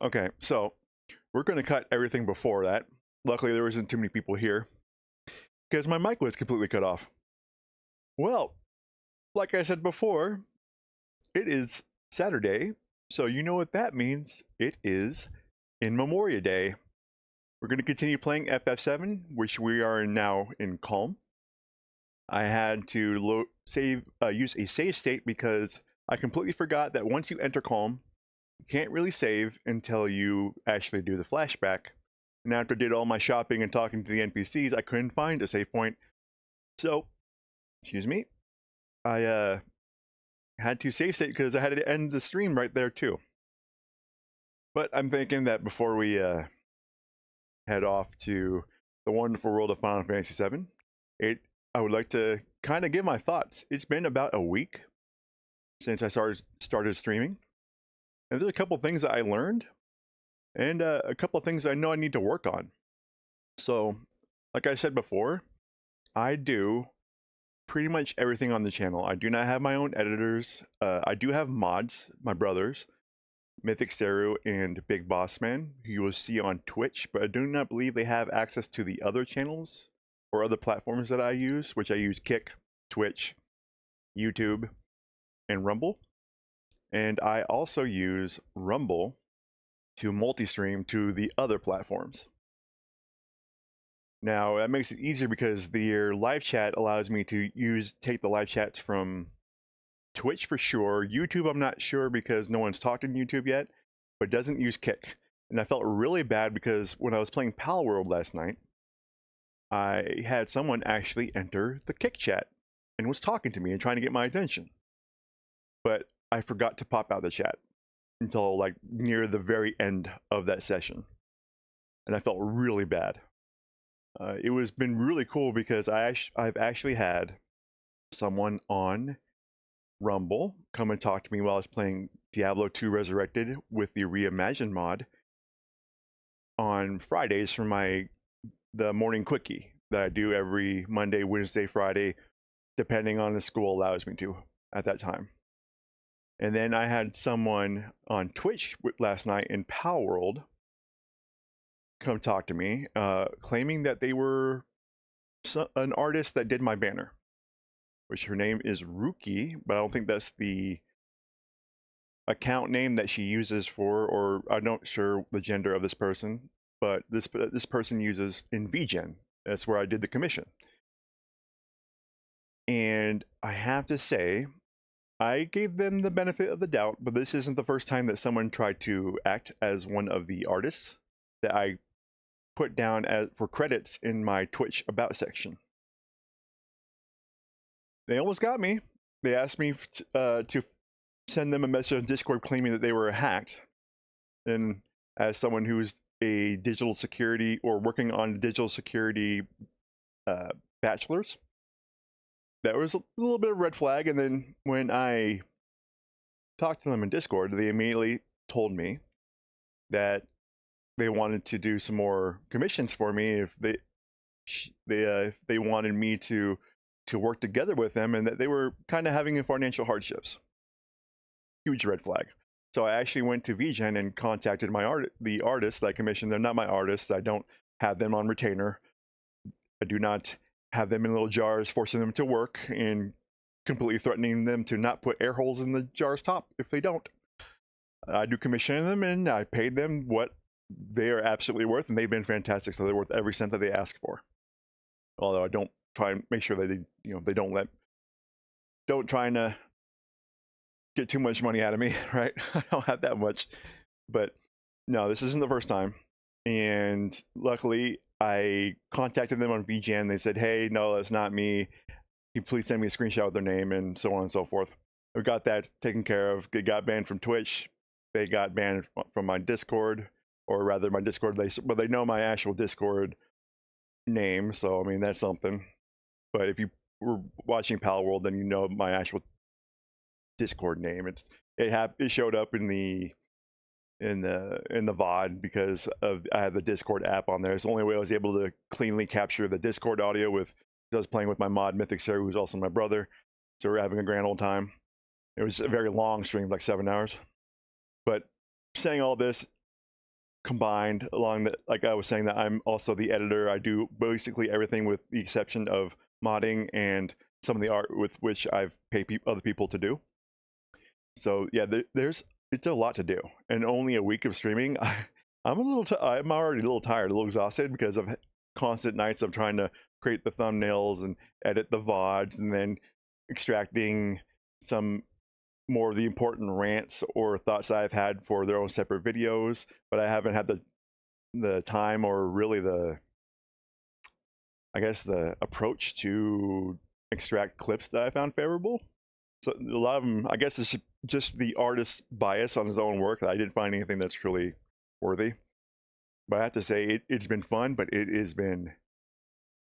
Okay, so we're going to cut everything before that. Luckily, there wasn't too many people here because my mic was completely cut off. Well, like I said before, it is Saturday, so you know what that means. It is in MEMORIA Day. We're going to continue playing FF7, which we are now in Calm. I had to use a save state because I completely forgot that once you enter Calm, you can't really save until you actually do the flashback. And after I did all my shopping and talking to the NPCs, I couldn't find a save point. So, excuse me, I had to save state because I had to end the stream right there too. But I'm thinking that before we head off to the wonderful world of Final Fantasy VII, I would like to kind of give my thoughts. It's been about a week since I started streaming, and there's a couple things that I learned, and a couple of things I know I need to work on. So, like I said before, I do pretty much everything on the channel. I do not have my own editors. I do have mods, my brothers, Mythic Stereo and Big Boss Man, who you will see on Twitch, but I do not believe they have access to the other channels or other platforms that I use, which I use Kick, Twitch, YouTube, and Rumble. And I also use Rumble to multi-stream to the other platforms. Now, that makes it easier because their live chat allows me to take the live chats from Twitch for sure. YouTube, I'm not sure because no one's talked in YouTube yet, but doesn't use Kick. And I felt really bad because when I was playing Pal World last night, I had someone actually enter the Kick chat and was talking to me and trying to get my attention. But I forgot to pop out the chat until like near the very end of that session. And I felt really bad. It was been really cool because I've actually had someone on Rumble come and talk to me while I was playing Diablo 2 Resurrected with the Reimagined mod on Fridays for the morning quickie that I do every Monday, Wednesday, Friday, depending on the school allows me to at that time. And then I had someone on Twitch last night in Pal World come talk to me, claiming that they were an artist that did my banner, which her name is Ruki, but I don't think that's the account name that she uses for, or I'm not sure the gender of this person, but this person uses in VGen. That's where I did the commission. And I have to say, I gave them the benefit of the doubt, but this isn't the first time that someone tried to act as one of the artists that I put down for credits in my Twitch about section. They almost got me. They asked me to send them a message on Discord claiming that they were hacked. And as someone who's a digital security or working on digital security bachelor's, that was a little bit of a red flag. And then when I talked to them in Discord, they immediately told me that they wanted to do some more commissions for me if they wanted me to work together with them, and that they were kind of having financial hardships. Huge red flag. So I actually went to VGen and contacted the artists that I commissioned. They're not my artists. I don't have them on retainer. I do not have them in little jars, forcing them to work and completely threatening them to not put air holes in the jar's top if they don't. I do commission them, and I paid them what they are absolutely worth, and they've been fantastic. So they're worth every cent that they ask for. Although I don't try and make sure that they don't try and get too much money out of me, right? I don't have that much, but no, this isn't the first time. And luckily, I contacted them on VGen. They said, "Hey, no, that's not me. Can you please send me a screenshot of their name," and so on and so forth. We got that taken care of. They got banned from Twitch. They got banned from my Discord, or rather, my Discord. But they know my actual Discord name, so I mean that's something. But if you were watching Pal World, then you know my actual Discord name. It showed up in the VOD because I have the Discord app on there. It's the only way I was able to cleanly capture the Discord audio I was playing with my mod Mythic Stereo, who's also my brother. So we're having a grand old time. It was a very long stream, like 7 hours. But saying all this, combined along the, like I was saying, that I'm also the editor. I do basically everything with the exception of modding and some of the art with which I've paid other people to do. So yeah, it's a lot to do, and only a week of streaming. I'm already a little tired, a little exhausted because of constant nights of trying to create the thumbnails and edit the VODs, and then extracting some more of the important rants or thoughts I've had for their own separate videos, but I haven't had the time or really the, I guess, the approach to extract clips that I found favorable. So a lot of them, I guess, it's just the artist's bias on his own work. I didn't find anything that's really worthy. But I have to say, it's been fun, but it has been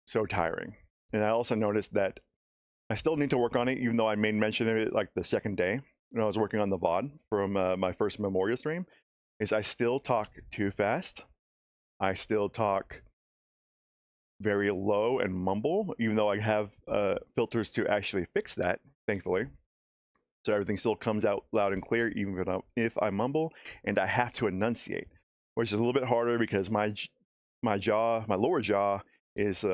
so tiring. And I also noticed that I still need to work on it, even though I made mention of it like the second day when I was working on the VOD from my first MEMORIA stream, is I still talk too fast. I still talk very low and mumble, even though I have filters to actually fix that, thankfully. So everything still comes out loud and clear, even if I mumble, and I have to enunciate, which is a little bit harder because my lower jaw is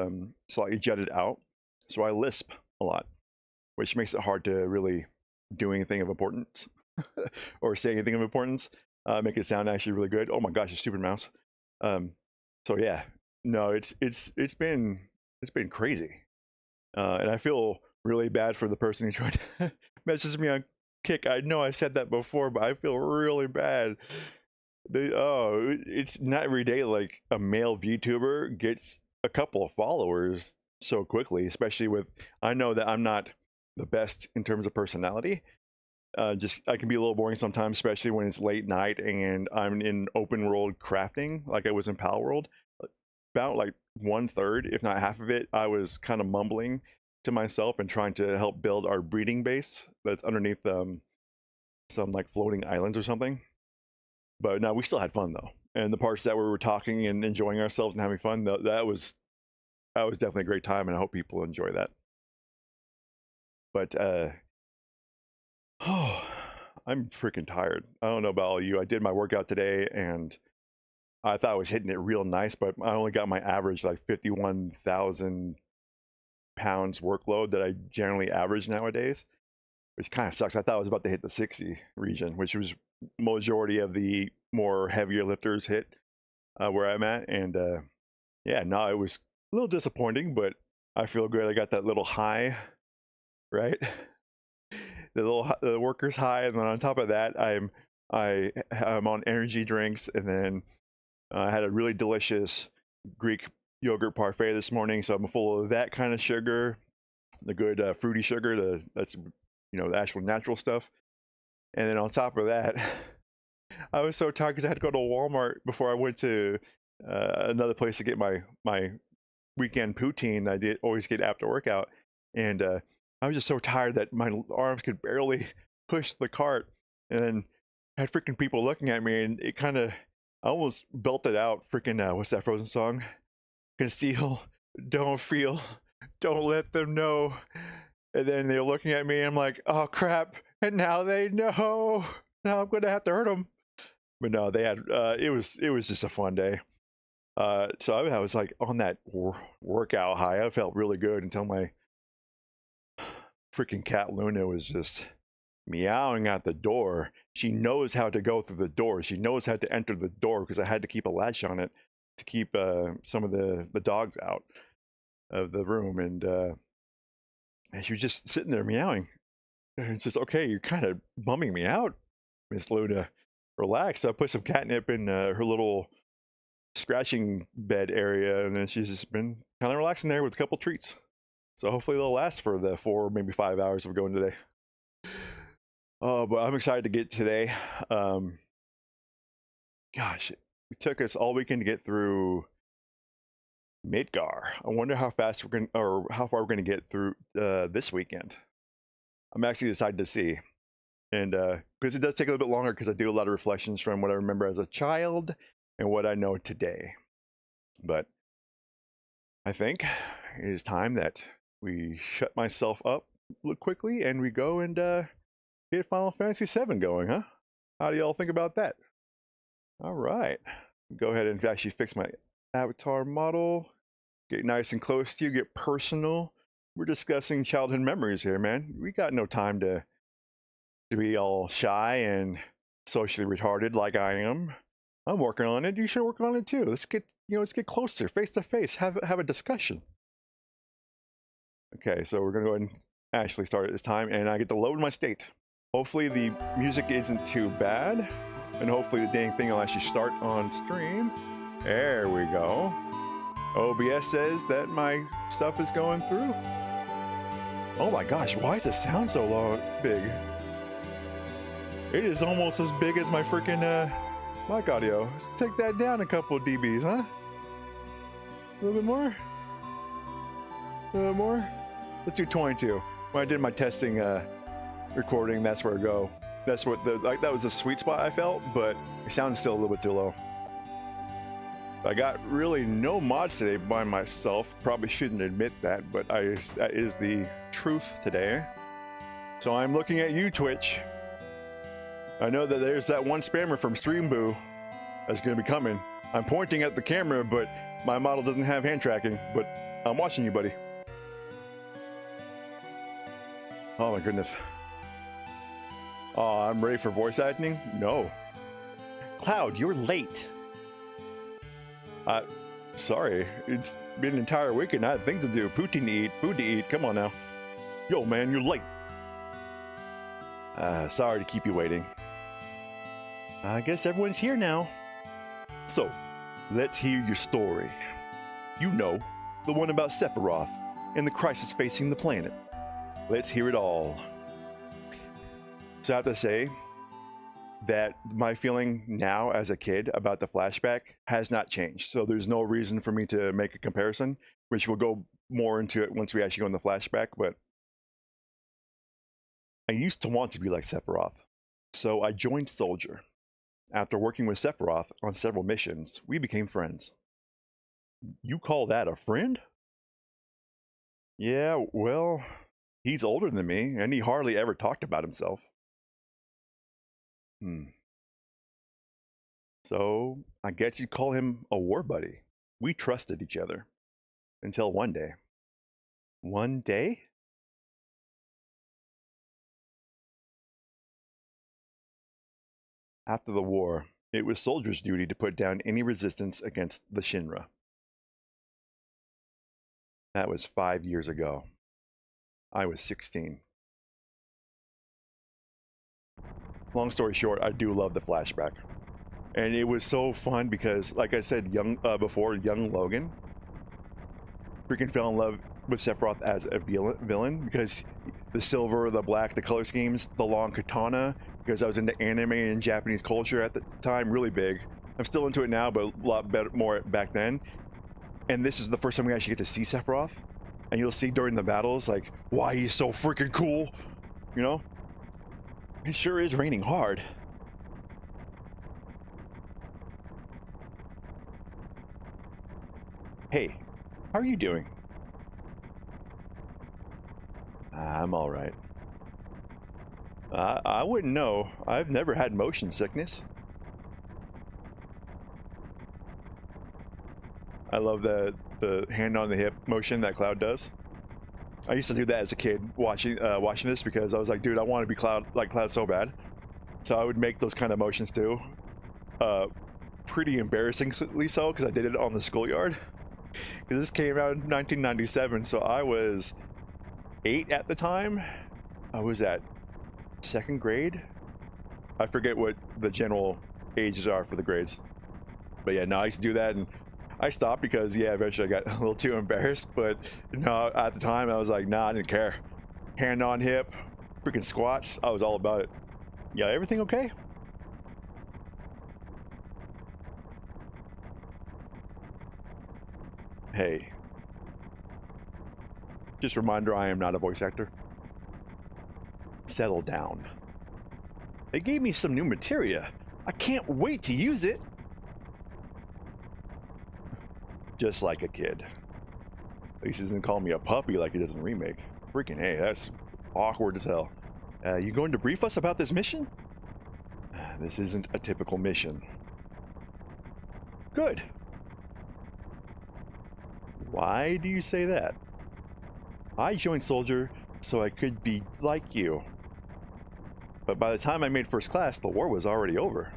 slightly jutted out, so I lisp a lot, which makes it hard to really do anything of importance or say anything of importance, make it sound actually really good. Oh my gosh, a stupid mouse. So yeah, no, it's been crazy, and I feel really bad for the person who tried to message me on Kick. I know I said that before, but I feel really bad. It's not every day like a male VTuber gets a couple of followers so quickly, especially with, I know that I'm not the best in terms of personality. Just I can be a little boring sometimes, especially when it's late night and I'm in open world crafting like I was in Pal World. About like 1/3, if not half of it, I was kind of mumbling to myself and trying to help build our breeding base that's underneath some like floating islands or something. But no, we still had fun though, and the parts that we were talking and enjoying ourselves and having fun, that was definitely a great time, and I hope people enjoy that. But oh, I'm freaking tired. I don't know about all you. I did my workout today, and I thought I was hitting it real nice, but I only got my average like 51,000 pounds workload that I generally average nowadays, which kind of sucks. I thought I was about to hit the 60 region, which was majority of the more heavier lifters hit where I'm at. And yeah, no, it was a little disappointing, but I feel good. I got that little high, right? The workers high, and then on top of that, I'm on energy drinks, and then I had a really delicious Greek yogurt parfait this morning, so I'm full of that kind of sugar, the good fruity sugar, that's the actual natural stuff. And then on top of that, I was so tired because I had to go to Walmart before I went to another place to get my weekend poutine I always get after workout, and I was just so tired that my arms could barely push the cart, and then I had freaking people looking at me, and it kind of, I almost belted out freaking what's that Frozen song? Conceal, don't feel, don't let them know. And then they're looking at me, and I'm like, oh crap, and now they know. Now I'm gonna have to hurt them. But no, they had it was just a fun day. So I was like on that workout high. I felt really good until my freaking cat Luna was just meowing at the door. She knows how to go through the door. She knows how to enter the door because I had to keep a latch on it to keep some of the dogs out of the room, and she was just sitting there meowing. And it's just, okay, you're kind of bumming me out, Miss Luna. Relax. So I put some catnip in her little scratching bed area, and then she's just been kind of relaxing there with a couple treats. So hopefully they'll last for the 4, maybe 5 hours of going today. Oh, but I'm excited to get today. Gosh, it took us all weekend to get through Midgar. I wonder how fast we're going, or how far we're going to get through this weekend. I'm actually excited to see, and because it does take a little bit longer, because I do a lot of reflections from what I remember as a child and what I know today. But I think it is time that we shut myself up quickly and we go and get Final Fantasy VII going, huh? How do y'all think about that? All right. Go ahead and actually fix my avatar model. Get nice and close to you, get personal. We're discussing childhood memories here, man. We got no time to be all shy and socially retarded like I am. I'm working on it. You should work on it too. Let's get closer, face to face, have a discussion. Okay, so we're gonna go ahead and actually start at this time, and I get to load my state. Hopefully the music isn't too bad, and hopefully the dang thing will actually start on stream. There we go. OBS says that my stuff is going through. Oh my gosh, why does the sound so low, big? It is almost as big as my freaking mic audio. Let's take that down a couple of dBs, huh? A little bit more? A little more? Let's do 22. When I did my testing recording, that's where I go. That's what that was the sweet spot I felt, but it sounds still a little bit too low. I got really no mods today by myself. Probably shouldn't admit that, but that is the truth today. So I'm looking at you, Twitch. I know that there's that one spammer from Streamboo that's going to be coming. I'm pointing at the camera, but my model doesn't have hand tracking, but I'm watching you, buddy. Oh my goodness. Oh, I'm ready for voice acting? No. Cloud, you're late. Sorry. It's been an entire weekend. I had things to do. Poutine to eat. Food to eat. Come on now. Yo, man, you're late. Sorry to keep you waiting. I guess everyone's here now. So, let's hear your story. You know, the one about Sephiroth and the crisis facing the planet. Let's hear it all. So I have to say that my feeling now as a kid about the flashback has not changed. So there's no reason for me to make a comparison, which we'll go more into it once we actually go in the flashback. But I used to want to be like Sephiroth. So I joined Soldier. After working with Sephiroth on several missions, we became friends. You call that a friend? Yeah, well, he's older than me, and he hardly ever talked about himself. So, I guess you'd call him a war buddy. We trusted each other. Until one day. One day? After the war, it was Soldier's duty to put down any resistance against the Shinra. That was 5 years ago. I was 16. Long story short, I do love the flashback. And it was so fun because, like I said young Logan freaking fell in love with Sephiroth as a villain because the silver, the black, the color schemes, the long katana, because I was into anime and Japanese culture at the time, really big. I'm still into it now, but a lot better, more back then. And this is the first time we actually get to see Sephiroth. And you'll see during the battles, like, why he's so freaking cool, you know? It sure is raining hard. Hey, how are you doing? I'm all right. I wouldn't know. I've never had motion sickness. I love the hand on the hip motion that Cloud does. I used to do that as a kid watching this because I was like, dude, I want to be like Cloud so bad. So I would make those kind of motions too. Pretty embarrassingly so because I did it on the schoolyard. This came out in 1997, so I was 8 at the time. I was at 2nd grade. I forget what the general ages are for the grades. But yeah, no, I used to do that, and I stopped because, yeah, eventually I got a little too embarrassed. But no, at the time, I was like, nah, I didn't care. Hand on hip, freaking squats, I was all about it. Yeah, everything okay? Hey. Just a reminder, I am not a voice actor. Settle down. They gave me some new materia. I can't wait to use it. Just like a kid. At least he doesn't call me a puppy like he does in Remake. Freaking hey, that's awkward as hell. You going to brief us about this mission? This isn't a typical mission. Good. Why do you say that? I joined Soldier so I could be like you. But by the time I made first class, the war was already over.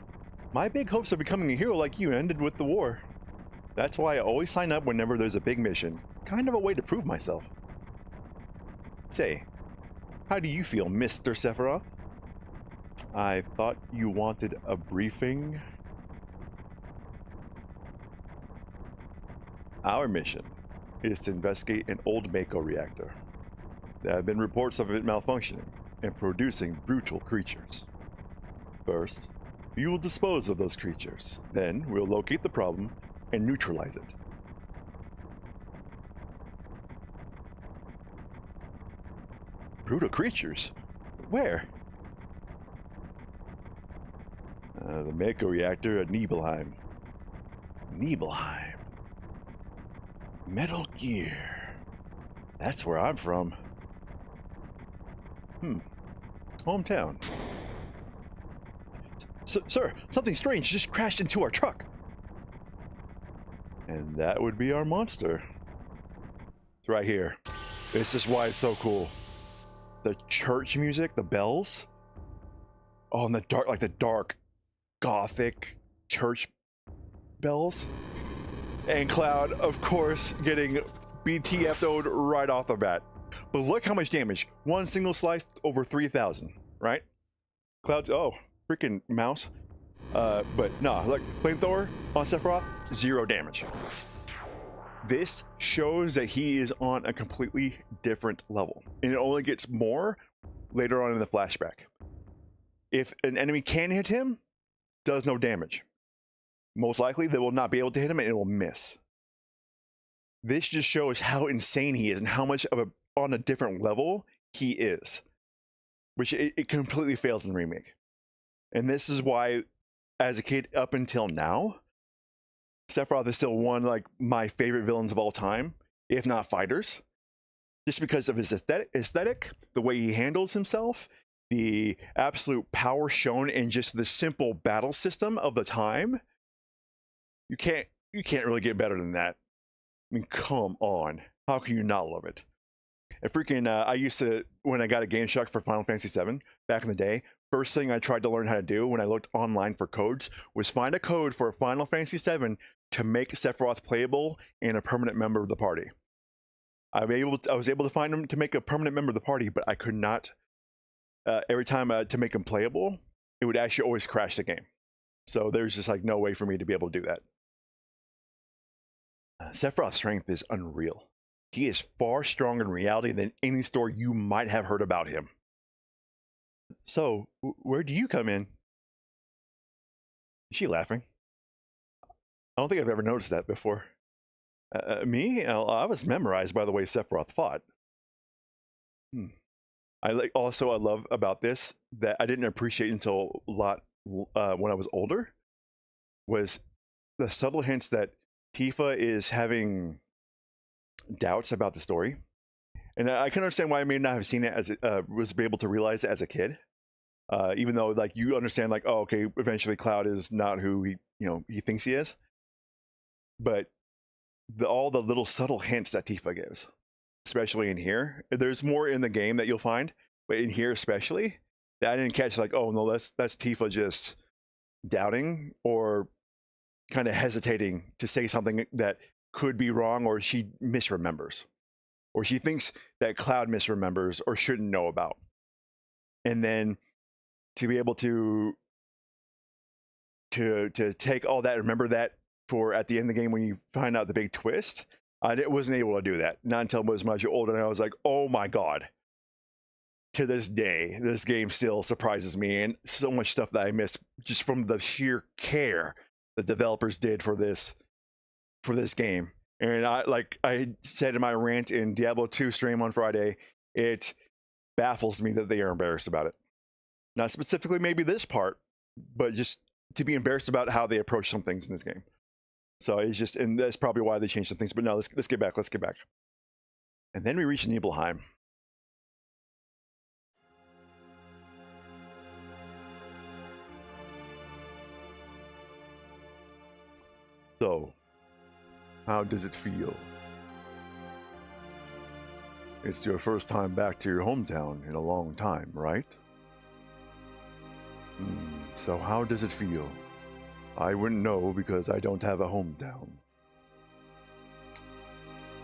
My big hopes of becoming a hero like you ended with the war. That's why I always sign up whenever there's a big mission. Kind of a way to prove myself. Say, how do you feel, Mr. Sephiroth? I thought you wanted a briefing. Our mission is to investigate an old Mako reactor. There have been reports of it malfunctioning and producing brutal creatures. First, we will dispose of those creatures. Then, we'll locate the problem and neutralize it. Brutal creatures? Where? The Mako reactor at Nibelheim. Nibelheim. Metal Gear. That's where I'm from. Hometown. Sir, something strange just crashed into our truck. And that would be our monster. It's right here. It's just why it's so cool. The church music, the bells. Oh, and the dark, like the dark, gothic church bells. And Cloud, of course, getting BTF'd right off the bat. But look how much damage. One single slice over 3,000, right? Cloud's, oh, freaking mouse. But nah, like flamethrower on Sephiroth, 0 damage. This shows that he is on a completely different level. And it only gets more later on in the flashback. If an enemy can hit him, does no damage. Most likely they will not be able to hit him and it will miss. This just shows how insane he is and how much of on a different level he is. Which it completely fails in the remake. And this is why, as a kid up until now, Sephiroth is still one like my favorite villains of all time, if not fighters. Just because of his aesthetic, the way he handles himself, the absolute power shown in just the simple battle system of the time. You can't really get better than that. I mean, come on. How can you not love it? And freaking, I used to, when I got a Game Shock for Final Fantasy VII back in the day, first thing I tried to learn how to do when I looked online for codes was find a code for Final Fantasy VII to make Sephiroth playable and a permanent member of the party. I was able to find him to make a permanent member of the party, but I could not. Every time to make him playable, it would actually always crash the game. So there's just like no way for me to be able to do that. Sephiroth's strength is unreal. He is far stronger in reality than any story you might have heard about him. So, where do you come in? Is she laughing? I don't think I've ever noticed that before. Me? I was memorized by the way Sephiroth fought. I love about this that I didn't appreciate until a lot when I was older was the subtle hints that Tifa is having doubts about the story. And I can understand why I may not have seen it as it was able to realize it as a kid. Even though like you understand like, oh, okay, eventually Cloud is not who he thinks he is. But all the little subtle hints that Tifa gives, especially in here, there's more in the game that you'll find, but in here especially, that I didn't catch like, oh no, that's Tifa just doubting or kind of hesitating to say something that could be wrong, or she misremembers, or she thinks that Cloud misremembers or shouldn't know about. And then to be able to take all that, remember that for at the end of the game when you find out the big twist, I wasn't able to do that. Not until I was much older, and I was like, oh my god. To this day, this game still surprises me, and so much stuff that I missed just from the sheer care the developers did for this game. And I said in my rant in Diablo 2 stream on Friday, it baffles me that they are embarrassed about it. Not specifically maybe this part, but just to be embarrassed about how they approach some things in this game. So it's just, and that's probably why they changed some things. But no, let's get back. And then we reach Nibelheim. So, how does it feel? It's your first time back to your hometown in a long time, right? So how does it feel? I wouldn't know because I don't have a hometown.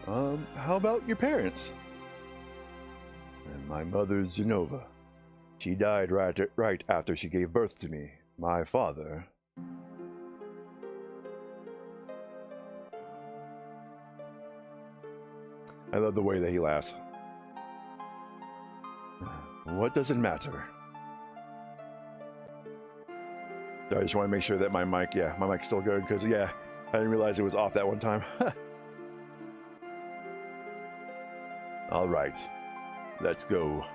How about your parents? And my mother's Genova. She died right after she gave birth to me. My father. I love the way that he laughs. What does it matter? So I just want to make sure that my mic's still good, because yeah, I didn't realize it was off that one time. All right, let's go.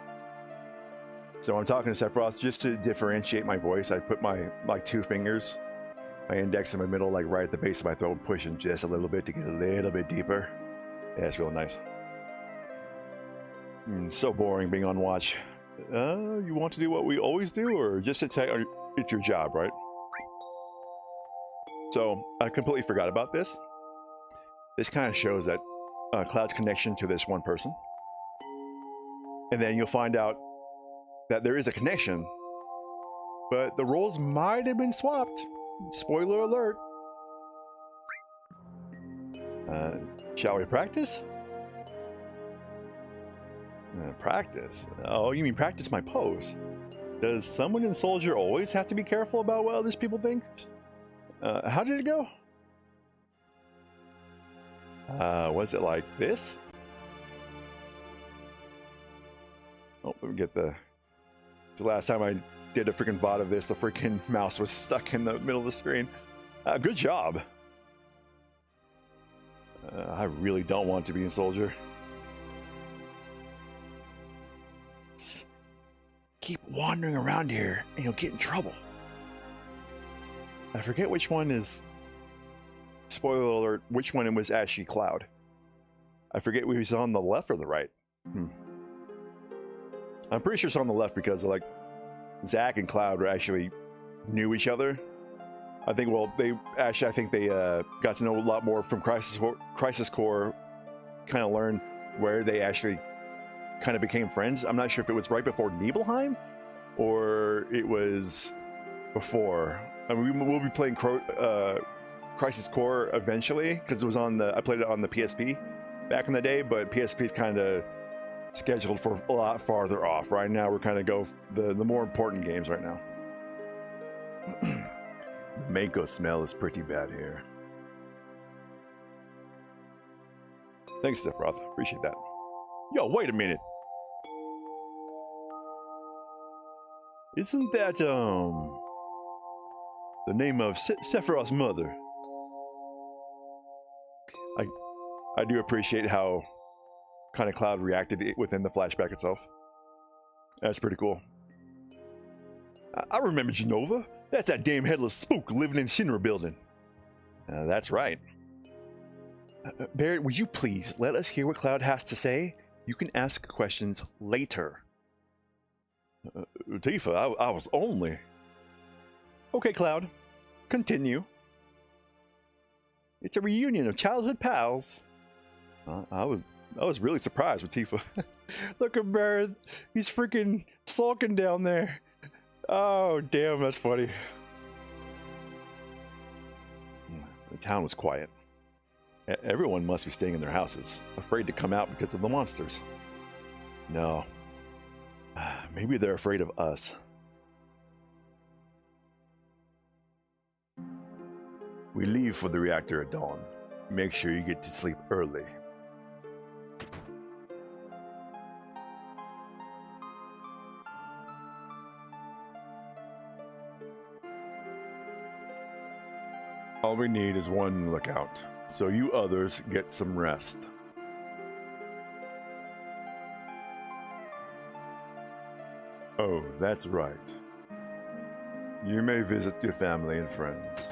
So I'm talking to Sephiroth just to differentiate my voice. I put my two fingers, my index in my middle, like right at the base of my throat, and pushing just a little bit to get a little bit deeper. Yeah, it's real nice. So boring being on watch. You want to do what we always do, or just it's your job, right? So I completely forgot about this. This kind of shows that Cloud's connection to this one person, and then you'll find out that there is a connection, but the roles might have been swapped. Spoiler alert. Shall we practice? Practice? Oh, you mean practice my pose? Does someone in Soldier always have to be careful about what other people think? How did it go? Was it like this? Oh, let me get the last time I did a freaking VOD of this, the freaking mouse was stuck in the middle of the screen. Good job. I really don't want to be in Soldier. Keep wandering around here and you'll get in trouble. I forget which one is, spoiler alert, which one it was actually Cloud. I forget we was on the left or the right. I'm pretty sure it's on the left because like Zack and Cloud actually knew each other. I think, well, they got to know a lot more from Crisis Core, kind of learned where they actually kind of became friends. I'm not sure if it was right before Nibelheim or it was before. I mean, we'll be playing Crisis Core eventually because it was on I played it on the PSP back in the day, but PSP is kind of scheduled for a lot farther off. Right now, we're kind of go the more important games right now. The mango smell is pretty bad here. Thanks, Sephiroth. Appreciate that. Yo, wait a minute. Isn't that, the name of Sephiroth's mother? I do appreciate how kind of Cloud reacted within the flashback itself. That's pretty cool. I remember Genova. That's that damn headless spook living in Shinra building. That's right. Barrett, would you please let us hear what Cloud has to say? You can ask questions later. Tifa, I was only... Okay, Cloud. Continue. It's a reunion of childhood pals. I was really surprised with Tifa. Look at Barrett. He's freaking sulking down there. Oh, damn, that's funny. The town was quiet. Everyone must be staying in their houses, afraid to come out because of the monsters. No. Maybe they're afraid of us. We leave for the reactor at dawn. Make sure you get to sleep early. All we need is one lookout, so you others get some rest. Oh, that's right. You may visit your family and friends.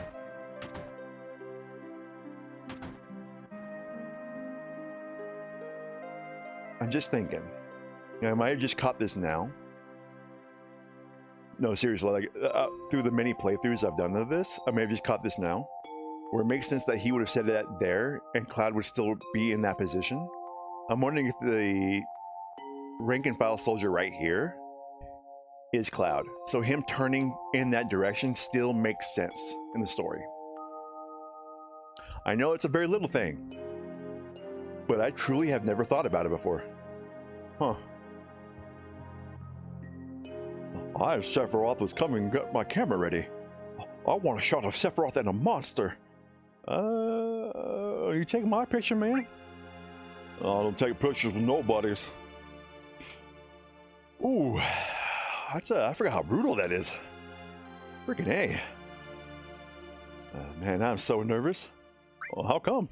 I'm just thinking, I might have just caught this now. No, seriously, like through the many playthroughs I've done of this, I may have just caught this now. where it makes sense that he would have said that there and Cloud would still be in that position. I'm wondering if the rank and file soldier right here is Cloud. So him turning in that direction still makes sense in the story. I know it's a very little thing, but I truly have never thought about it before. Huh. I, Sephiroth, was coming and got my camera ready. I want a shot of Sephiroth and a monster. You take my picture, man? I don't take pictures with nobodies. Ooh, I forgot how brutal that is. Freaking A. Man, I'm so nervous. Well, how come?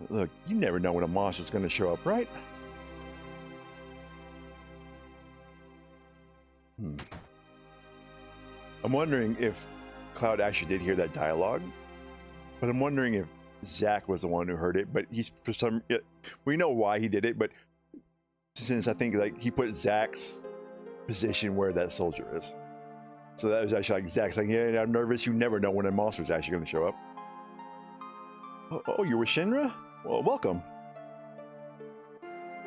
Look, you never know when a monster's gonna show up, right? I'm wondering if Cloud actually did hear that dialogue, but I'm wondering if Zack was the one who heard it, but he's for some, we know why he did it, but since I think like he put Zack's position where that soldier is. So that was actually like Zack's like, yeah, I'm nervous. You never know when a monster's actually going to show up. Oh, you were Shinra? Well, welcome.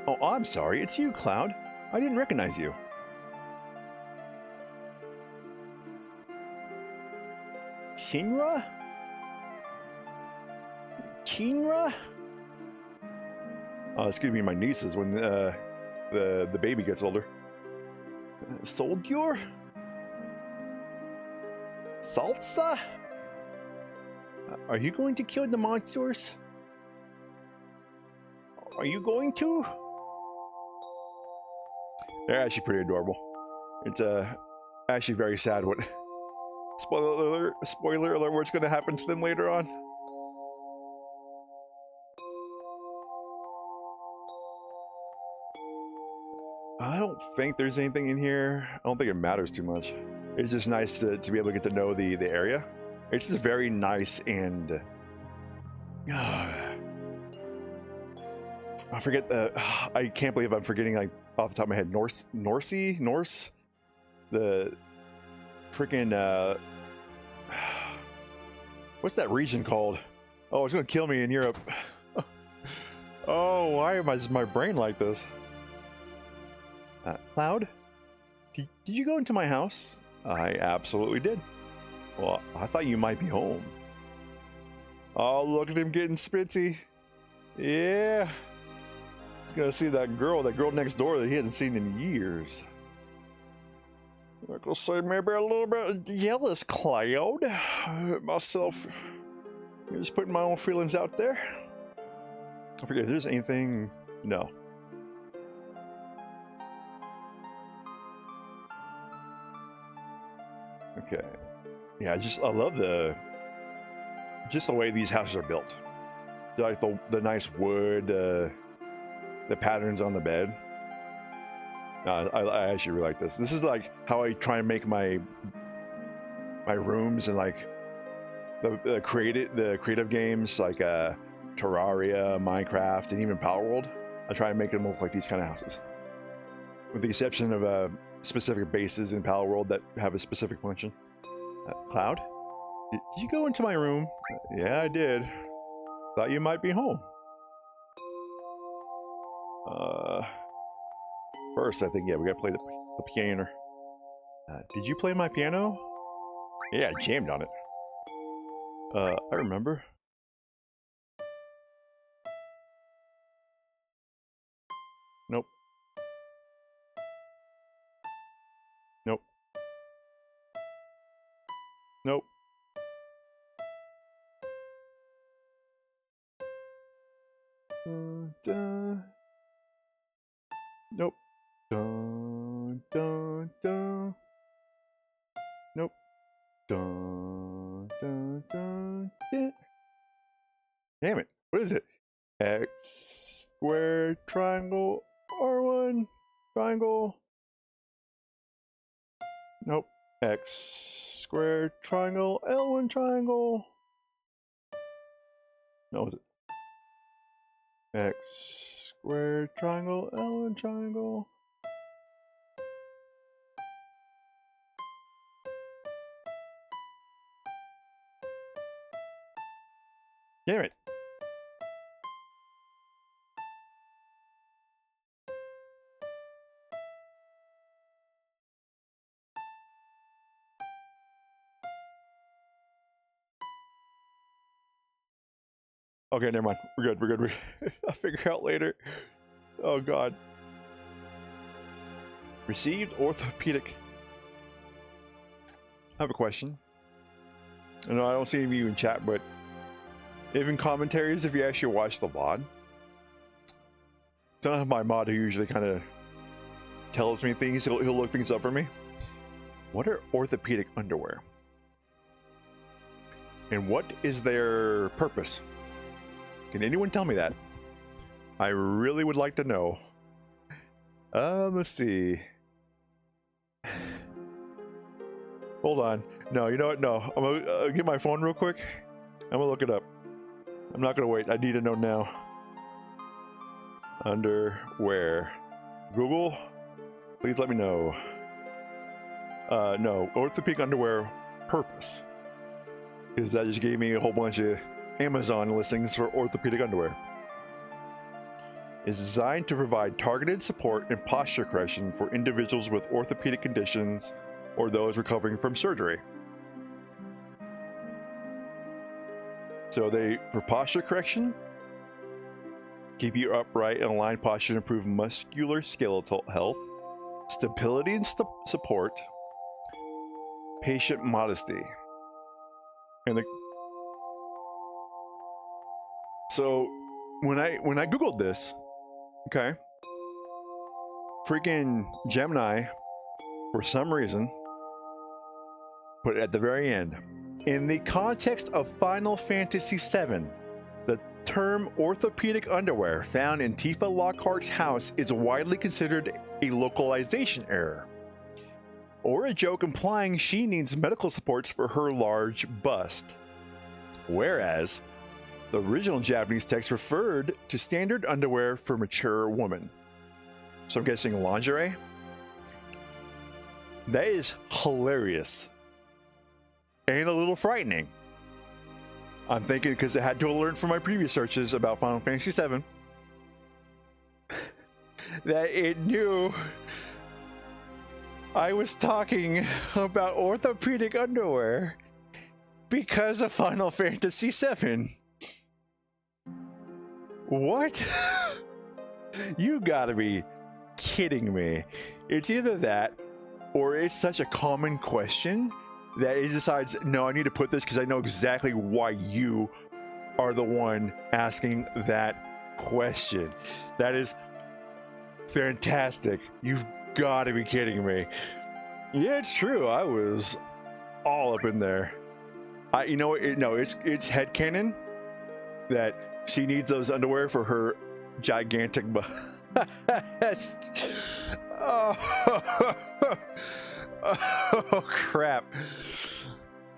Oh, I'm sorry. It's you, Cloud. I didn't recognize you. Shinra? Shinra? Oh, it's gonna be my nieces when the baby gets older. Soldier? Salsa? Are you going to kill the monsters? Are you going to? They're actually pretty adorable. It's actually very sad what spoiler alert what's going to happen to them later on. I don't think there's anything in here. I don't think it matters too much. It's just nice to be able to get to know the area. It's just very nice and I forget I can't believe I'm forgetting like off the top of my head Norse the freaking what's that region called? Oh, it's gonna kill me in Europe. Oh, why is my brain like this? Cloud, did you go into my house? I absolutely did. Well, I thought you might be home. Oh, look at him getting spitsy. Yeah. He's gonna see that girl next door that he hasn't seen in years. I'm gonna say maybe a little bit jealous, Cloud. Myself, just putting my own feelings out there. I forget if there's anything. No. Okay. Yeah, I love the way these houses are built. Like the nice wood, the patterns on the bed. I actually really like this. This is like how I try and make my rooms and like the creative games like Terraria, Minecraft, and even Power World. I try and make them look like these kind of houses, with the exception of specific bases in Power World that have a specific function. Cloud, did you go into my room? Yeah, I did. Thought you might be home. First, I think, yeah, we gotta play the piano. Did you play my piano? Yeah, I jammed on it. I remember. Nope. Nope. Nope. Nope. Dun, dun, dun. Nope. Dun, dun, dun, dun. Damn it. What is it? X squared triangle R1 triangle. Nope. X squared triangle L1 triangle. No, is it? X squared triangle L1 triangle. Damn it. Okay, never mind. We're good. We're good. I'll figure out later. Oh, God. Received orthopedic. I have a question. I know I don't see any of you in chat, but even commentaries, if you actually watch the VOD, I don't have my mod who usually kind of tells me things. He'll look things up for me. What are orthopedic underwear? And what is their purpose? Can anyone tell me that? I really would like to know. Let's see. Hold on. No, you know what? No. I'm gonna get my phone real quick. I'm gonna look it up. I'm not gonna wait. I need to know now. Underwear. Google, please let me know. No. Orthopedic underwear purpose. Because that just gave me a whole bunch of Amazon listings for orthopedic underwear. Is designed to provide targeted support and posture correction for individuals with orthopedic conditions or those recovering from surgery. So for posture correction, keep you upright and aligned posture to improve muscular skeletal health, stability and support, patient modesty. And so when I Googled this, okay, freaking Gemini, for some reason, put it at the very end. In the context of Final Fantasy VII, the term orthopedic underwear found in Tifa Lockhart's house is widely considered a localization error, or a joke implying she needs medical supports for her large bust. Whereas, the original Japanese text referred to standard underwear for mature women. So I'm guessing lingerie? That is hilarious. And a little frightening. I'm thinking because I had to learn from my previous searches about Final Fantasy VII that it knew I was talking about orthopedic underwear because of Final Fantasy VII. What? You gotta be kidding me. It's either that or it's such a common question that it decides, no, I need to put this because I know exactly why you are the one asking that question. That is fantastic. You've got to be kidding me. Yeah, it's true. I was all up in there. You know what? No, it's headcanon that she needs those underwear for her gigantic bust. Oh, crap.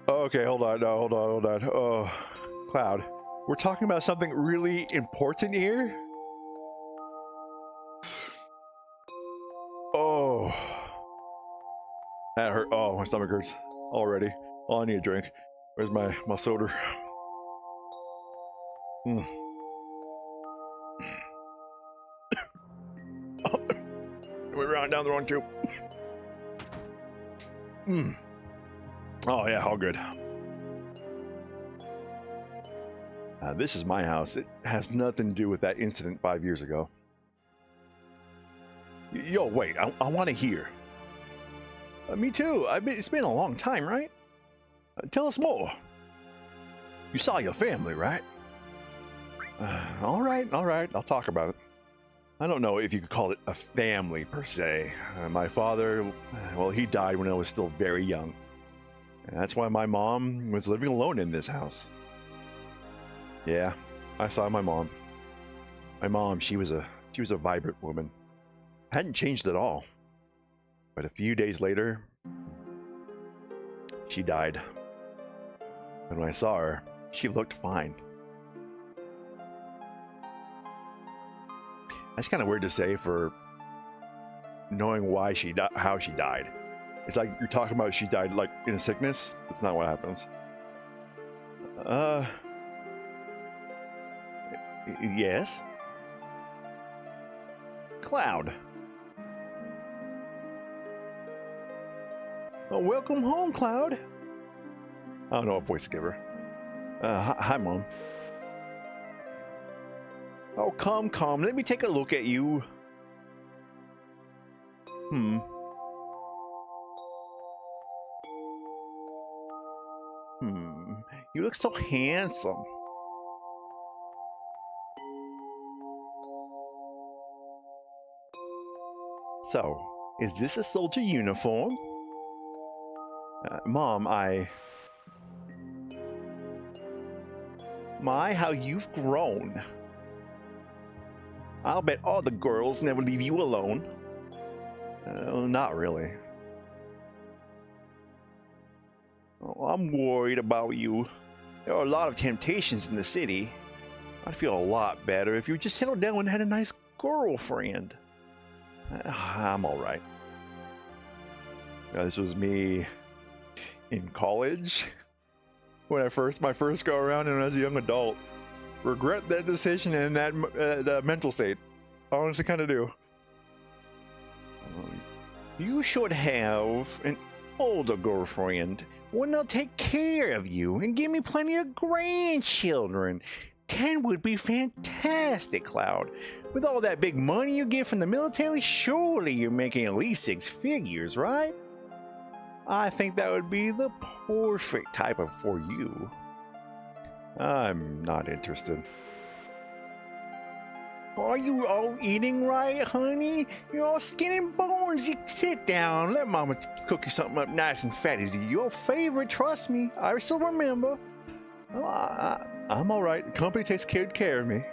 Okay, hold on. No, hold on. Oh, Cloud. We're talking about something really important here? Oh. That hurt. Oh, my stomach hurts already. Oh, I need a drink. Where's my soda? Mm. We ran down the wrong tube. Mm. Oh yeah, all good. This is my house. It has nothing to do with that incident 5 years ago. Yo, wait, I want to hear. Me too. It's been a long time, right? Tell us more. You saw your family, right? All right. I'll talk about it. I don't know if you could call it a family per se. My father, well, he died when I was still very young. And that's why my mom was living alone in this house. Yeah, I saw my mom. My mom, she was a vibrant woman. Hadn't changed at all. But a few days later, she died. And when I saw her, she looked fine. That's kind of weird to say for knowing why how she died. It's like you're talking about she died like in a sickness. That's not what happens. Yes? Cloud. Oh, welcome home, Cloud. I don't know what voice to give her. Hi, Mom. Oh, come. Let me take a look at you. You look so handsome. So, is this a soldier uniform? Mom, My, how you've grown. I'll bet all the girls never leave you alone. Not really. Oh, I'm worried about you. There are a lot of temptations in the city. I'd feel a lot better if you just settled down and had a nice girlfriend. I'm alright. This was me in college. When my first go around and as a young adult. Regret that decision and that mental state. I honestly kind of do. You should have an older girlfriend. One that'll take care of you and give me plenty of grandchildren. 10 would be fantastic, Cloud. With all that big money you get from the military, surely you're making at least 6 figures, right? I think that would be the perfect type of for you. I'm not interested. Are you all eating right, honey? You're all skin and bones. You sit down. Let Mama cook you something up nice and fatty. Your favorite, trust me. I still remember. Oh, I'm all right. The company takes good care of me.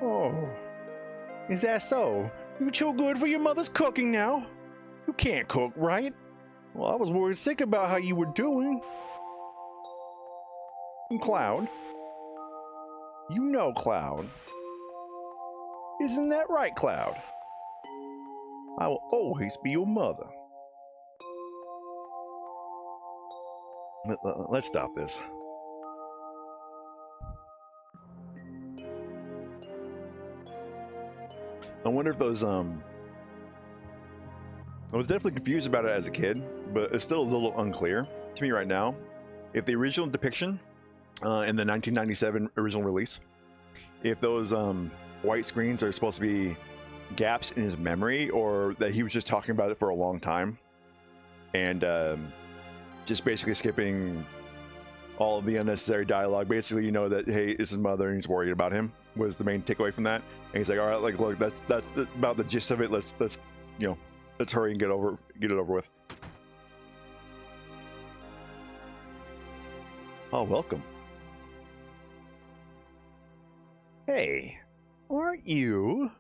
Oh, is that so? You too good for your mother's cooking now? You can't cook, right? Well, I was worried sick about how you were doing. Cloud. You know Cloud. Isn't that right, Cloud? I will always be your mother. Let's stop this. I wonder if those, I was definitely confused about it as a kid, but it's still a little unclear to me right now. If the original depiction in the 1997 original release, if those white screens are supposed to be gaps in his memory, or that he was just talking about it for a long time and just basically skipping all of the unnecessary dialogue. Basically, you know that, hey, it's his mother and he's worried about him, was the main takeaway from that. And he's like, all right, like, look, that's about the gist of it. Let's you know, let's hurry and get it over with. Oh, welcome. Hey, aren't you?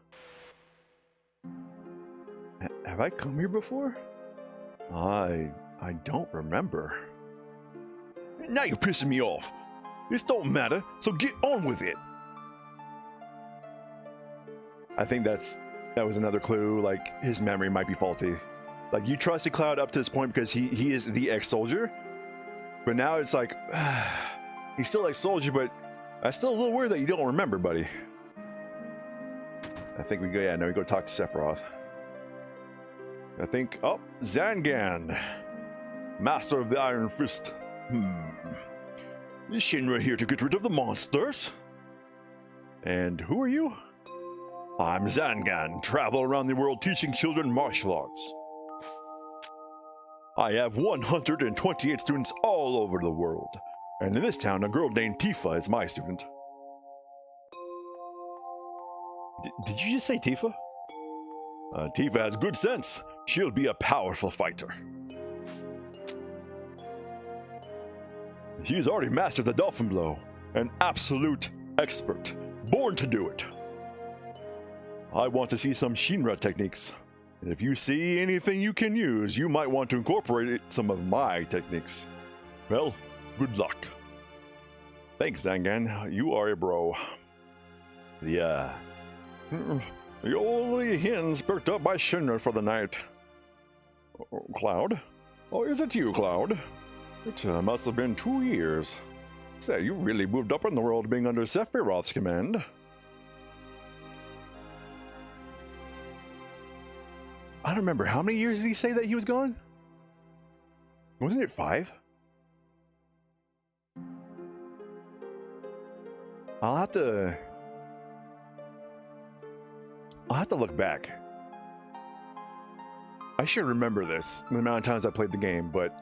Have I come here before? I don't remember. Now you're pissing me off. This don't matter, so get on with it. I think that was another clue, like his memory might be faulty. Like, you trusted Cloud up to this point because he is the ex-soldier, but now it's like he's still ex-soldier, but I'm still a little worried that you don't remember, buddy. I think we go. Yeah, no, we go talk to Sephiroth. I think. Oh, Zangan, Master of the Iron Fist. Is Shinra here to get rid of the monsters? And who are you? I'm Zangan, travel around the world teaching children martial arts. I have 128 students all over the world, and in this town, a girl named Tifa is my student. Did you just say Tifa? Tifa has good sense. She'll be a powerful fighter. She's already mastered the Dolphin Blow, an absolute expert, born to do it. I want to see some Shinra techniques. And if you see anything you can use, you might want to incorporate some of my techniques. Well, good luck. Thanks, Zangan. You are a bro. Yeah. The only hens perked up by Shinra for the night. Cloud? Oh, is it you, Cloud? It must have been 2 years. Say, you really moved up in the world being under Sephiroth's command. I don't remember. How many years did he say that he was gone? Wasn't it 5? I'll have to look back. I should remember this, the amount of times I played the game, but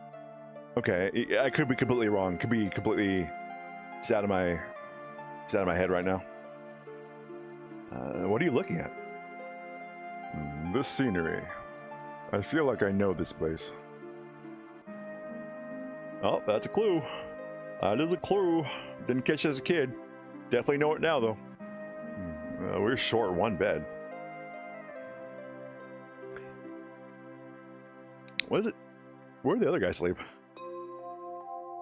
okay, I could be completely wrong. Could be completely out of my head right now. What are you looking at? This scenery. I feel like I know this place. Oh, that's a clue. That is a clue. Didn't catch it as a kid. Definitely know it now, though. We're short one bed. What is it? Where did the other guy sleep?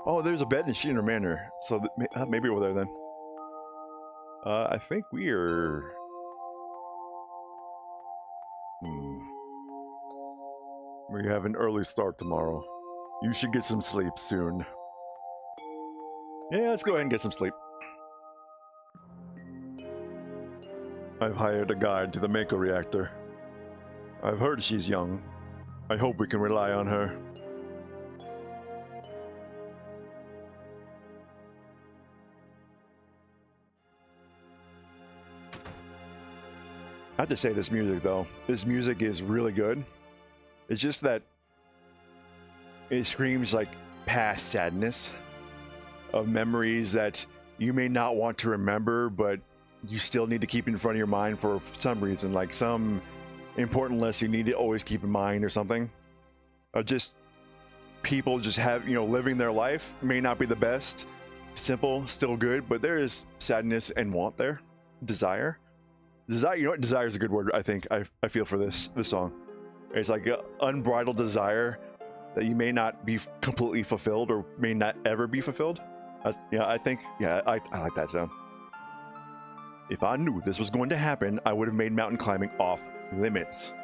Oh, there's a bed in Shinra Manor. So maybe over there then. I think we are... We have an early start tomorrow. You should get some sleep soon. Yeah, let's go ahead and get some sleep. I've hired a guide to the Mako reactor. I've heard she's young. I hope we can rely on her. I have to say this music though. This music is really good. It's just that it screams like past sadness of memories that you may not want to remember, but you still need to keep in front of your mind for some reason, like some important lesson you need to always keep in mind or something. Just people just have, you know, living their life may not be the best. Simple, still good, but there is sadness and want there. Desire. Desire, you know what? Desire is a good word, I think. I feel for this song. It's like an unbridled desire that you may not be completely fulfilled or may not ever be fulfilled. Yeah, I think, yeah, I like that sound. If I knew this was going to happen, I would have made mountain climbing off limits.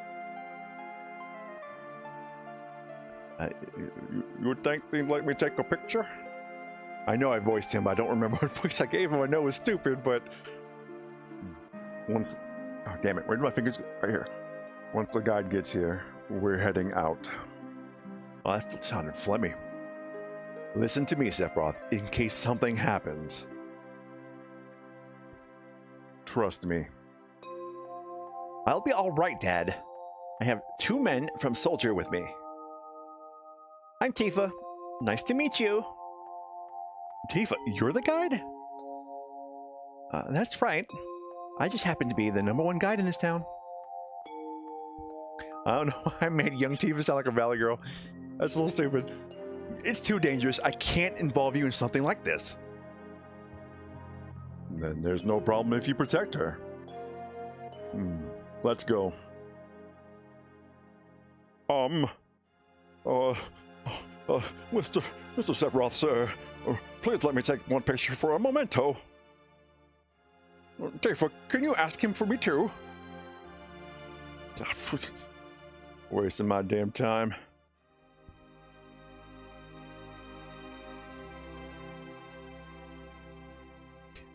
You would think they'd let me take a picture? I know I voiced him, but I don't remember what voice I gave him. I know it was stupid, but... Once... Oh, damn it. Where did my fingers go? Right here. Once the guide gets here, we're heading out. Oh, that sounded phlegmy. Listen to me, Sephiroth, in case something happens. Trust me. I'll be all right, Dad. I have 2 men from Soldier with me. I'm Tifa. Nice to meet you. Tifa, you're the guide? That's right. I just happen to be the #1 guide in this town. I don't know. I made young Tifa sound like a valley girl. That's a little stupid. It's too dangerous. I can't involve you in something like this. Then there's no problem if you protect her. Let's go. Mr. Sephiroth, sir, please let me take one picture for a memento. Tifa, can you ask him for me too? Wasting my damn time.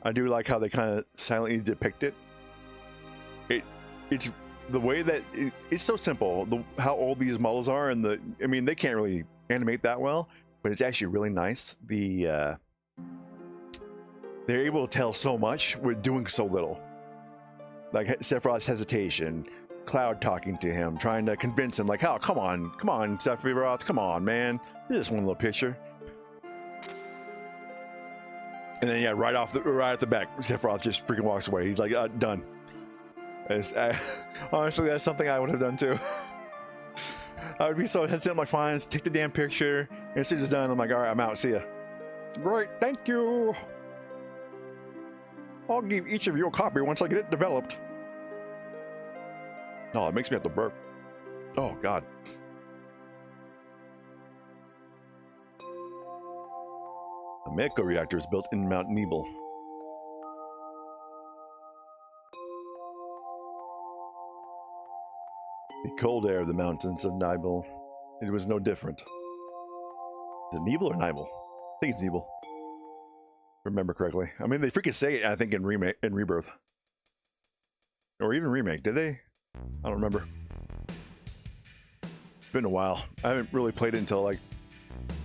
I do like how they kind of silently depict it. It's the way that it's so simple. How old these models are, and I mean, they can't really animate that well, but it's actually really nice. They're able to tell so much with doing so little. Like Sephiroth's hesitation, Cloud talking to him, trying to convince him, like, "Oh, come on, Sephiroth, come on, man, just one little picture." And then, yeah, right at the back, Sephiroth just freaking walks away. He's like, done. Honestly, that's something I would have done too. I would be so hesitant. I'm like, fine, let's take the damn picture. And as soon as it's done, I'm like, all right, I'm out. See ya. Great, thank you. I'll give each of you a copy once I get it developed. Oh, it makes me have to burp. Oh, God. A Mako reactor is built in Mount Nebel. The cold air of the mountains of Nibel, it was no different. Is it Nebel or Nibel? I think it's Nebel. Remember correctly. I mean, they freaking say it, I think, in remake and Rebirth. Or even remake, did they? I don't remember. It's been a while. I haven't really played it until like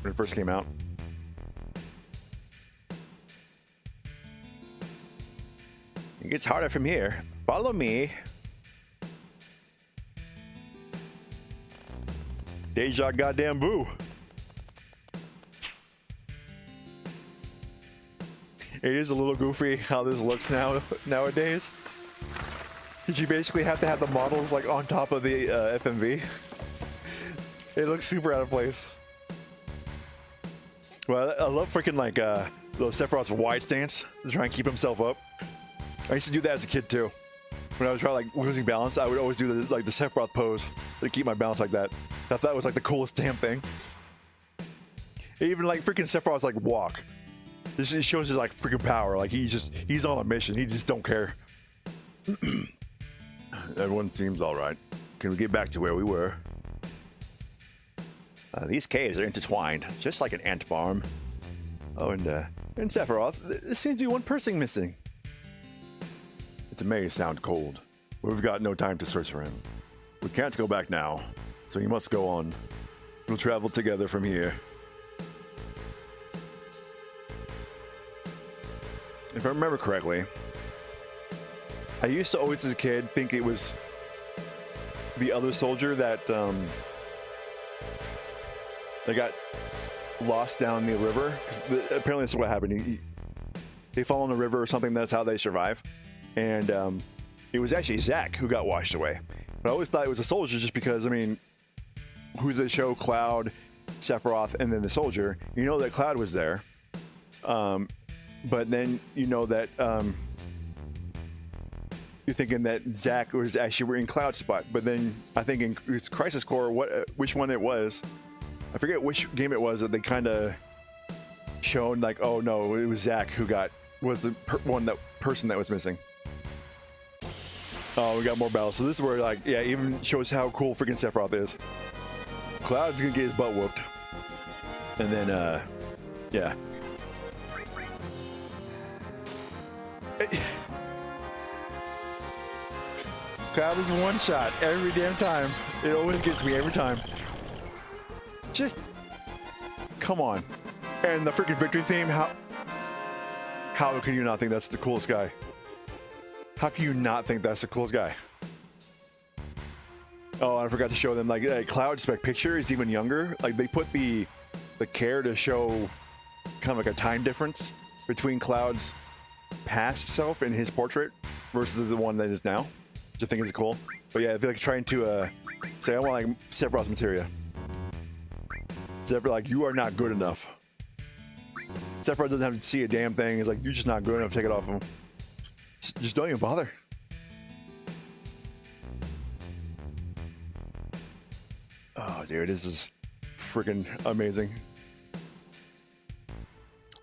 when it first came out. It gets harder from here. Follow me. Deja goddamn boo. It is a little goofy how this looks nowadays. You basically have to have the models like on top of the FMV. It looks super out of place. Well, I love freaking like those Sephiroth's wide stance to try and keep himself up. I used to do that as a kid too. When I was trying like losing balance, I would always do the Sephiroth pose to keep my balance like that. I thought that was like the coolest damn thing. Even like freaking Sephiroth's like walk. This just shows his like freaking power. Like he's on a mission. He just don't care. Everyone seems all right. Can we get back to where we were? These caves are intertwined, just like an ant farm. Oh, and Sephiroth, there seems to be one person missing. It may sound cold, but we've got no time to search for him. We can't go back now, so you must go on. We'll travel together from here. If I remember correctly, I used to always as a kid think it was the other soldier that got lost down the river. Apparently that's what happened. They fall in the river or something. That's how they survive. And it was actually Zack who got washed away. But I always thought it was a soldier just because, I mean, who's they show? Cloud, Sephiroth, and then the soldier. You know that Cloud was there. But then you know that you're thinking that Zack was actually in Cloud's spot. But then I think in Crisis Core, which one it was, I forget which game it was that they kind of shown like, oh no, it was Zack who was the person that was missing. Oh, we got more battles. So this is where like, yeah, even shows how cool freaking Sephiroth is. Cloud's gonna get his butt whooped. And then, yeah. Cloud is one shot every damn time. It always gets me every time. Just come on. And the freaking victory theme, how can you not think that's the coolest guy? How can you not think that's the coolest guy? Oh, I forgot to show them like Cloud's spec picture is even younger. Like they put the care to show kind of like a time difference between Cloud's past self and his portrait versus the one that is now, which I think is cool. But yeah, I feel like trying to say I want like Sephiroth's materia. Sephiroth, like, you are not good enough. Sephiroth doesn't have to see a damn thing. He's like, you're just not good enough. Take it off him. Just don't even bother. Oh, dude, this is freaking amazing.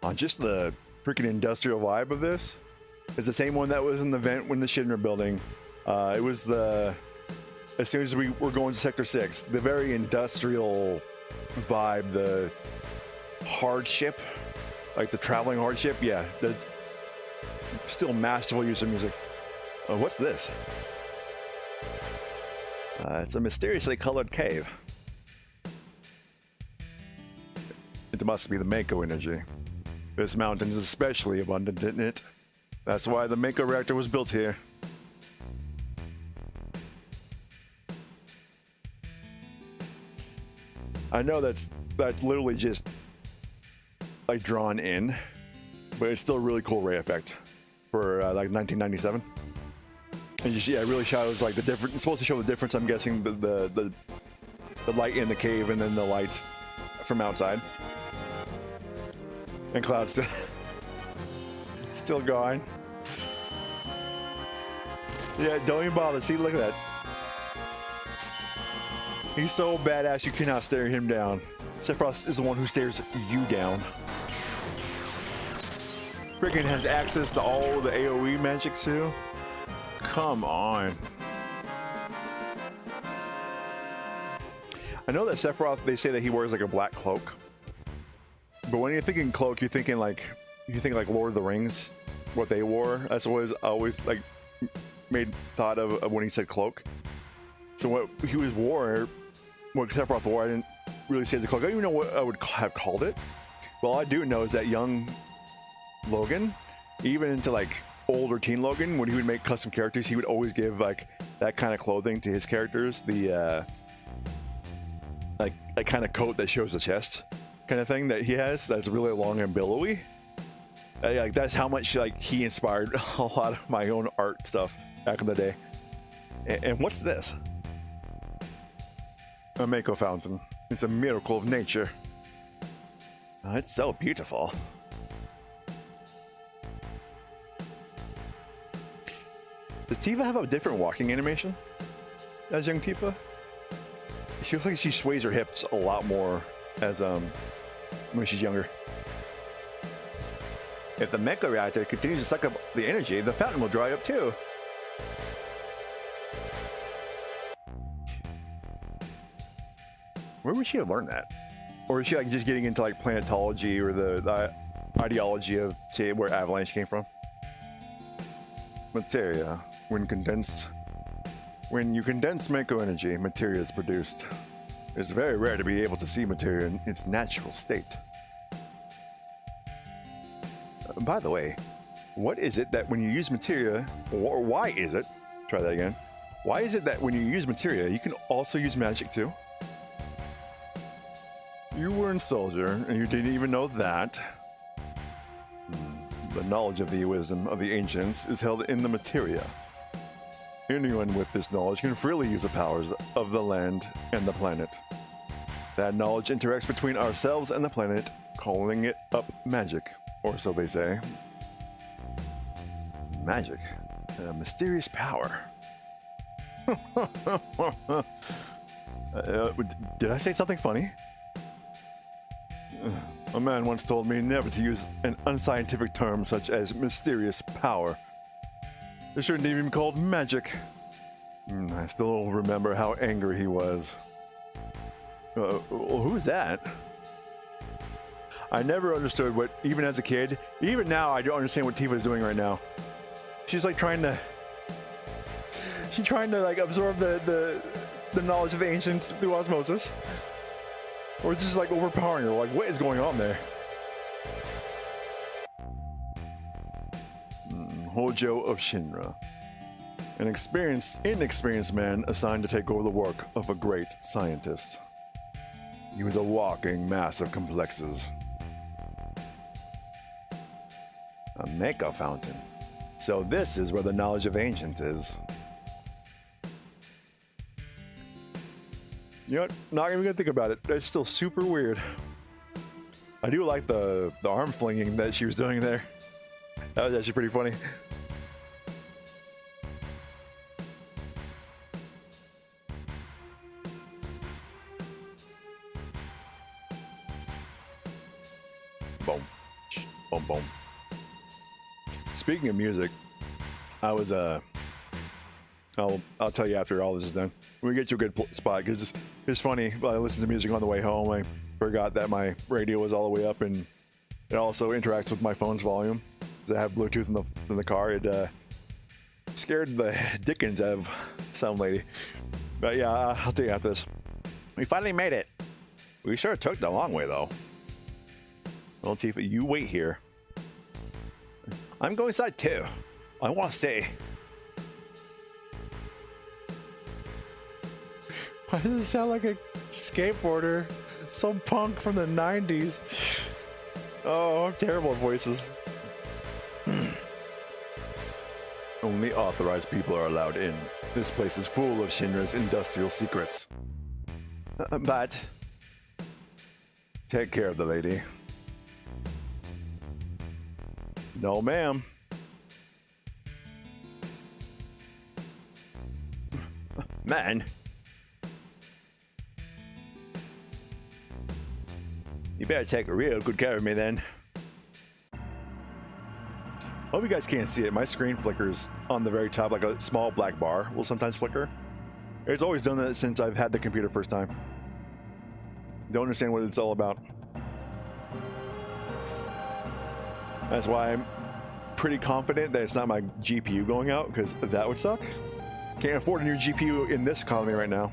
On just the freaking industrial vibe of this, it's the same one that was in the vent when the Shinra building. It was as soon as we were going to Sector 6, the very industrial vibe, the hardship, like the traveling hardship. Yeah, that's still masterful use of music. What's this? It's a mysteriously colored cave. It must be the Mako energy. This mountain is especially abundant in it. That's why the Mako reactor was built here. I know that's literally just like drawn in, but it's still a really cool ray effect for like 1997. And just, yeah, it really shows like the difference. It's supposed to show the difference, I'm guessing, the light in the cave and then the light from outside. And Cloud's still going. Yeah, don't even bother. See, look at that. He's so badass you cannot stare him down. Sephiroth is the one who stares you down. Freaking has access to all the AoE magic too. Come on. I know that Sephiroth, they say that he wears like a black cloak. But when you're thinking cloak, you think like Lord of the Rings, what they wore. That's always like made thought of when he said cloak. So what he was wore, what Sephiroth wore, I didn't really say it's a cloak. I don't even know what I would have called it. Well, all I do know is that young Logan, even into like older teen Logan, when he would make custom characters, he would always give like that kind of clothing to his characters, the like kind of coat that shows the chest kind of thing that he has, that's really long and billowy. Like that's how much like he inspired a lot of my own art stuff back in the day. And what's this? A Mako fountain. It's a miracle of nature. Oh, it's so beautiful. Does Tifa have a different walking animation as young Tifa? She looks like she sways her hips a lot more as when she's younger. If the mecha reactor continues to suck up the energy, the fountain will dry up too. Where would she have learned that? Or is she like just getting into like planetology or the ideology of, say, where Avalanche came from? Materia, when condensed. When you condense Mako energy, materia is produced. It's very rare to be able to see materia in its natural state. By the way, what is it that when you use materia, or why is it, try that again, why is it that when you use materia, you can also use magic too? You were in Soldier, and you didn't even know that. The knowledge of the wisdom of the ancients is held in the materia. Anyone with this knowledge can freely use the powers of the land and the planet. That knowledge interacts between ourselves and the planet, calling it up magic, or so they say. Magic, a mysterious power. Did I say something funny? A man once told me never to use an unscientific term such as mysterious power. It shouldn't even be called magic. I still remember how angry he was. Who's that? I never understood what, even as a kid, even now I don't understand what Tifa is doing right now. She's like trying to like absorb the knowledge of the ancients through osmosis. Or it's just like overpowering her. Like, what is going on there? Hojo of Shinra. An inexperienced man assigned to take over the work of a great scientist. He was a walking mass of complexes. A Mako fountain. So this is where the knowledge of ancients is. You know what? Not even gonna think about it. It's still super weird. I do like the arm flinging that she was doing there. That was actually pretty funny. Boom. Boom, boom. Speaking of music, I was I'll tell you after all this is done. We get to a good spot because it's funny. I listened to music on the way home. I forgot that my radio was all the way up, and it also interacts with my phone's volume. I have Bluetooth in the car. It scared the dickens out of some lady. But yeah, I'll tell you after this. We finally made it. We sure took the long way though. Well, Tifa, you wait here. I'm going inside too. I want to stay. Why does it sound like a skateboarder? Some punk from the 90s. Oh, I'm terrible at voices. Only authorized people are allowed in. This place is full of Shinra's industrial secrets. But take care of the lady. No, ma'am. Man. You better take real good care of me then. Hope you guys can't see it. My screen flickers on the very top, like a small black bar will sometimes flicker. It's always done that since I've had the computer first time. Don't understand what it's all about. That's why I'm pretty confident that it's not my GPU going out, because that would suck. Can't afford a new GPU in this economy right now.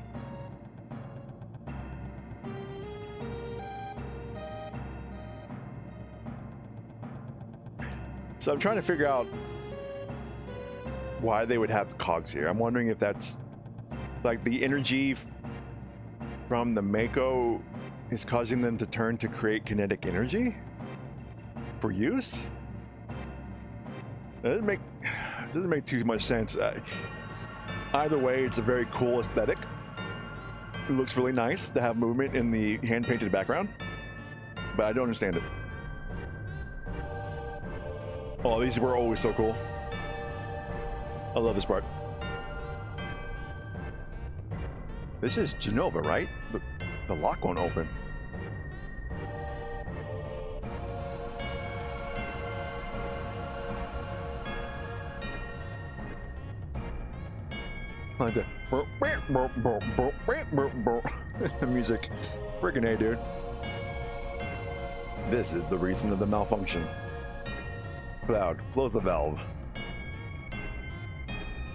So I'm trying to figure out why they would have the cogs here. I'm wondering if that's like the energy from the Mako is causing them to turn to create kinetic energy for use. It doesn't make too much sense. Either way, it's a very cool aesthetic. It looks really nice to have movement in the hand-painted background, but I don't understand it. Oh, these were always so cool. I love this part. This is Genova, right? The lock won't open. Like the the music. Friggin' A, dude. This is the reason of the malfunction. Cloud, close the valve.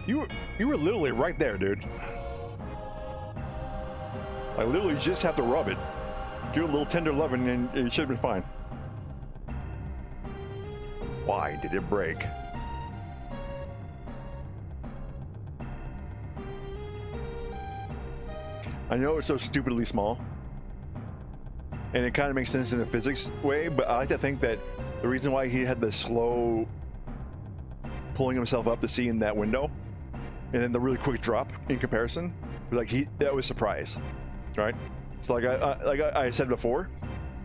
You were literally right there, dude. I literally just have to rub it. Give it a little tender loving and it should have been fine. Why did it break? I know it's so stupidly small, and it kind of makes sense in a physics way, but I like to think that the reason why he had the slow pulling himself up to see in that window, and then the really quick drop in comparison, was like that was surprise, right? So like I said before,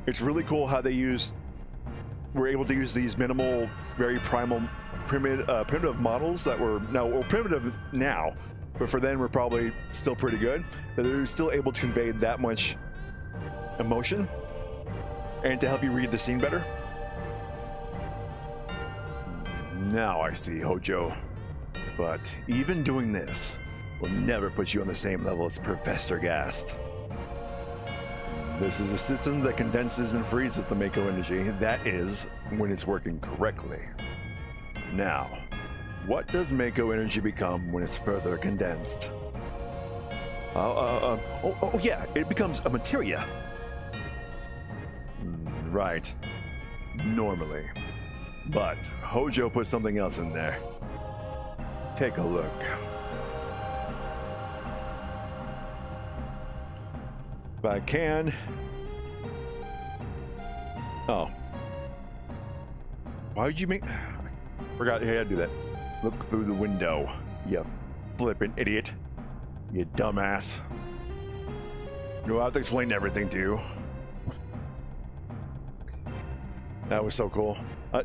it's really cool how we're able to use these minimal, very primitive models that were primitive now. But for then, we're probably still pretty good. That they're still able to convey that much emotion and to help you read the scene better. Now I see, Hojo. But even doing this will never put you on the same level as Professor Gast. This is a system that condenses and freezes the Mako energy. That is, when it's working correctly. Now, what does Mako energy become when it's further condensed? Oh yeah, it becomes a materia. Right. Normally. But Hojo put something else in there. Take a look. If I can. Oh. Why would you make... Forgot you had to do that. Look through the window, you flippin' idiot. You dumbass. You'll have to explain everything to you. That was so cool. I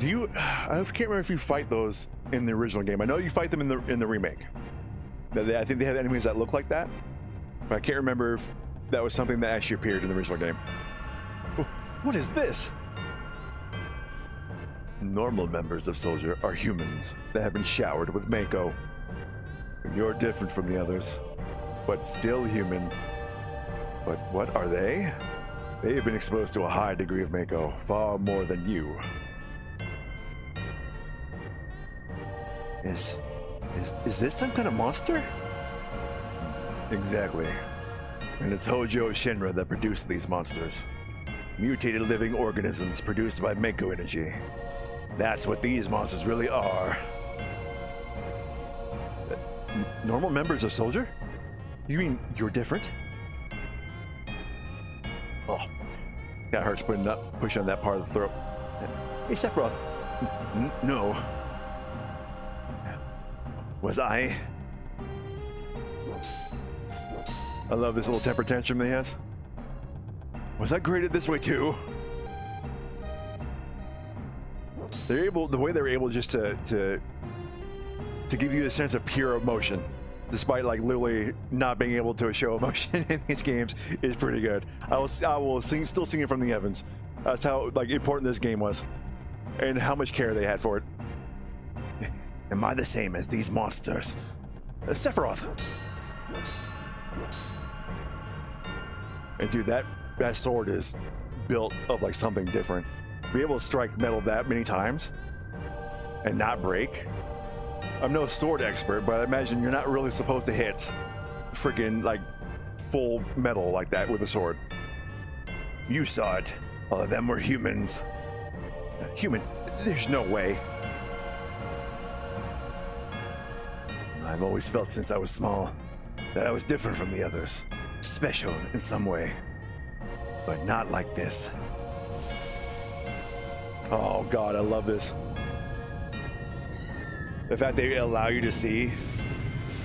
can't remember if you fight those in the original game. I know you fight them in the remake. I think they have enemies that look like that, but I can't remember if that was something that actually appeared in the original game. What is this? Normal members of Soldier are humans that have been showered with Mako. You're different from the others, but still human. But what are they? They have been exposed to a high degree of Mako, far more than you. Is this some kind of monster? Exactly. And it's Hojo Shinra that produced these monsters. Mutated living organisms produced by Mako energy. That's what these monsters really are. Normal members of Soldier? You mean you're different? Oh, that hurts pushing on that part of the throat. Hey, Sephiroth. No. Was I? I love this little temper tantrum that he has. Was I graded this way too? The way they were able just to give you a sense of pure emotion, despite like literally not being able to show emotion in these games, is pretty good. I will still sing it from the heavens. That's how like important this game was, and how much care they had for it. Am I the same as these monsters? Sephiroth. And dude, that sword is built of like something different. be able to strike metal that many times and not break. I'm no sword expert, but I imagine you're not really supposed to hit freaking like full metal like that with a sword. You saw it. All of them were humans. Human? There's no way. I've always felt since I was small that I was different from the others. Special in some way. But not like this. Oh God, I love this. The fact they allow you to see.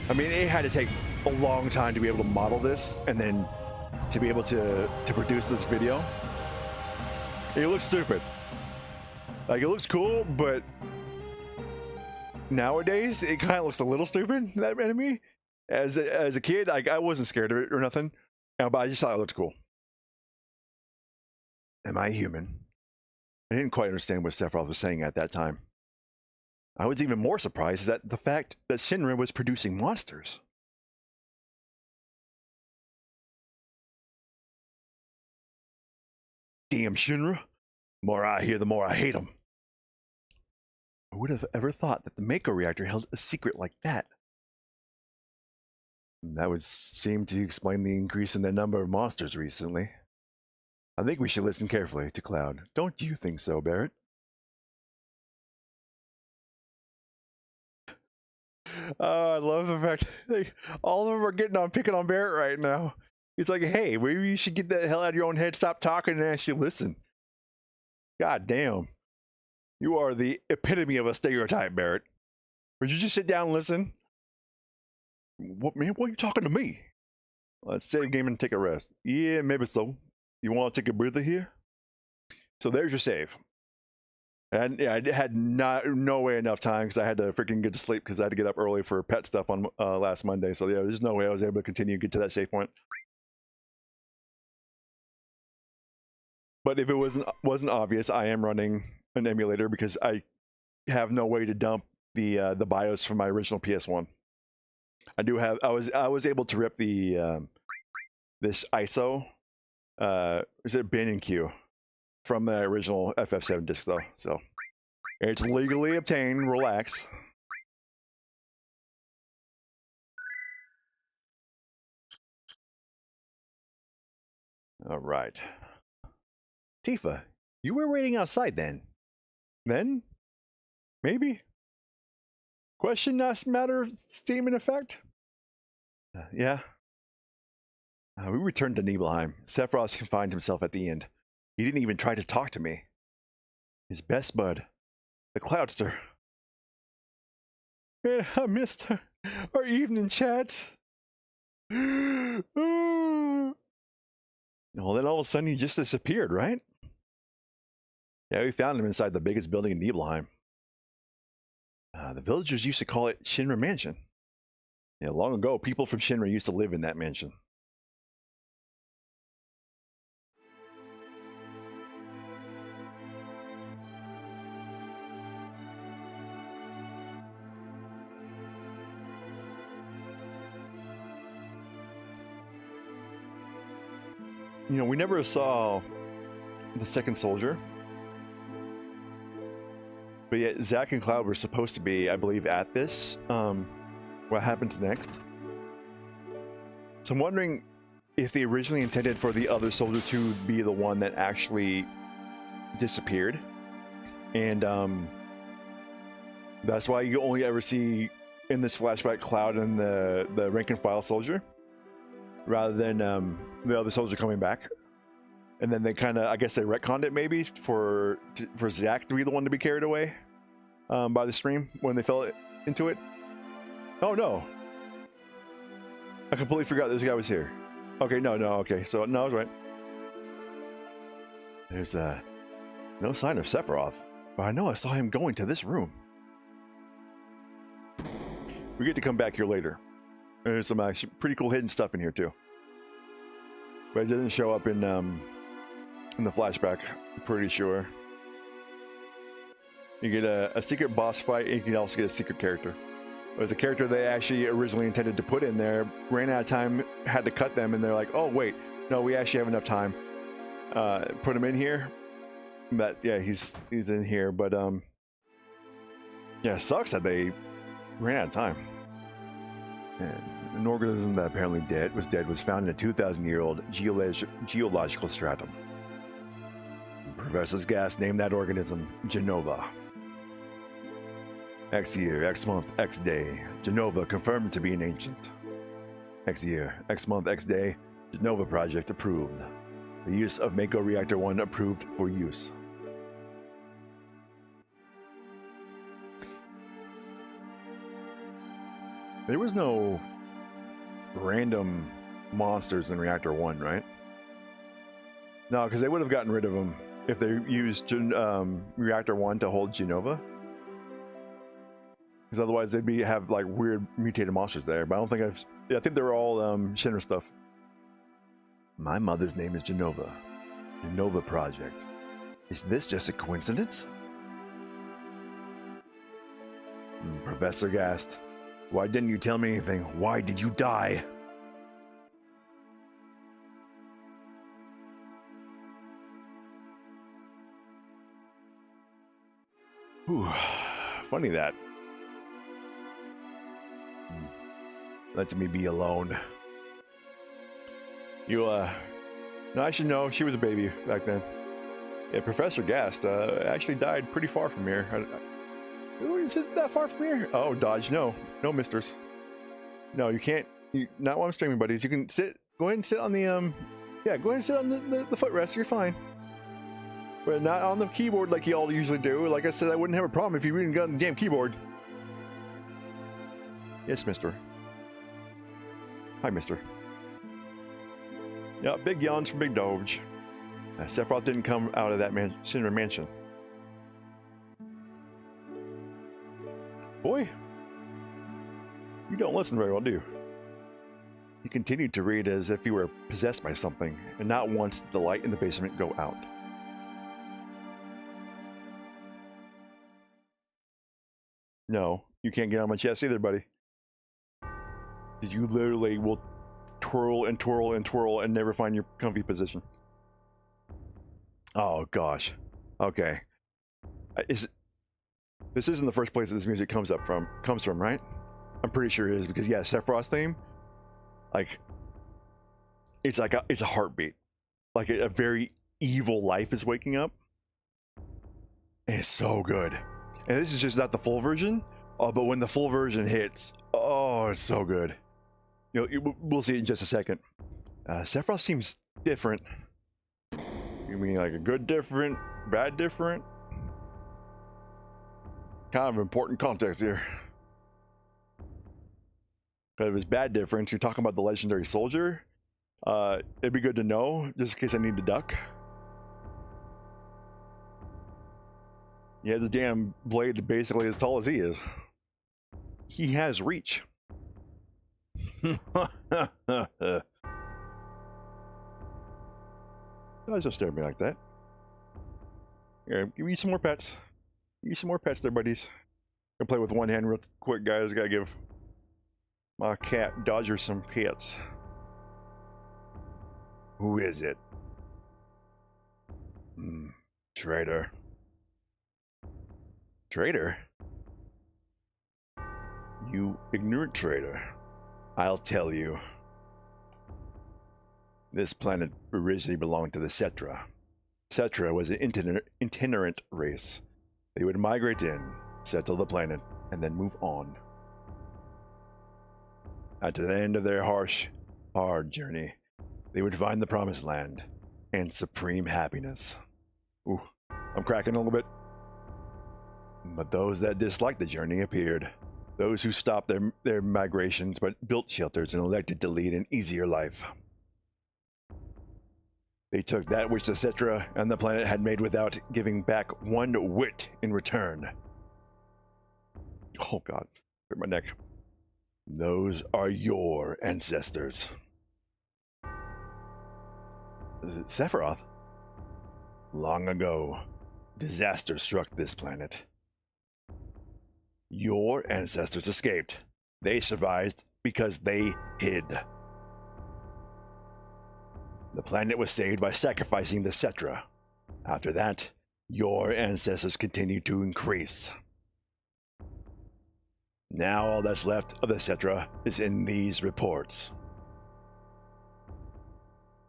I mean, it had to take a long time to be able to model this and then to be able to produce this video. It looks stupid. Like, it looks cool, but nowadays it kind of looks a little stupid, that enemy. As a kid, like, I wasn't scared of it or nothing, but I just thought it looked cool. Am I human? I didn't quite understand what Sephiroth was saying at that time. I was even more surprised at the fact that Shinra was producing monsters. Damn Shinra. The more I hear, the more I hate them. I would have ever thought that the Mako reactor held a secret like that. That would seem to explain the increase in the number of monsters recently. I think we should listen carefully to Cloud. Don't you think so, Barrett? I love the fact all of them are picking on Barrett right now. He's like, hey, maybe you should get the hell out of your own head, stop talking, and actually listen. God damn. You are the epitome of a stereotype, Barrett. Would you just sit down and listen? What, man? Why are you talking to me? Let's save game and take a rest. Yeah, maybe so. You want to take a breather here? So there's your save. And yeah, I had no way enough time because I had to freaking get to sleep because I had to get up early for pet stuff on last Monday. So yeah, there's no way I was able to continue to get to that save point. But if it wasn't obvious, I am running an emulator because I have no way to dump the BIOS from my original PS1. I do have. I was able to rip the this ISO. Is it bin and Q from the original FF7 disc though? So it's legally obtained. Relax. All right. Tifa, you were waiting outside then. Then? Maybe? Question, not matter, statement effect? Yeah. We returned to Nibelheim. Sephiroth confined himself at the end. He didn't even try to talk to me. His best bud, the Cloudster. Man, I missed our evening chats. Well, then all of a sudden he just disappeared, right? Yeah, we found him inside the biggest building in Nibelheim. The villagers used to call it Shinra Mansion. Yeah, long ago, people from Shinra used to live in that mansion. You know, we never saw the second soldier. But yet, Zack and Cloud were supposed to be, I believe, at this. What happens next? So I'm wondering if they originally intended for the other soldier to be the one that actually disappeared. And that's why you only ever see in this flashback Cloud and the rank and file soldier, rather than the other soldier coming back. And then they kind of, I guess they retconned it maybe for Zack to be the one to be carried away by the stream when they fell into it. Oh no! I completely forgot this guy was here. Okay, no, okay. So, no, I was right. There's no sign of Sephiroth, but I know I saw him going to this room. We get to come back here later. There's some actually pretty cool hidden stuff in here too. But it didn't show up in the flashback, I'm pretty sure. You get a secret boss fight, and you can also get a secret character. It was a character they actually originally intended to put in there, ran out of time, had to cut them, and they're like, oh wait, no, we actually have enough time. Put them in here. But yeah, he's in here, but yeah, it sucks that they ran out of time. And an organism that apparently was found in a 2,000-year-old geological stratum. Professor's gas named that organism Genova. X year, X month, X day. Genova confirmed to be an ancient. X year, X month, X day. Genova project approved. The use of Mako Reactor 1 approved for use. There was no random monsters in Reactor 1, right? No, because they would have gotten rid of them if they used Reactor 1 to hold Genova. Because otherwise they'd have like weird mutated monsters there. But I don't think I think they're all Shinra stuff. My mother's name is Genova. Genova Project. Is this just a coincidence? Professor Gast. Why didn't you tell me anything? Why did you die? Whew. Funny that. Let me be alone. No, I should know. She was a baby back then. Yeah, Professor Gast actually died pretty far from here. Is it that far from here? Oh, Dodge, no. No misters. No, you can't. Not while I'm streaming, buddies. You can sit. Go ahead and sit on the, yeah, go ahead and sit on the footrest. You're fine. But not on the keyboard like you all usually do. Like I said, I wouldn't have a problem if you really got on the damn keyboard. Yes, mister. Hi, mister. Yeah, big yawns from Big Doge. Sephiroth didn't come out of that Shinra mansion. Boy, you don't listen very well, do you? He continued to read as if he were possessed by something, and not once did the light in the basement go out. No, you can't get on my chest either, buddy. Because you literally will twirl and twirl and twirl and never find your comfy position. Oh gosh. Okay. This isn't the first place that this music comes from, right? I'm pretty sure it is, because yeah, Sephiroth's theme, like it's a heartbeat. Like a very evil life is waking up. And it's so good. And this is just not the full version. Oh, but when the full version hits, oh, it's so good. You know, we'll see it in just a second. Sephiroth seems different. You mean like a good different, bad different? Kind of important context here. Because if it's bad difference, you're talking about the legendary soldier. It'd be good to know, just in case I need to duck. Yeah, the damn blade basically as tall as he is. He has reach. Guys, don't stare at me like that. Here, give me some more pets. Give me some more pets there, buddies. Gonna play with one hand real quick, guys. Gotta give my cat Dodger some pets. Who is it? Traitor. Traitor? You ignorant traitor. I'll tell you. This planet originally belonged to the Cetra. Cetra was an itinerant race. They would migrate in, settle the planet, and then move on. At the end of their harsh, hard journey, they would find the promised land and supreme happiness. Ooh, I'm cracking a little bit. But those that disliked the journey appeared. Those who stopped their migrations but built shelters and elected to lead an easier life. They took that which the Cetra and the planet had made without giving back one whit in return. Oh god, hurt my neck. Those are your ancestors. Sephiroth? Long ago, disaster struck this planet. Your ancestors escaped. They survived because they hid. The planet was saved by sacrificing the Cetra. After that, Your ancestors continue to increase. Now all that's left of etc. is in these reports.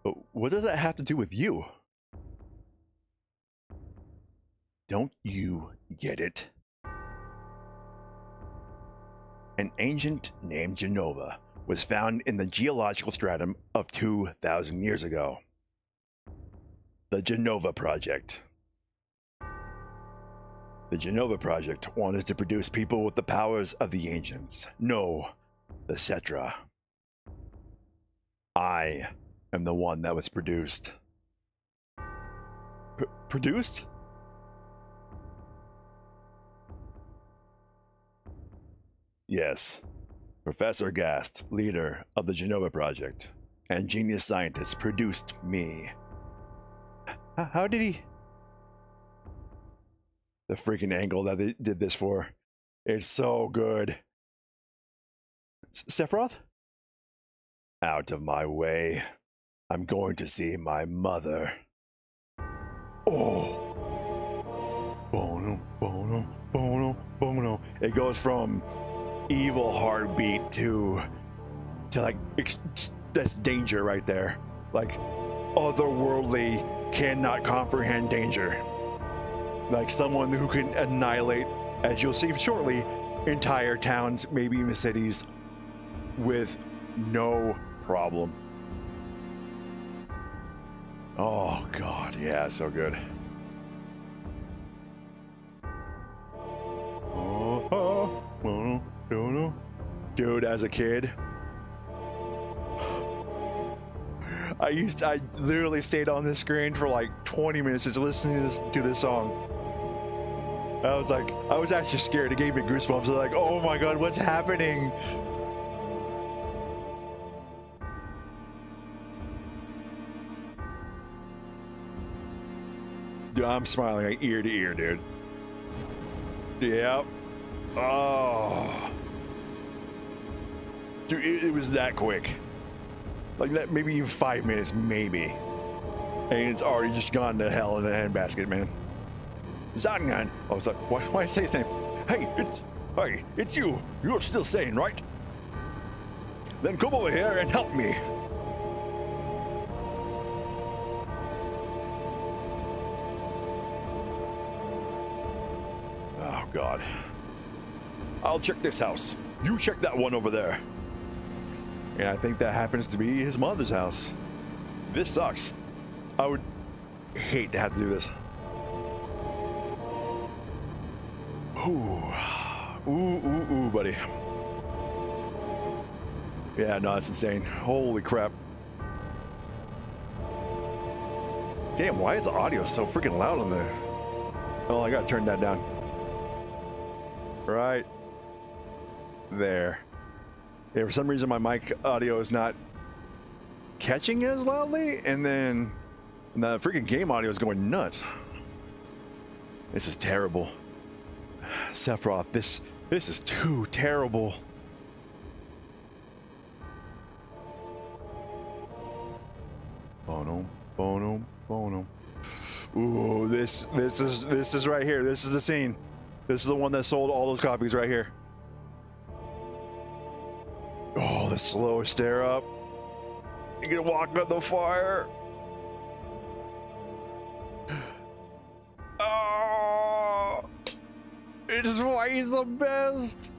But what does that have to do with you? Don't you get it? An ancient named Genova was found in the geological stratum of 2,000 years ago. The Genova Project. The Genova Project wanted to produce people with the powers of the ancients. No, the Cetra. I am the one that was produced. Produced? Yes. Professor Gast, leader of the Genova Project, and genius scientist, produced me. How did he? The freaking angle that they did this for. It's so good. Sephiroth? Out of my way. I'm going to see my mother. Oh. Bono, bono, bono, bono. It goes from evil heartbeat to like that's danger right there. Like otherworldly, cannot comprehend danger. Like someone who can annihilate, as you'll see shortly, entire towns, maybe even cities, with no problem. Oh god, yeah, so good. Dude, as a kid, I literally stayed on this screen for like 20 minutes just listening to this song. I was actually scared. It gave me goosebumps. I was like, oh my god, what's happening? Dude, I'm smiling like ear to ear, dude. Yep. Oh. Dude, it was that quick. Like that, maybe even 5 minutes, maybe. And it's already just gone to hell in a handbasket, man. Zangan. I was like, why say his name? Hey, it's you. You're still sane, right? Then come over here and help me. Oh, God. I'll check this house. You check that one over there. And I think that happens to be his mother's house. This sucks. I would hate to have to do this. Ooh, buddy. Yeah, no, it's insane. Holy crap. Damn, why is the audio so freaking loud on there? Oh, I gotta turn that down. Right there. Yeah, for some reason my mic audio is not catching as loudly, and then the freaking game audio is going nuts. This is terrible. Sephiroth, this is too terrible. Bono, bono, bono. Ooh, this is right here. This is the scene. This is the one that sold all those copies right here. Oh, the slow stare up. You can walk on the fire. Oh, it's why he's the best.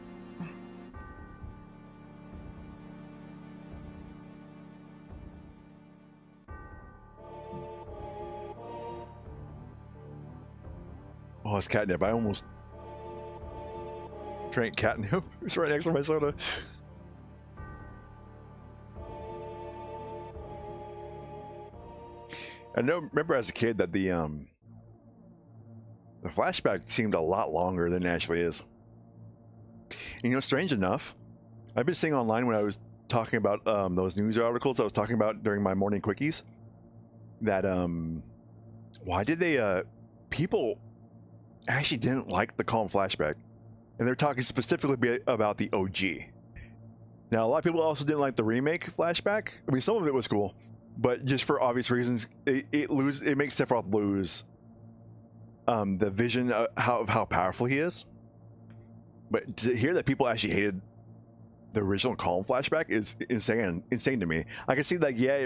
Oh, it's catnip. I almost drank catnip. It's right next to my soda. I remember as a kid that the flashback seemed a lot longer than it actually is. And, you know, strange enough, I've been seeing online when I was talking about those news articles I was talking about during my morning quickies that why did they people actually didn't like the calm flashback, and they're talking specifically about the OG. Now, a lot of people also didn't like the remake flashback. I mean, some of it was cool, but just for obvious reasons, it makes Sephiroth lose the vision of how powerful he is. But to hear that people actually hated the original Calm flashback is insane to me. I can see that, yeah,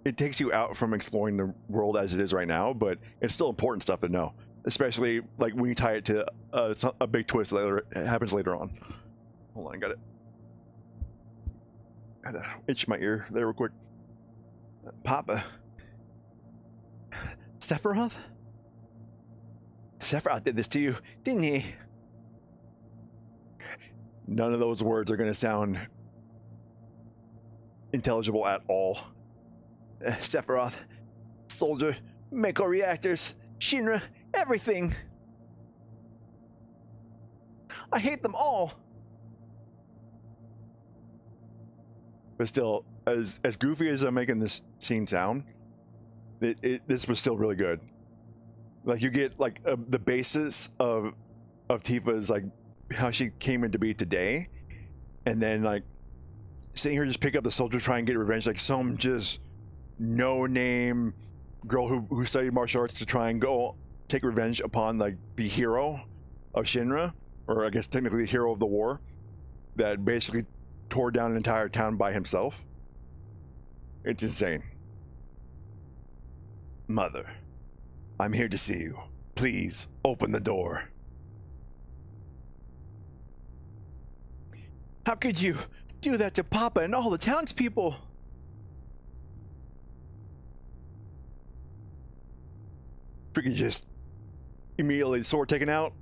it takes you out from exploring the world as it is right now, but it's still important stuff to know, especially like when you tie it to a big twist that happens later on. Hold on, got it. Gotta itch my ear there real quick. Papa. Sephiroth? Sephiroth did this to you, didn't he? None of those words are going to sound intelligible at all. Sephiroth, soldier, Mako reactors, Shinra, everything. I hate them all. But still, as goofy as I'm making this scene sound, this was still really good. Like, you get like the basis of Tifa's, like, how she came into being today, and then like seeing her just pick up the soldier, try and get revenge, like some just no name girl who studied martial arts to try and go take revenge upon like the hero of Shinra, or I guess technically the hero of the war, that basically tore down an entire town by himself. It's insane. Mother, I'm here to see you. Please open the door. How could you do that to Papa and all the townspeople? Freaking just immediately sword taken out.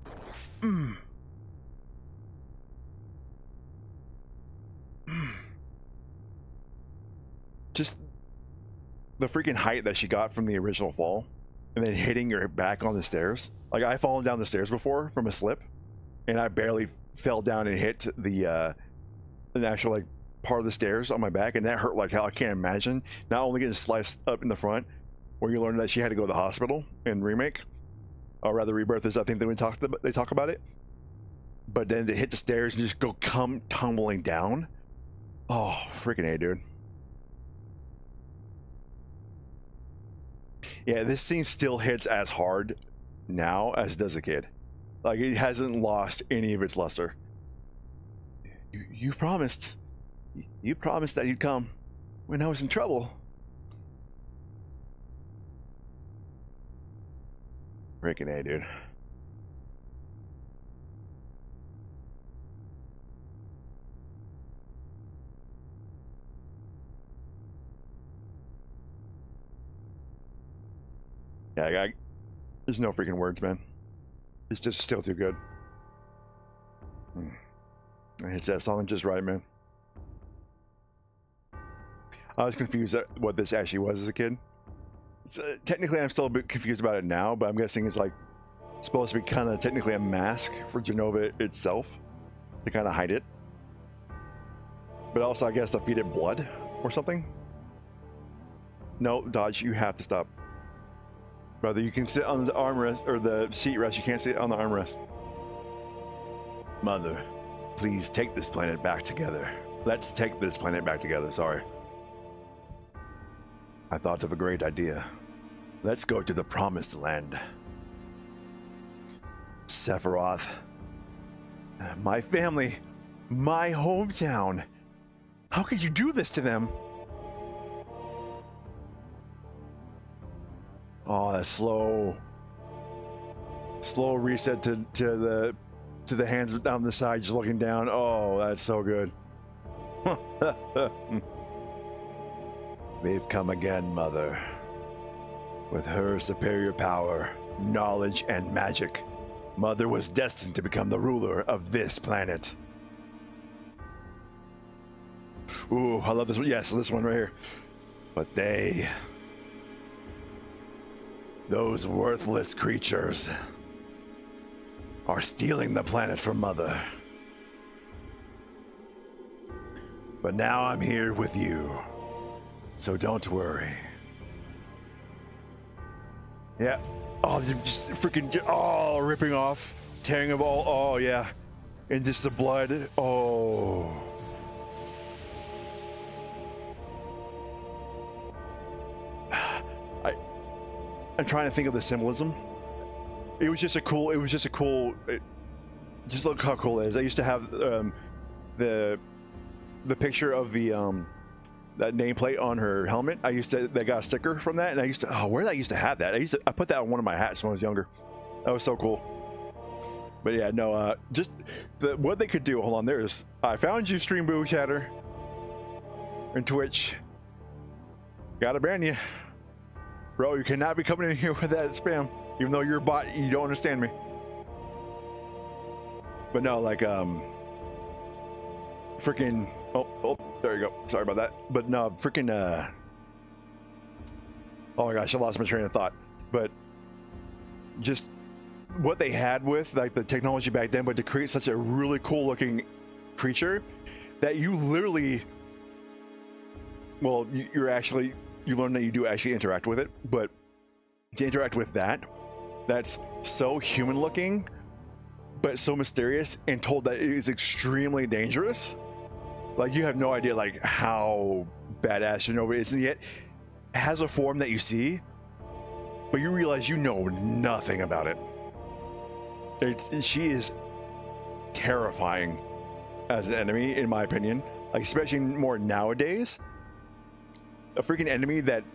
Just the freaking height that she got from the original fall, and then hitting her back on the stairs. Like, I've fallen down the stairs before from a slip, and I barely fell down and hit the actual like part of the stairs on my back, and that hurt like hell. I can't imagine not only getting sliced up in the front, where you learn that she had to go to the hospital in remake, or rather Rebirth is, I think they talk about it, but then to hit the stairs and just come tumbling down. Oh, freaking A, dude. Yeah, this scene still hits as hard now as it does a kid. Like, it hasn't lost any of its luster. You promised that you'd come when I was in trouble. Freaking A, dude. Yeah, there's no freaking words, man. It's just still too good. It's that song just right, man. I was confused at what this actually was as a kid. So, technically, I'm still a bit confused about it now, but I'm guessing it's like supposed to be kind of technically a mask for Jenova itself to kind of hide it. But also, I guess, to feed it blood or something. No, Dodge, you have to stop. Brother, you can sit on the armrest or the seat rest. You can't sit on the armrest. Mother, please take this planet back together. Let's take this planet back together. Sorry. I thought of a great idea. Let's go to the promised land. Sephiroth. My family. My hometown. How could you do this to them? Oh, that slow reset to the hands down the side, just looking down. Oh, that's so good. They've come again, Mother. With her superior power, knowledge, and magic, Mother was destined to become the ruler of this planet. Ooh, I love this one. Yes, this one right here. But those worthless creatures, are stealing the planet from Mother. But now I'm here with you, so don't worry. Yeah. Oh, just freaking, ripping off, tearing of all. Oh, yeah. And just the blood. Oh. I'm trying to think of the symbolism. it was just a cool. Just look how cool it is. I used to have the picture of the that nameplate on her helmet. They got a sticker from that, and I used to where did I used to have that? I put that on one of my hats when I was younger. That was so cool. But yeah, no, just what they could do. Hold on, I found you, Stream Boo Chatter, and Twitch. Gotta ban you, bro. You cannot be coming in here with that spam, even though you're a bot. You don't understand me. But no, like freaking. Oh, there you go. Sorry about that. But no, freaking. Oh my gosh, I lost my train of thought. But just what they had with like the technology back then, but to create such a really cool looking creature that you literally, well, you learn that you do actually interact with it, but to interact with that's so human looking, but so mysterious, and told that it is extremely dangerous. Like, you have no idea like how badass Shinobi is, and yet it has a form that you see, but you realize you know nothing about it. She is terrifying as an enemy, in my opinion. Like, especially more nowadays, a freaking enemy that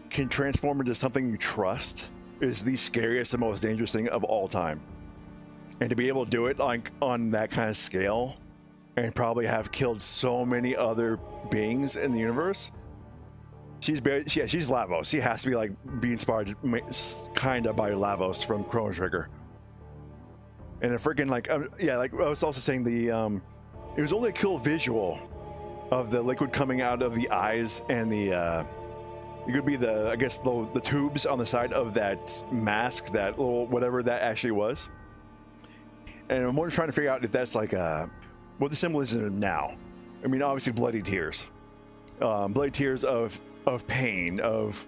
can transform into something you trust is the scariest and most dangerous thing of all time. And to be able to do it like on that kind of scale, and probably have killed so many other beings in the universe. She's Lavos. She has to be like being inspired kinda by Lavos from Chrono Trigger. And a freaking like like I was also saying, it was only a cool visual of the liquid coming out of the eyes, and it could be the tubes on the side of that mask, that little whatever that actually was. And I'm more trying to figure out if that's like what the symbolism now. I mean, obviously bloody tears, bloody tears of pain, of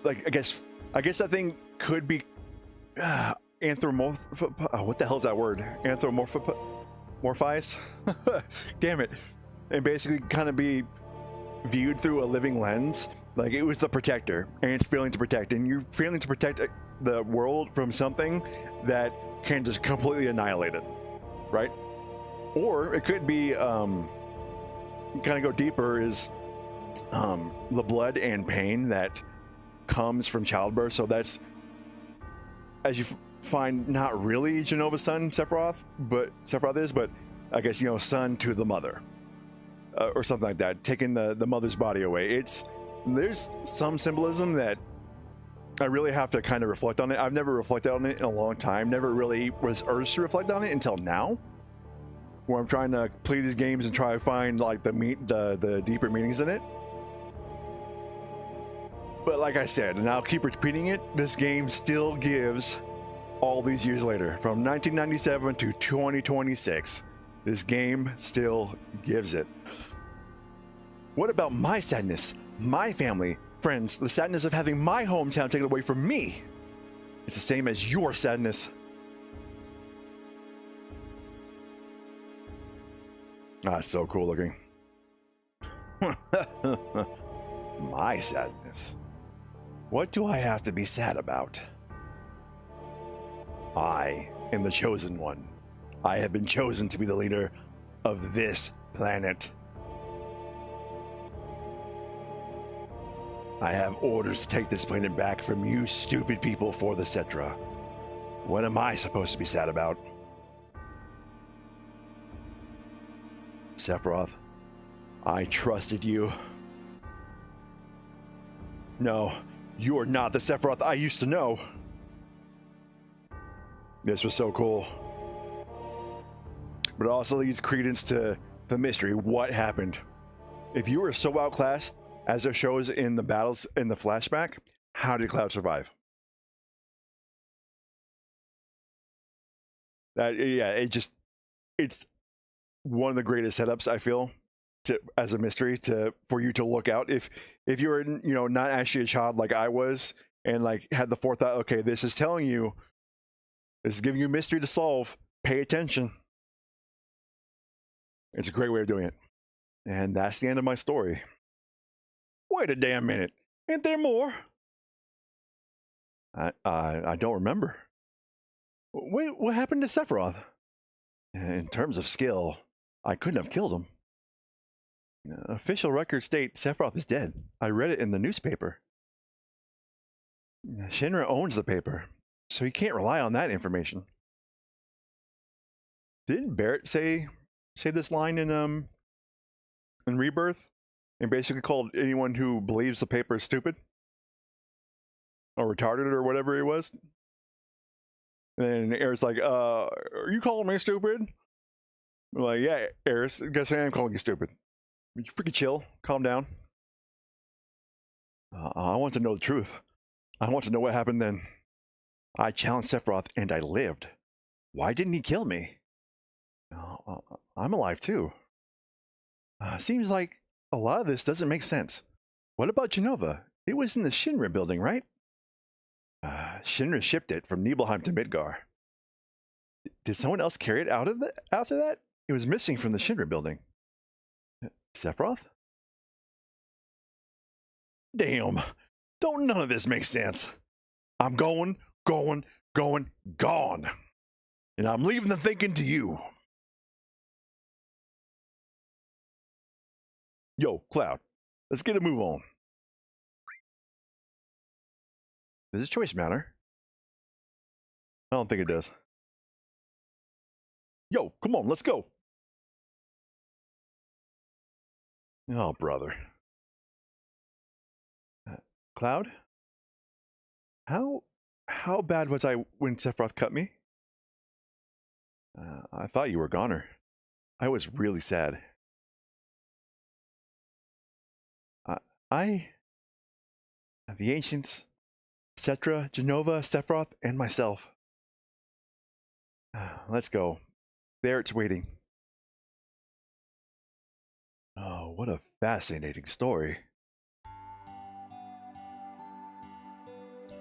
like I guess that thing could be what the hell is that word? Morphize? Damn it. And basically kind of be viewed through a living lens. Like, it was the protector, and it's failing to protect, and you're failing to protect the world from something that can just completely annihilate it, right? Or it could be kind of go deeper, is the blood and pain that comes from childbirth. So that's, as you find, not really Genova's son Sephiroth is, but I guess, you know, son to the mother, or something like that, taking the mother's body away. There's some symbolism that I really have to kind of reflect on it. I've never reflected on it in a long time. Never really was urged to reflect on it until now, where I'm trying to play these games and try to find like the deeper meanings in it. But like I said, and I'll keep repeating it, this game still gives, all these years later, from 1997 to 2026, this game still gives it. What about my sadness, my family, friends, the sadness of having my hometown taken away from me? It's the same as your sadness. Ah, so cool looking. My sadness. What do I have to be sad about? I am the chosen one. I have been chosen to be the leader of this planet. I have orders to take this planet back from you stupid people for the Cetra. What am I supposed to be sad about? Sephiroth, I trusted you. No, you are not the Sephiroth I used to know. This was so cool. But it also leads credence to the mystery. What happened? If you were so outclassed, as it shows in the battles in the flashback, how did Cloud survive? It's one of the greatest setups, I feel, as a mystery for you to look out. If you're, you know, not actually a child like I was, and like had the forethought, okay, this is telling you, this is giving you a mystery to solve, pay attention. It's a great way of doing it. And that's the end of my story. Wait a damn minute. Ain't there more? I don't remember. Wait, what happened to Sephiroth? In terms of skill, I couldn't have killed him. Official records state Sephiroth is dead. I read it in the newspaper. Shinra owns the paper, so you can't rely on that information. Didn't Barrett say this line in Rebirth? And basically called anyone who believes the paper is stupid? Or retarded or whatever it was? And then Aerith's like, are you calling me stupid? I'm like, yeah, Aerith, I guess I am calling you stupid. Would you freaking chill? Calm down. I want to know the truth. I want to know what happened then. I challenged Sephiroth and I lived. Why didn't he kill me? I'm alive too. Seems like a lot of this doesn't make sense. What about Genova? It was in the Shinra building, right? Shinra shipped it from Nibelheim to Midgar. Did someone else carry it out of after that? It was missing from the Shinra building. Sephiroth? Damn. Don't none of this make sense. I'm gone. And I'm leaving the thinking to you. Yo, Cloud, let's get a move on. Does this choice matter? I don't think it does. Yo, come on, let's go. Oh, brother. Cloud? How bad was I when Sephiroth cut me? I thought you were goner. I was really sad. The ancients, Cetra, Genova, Sephiroth, and myself. Let's go. There it's waiting. Oh, what a fascinating story.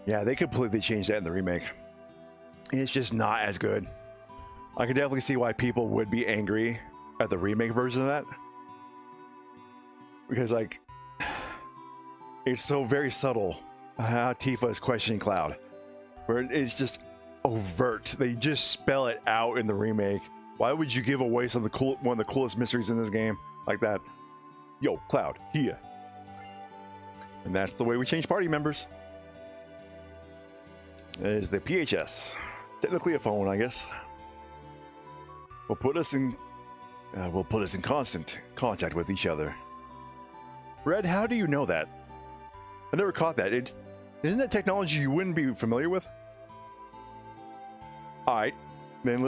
Yeah, they completely changed that in the remake. It's just not as good. I can definitely see why people would be angry at the remake version of that. Because, like, it's so very subtle how Tifa is questioning Cloud. Where it's just overt. They just spell it out in the remake. Why would you give away one of the coolest mysteries in this game like that? Yo, Cloud, here. And that's the way we change party members. It is the PHS. Technically a phone, I guess. Will put us in constant contact with each other. Red, how do you know that? I never caught that. Isn't that technology you wouldn't be familiar with? Alright, then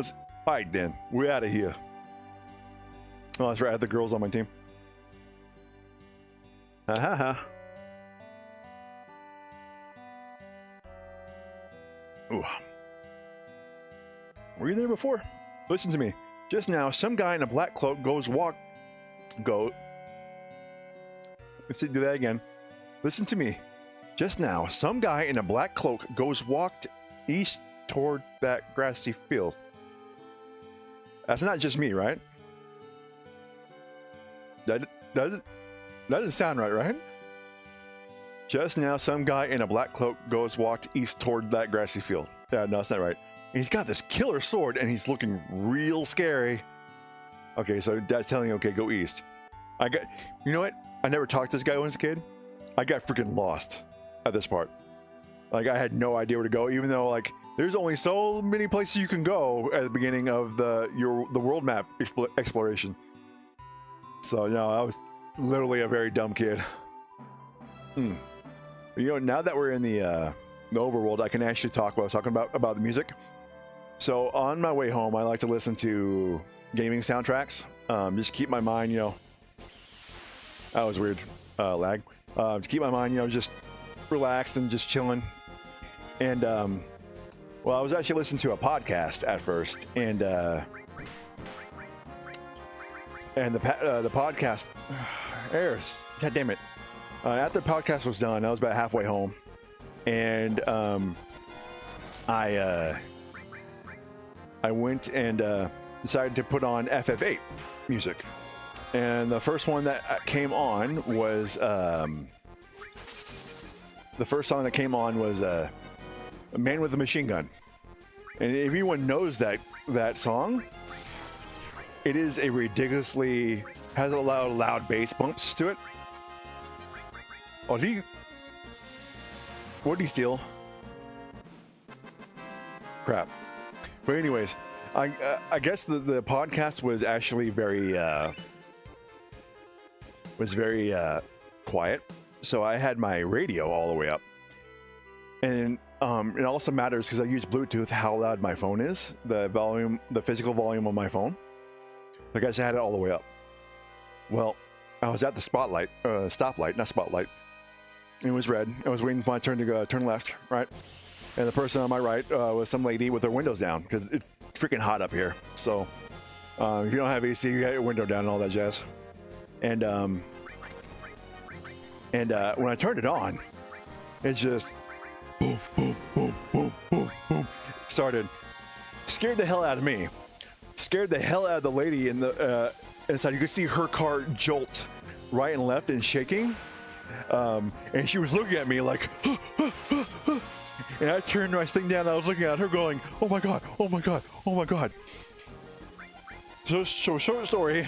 we're out of here. Oh, that's right, I have the girls on my team. Ha ha ha. Ooh. Were you there before? Listen to me. Just now, some guy in a black cloak Let's do that again. Listen to me. Just now, some guy in a black cloak walked east toward that grassy field. That's not just me, right? That doesn't sound right, right? Just now, some guy in a black cloak walked east toward that grassy field. Yeah, no, that's not right. He's got this killer sword, and he's looking real scary. Okay, so that's telling you, okay, go east. You know what? I never talked to this guy when I was a kid. I got freaking lost at this part. Like, I had no idea where to go, even though, like, there's only so many places you can go at the beginning of the world map exploration. So, you know, I was literally a very dumb kid. You know, now that we're in the overworld, I can actually talk what I was talking about the music. So on my way home, I like to listen to gaming soundtracks. Just keep my mind, you know. That was weird, lag. To keep my mind, you know, just relaxed and just chilling. And well, I was actually listening to a podcast at first, and the podcast, Earth, god damn it. After the podcast was done, I was about halfway home, and I went and decided to put on FF8 music, and the first one that came on was the first song that came on was a Man with a Machine Gun. And if anyone knows that song, it is a ridiculously, has a loud bass bumps to it. Oh, what did he steal? Crap. But anyways, I guess the podcast was actually very quiet. So I had my radio all the way up, and it also matters because I use Bluetooth how loud my phone is, the volume, the physical volume on my phone. I guess I had it all the way up. Well, I was at the stoplight, not spotlight. It was red. I was waiting for my turn to go turn left, right? And the person on my right was some lady with her windows down because it's freaking hot up here. So if you don't have AC, you got your window down and all that jazz. And when I turned it on, it just boom, boom, boom, boom, boom, boom, started. Scared the hell out of me. Scared the hell out of the lady in the inside. You could see her car jolt right and left and shaking. And she was looking at me like, and I turned my thing down. And I was looking at her going, "Oh my god! Oh my god! Oh my god!" So short story.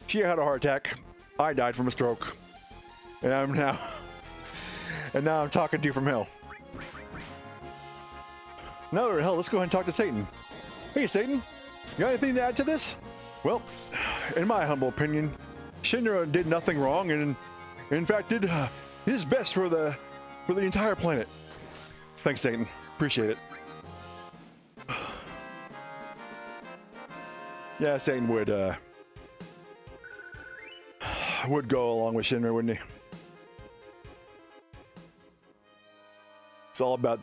She had a heart attack. I died from a stroke. And now I'm talking to you from hell. Now we're in hell. Let's go ahead and talk to Satan. Hey, Satan, you got anything to add to this? Well, in my humble opinion, Shinra did nothing wrong, and in fact did his best for the entire planet. Thanks, Satan. Appreciate it. Yeah, Satan would go along with Shinra, wouldn't he? It's all about,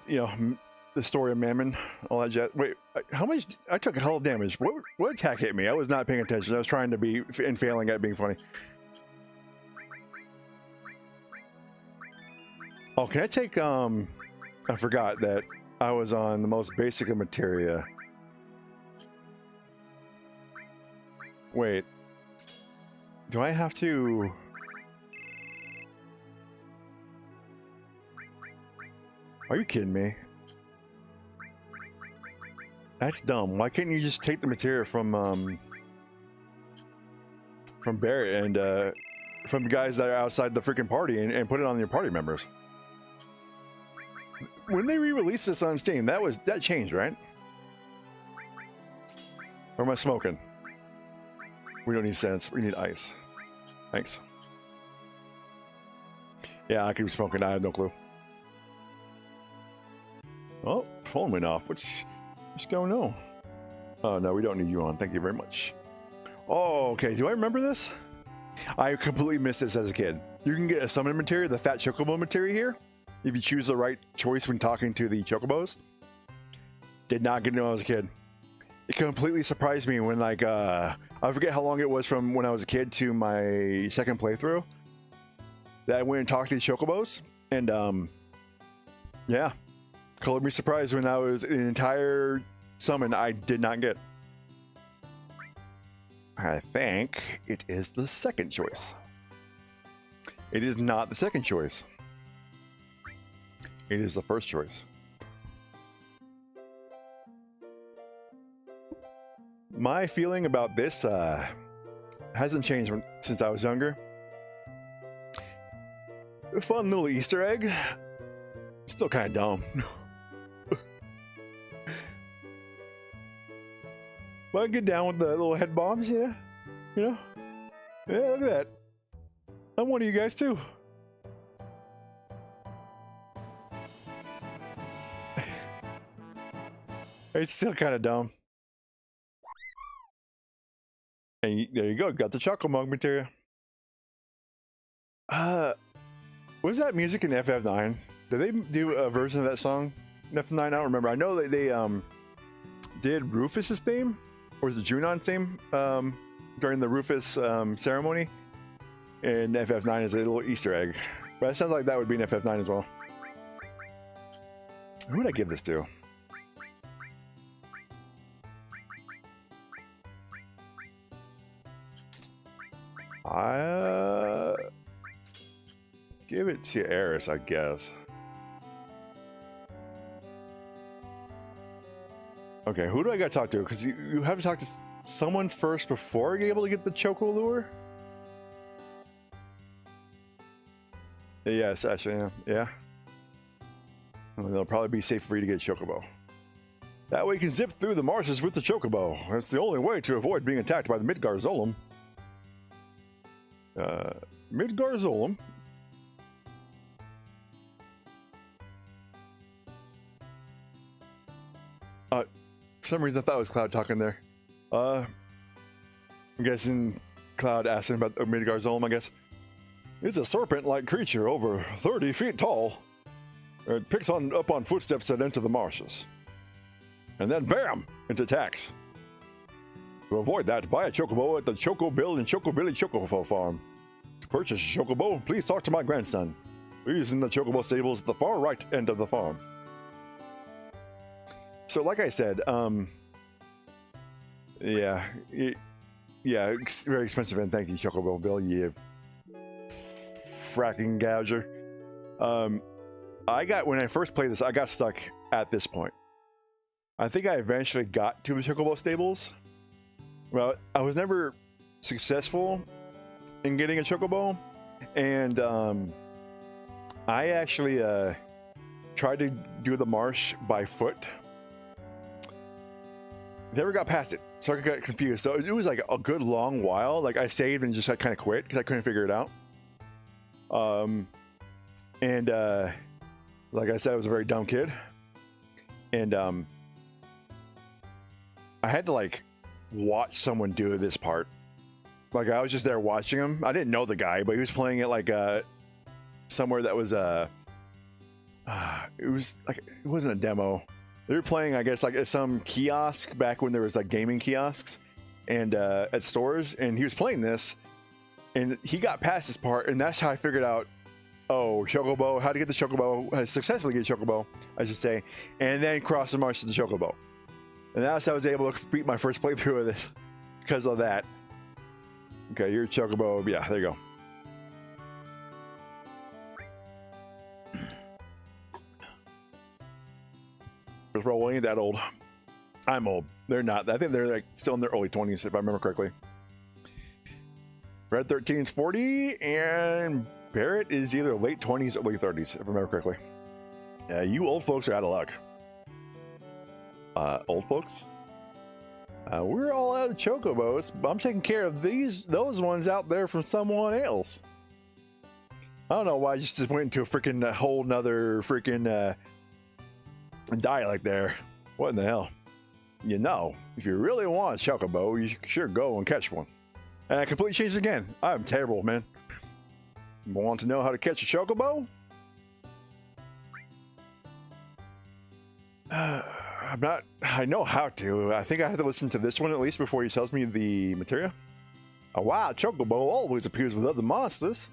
the story of Mammon, all that jazz. Wait, how much? I took a hell of damage. What attack hit me? I was not paying attention. I was trying to be and failing at being funny. Oh, can I take, I forgot that I was on the most basic of materia. Wait. Do I have to... Are you kidding me? That's dumb. Why can't you just take the materia from Barrett and from guys that are outside the freaking party and put it on your party members? When they re-released this on Steam, that changed, right? Or am I smoking? We don't need sense. We need ice. Thanks. Yeah, I could be smoking. I have no clue. Oh, phone went off. What's going on? Oh, no, we don't need you on. Thank you very much. Oh, okay. Do I remember this? I completely missed this as a kid. You can get a summon materia, the fat chocobo materia here, if you choose the right choice when talking to the chocobos. Did not get it when I was a kid. It completely surprised me when, like, I forget how long it was from when I was a kid to my second playthrough that I went and talked to the chocobos, and yeah, colored me surprised when I was an entire summon I did not get. I think it is the second choice. It is not the second choice. It is the first choice. My feeling about this hasn't changed since I was younger. A fun little Easter egg. Still kind of dumb. But I get down with the little head bombs, yeah? You know? Yeah, look at that. I'm one of you guys too. It's still kind of dumb. And there you go, got the chocolate mug material. Was that music in FF9? Did they do a version of that song in FF9? I don't remember. I know that they did Rufus's theme, or was it Junon's theme during the Rufus ceremony in FF9 as a little Easter egg. But it sounds like that would be in FF9 as well. Who would I give this to? give it to Eris, I guess. Okay, who do I gotta talk to? Because you have to talk to someone first before you're able to get the Choco Lure? Yes, actually, yeah. It'll probably be safe for you to get Chocobo. That way you can zip through the marshes with the Chocobo. That's the only way to avoid being attacked by the Midgarzolem. Midgarzolem? For some reason I thought it was Cloud talking there. I'm guessing Cloud asking about Midgarzolem, I guess. It's a serpent-like creature over 30 feet tall. It picks up on footsteps that enter the marshes. And then bam! It attacks. To avoid that, buy a Chocobo at the Choco Bill and Choco Billy Chocobo farm. To purchase a Chocobo, please talk to my grandson. We're using the Chocobo stables at the far right end of the farm. So like I said, yeah, it's very expensive, and thank you, Chocobo Bill, you fracking gouger. When I first played this, I got stuck at this point. I think I eventually got to the Chocobo stables. Well, I was never successful in getting a Chocobo, and I actually tried to do the marsh by foot. Never got past it, so I got confused. So it was like a good long while. Like I saved and just like kind of quit because I couldn't figure it out. Like I said, I was a very dumb kid, and I had to like watch someone do this part. Like I was just there watching him. I didn't know the guy, but he was playing it like somewhere that was it was like, it wasn't a demo. They were playing, I guess, like at some kiosk back when there was like gaming kiosks and at stores, and he was playing this, and he got past this part, and that's how I figured out, oh, Chocobo, how to get the Chocobo, how to successfully get Chocobo, I should say, and then cross the marsh to the Chocobo. And that's how I was able to complete my first playthrough of this because of that. Okay, you're Chocobo, yeah, there you go. First of all, we ain't that old. I'm old. They're not. I think they're like still in their early 20s, if I remember correctly. Red 13's 40, and Barrett is either late 20s or late 30s, if I remember correctly. Yeah, you old folks are out of luck. Old folks? We're all out of Chocobos, but I'm taking care of those ones out there from someone else. I don't know why I just went into a freaking whole nother freaking dialect there. What in the hell? You know, if you really want a Chocobo, you should sure go and catch one. And I completely changed it again. I'm terrible, man. Want to know how to catch a Chocobo? I know how to. I think I have to listen to this one at least before he tells me the materia. A wild Chocobo always appears with other monsters,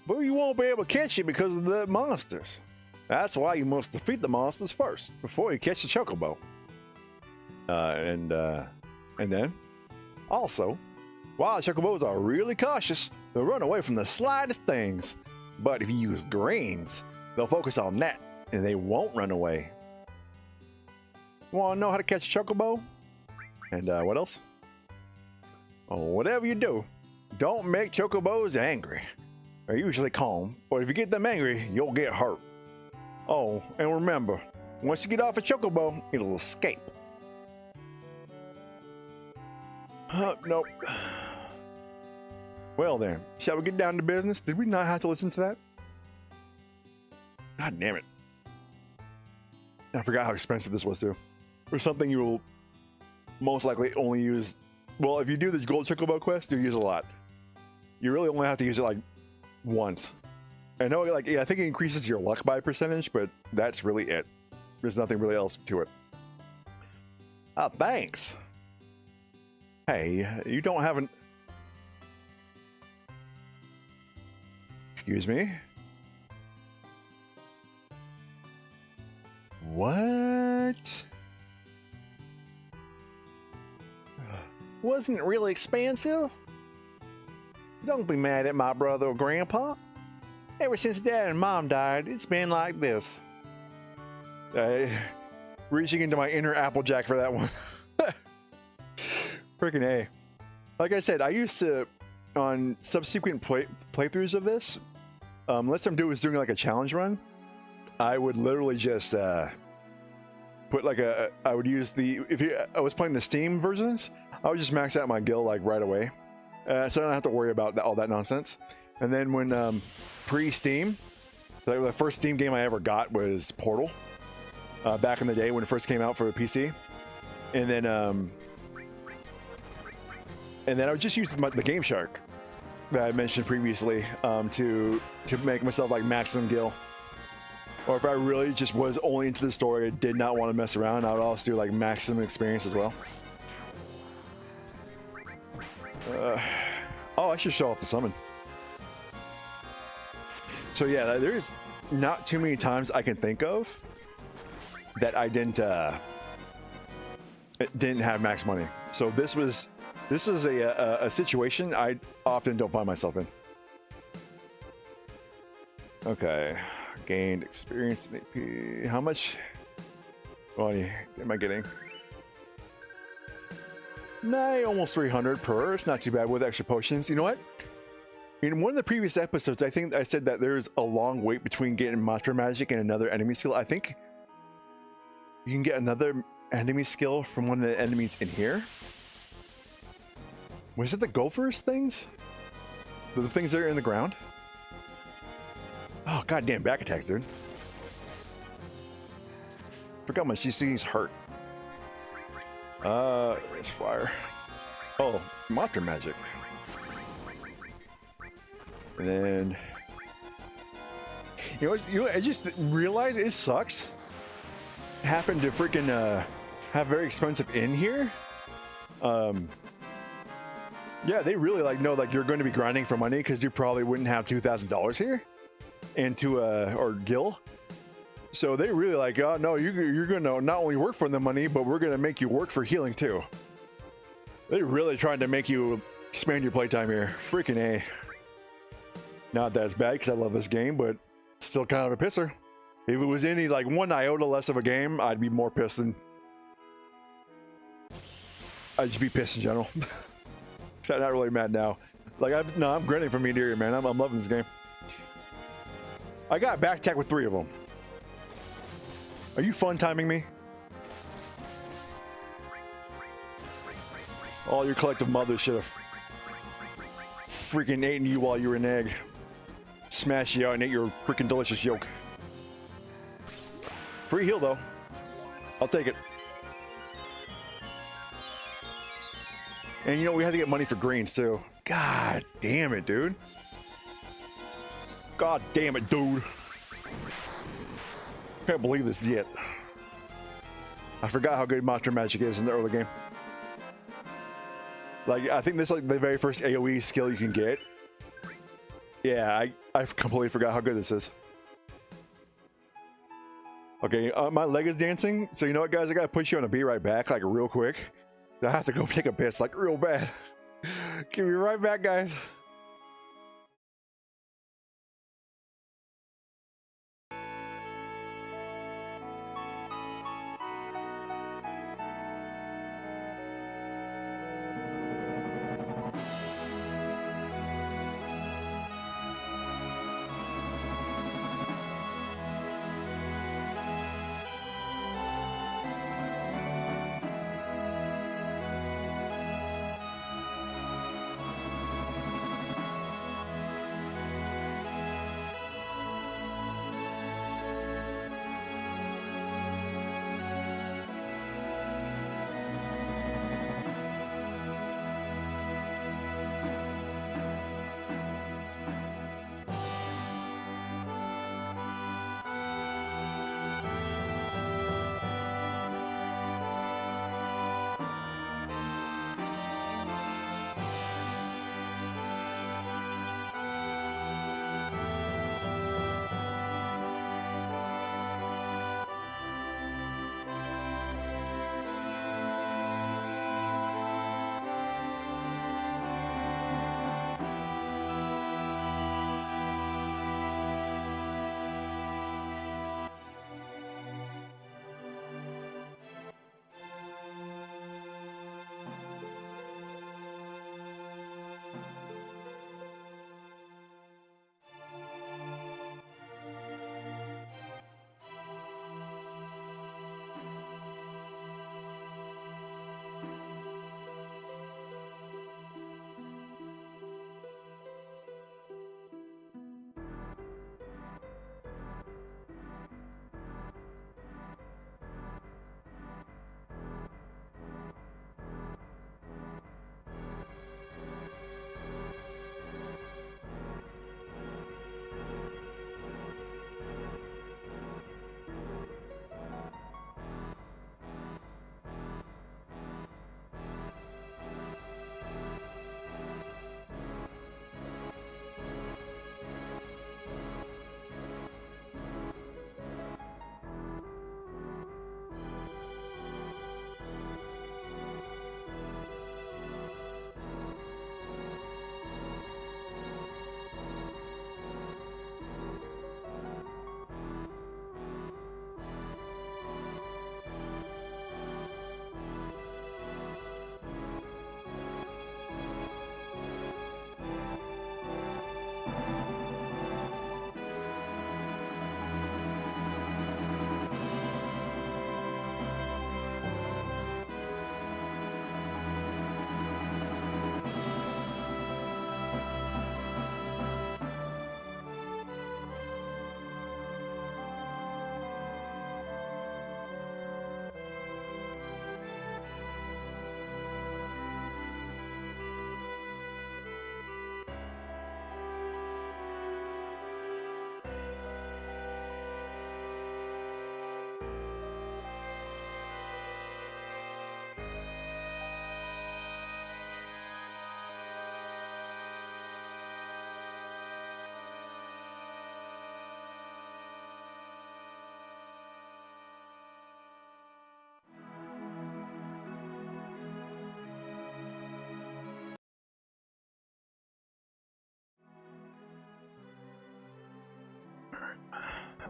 but you won't be able to catch it because of the monsters. That's why you must defeat the monsters first, before you catch the Chocobo. And then, also, wild Chocobos are really cautious. They'll run away from the slightest things. But if you use greens, they'll focus on that, and they won't run away. Want to know how to catch a Chocobo? And what else? Oh, whatever you do, don't make Chocobos angry. They're usually calm, but if you get them angry, you'll get hurt. Oh, and remember, once you get off a Chocobo, it'll escape. Nope. Well then, shall we get down to business? Did we not have to listen to that? God damn it. I forgot how expensive this was too. For something you will most likely only use, well, if you do the gold Chocobo quest, you use a lot. You really only have to use it like once. I know, like, yeah, I think it increases your luck by a percentage, but that's really it. There's nothing really else to it. Ah, thanks. Hey, you don't have an... Excuse me? What? Wasn't it really expensive? Don't be mad at my brother or grandpa. Ever since Dad and Mom died, it's been like this. Reaching into my inner Applejack for that one. Freaking A. Like I said, I used to, on subsequent playthroughs of this, unless I'm doing like a challenge run, I would literally just put like I would use I was playing the Steam versions, I would just max out my guild like right away. So I don't have to worry about all that nonsense. And then when pre-Steam, like the first Steam game I ever got was Portal, back in the day when it first came out for the PC. And then I would just use the Game Shark that I mentioned previously to make myself like maximum gil. Or if I really just was only into the story, I did not want to mess around, I would also do like maximum experience as well. Oh, I should show off the summon. So yeah, there's not too many times I can think of that I didn't have max money. So this is a situation I often don't find myself in. Okay, gained experience and AP. How much money am I getting? Nah, almost 300 per. It's not too bad with extra potions. You know what? In one of the previous episodes, I think I said that there's a long wait between getting Mantra Magic and another enemy skill. I think you can get another enemy skill from one of the enemies in here. Was it the Gophers things? The things that are in the ground? Oh, goddamn back attacks, dude. Forgot how much these things hurt. It's fire. Oh, Mantra Magic. And then... You know, I just realized it sucks having to freaking have very expensive in here. Yeah, they really like know like you're going to be grinding for money because you probably wouldn't have $2,000 here into or gil. So they really like, oh no, you're going to not only work for the money, but we're going to make you work for healing too. They're really trying to make you expand your playtime here. Freaking A. Not that it's bad because I love this game, but still kind of a pisser. If it was any like one iota less of a game, I'd be more pissed than... I'd just be pissed in general. I'm not really mad now. Like, I'm grinning from ear, man. I'm loving this game. I got back tech with 3 of them. Are you fun timing me? All your collective mothers should have freaking eaten you while you were an egg. Smash you out and ate your freaking delicious yolk. Free heal though. I'll take it. And you know, we have to get money for greens too. God damn it, dude. God damn it, dude. Can't believe this yet. I forgot how good Mantra Magic is in the early game. Like, I think this is like the very first AoE skill you can get. Yeah, I completely forgot how good this is. Okay, my leg is dancing. So you know what, guys? I gotta put you on a be right back, like real quick. I have to go take a piss, like real bad. Give me right back, guys.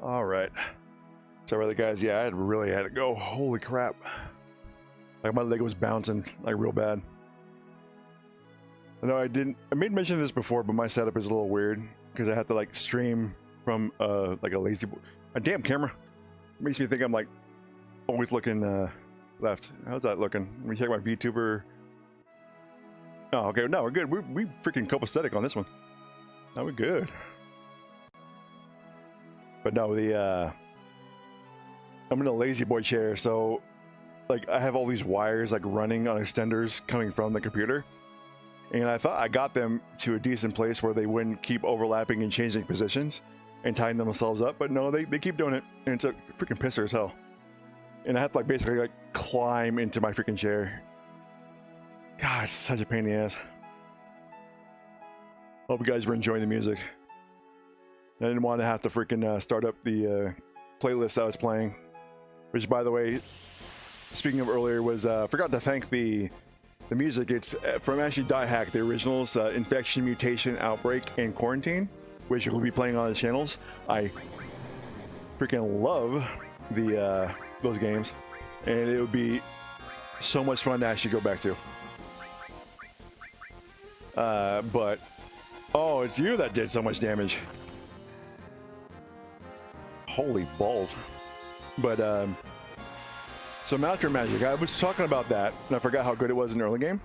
All right. Sorry about that, guys. Yeah, I really had to go. Holy crap. Like, my leg was bouncing, like, real bad. No, I made mention of this before, but my setup is a little weird because I have to, like, stream from, like, a lazy... A damn camera. Makes me think I'm, like, always looking, left. How's that looking? Let me check my VTuber. Oh, okay. No, we're good. We freaking copacetic on this one. No, we're good. But no, I'm in a lazy boy chair, so like I have all these wires like running on extenders coming from the computer, and I thought I got them to a decent place where they wouldn't keep overlapping and changing positions and tying themselves up, but no, they keep doing it, and it's a freaking pisser as hell. And I have to like basically like climb into my freaking chair. God, it's such a pain in the ass. Hope you guys were enjoying the music. I didn't want to have to freaking start up the playlist I was playing. Which, by the way, speaking of earlier, was forgot to thank the music. It's from actually Die Hack, the originals, Infection, Mutation, Outbreak, and Quarantine, which will be playing on the channels. I freaking love the those games, and it would be so much fun to actually go back to. But oh, it's you that did so much damage. Holy balls. But so Mantra Magic, I was talking about that and I forgot how good it was in the early game.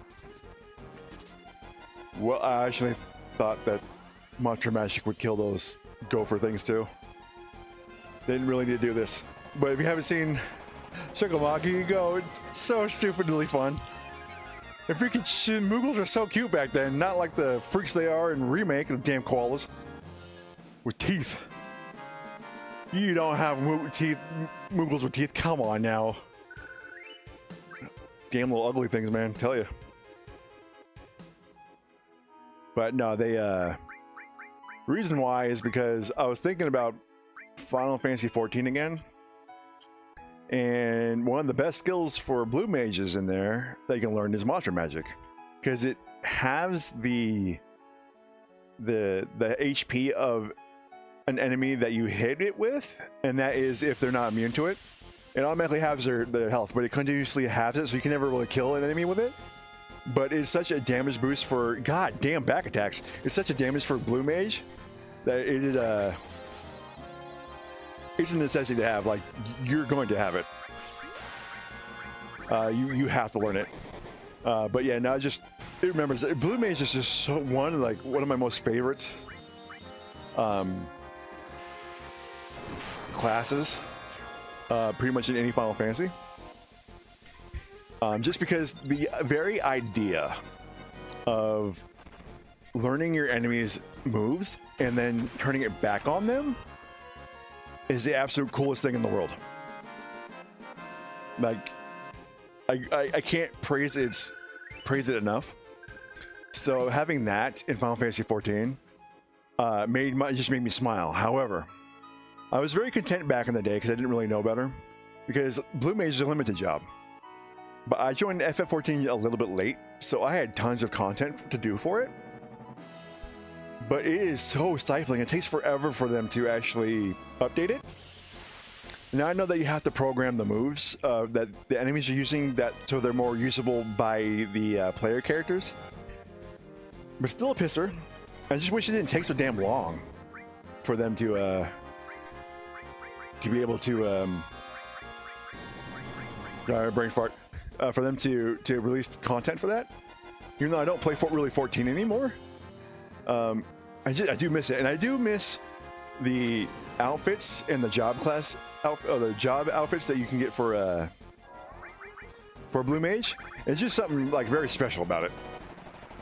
Well, I actually thought that Mantra Magic would kill those gopher things too. They didn't really need to do this. But if you haven't seen Circlemaki, go. It's so stupidly fun. The freaking Moogles are so cute back then, not like the freaks they are in Remake, the damn koalas. With teeth. You don't have Moogles with teeth. Come on now. Damn little ugly things, man. Tell you. But no, they. Reason why is because I was thinking about Final Fantasy XIV again, and one of the best skills for blue mages in there that you can learn is Mantra Magic, because it has the HP of an enemy that you hit it with, and that is if they're not immune to it. It automatically halves their health, but it continuously halves it, so you can never really kill an enemy with it. But it's such a damage boost for goddamn back attacks. It's such a damage for blue mage that it is it's a necessity to have. Like, you're going to have it. You have to learn it. But yeah, now just it remembers blue mage is just so one of my most favorite classes, pretty much in any Final Fantasy. Just because the very idea of learning your enemy's moves and then turning it back on them is the absolute coolest thing in the world. Like, I can't praise it enough. So having that in Final Fantasy XIV just made me smile. However, I was very content back in the day because I didn't really know better, because Blue Mage is a limited job. But I joined FF14 a little bit late, so I had tons of content to do for it. But it is so stifling. It takes forever for them to actually update it. Now I know that you have to program the moves that the enemies are using, so they're more usable by the player characters. But still a pisser. I just wish it didn't take so damn long for them to be able to brain fart. For them to release content for that, even though I don't play really 14 anymore. I do miss it, and I do miss the outfits and the job class the job outfits that you can get for Blue Mage. It's just something like very special about it.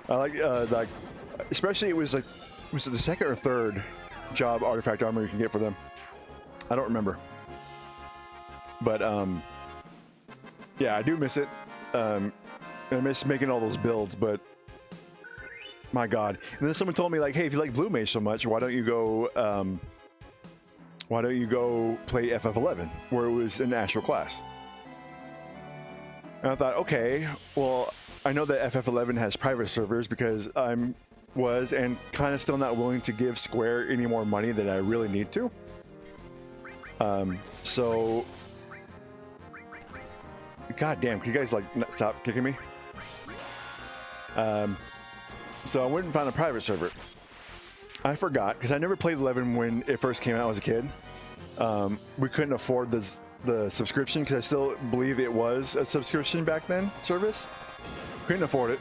I like especially was it the second or third job artifact armor you can get for them. I don't remember, but yeah, I do miss it. And I miss making all those builds, but my god. And then someone told me, like, hey, if you like Blue Mage so much, why don't you go play FF11, where it was an actual class? And I thought, okay, well, I know that FF11 has private servers because and kind of still not willing to give Square any more money than I really need to. So, god damn, can you guys like stop kicking me? So I went and found a private server. I forgot because I never played 11 when it first came out as a kid. We couldn't afford the subscription because I still believe it was a subscription back then service. Couldn't afford it.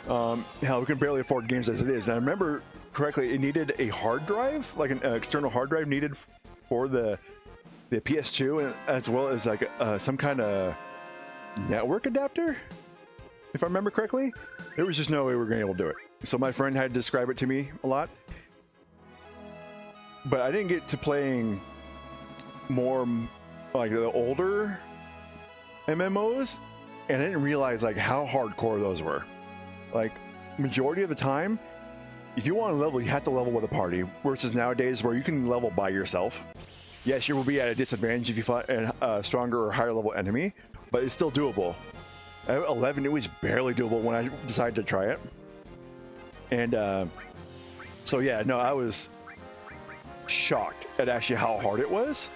Hell, we can barely afford games as it is. And I remember correctly, it needed a hard drive, like an external hard drive needed for the PS2, and as well as like some kind of network adapter, if I remember correctly. There was just no way we were going to be able to do it. So my friend had to describe it to me a lot. But I didn't get to playing more like the older MMOs, and I didn't realize like how hardcore those were. Like majority of the time, if you want to level, you have to level with a party, versus nowadays where you can level by yourself. Yes, you will be at a disadvantage if you fight a stronger or higher level enemy, but it's still doable. At 11, it was barely doable when I decided to try it. And so yeah, no, I was shocked at actually how hard it was.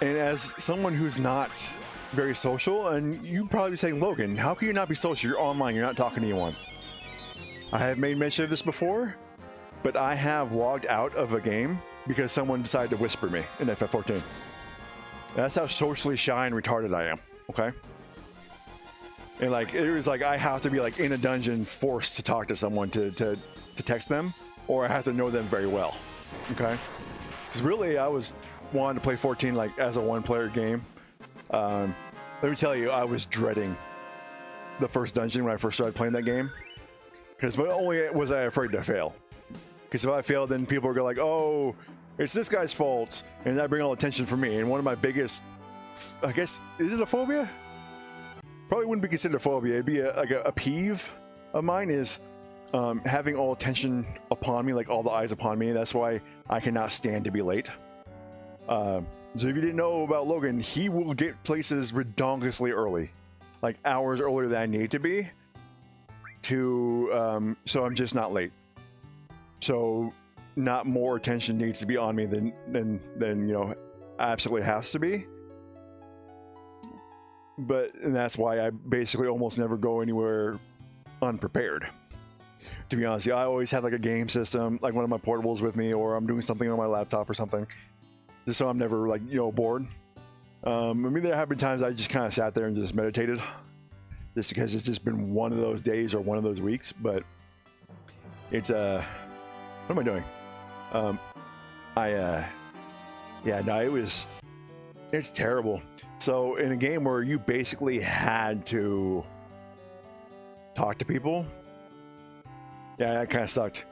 And as someone who's not very social, and you'd probably be saying, Logan, how can you not be social? You're online, you're not talking to anyone. I have made mention of this before, but I have logged out of a game because someone decided to whisper me in FF14. That's how socially shy and retarded I am, okay? And like, it was like, I have to be like in a dungeon forced to talk to someone to text them, or I have to know them very well, okay? Because really, I was wanting to play 14 like as a one-player game. Let me tell you, I was dreading the first dungeon when I first started playing that game. Because not only was I afraid to fail, because if I failed, then people would go like, oh, it's this guy's fault, and that bring all attention for me. And one of my biggest, I guess, is it a phobia? Probably wouldn't be considered a phobia. It'd be a peeve of mine is having all attention upon me, like all the eyes upon me. That's why I cannot stand to be late. So if you didn't know about Logan, he will get places redonkulously early, like hours earlier than I need to be, so I'm just not late. So not more attention needs to be on me than you know absolutely has to be. And that's why I basically almost never go anywhere unprepared. To be honest, I always have like a game system, like one of my portables with me, or I'm doing something on my laptop or something, just so I'm never like bored. I mean, there have been times I just kind of sat there and just meditated, just because it's just been one of those days or one of those weeks. But it's what am I doing? Yeah, no, it's terrible. So in a game where you basically had to talk to people, yeah, that kind of sucked.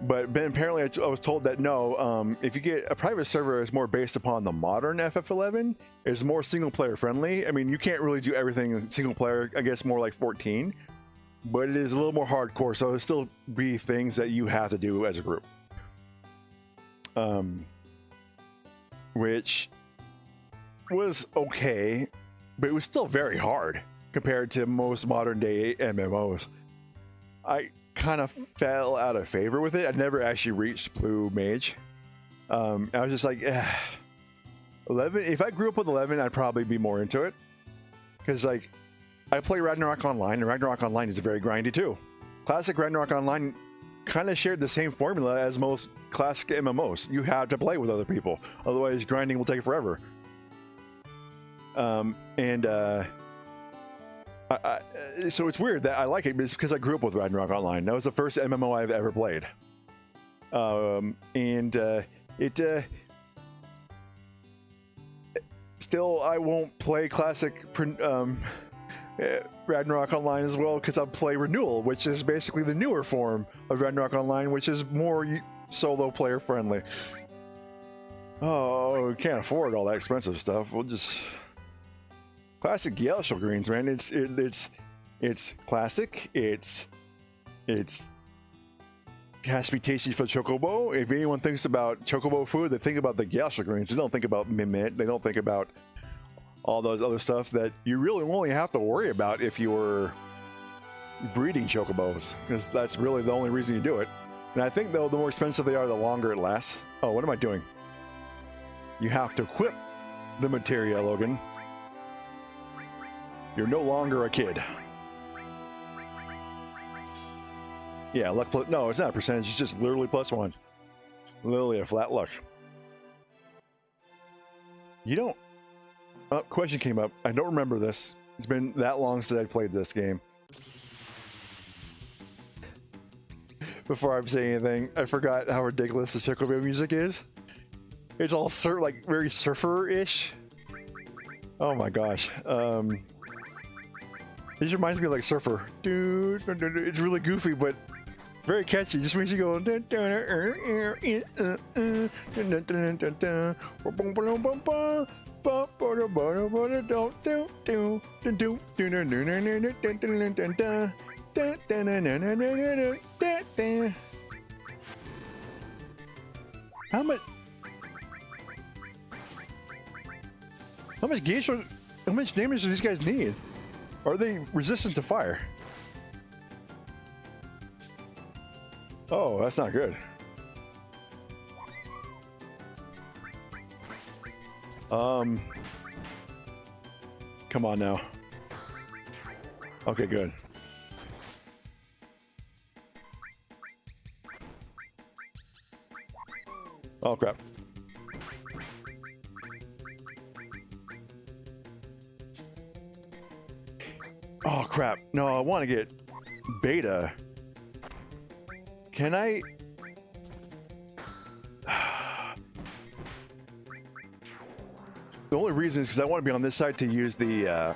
But apparently I was told that no, if you get a private server is more based upon the modern FF11, is more single player friendly. I mean, you can't really do everything single player, I guess more like 14, but it is a little more hardcore, so there'll still be things that you have to do as a group. Which was okay, but it was still very hard compared to most modern day MMOs. I kind of fell out of favor with it. I never actually reached Blue Mage. I was just like, 11. If I grew up with 11, I'd probably be more into it. Because like, I play Ragnarok Online, and Ragnarok Online is very grindy too. Classic Ragnarok Online kind of shared the same formula as most classic MMOs. You have to play with other people, otherwise grinding will take forever. So it's weird that I like it, but it's because I grew up with Ragnarok Online. That was the first MMO I've ever played. Still, I won't play classic Ragnarok Online as well, because I'll play Renewal, which is basically the newer form of Ragnarok Online, which is more solo player friendly. Oh, we can't afford all that expensive stuff. We'll just... Classic Yellow Greens, man. It's classic. It has to be tasty for Chocobo. If anyone thinks about Chocobo food, they think about the Yellow Greens. They don't think about Mimit. They don't think about all those other stuff that you really only have to worry about if you were breeding Chocobos, because that's really the only reason you do it. And I think though, the more expensive they are, the longer it lasts. Oh, what am I doing? You have to equip the materia, Logan. You're no longer a kid. Yeah, luck plus, no, it's not a percentage, it's just literally +1. Literally a flat luck. You don't... question came up. I don't remember this. It's been that long since I played this game. Before I say anything, I forgot how ridiculous the Chocobo music is. It's all like very surfer-ish. Oh my gosh. This reminds me of like Surfer. Dude, it's really goofy, but very catchy. Just makes you go. How much damage do these guys need? Are they resistant to fire? Oh, that's not good. Come on now. Okay, good. Oh, crap. Oh, crap. No, I want to get beta. Can I... The only reason is because I want to be on this side to use the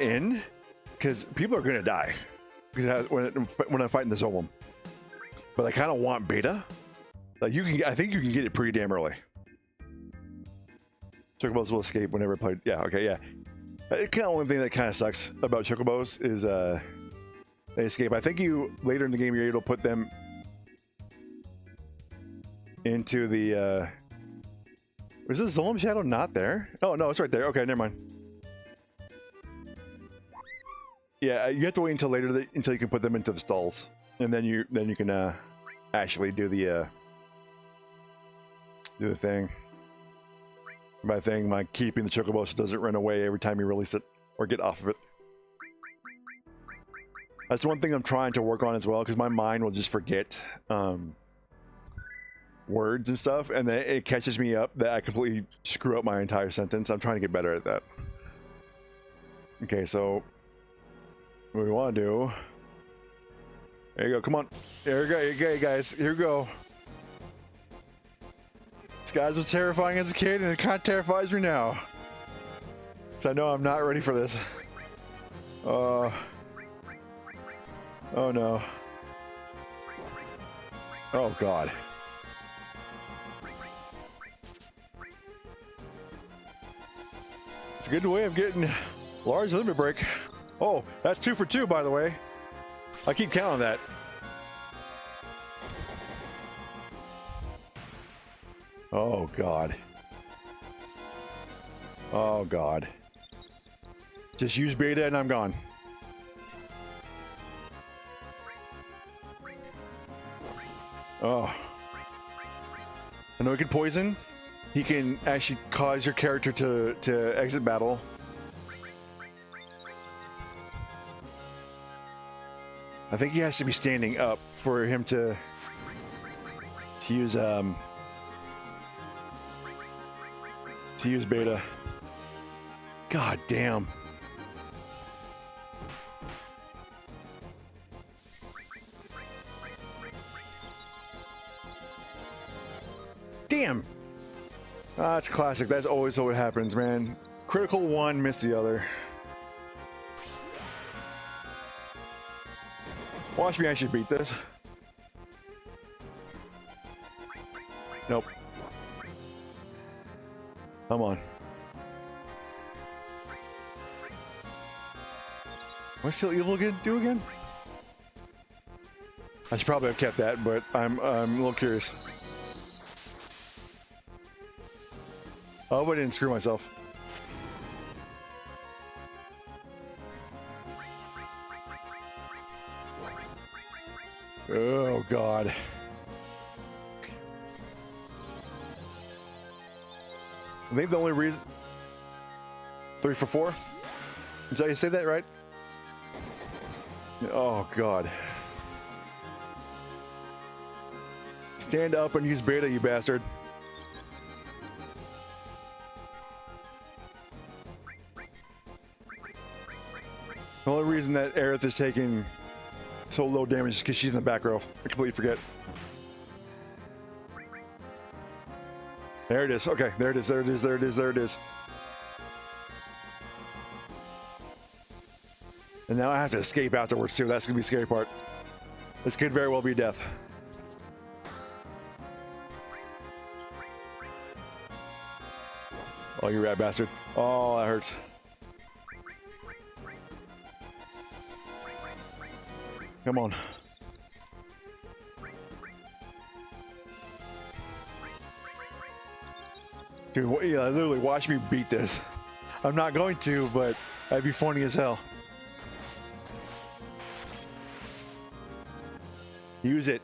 inn, because people are going to die because when I'm fighting the Zolom. But I kind of want beta. Like you can, I think you can get it pretty damn early. Chocobos will escape whenever I play. Yeah, okay, yeah. The kind of only thing that kind of sucks about Chocobos is they escape. I think you later in the game you're able to put them into the. Was this Zolom Shadow not there? Oh no, it's right there. Okay, never mind. Yeah, you have to wait until later until you can put them into the stalls, and then you can actually do the thing. By thing, my keeping the Chocobo so it doesn't run away every time you release it or get off of it. That's one thing I'm trying to work on as well, because my mind will just forget words and stuff, and then it catches me up that I completely screw up my entire sentence. I'm trying to get better at that. Okay, so what we want to do... There you go, come on. There you go, okay, guys, here we go. This guy was terrifying as a kid, and it kind of terrifies me now. So I know I'm not ready for this. Oh no. Oh god. It's a good way of getting large limit break. Oh, that's 2 for 2, by the way. I keep counting that. Oh god. Oh god. Just use beta and I'm gone. Oh. I know he can poison. He can actually cause your character to exit battle. I think he has to be standing up for him to use beta. God damn. Damn. Ah, it's classic. That's always what happens, man. Critical one, miss the other. Watch me actually beat this. Nope. Come on. What's Still Evil do again? I should probably have kept that, but I'm a little curious. Oh, I didn't screw myself. Oh god. I think the only reason 3 for 4. Did I say that right? Oh god. Stand up and use beta, you bastard. The only reason that Aerith is taking so low damage is because she's in the back row. I completely forget. There it is. Okay, there it is. There it is. There it is. There it is. And now I have to escape afterwards too. That's gonna be the scary part. This could very well be death. Oh, you rat bastard. Oh, that hurts. Come on. Dude, yeah, literally watch me beat this. I'm not going to, but that'd be funny as hell. Use it.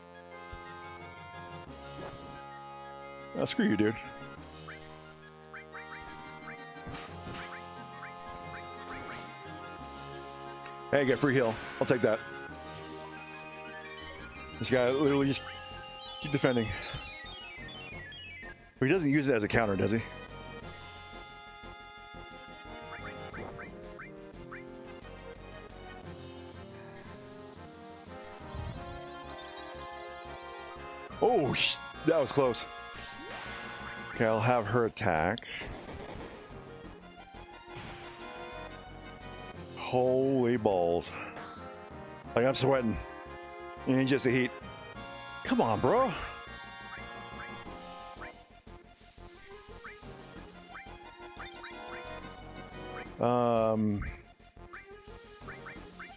Oh, screw you, dude. Hey, get free heal. I'll take that. This guy literally just keep defending. But he doesn't use it as a counter, does he? Oh, that was close. Okay, I'll have her attack. Holy balls. Like, I'm sweating. It ain't just the heat. Come on, bro.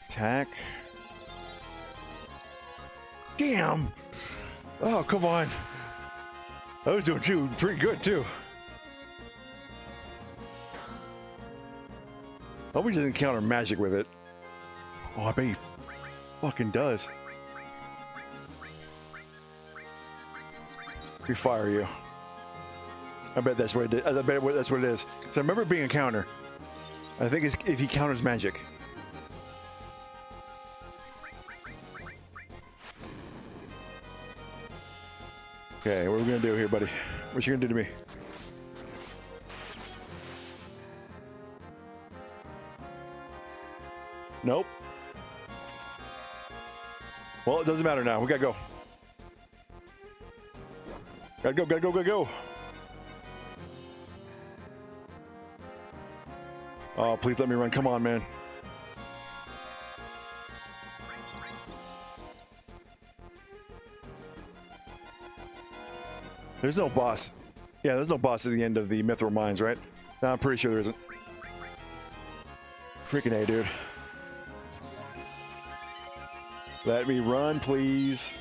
Attack. Damn. Oh, come on. I was doing pretty good, too. I hope he doesn't counter magic with it. Oh, I bet he fucking does. We fire you. I bet that's what it is. I bet that's what it is. So I remember it being a counter. I think it's if he counters magic. Okay, what are we gonna do here, buddy? What you gonna do to me? Nope. Well, it doesn't matter now. We gotta go. Gotta go, gotta go, gotta go. Oh, please let me run. Come on, man. There's no boss. Yeah, there's no boss at the end of the Mithril Mines, right? No, I'm pretty sure there isn't. Freaking A, dude. Let me run, please.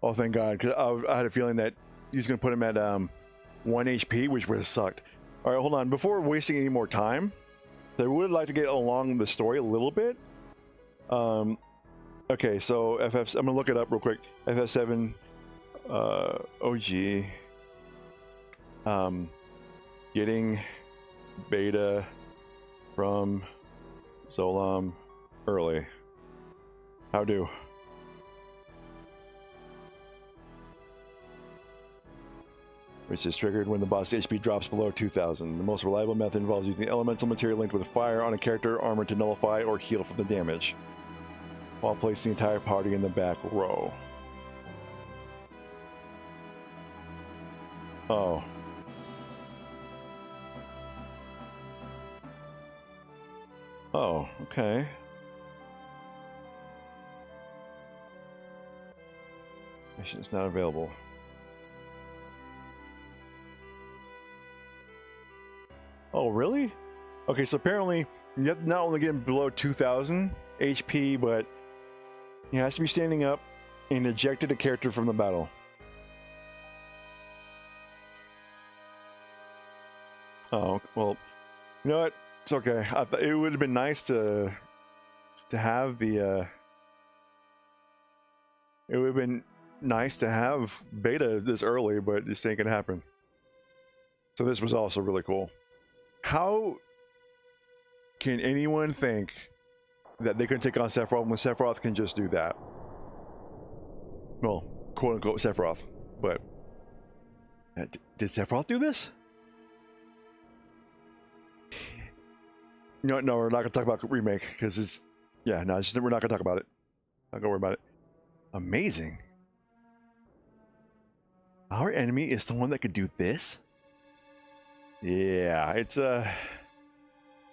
Oh, thank God, because I had a feeling that he was going to put him at 1 HP, which would have sucked. All right, hold on. Before wasting any more time, I would like to get along the story a little bit. Okay, so I'm going to look it up real quick. FF7 OG. Getting beta from Zolam early. How do? Which is triggered when the boss HP drops below 2,000. The most reliable method involves using elemental material linked with fire on a character armor to nullify or heal from the damage, while placing the entire party in the back row. Oh. Oh, okay. Mission is not available. Oh, really? Okay, so apparently you have to not only get him below 2,000 HP, but he has to be standing up and ejected a character from the battle. Oh, well, you know what? It's okay. It would have been nice to have the it would have been nice to have beta this early, but this ain't gonna happen. So this was also really cool. How can anyone think that they can take on Sephiroth when Sephiroth can just do that? Well, quote unquote Sephiroth, but did Sephiroth do this? No, we're not gonna talk about remake because it's we're not gonna talk about it. Not gonna worry about it. Amazing. Our enemy is someone that could do this? Yeah, it's hey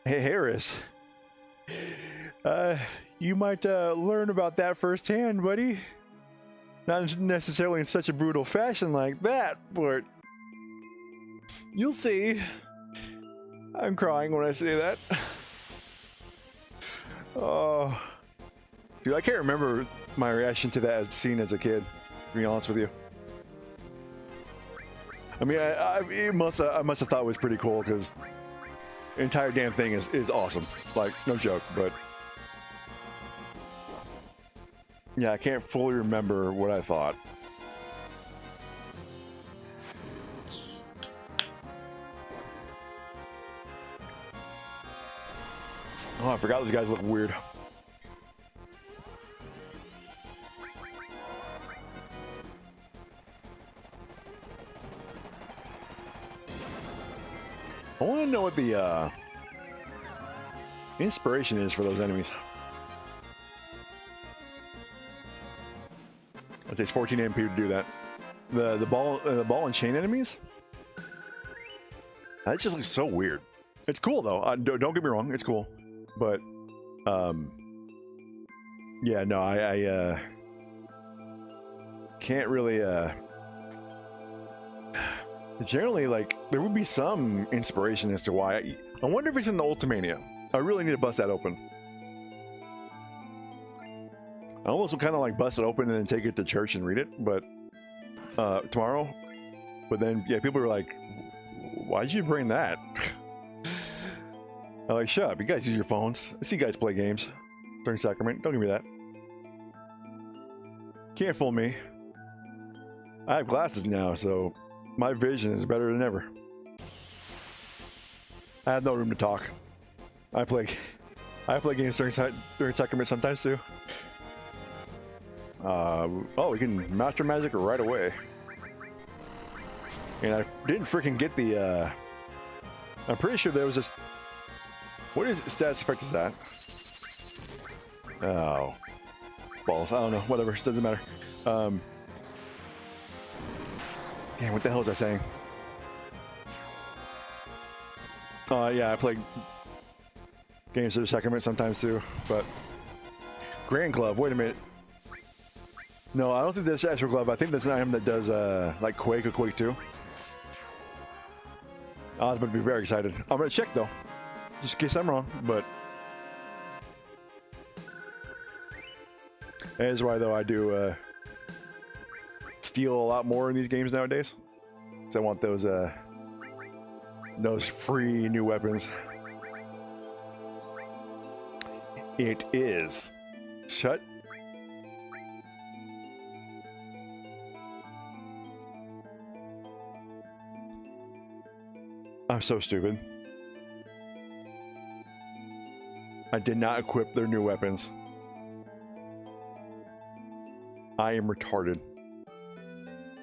Harris. You might learn about that firsthand, buddy. Not necessarily in such a brutal fashion like that, but you'll see. I'm crying when I say that. Oh, dude, I can't remember my reaction to that scene as a kid, to be honest with you. I mean, I must have thought it was pretty cool because the entire damn thing is awesome. Like, no joke, but yeah, I can't fully remember what I thought. Oh, I forgot those guys look weird. I want to know what the inspiration is for those enemies. I'd say it's 14 MP to do that. The ball and chain enemies. That just looks so weird. It's cool though. Don't get me wrong. It's cool, but yeah, no, I can't really generally, like, there would be some inspiration as to why. I wonder if it's in the Ultimania. I really need to bust that open. I almost would kind of like bust it open and then take it to church and read it, but tomorrow. But then, yeah, people were like, "Why'd you bring that?" I'm like, "Shut up! You guys use your phones. I see you guys play games during Sacrament. Don't give me that. Can't fool me. I have glasses now, so my vision is better than ever. I have no room to talk. I play games during Sacrament sometimes too. Oh, we can master magic right away. And I didn't freaking get the I'm pretty sure there was this. What is status effect is that? Oh, balls. I don't know. Whatever. It doesn't matter. Damn, what the hell was I saying? Yeah, I play games of the Sacrament sometimes too, but Grand Glove. Wait a minute. No, I don't think that's Astral Glove. I think that's an item that does like Quake or Quake 2. I was going to be very excited. I'm gonna check though, just in case I'm wrong. But that is why though I do steal a lot more in these games nowadays. So I want those free new weapons. It is. Shut. I'm so stupid. I did not equip their new weapons. I am retarded.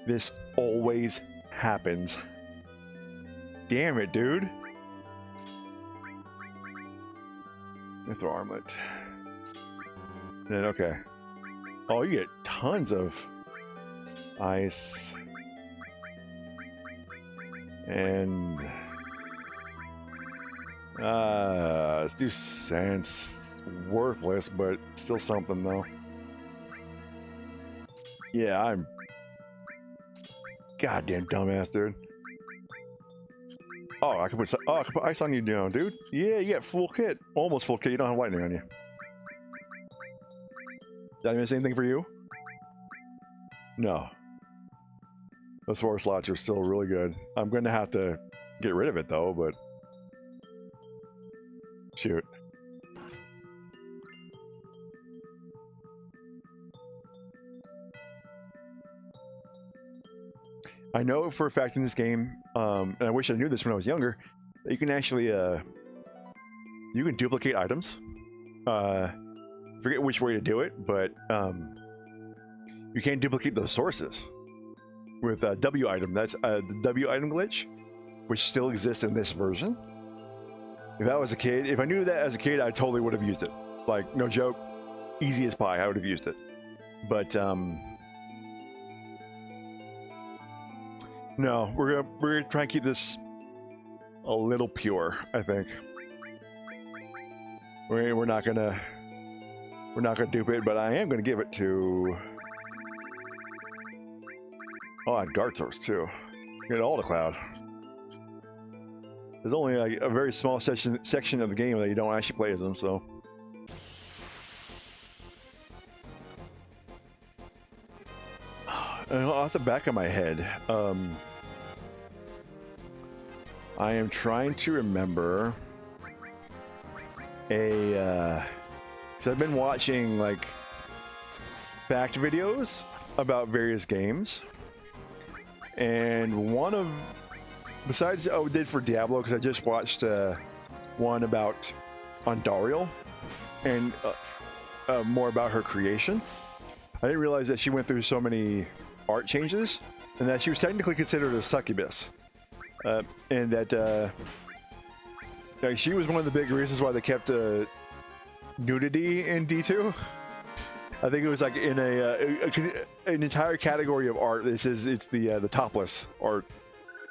This always happens. Damn it, dude. Throw armlet. Then okay. Oh, you get tons of ice. And let's do sense. Worthless, but still something though. Yeah, I'm goddamn dumbass, dude. Oh, I can put ice on you now, dude. Yeah, you get full kit. Almost full kit. You don't have lightning on you. Did I miss anything for you? No. Those 4 slots are still really good. I'm going to have to get rid of it though, but Shoot. I know for a fact in this game, and I wish I knew this when I was younger, that you can actually, you can duplicate items. Forget which way to do it, but you can't duplicate those sources with W item. That's the W item glitch, which still exists in this version. If I was a kid, if I knew that as a kid, I totally would have used it. Like, no joke, easy as pie, I would have used it. But no, we're gonna try and keep this a little pure. I think we're not gonna dupe it, but I am gonna give it to. Oh, I had guard source too. Get all the cloud. There's only like a very small section of the game that you don't actually play as them, so. And off the back of my head, I am trying to remember so I've been watching like fact videos about various games, and one of, besides I did for Diablo, because I just watched one about Andariel and more about her creation. I didn't realize that she went through so many art changes, and that she was technically considered a succubus, and that like, she was one of the big reasons why they kept nudity in D2. I think it was like in an entire category of art. It's the topless art,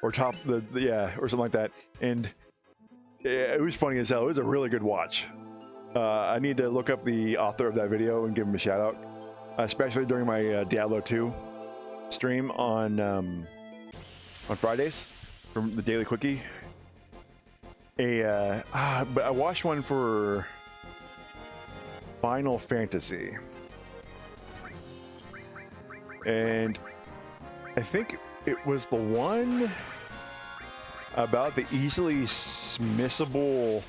or yeah, or something like that. And it was funny as hell. It was a really good watch. I need to look up the author of that video and give him a shout out, especially during my Diablo 2 stream on Fridays from the Daily Quickie. But I watched one for Final Fantasy, and I think it was the one about the easily missable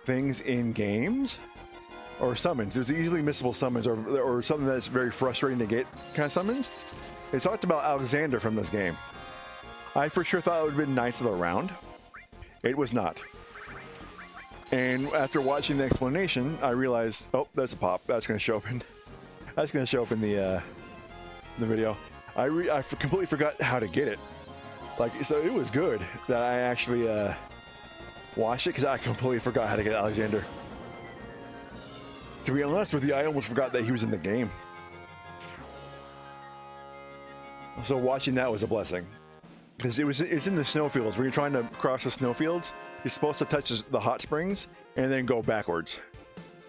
things in games, or summons. There's easily missable summons, or something that's very frustrating to get kind of summons. They talked about Alexander from this game. I for sure thought it would have been Knights of the Round. It was not. And after watching the explanation, I realized, oh, that's a pop. That's going to show up in. That's going to show up in the video. I completely forgot how to get it. Like, so it was good that I actually watched it, because I completely forgot how to get Alexander. To be honest with you, I almost forgot that he was in the game. So watching that was a blessing, because it's in the snowfields. When you're trying to cross the snowfields, you're supposed to touch the hot springs and then go backwards,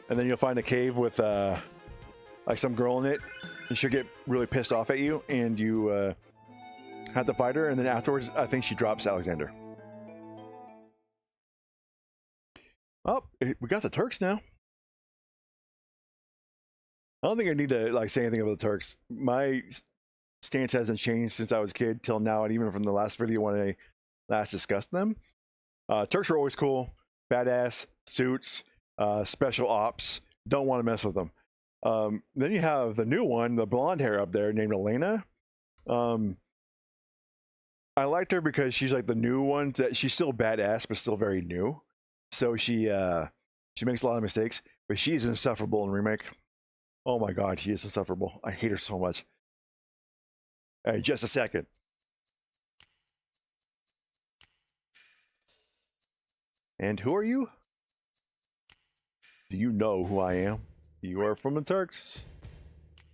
and then you'll find a cave with like some girl in it, and she'll get really pissed off at you, and you have to fight her, and then afterwards, I think she drops Alexander. Oh, we got the Turks now. I don't think I need to like say anything about the Turks. My stance hasn't changed since I was a kid till now, and even from the last video when I last discussed them. Turks are always cool, badass, suits, special ops. Don't want to mess with them. Then you have the new one, the blonde hair up there, named Elena. I liked her because she's like the new one. That she's still badass, but still very new. So she makes a lot of mistakes, but she's insufferable in Remake. Oh my god, she is insufferable. I hate her so much. Hey, just a second. And who are you? Do you know who I am? You are from the Turks.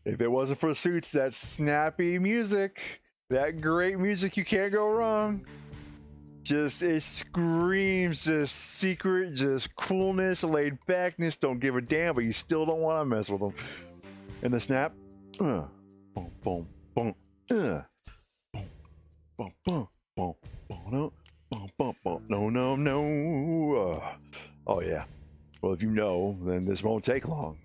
If it wasn't for the suits, that snappy music, that great music, you can't go wrong. Just, it screams just secret, just coolness, laid backness, don't give a damn, but you still don't want to mess with them. And the snap, boom, boom, boom, boom, boom, boom, boom, boom, boom, boom, no, no, no. Oh yeah. Well, if you know, then this won't take long.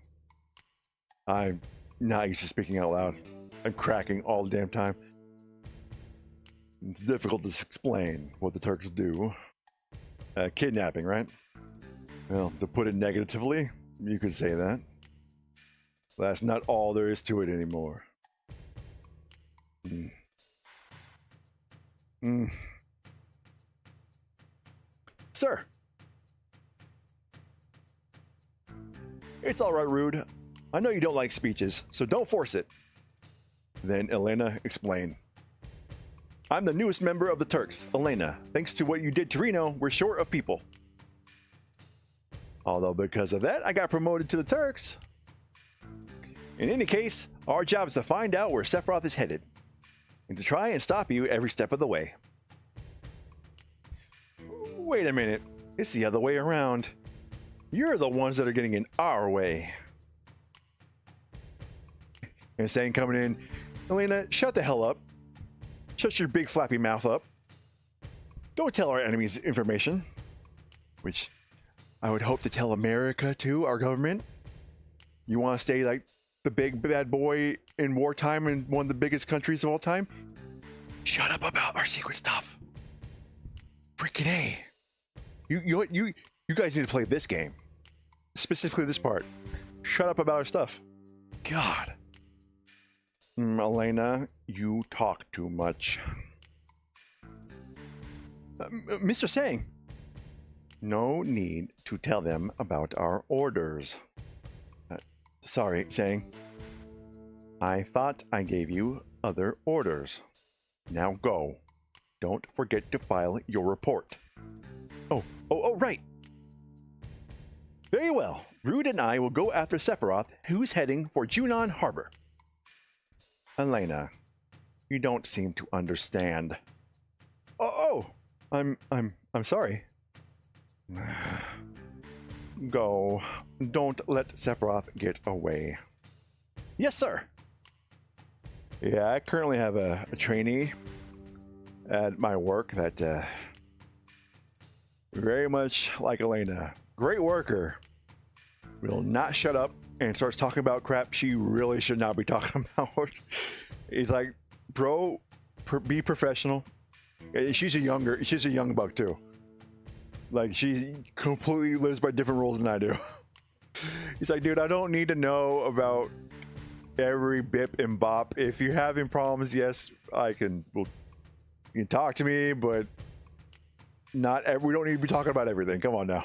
I'm not used to speaking out loud. I'm cracking all the damn time. It's difficult to explain what the Turks do. Kidnapping, right? Well, to put it negatively, you could say that. That's not all there is to it anymore. Sir! It's alright, Rude. I know you don't like speeches, so don't force it. Then Elena explained. I'm the newest member of the Turks, Elena. Thanks to what you did to Reno, we're short of people. Although because of that, I got promoted to the Turks. In any case, our job is to find out where Sephiroth is headed, and to try and stop you every step of the way. Wait a minute, it's the other way around. You're the ones that are getting in our way. And saying coming in, Elena, shut the hell up. Shut your big flappy mouth up. Don't tell our enemies information. Which I would hope to tell America too, our government. You want to stay like the big bad boy in wartime in one of the biggest countries of all time? Shut up about our secret stuff. Freaking A. You guys need to play this game. Specifically this part. Shut up about our stuff. God. Elena, you talk too much. Mr. Sang. No need to tell them about our orders. Sorry, Sang. I thought I gave you other orders. Now go. Don't forget to file your report. Oh, right. Very well. Rude and I will go after Sephiroth, who's heading for Junon Harbor. Elena, you don't seem to understand. I'm sorry. Go. Don't let Sephiroth get away. Yes, sir. Yeah, I currently have a trainee at my work that very much like Elena, great worker, will not shut up and starts talking about crap she really should not be talking about. He's like, bro, be professional. She's a young buck too. Like, she completely lives by different rules than I do. He's like, dude, I don't need to know about every bip and bop. If you're having problems, yes, you can talk to me, but we don't need to be talking about everything. Come on now.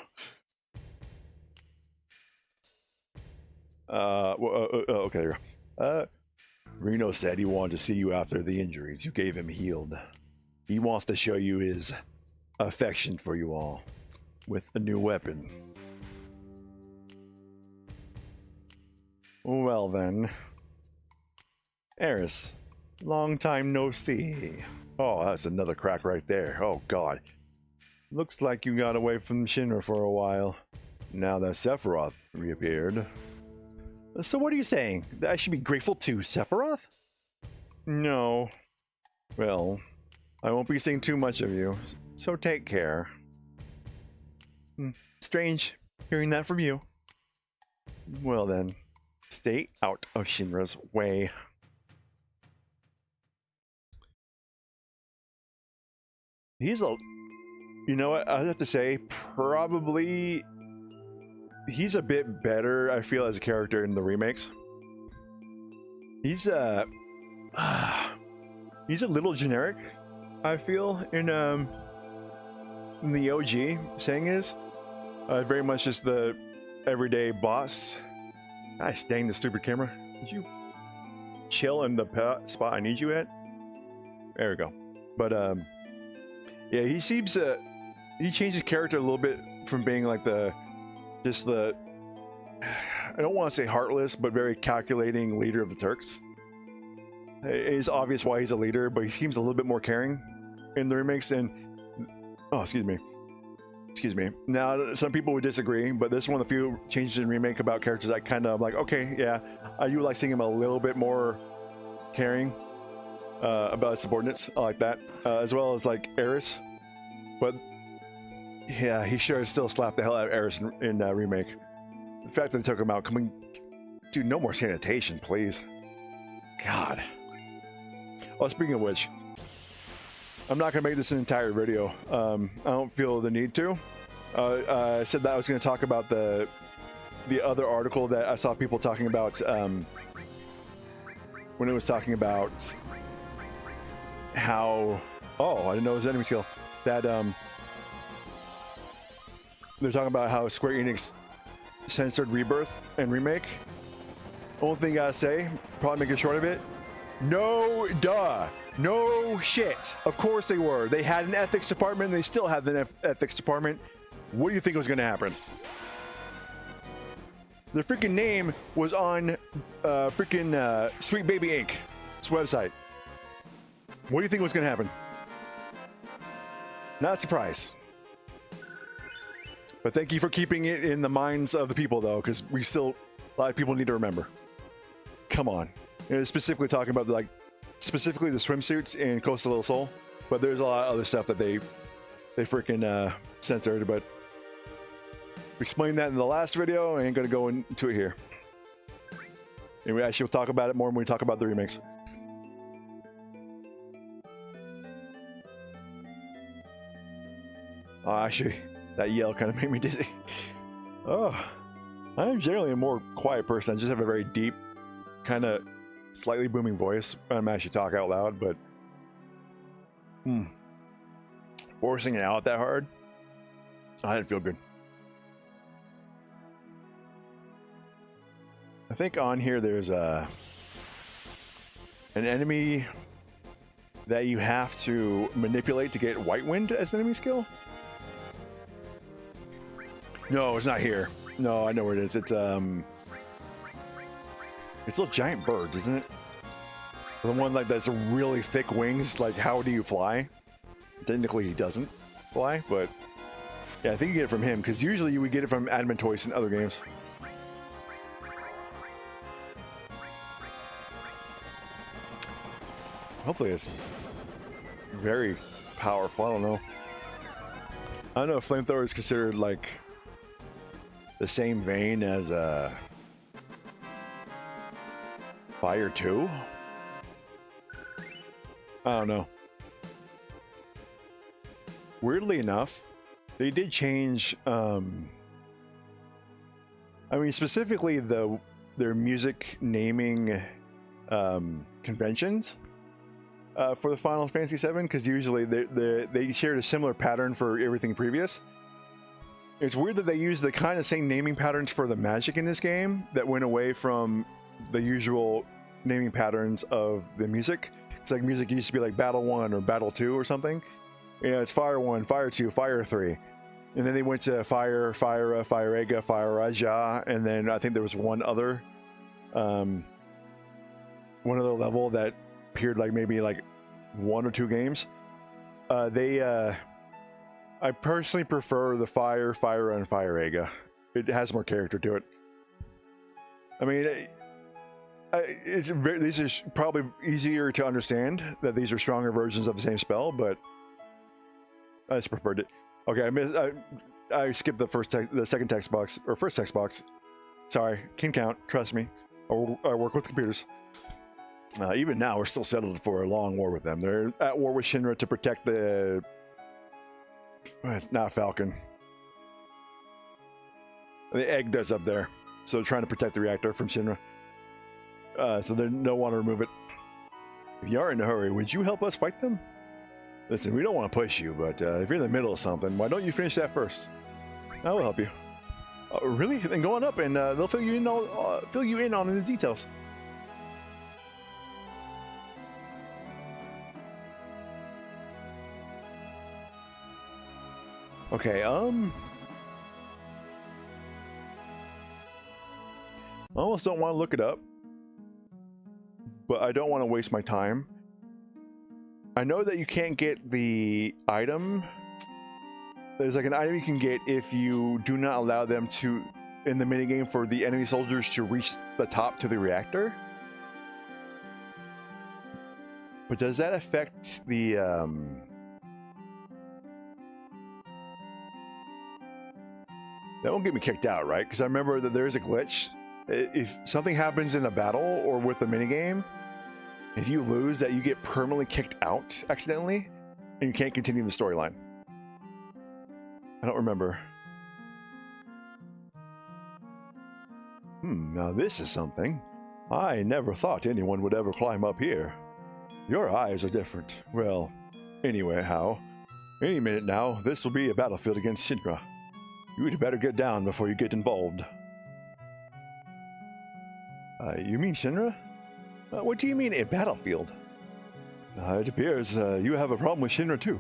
Okay, there you go. Reno said he wanted to see you after the injuries you gave him healed. He wants to show you his affection for you all with a new weapon. Well then, Eris, long time no see. Oh, that's another crack right there. Oh god. Looks like you got away from Shinra for a while. Now that Sephiroth reappeared. So what are you saying? That I should be grateful to Sephiroth? No. Well, I won't be seeing too much of you, so take care. Strange hearing that from you. Well then, stay out of Shinra's way. You know what, I have to say, probably he's a bit better, I feel, as a character in the remakes. He's a little generic, I feel, in the OG. Sang is very much just the everyday boss. Gosh dang, the stupid camera. Did you chill in the spot I need you at? There we go. But yeah, he seems he changed his character a little bit from being like I don't want to say heartless, but very calculating leader of the Turks. It is obvious why he's a leader, but he seems a little bit more caring in the remakes. And oh, excuse me. Now, some people would disagree, but this is one of the few changes in remake about characters that kind of like, okay, yeah, I do like seeing him a little bit more caring about his subordinates. I like that, as well as like Eris. But yeah, he sure still slapped the hell out of Eris in remake. The fact that they took him out, dude, no more sanitation, please. God. Oh, speaking of which, I'm not gonna make this an entire video. I don't feel the need to. I said that I was going to talk about the other article that I saw people talking about when it was talking about how... Oh, I didn't know it was enemy skill. That they're talking about how Square Enix censored Rebirth and Remake. Only thing I gotta say, probably make it short of it. No, duh. No shit. Of course they were. They had an ethics department and they still have an ethics department. What do you think was gonna happen? Their freaking name was on Sweet Baby Inc.'s website. What do you think was gonna happen? Not a surprise. But thank you for keeping it in the minds of the people, though, because a lot of people need to remember. Come on. Specifically talking about, like, specifically the swimsuits in Coastal Little Soul, but there's a lot of other stuff that they freaking censored, but explained that in the last video. I ain't gonna go into it here. And we actually will talk about it more when we talk about the remakes. Oh, actually, that yell kind of made me dizzy. Oh, I am generally a more quiet person. I just have a very deep, kind of slightly booming voice. I'm actually talk out loud, but forcing it out that hard, I didn't feel good. I think on here there's an enemy that you have to manipulate to get White Wind as an enemy skill. No, it's not here. No, I know where it is. It's those giant birds, isn't it? The one like that's really thick wings. Like, how do you fly? Technically, he doesn't fly, but yeah, I think you get it from him because usually you would get it from Adamant in other games. Hopefully, it's very powerful. I don't know. I don't know if flamethrower is considered like the same vein as Fire 2? I don't know. Weirdly enough, they did change I mean specifically their music naming conventions for the Final Fantasy VII, because usually they shared a similar pattern for everything previous. It's weird that they use the kind of same naming patterns for the magic in this game that went away from the usual naming patterns of the music. It's like music used to be like Battle 1 or Battle 2 or something. You know, it's Fire 1, Fire 2, Fire 3. And then they went to Fire, Fire, Fire Ega, Fire Raja, and then I think there was one other level that appeared like maybe like 1 or 2 games. I personally prefer the Fire, Fire, and Fire Ega. It has more character to it. I mean, these are probably easier to understand that these are stronger versions of the same spell, but I just preferred it. Okay, I skipped the second text box, or first text box. Sorry, can count. Trust me. I work with computers. Even now, we're still settled for a long war with them. They're at war with Shinra to protect the... It's not Falcon. The egg that's up there. So they're trying to protect the reactor from Shinra. So they don't want to remove it. If you are in a hurry, would you help us fight them? Listen, we don't want to push you, but if you're in the middle of something, why don't you finish that first? I will help you. Really? Then go on up and they'll fill you in on the details. Okay, I almost don't want to look it up, but I don't want to waste my time. I know that you can't get the item. There's like an item you can get if you do not allow them to, in the minigame, for the enemy soldiers to reach the top to the reactor. But does that affect the, that won't get me kicked out, right? Because I remember that there's a glitch. If something happens in a battle or with the minigame, if you lose, that you get permanently kicked out accidentally, and you can't continue the storyline. I don't remember. Now this is something. I never thought anyone would ever climb up here. Your eyes are different. Well, anyway, how? Any minute now, this will be a battlefield against Shinra. You'd better get down before you get involved. You mean Shinra? What do you mean a battlefield? It appears you have a problem with Shinra too.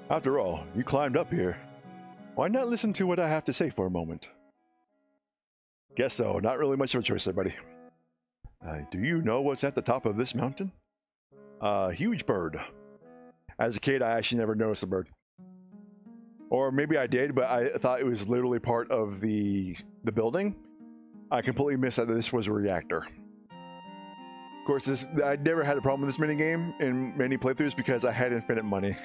After all, you climbed up here. Why not listen to what I have to say for a moment? Guess so. Not really much of a choice there, buddy. Do you know what's at the top of this mountain? A huge bird. As a kid, I actually never noticed the bird. Or maybe I did, but I thought it was literally part of the building. I completely missed that this was a reactor. Of course, I never had a problem with this minigame in many playthroughs because I had infinite money.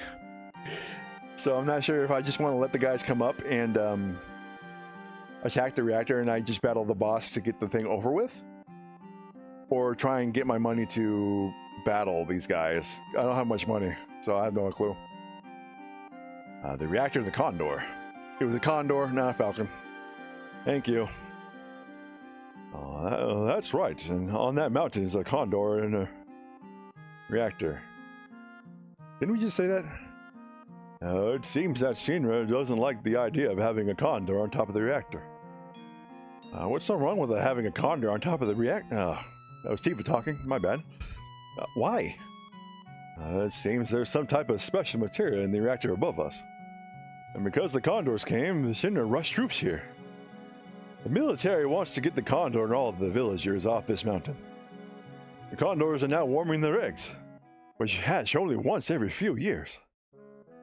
So I'm not sure if I just want to let the guys come up and attack the reactor and I just battle the boss to get the thing over with. Or try and get my money to battle these guys. I don't have much money, so I have no clue. The reactor of the Condor. It was a Condor, not a Falcon. Thank you. That's right, and on that mountain is a Condor and a reactor. Didn't we just say that? It seems that Shinra doesn't like the idea of having a Condor on top of the reactor. What's so wrong with having a Condor on top of the reactor? That was Tifa talking, my bad. Why? It seems there's some type of special material in the reactor above us. And because the Condors came, the Shinra rushed troops here. The military wants to get the Condor and all of the villagers off this mountain. The Condors are now warming their eggs, which hatch only once every few years.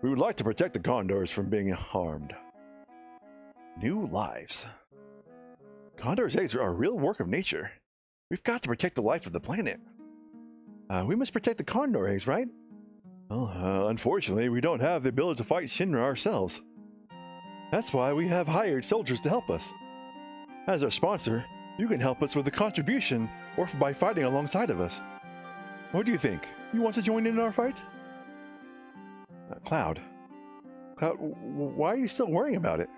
We would like to protect the Condors from being harmed. New lives. Condors' eggs are a real work of nature. We've got to protect the life of the planet. We must protect the Condor eggs, right? Well, unfortunately, we don't have the ability to fight Shinra ourselves. That's why we have hired soldiers to help us. As our sponsor, you can help us with a contribution or by fighting alongside of us. What do you think? You want to join in our fight? Cloud. Cloud, why are you still worrying about it?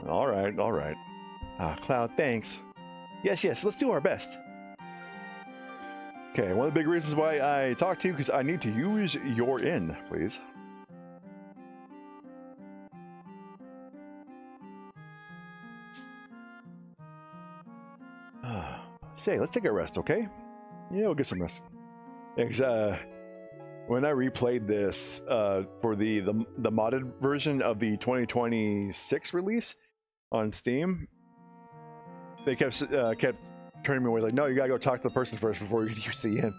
Alright. Cloud, thanks. Yes, let's do our best. Okay, one of the big reasons why I talked to you because I need to use your inn, please. Say, let's take a rest, okay? Yeah, we'll get some rest. When I replayed this for the modded version of the 2026 release on Steam, they kept turning me away like, no, you gotta go talk to the person first before you use the inn.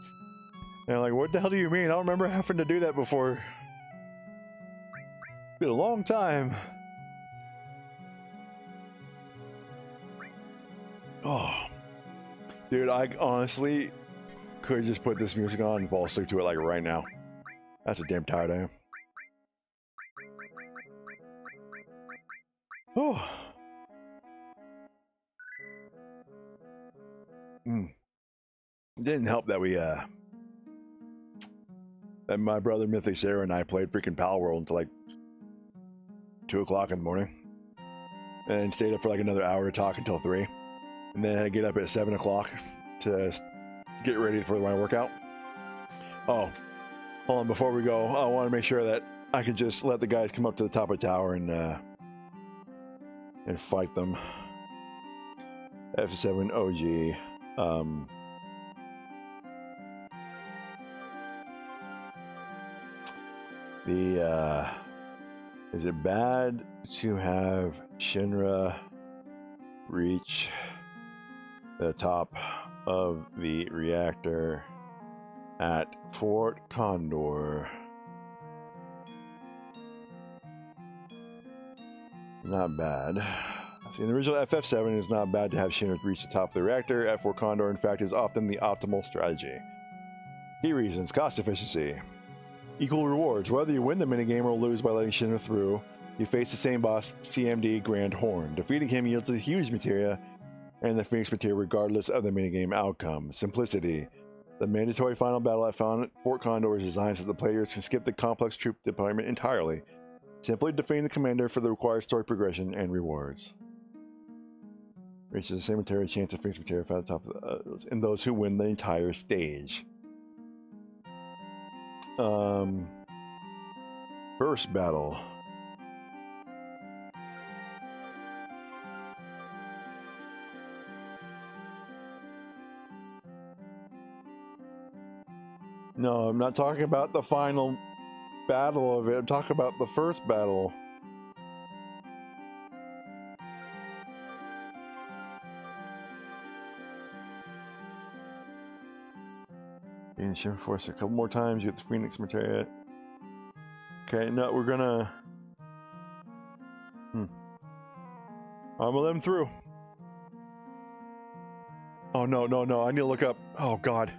And I'm like, what the hell do you mean? I don't remember having to do that before. It's been a long time. Oh. Dude, I honestly could just put this music on and fall asleep to it like right now. That's how damn tired I am. Oh. It didn't help that that my brother Mythic Sarah and I played freaking Pal World until like 2 o'clock in the morning. And stayed up for like another hour to talk until 3. And then I get up at 7 o'clock to get ready for my workout. Oh, hold on, before we go, I want to make sure that I can just let the guys come up to the top of the tower and fight them. F7 OG. Is it bad to have Shinra reach the top of the reactor at Fort Condor? Not bad. See, in the original FF7, it's not bad to have Shinra reach the top of the reactor at Fort Condor. In fact, is often the optimal strategy. Key reasons: cost efficiency. Equal rewards. Whether you win the minigame or lose by letting Shinra through, you face the same boss, CMD Grand Horn. Defeating him yields a huge materia and the Phoenix materia regardless of the minigame outcome. Simplicity. The mandatory final battle at Fort Condor is designed so the players can skip the complex troop deployment entirely. Simply defeating the commander for the required story progression and rewards. Reaches the same material chance of fixed material at the top of the, and those who win the entire stage. First battle. No, I'm not talking about the final battle of it. I'm talking about the first battle. And Shimmer Force a couple more times. You get the Phoenix material. Okay, no, we're gonna. I'm gonna let him through. Oh no, no, no! I need to look up. Oh god.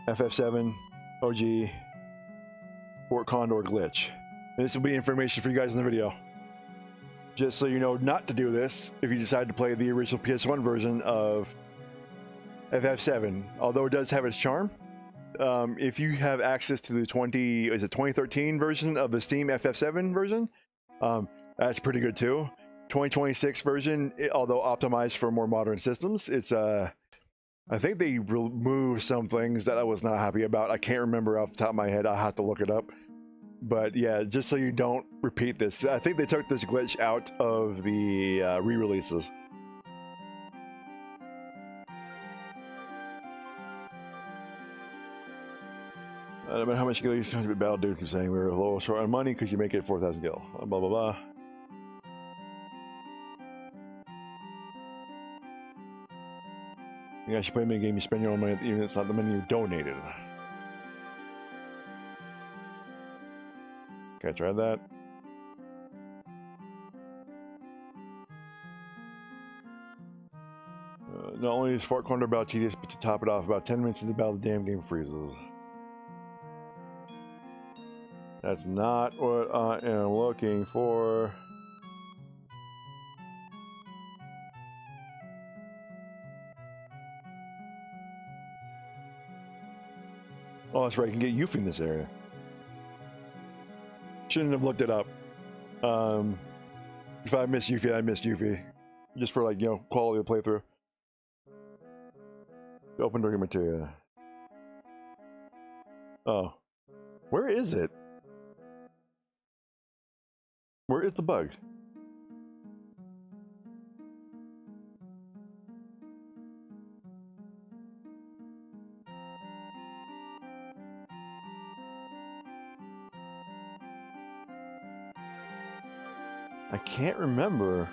FF7 OG Fort Condor glitch. And this will be information for you guys in the video. Just so you know not to do this if you decide to play the original PS1 version of FF7. Although it does have its charm. If you have access to the 2013 version of the Steam FF7 version, that's pretty good too. 2026 version, although optimized for more modern systems, it's I think they removed some things that I was not happy about. I can't remember off the top of my head. I'll have to look it up. But yeah, just so you don't repeat this, I think they took this glitch out of the re-releases. I don't know how much gil you can battle, dude. Keep saying we were a little short on money because you make it 4,000 gil. Blah blah blah. You guys should play a game. You spend your own money, even if it's not the money you donated. Okay, try that. Not only is Fort Condor battle tedious, but to top it off, about 10 minutes into the battle, the damn game freezes. That's not what I am looking for. Oh, that's right. You can get Yuffie in this area. Shouldn't have looked it up. If I missed Yuffie, I missed Yuffie. Just for, like, you know, quality of the playthrough. Open door material. Oh. Where is it? Where is the bug? I can't remember.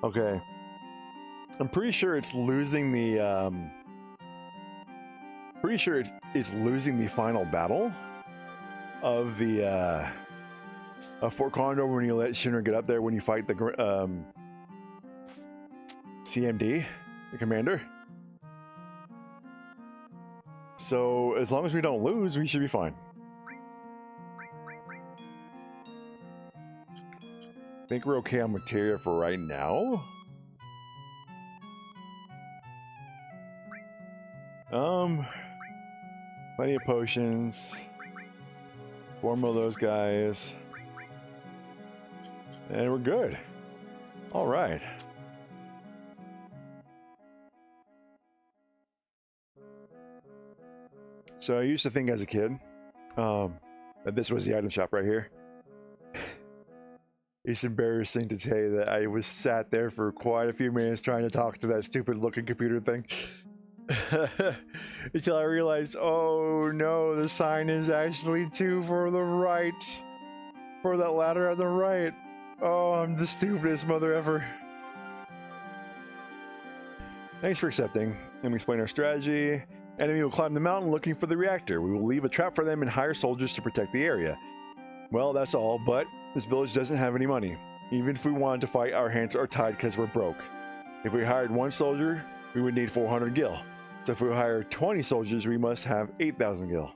Okay. I'm pretty sure it's losing the pretty sure it's losing the final battle of the of Fort Condor when you let Shinra get up there when you fight the CMD, the commander. So as long as we don't lose, we should be fine. I think we're okay on materia for right now. Plenty of potions. 4 more of those guys. And we're good. All right. So I used to think as a kid that this was the item shop right here. It's embarrassing to say that I was sat there for quite a few minutes trying to talk to that stupid looking computer thing. Until I realized, oh no, the sign is actually 2 for the right. For that ladder on the right. Oh, I'm the stupidest mother ever. Thanks for accepting. Let me explain our strategy. Enemy will climb the mountain looking for the reactor. We will leave a trap for them and hire soldiers to protect the area. Well, that's all, but this village doesn't have any money. Even if we wanted to fight, our hands are tied because we're broke. If we hired 1 soldier, we would need 400 gil. So if we hire 20 soldiers, we must have 8,000 gil.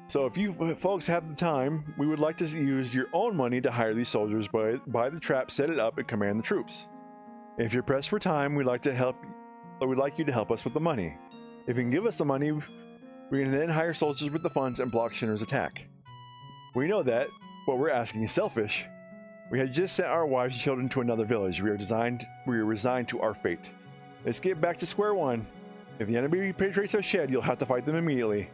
So if you folks have the time, we would like to use your own money to hire these soldiers, buy the trap, set it up, and command the troops. If you're pressed for time, we'd like you to help us with the money. If you can give us the money, We can then hire soldiers with the funds and block Shinra's attack. We know that what we're asking is selfish. We had just sent our wives and children to another village. We are resigned to our fate. Let's get back to square one. If the enemy penetrates our shed, you'll have to fight them immediately.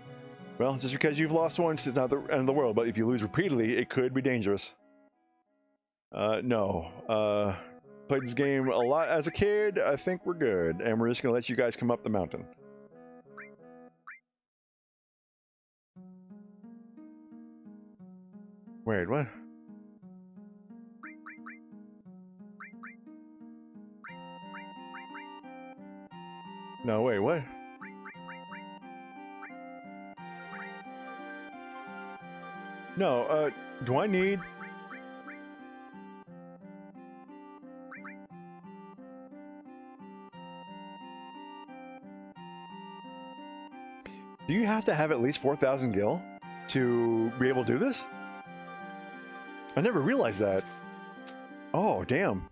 Well, just because you've lost once is not the end of the world, but if you lose repeatedly, it could be dangerous. No. Played this game a lot as a kid. I think we're good, and we're just gonna let you guys come up the mountain. Wait, what? No, wait, what? No, do I need... Do you have to have at least 4,000 gil to be able to do this? I never realized that. Oh, damn.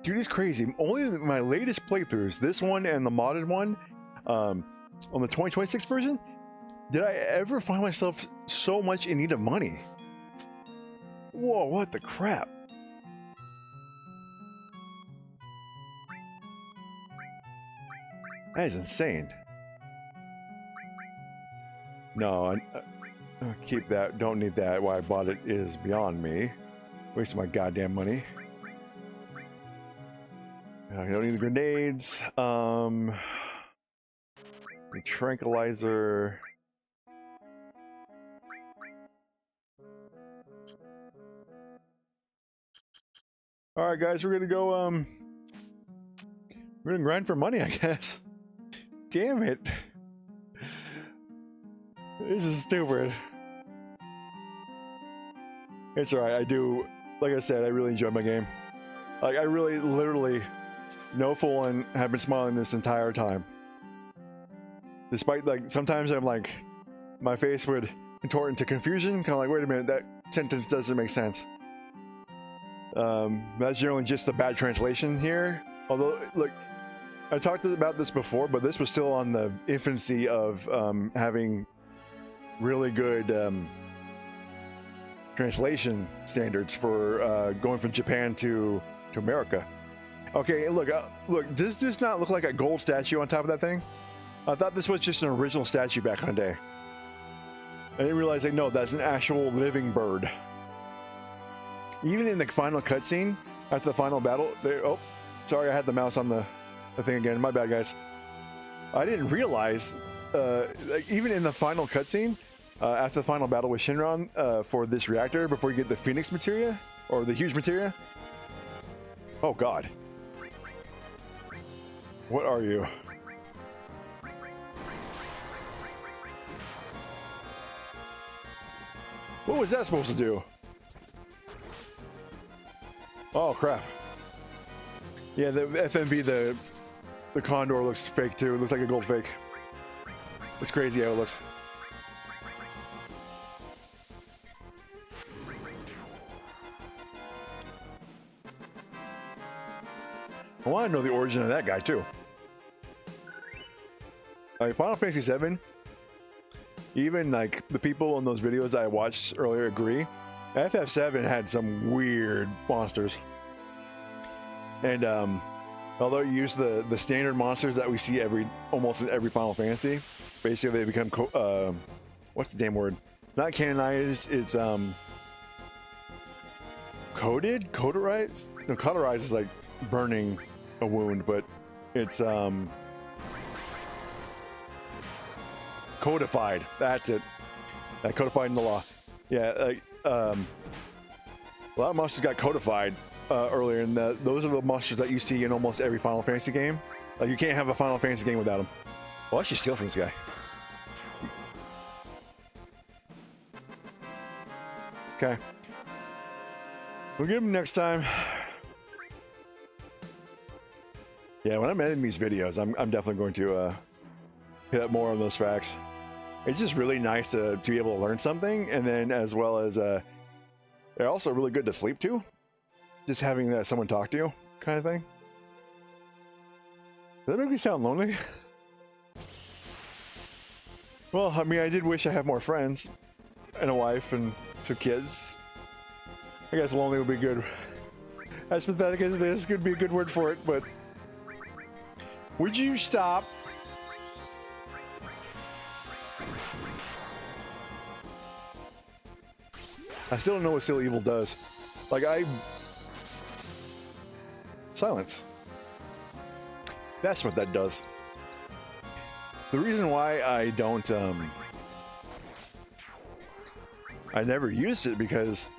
Dude, it's crazy. Only my latest playthroughs, this one and the modded one, on the 2026 version, did I ever find myself so much in need of money. Whoa, what the crap? That is insane. No, keep that. Don't need that. Why I bought it is beyond me. Wasting my goddamn money. I don't need the grenades. The tranquilizer. All right, guys, we're gonna go. We're gonna grind for money, I guess. Damn it. This is stupid. It's alright, I do, like I said, I really enjoyed my game. Like, I really, literally, no fooling, have been smiling this entire time. Despite, like, sometimes I'm like, my face would contort into confusion, kind of like, wait a minute, that sentence doesn't make sense. That's generally just a bad translation here. Although, look, I talked about this before, but this was still on the infancy of having really good translation standards for going from Japan to America. Okay, look, does this not look like a gold statue on top of that thing? I thought this was just an original statue back in the day. I didn't realize, like, no, that's an actual living bird. Even in the final cutscene, after the final battle, oh, sorry, I had the mouse on the thing again. My bad, guys. I didn't realize, like, even in the final cutscene, after the final battle with Shinron for this reactor, before you get the Phoenix materia, or the huge materia. Oh, God. What are you? What was that supposed to do? Oh, crap. Yeah, the FMV, the condor looks fake too. It looks like a gold fake. It's crazy how it looks. I want to know the origin of that guy too. Like Final Fantasy VII, even like the people in those videos I watched earlier agree, FF7 had some weird monsters. And although you use the standard monsters that we see almost in every Final Fantasy, basically they become what's the damn word? Not canonized. It's cauterized. No, cauterized is like burning a wound, but it's codified. That's it. Codified in the law. Yeah, like a lot of monsters got codified earlier, and those are the monsters that you see in almost every Final Fantasy game. Like, you can't have a Final Fantasy game without them. Well, I should steal from this guy. Okay. We'll get him next time. Yeah, when I'm editing these videos, I'm definitely going to hit up more on those facts. It's just really nice to be able to learn something, and then as well as they're also really good to sleep to. Just having someone talk to you, kind of thing. Does that make me sound lonely? Well, I mean, I did wish I had more friends and a wife and some kids. I guess lonely would be good. As pathetic as it is, could be a good word for it, but would you stop? I still don't know what Still Evil does. Like, silence. That's what that does. The reason why I don't, I never used it because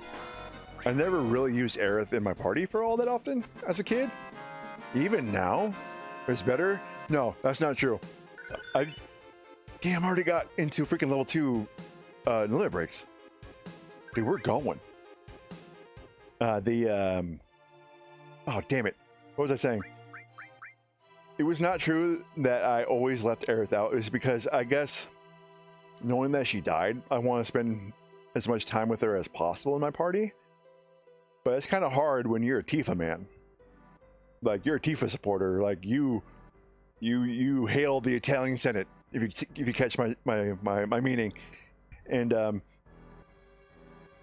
I never really used Aerith in my party for all that often as a kid. Even now, it's better. No, that's not true. I already got into freaking level 2 limit breaks. Dude, we're going. Oh, damn it. What was I saying? It was not true that I always left Aerith out. It was because I guess knowing that she died, I want to spend as much time with her as possible in my party. But it's kind of hard when you're a Tifa man. Like, you're a Tifa supporter. Like, you hail the Italian Senate, if you catch my meaning. And yeah,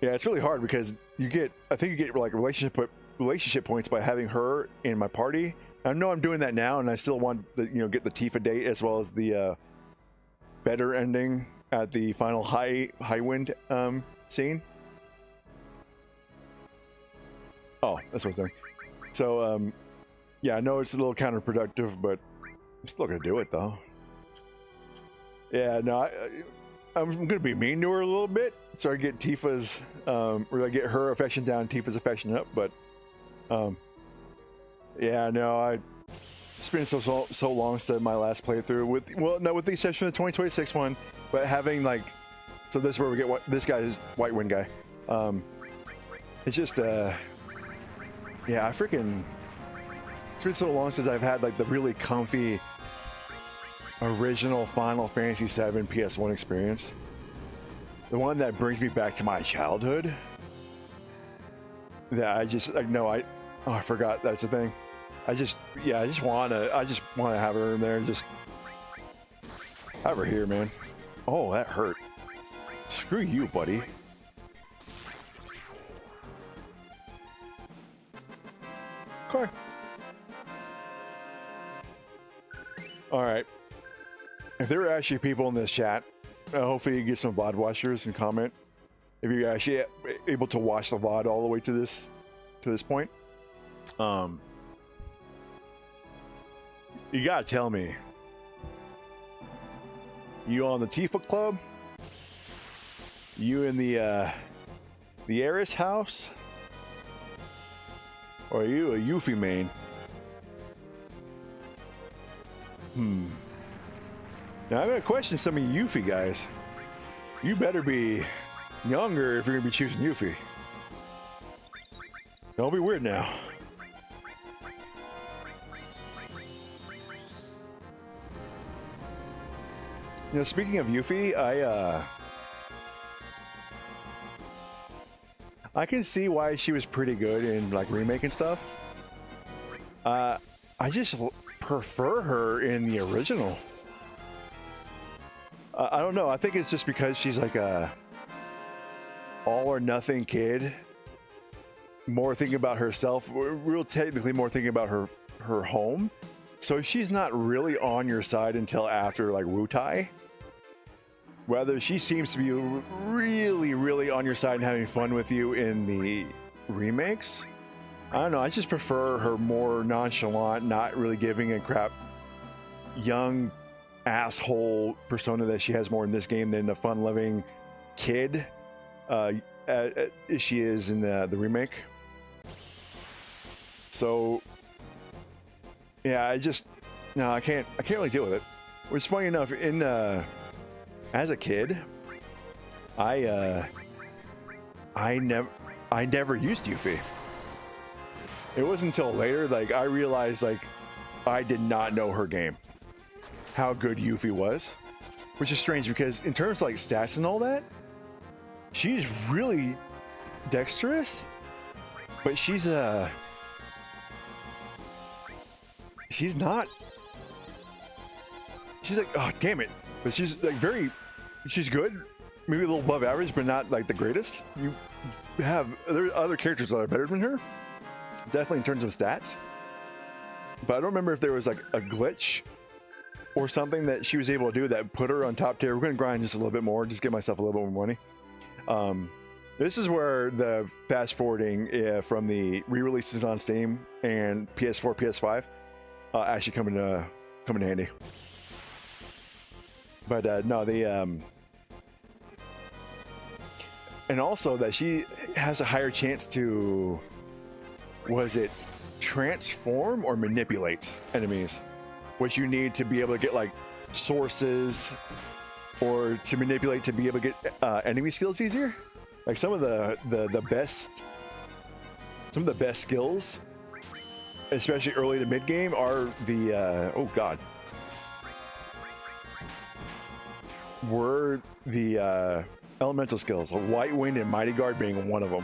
it's really hard because I think you get like relationship points by having her in my party. I know I'm doing that now, and I still want the, get the Tifa date as well as the better ending at the final high wind scene. Oh, that's what I'm doing. So yeah, I know it's a little counterproductive, but I'm still gonna do it though. Yeah, no, I'm gonna be mean to her a little bit, so I get Tifa's, or I get her affection down, Tifa's affection up. But, yeah, no, it's been so long since my last playthrough. With the exception of the 2026 one, but having like, so this is where we get this guy is White Wind guy. It's just, yeah, it's been so long since I've had like the really comfy original Final Fantasy VII PS1 experience, the one that brings me back to my childhood, that I forgot that's the thing. I just want to have her in there and just have her here, man. Oh, that hurt. Screw you, buddy. Okay. All right. If there are actually people in this chat, hopefully you get some VOD watchers and comment. If you're actually able to watch the VOD all the way to this point, you gotta tell me, you on the Tifa Club? You in the Aeris house? Or are you a Yuffie main? Now I'm gonna question some of you Yuffie guys. You better be younger if you're gonna be choosing Yuffie. Don't be weird now. Speaking of Yuffie, I can see why she was pretty good in like remake and stuff. I just prefer her in the original. I don't know. I think it's just because she's like a all or nothing kid. More thinking about herself. Real technically more thinking about her home. So she's not really on your side until after like Wutai. Whether she seems to be really, really on your side and having fun with you in the remakes. I don't know. I just prefer her more nonchalant, not really giving a crap, young asshole persona that she has more in this game than the fun-loving kid she is in the remake. So yeah, I can't really deal with it. Which is funny enough, as a kid, I never used Yuffie. It wasn't until later, like, I realized, like, I did not know her game. How good Yuffie was. Which is strange, because in terms of, like, stats and all that, she's really dexterous, but she's not... She's like, oh, damn it. But she's, like, very she's good, maybe a little above average, but not like the greatest. There are other characters that are better than her, definitely in terms of stats. But I don't remember if there was like a glitch or something that she was able to do that put her on top tier. We're gonna grind just a little bit more, just give myself a little bit more money. This is where the fast forwarding from the re-releases on Steam and PS4, PS5 actually come in handy. But no, and also that she has a higher chance to, was it transform or manipulate enemies, which you need to be able to get like sources or to manipulate to be able to get enemy skills easier. Like some of the best skills, especially early to mid game, are the oh god, were the elemental skills. White Wind and Mighty Guard being one of them.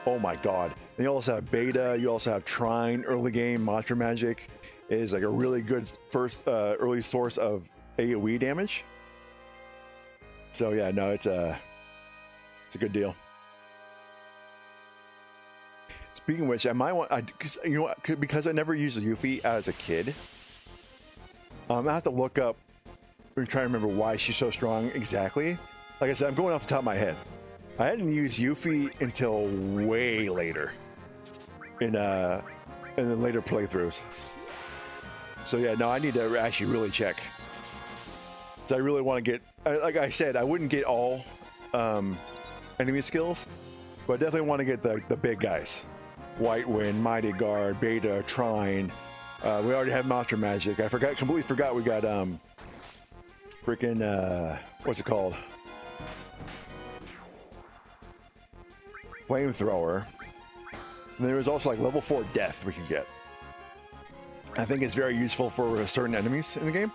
Oh my god. And you also have Beta. You also have Trine. Early game Monster Magic is like a really good first early source of AoE damage. So yeah, no, it's a good deal. Speaking of which, I might want, because I never used Yuffie as a kid, I have to look up and try to remember why she's so strong exactly. Like I said, I'm going off the top of my head. I hadn't used Yuffie until way later in the later playthroughs. So yeah, no, I need to actually really check. So I really want to get, like I said, I wouldn't get all enemy skills, but I definitely want to get the big guys. White Wind, Mighty Guard, Beta, Trine. We already have Monster Magic. I completely forgot we got freaking what's it called? Flamethrower. And there was also like level 4 Death we can get. I think it's very useful for certain enemies in the game.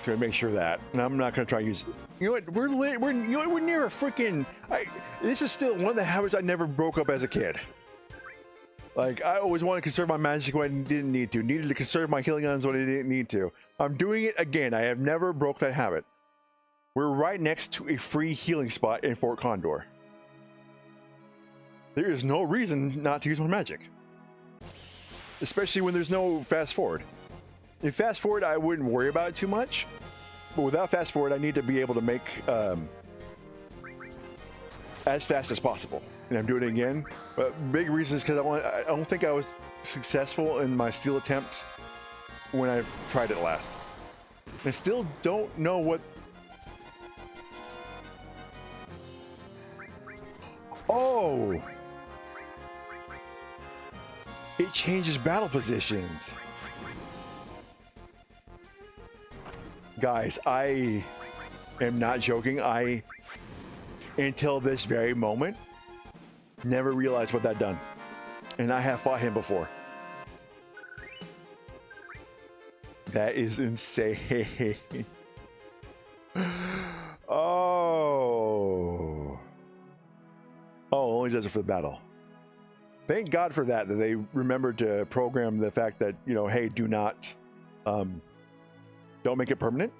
To make sure that, and I'm not gonna try to use. You know what? We're near a freaking. This is still one of the habits I never broke up as a kid. Like I always wanted to conserve my magic when I didn't need to. Needed to conserve my healing items when I didn't need to. I'm doing it again. I have never broke that habit. We're right next to a free healing spot in Fort Condor. There is no reason not to use my magic, especially when there's no fast forward. In fast forward, I wouldn't worry about it too much, but without fast forward, I need to be able to make as fast as possible. And I'm doing it again, but big reason is because I don't think I was successful in my steal attempts when I tried it last. I still don't know what. Oh, it changes battle positions. Guys, I am not joking. I, until this very moment, never realized what that done. And I have fought him before. That is insane. Oh, only does it for the battle. Thank God for that they remembered to program the fact that, you know, hey, do not don't make it permanent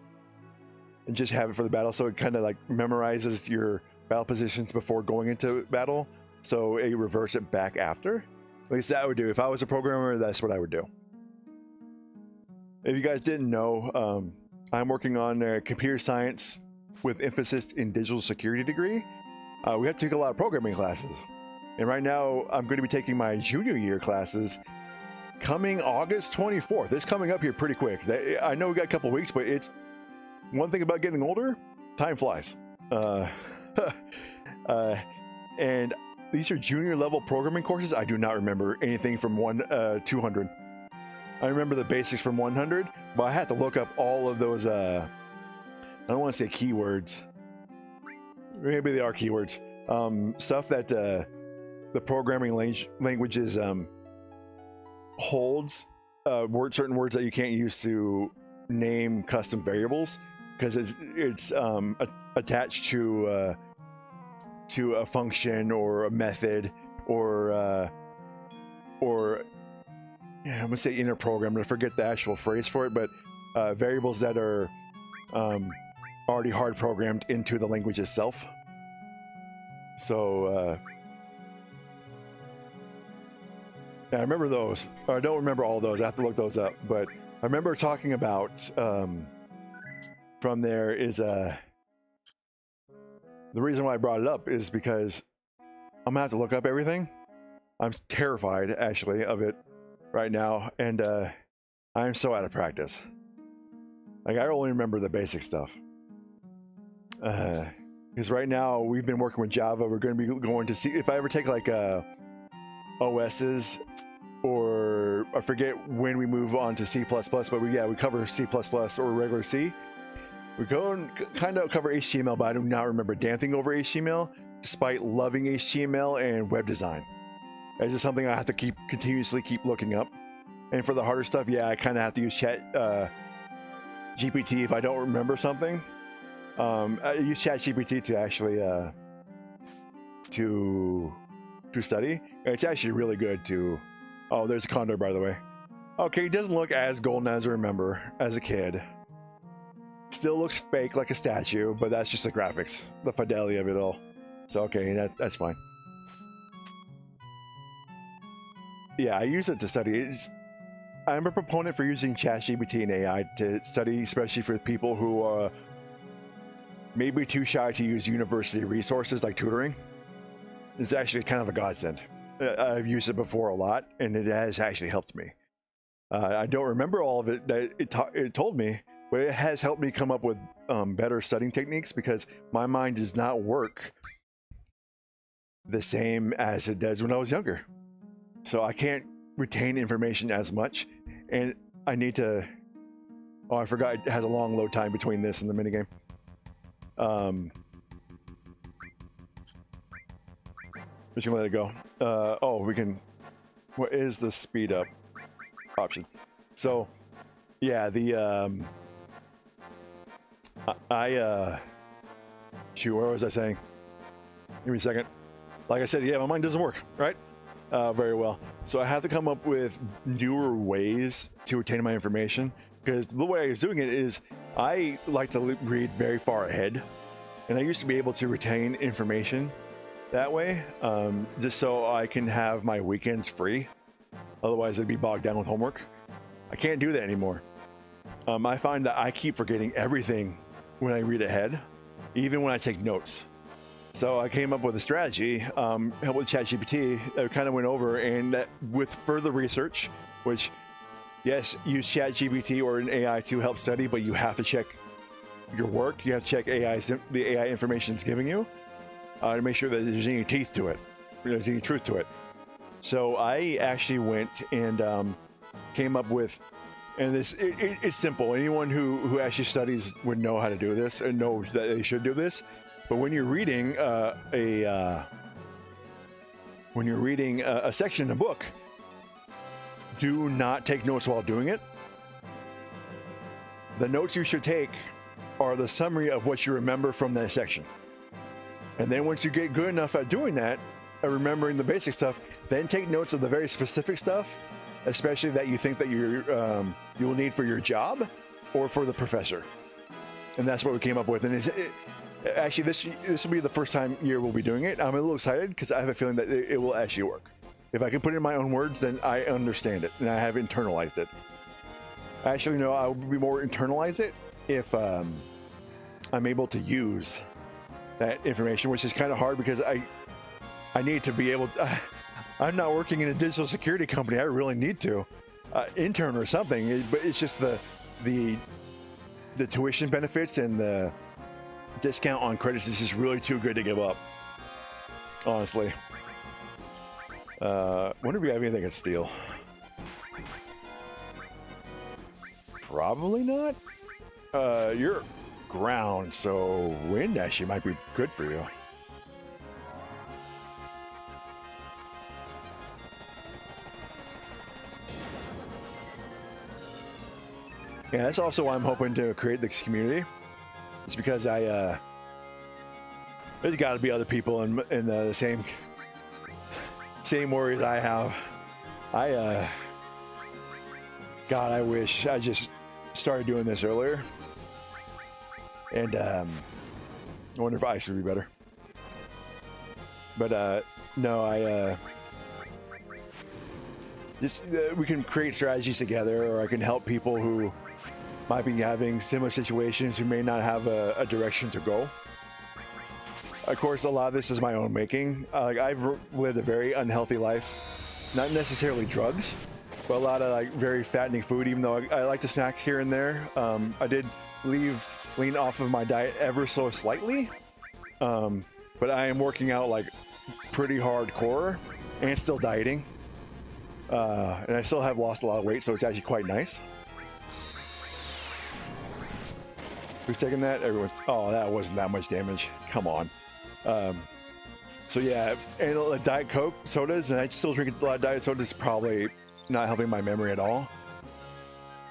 and just have it for the battle, so it kind of like memorizes your battle positions before going into battle, so it reverts it back after. At least that would do. If I was a programmer, that's what I would do. If you guys didn't know, I'm working on a computer science with emphasis in digital security degree. We have to take a lot of programming classes, and right now I'm going to be taking my junior year classes coming August 24th. It's coming up here pretty quick. I know we got a couple weeks, but it's one thing about getting older, time flies. And these are junior level programming courses. I do not remember anything from 200. I remember the basics from 100, but I had to look up all of those, I don't want to say keywords. Maybe they are keywords. Stuff that the programming languages holds, certain words that you can't use to name custom variables, because it's attached to a function or a method or yeah, I'm gonna say inner program. I forget the actual phrase for it, but variables that are already hard programmed into the language itself. So yeah, I remember those. I don't remember all those. I have to look those up. But I remember talking about from there is the reason why I brought it up is because I'm gonna have to look up everything. I'm terrified actually of it right now, and I'm so out of practice. Like, I only remember the basic stuff. Because right now we've been working with Java. We're going to be going to see if I ever take like OSs, or I forget when we move on to C++, but we cover C++ or regular C. We go and kind of cover HTML, but I do not remember a damn thing over HTML, despite loving HTML and web design. It's just something I have to continuously keep looking up. And for the harder stuff, yeah, I kind of have to use Chat GPT if I don't remember something. I use Chat GPT to actually to study. It's actually really good to. Oh, there's a condor, by the way. Okay, it doesn't look as golden as I remember as a kid. Still looks fake like a statue, but that's just the graphics, the fidelity of it all. So okay, that's fine. Yeah, I use it to study. I'm a proponent for using ChatGPT and AI to study, especially for people who are maybe too shy to use university resources like tutoring. It's actually kind of a godsend. I've used it before a lot, and it has actually helped me. I don't remember all of it that it told me, but it has helped me come up with better studying techniques, because my mind does not work the same as it does when I was younger. So I can't retain information as much, and I need to. Oh, I forgot it has a long load time between this and the minigame. Just gonna let it go. Oh, we can. What is the speed up option? So, yeah, the shoot, what was I saying? Give me a second. Like I said, yeah, my mind doesn't work, right? Very well. So I have to come up with newer ways to retain my information, because the way I was doing it is I like to read very far ahead, and I used to be able to retain information that way, just so I can have my weekends free. Otherwise, I'd be bogged down with homework. I can't do that anymore. I find that I keep forgetting everything when I read ahead, even when I take notes. So I came up with a strategy, helped with ChatGPT, that we kind of went over, and that with further research, which, yes, use ChatGPT or an AI to help study, but you have to check your work. You have to check the AI information it's giving you to make sure that there's any teeth to it, there's any truth to it. So I actually went and came up with, and it's simple. Anyone who actually studies would know how to do this and knows that they should do this. But when you're reading a section in a book, do not take notes while doing it. The notes you should take are the summary of what you remember from that section. And then once you get good enough at doing that, remembering the basic stuff, then take notes of the very specific stuff, especially that you think that you will need for your job or for the professor. And that's what we came up with. And actually, this will be the first year we'll be doing it. I'm a little excited because I have a feeling that it will actually work. If I can put it in my own words, then I understand it and I have internalized it. Actually, no, I will be more internalize it if I'm able to use that information, which is kind of hard because I need to be able to. I'm not working in a digital security company. I really need to intern or something. But it's just the tuition benefits and the discount on credits is just really too good to give up. Honestly. Wonder if we have anything to steal. Probably not. You're ground, so wind actually might be good for you. Yeah, that's also why I'm hoping to create this community. It's because there's got to be other people in the same worries I have. God, I wish I just started doing this earlier, and I wonder if ice would be better. But no, I just we can create strategies together, or I can help people who might be having similar situations who may not have a direction to go. Of course, a lot of this is my own making. Like I've lived a very unhealthy life, not necessarily drugs, but a lot of like very fattening food. Even though I like to snack here and there, I did lean off of my diet ever so slightly. But I am working out like pretty hardcore and still dieting. And I still have lost a lot of weight, so it's actually quite nice. Who's taking that? Everyone's. Oh, that wasn't that much damage. Come on. So yeah, and Diet Coke sodas, and I still drink a lot of Diet sodas. Probably not helping my memory at all.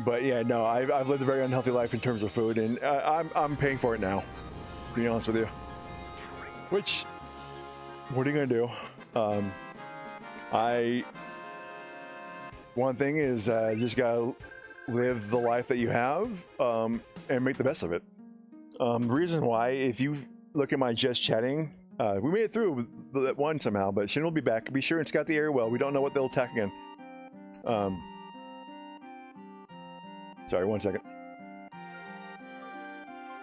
But yeah, no, I've lived a very unhealthy life in terms of food, and I'm paying for it now. To be honest with you. Which, what are you gonna do? One thing is just gotta live the life that you have and make the best of it. Reason why, if you look at my just chatting, we made it through that one somehow, but Shin will be back. Be sure and scout the area well. We don't know what they'll attack again. Sorry, 1 second.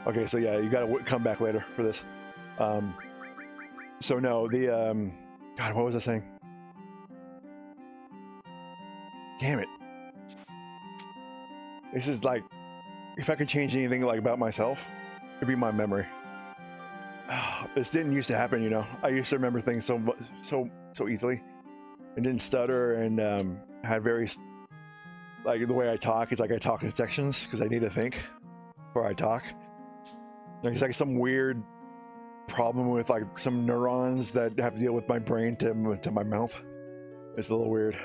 Okay, so yeah, you gotta come back later for this. So no, the God, what was I saying? Damn it. This is like, if I could change anything like about myself, it'd be my memory. This didn't used to happen, you know. I used to remember things so easily, and didn't stutter, and had very, like the way I talk is like I talk in sections because I need to think before I talk. Like it's like some weird problem with like some neurons that have to deal with my brain to my mouth. It's a little weird.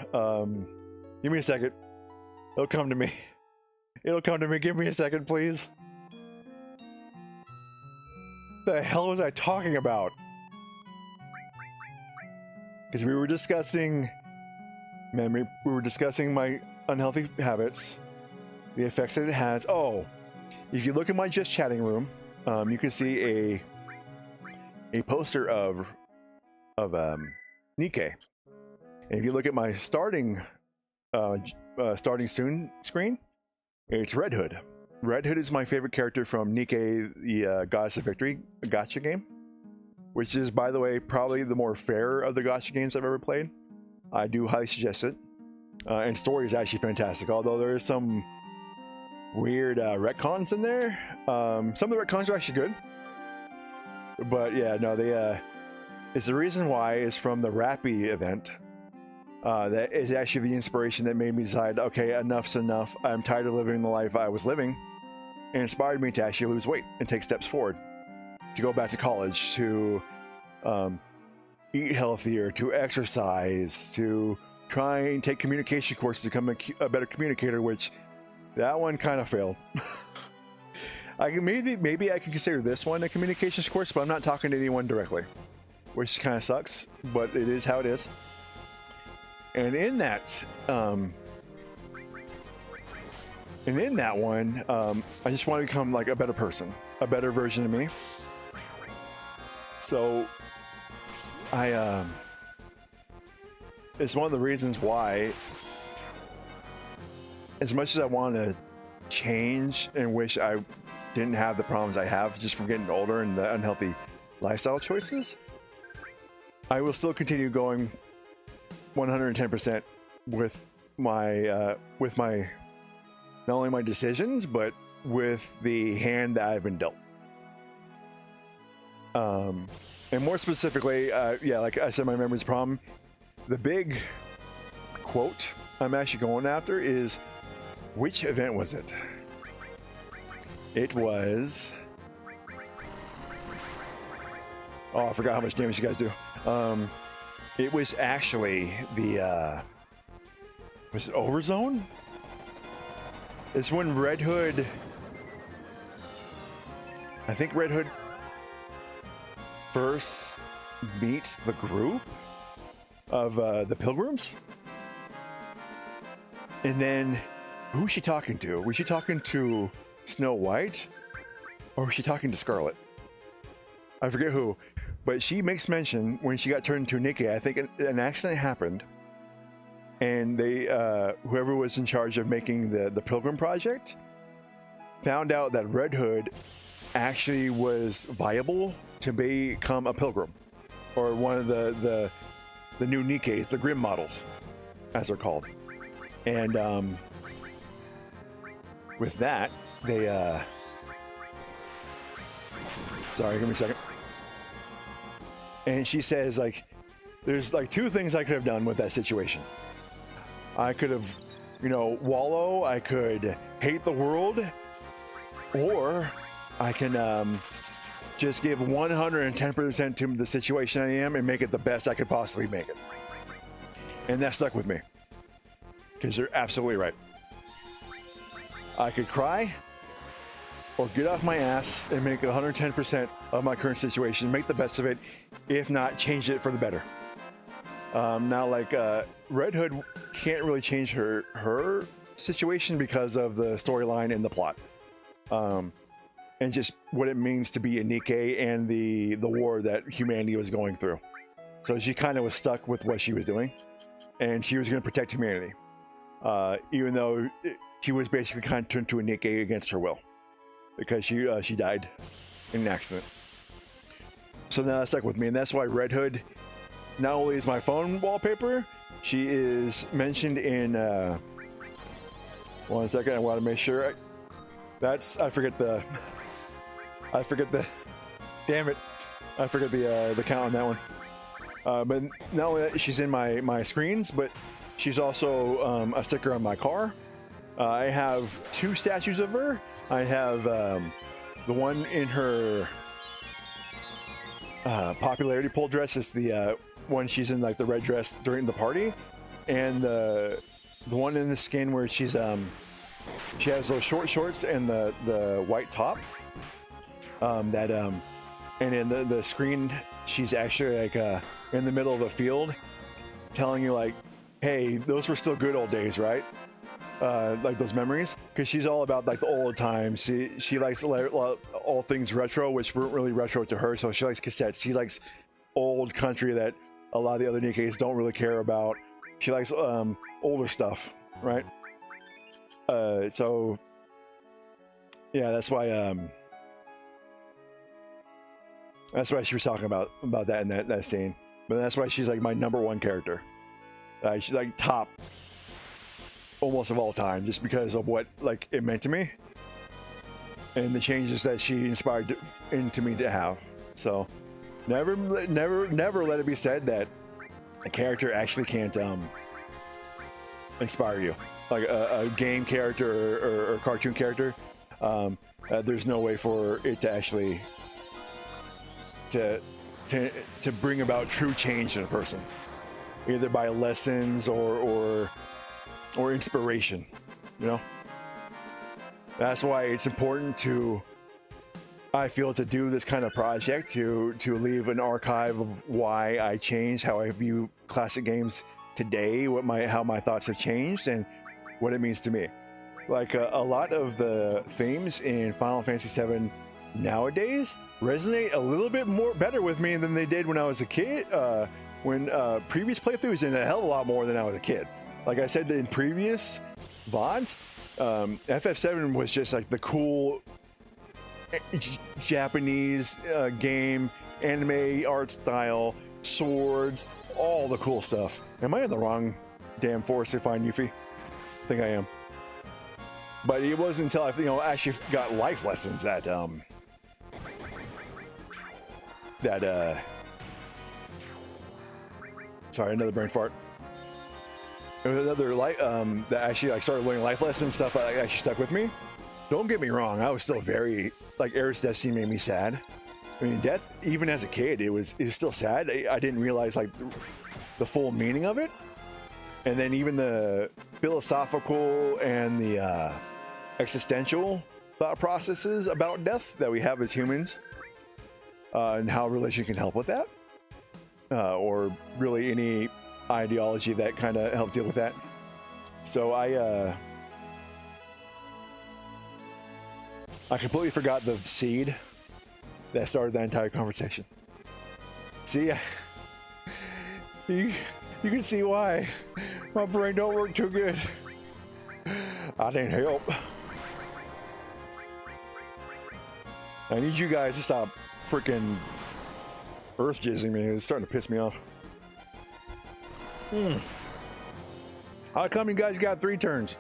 Give me a second. It'll come to me. It'll come to me. Give me a second, please. The hell was I talking about? Because we were discussing memory. We were discussing my unhealthy habits, the effects that it has. Oh, if you look in my just chatting room, you can see a poster of Nikkei. And if you look at my starting soon screen, it's Red Hood. Red Hood is my favorite character from Nikkei, the Goddess of Victory gacha game, which is, by the way, probably the more fair of the gacha games I've ever played. I do highly suggest it. And story is actually fantastic, although there is some weird retcons in there. Some of the retcons are actually good. But yeah, no, it's the reason why is from the Rappy event. That is actually the inspiration that made me decide, okay, enough's enough. I'm tired of living the life I was living, and inspired me to actually lose weight and take steps forward, to go back to college, to eat healthier, to exercise, to try and take communication courses to become a better communicator, which that one kind of failed. Maybe I can consider this one a communications course, but I'm not talking to anyone directly, which kind of sucks, but it is how it is. And in that, one, I just want to become like a better person, a better version of me. So, it's one of the reasons why, as much as I want to change and wish I didn't have the problems I have just from getting older and the unhealthy lifestyle choices, I will still continue going 110% with my not only my decisions, but with the hand that I've been dealt. And more specifically, yeah, like I said, my memory's a problem. The big quote I'm actually going after is, which event was it? It was, oh, I forgot how much damage you guys do. It was actually the, was it Overzone? It's when Red Hood, I think Red Hood first meets the group of the Pilgrims. And then who's she talking to? Was she talking to Snow White, or was she talking to Scarlet? I forget who, but she makes mention when she got turned into Nikkei. I think an accident happened, and they, whoever was in charge of making the Pilgrim project, found out that Red Hood actually was viable to become a Pilgrim, or one of the new Nikkeis, the Grim models, as they're called. And with that, they sorry, give me a second. And she says, like, there's like two things I could have done with that situation. I could have, you know, wallow, I could hate the world, or I can just give 110% to the situation I am and make it the best I could possibly make it. And that stuck with me, because you're absolutely right. I could cry or get off my ass and make 110% of my current situation, make the best of it, if not change it for the better. Now, like, Red Hood can't really change her situation because of the storyline and the plot, and just what it means to be a Nikkei and the war that humanity was going through. So she kind of was stuck with what she was doing, and she was going to protect humanity, even though she was basically kind of turned to a Nikkei against her will, because she died in an accident. So now that stuck with me, and that's why Red Hood not only is my phone wallpaper, she is mentioned in 1 second, I want to make sure I forget the damn it, I forget the count on that one. But not only that, she's in my screens, but she's also a sticker on my car. I have 2 statues of her. I have the one in her popularity poll dress, is the one she's in, like the red dress during the party, and the one in the skin where she's she has those short shorts and the white top. And in the screen, she's actually like in the middle of a field, telling you like, hey, those were still good old days, right? Like those memories, because she's all about like the old times. She likes all things retro, which weren't really retro to her. So she likes cassettes. She likes old country that a lot of the other Nikkeis don't really care about. She likes older stuff, right? So yeah, that's why she was talking about that in that scene. But that's why she's like my #1 character. She's like top almost of all time, just because of what like it meant to me and the changes that she inspired into me to have. So never let it be said that a character actually can't inspire you, like a game character or cartoon character. There's no way for it to actually to bring about true change in a person, either by lessons or inspiration, you know. That's why it's important I feel, to do this kind of project, to leave an archive of why I changed how I view classic games today, how my thoughts have changed, and what it means to me. Like a lot of the themes in Final Fantasy VII nowadays resonate a little bit better with me than they did when I was a kid, when previous playthroughs, and a hell of a lot more than I was a kid. Like I said in previous VODs, FF7 was just like the cool Japanese game, anime art style, swords, all the cool stuff. Am I in the wrong damn forest to find Yuffie? I think I am. But it wasn't until I actually got life lessons that sorry, another brain fart. There was another that actually I started learning life lessons, stuff that actually stuck with me. Don't get me wrong, I was still very, like, Aerith's destiny made me sad. I mean, death, even as a kid, it was still sad. I didn't realize like the full meaning of it. And then even the philosophical and the existential thought processes about death that we have as humans, and how religion can help with that, or really any ideology that kind of helped deal with that. So I completely forgot the seed that started that entire conversation. See, you can see why my brain don't work too good. I didn't help. I need you guys to stop freaking earth jizzing me. It's starting to piss me off. How come you guys got 3 turns?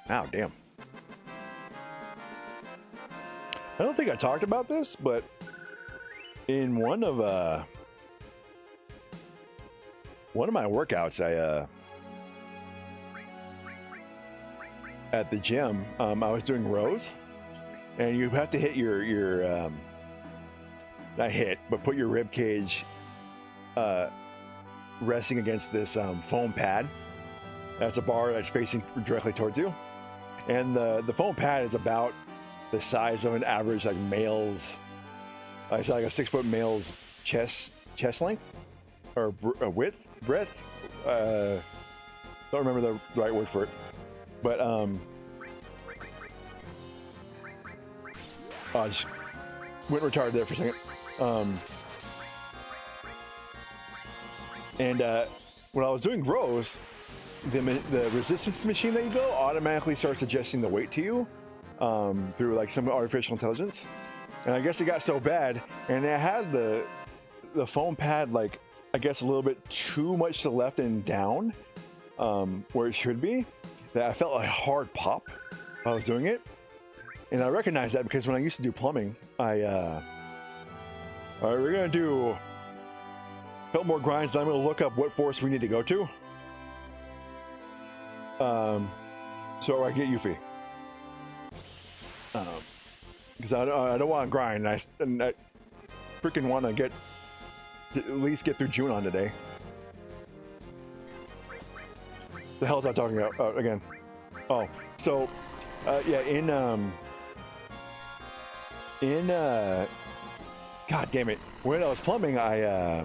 Ow, damn. I don't think I talked about this, but in one of my workouts, at the gym, I was doing rows, and you have to hit your not hit, but put your rib cage resting against this foam pad. That's a bar that's facing directly towards you, and the foam pad is about the size of an average like male's. It's like a 6-foot male's chest length or breadth. Don't remember the right word for it, but I just went retarded there for a second. And when I was doing rows, the resistance machine that you go automatically starts adjusting the weight to you through like some artificial intelligence. And I guess it got so bad, and it had the foam pad like I guess a little bit too much to the left and down where it should be, that I felt a hard pop while I was doing it. And I recognized that because when I used to do plumbing, all right, we're gonna do a couple more grinds, and I'm gonna look up what force we need to go to. So I get Yuffie. Because I don't want to grind, and I freaking want to at least get through June on today. The hell is I talking about again? Oh, so yeah, God damn it! When I was plumbing, I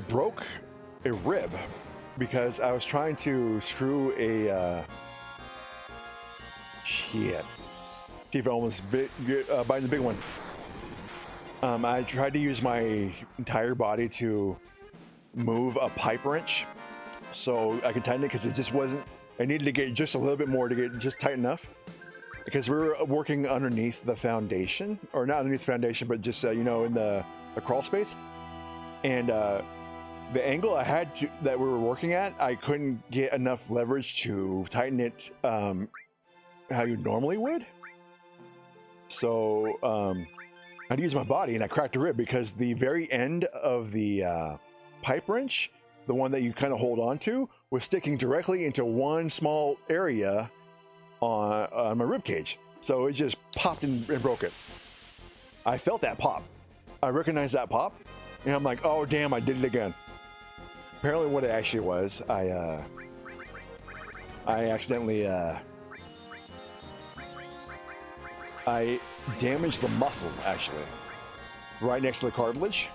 broke a rib because I was trying to screw a shit. See if I almost biting the big one. I tried to use my entire body to move a pipe wrench so I could tighten it because it just wasn't. I needed to get just a little bit more to get just tight enough because we were working underneath the foundation, or not underneath the foundation, but just you know, in the crawl space. And the angle I had that we were working at, I couldn't get enough leverage to tighten it how you normally would. So I had to use my body, and I cracked a rib because the very end of the pipe wrench, the one that you kind of hold on to, was sticking directly into one small area on my rib cage. So it just popped and broke it. I felt that pop. I recognized that pop, and I'm like, oh damn, I did it again. Apparently what it actually was, I accidentally I damaged the muscle, actually, right next to the cartilage.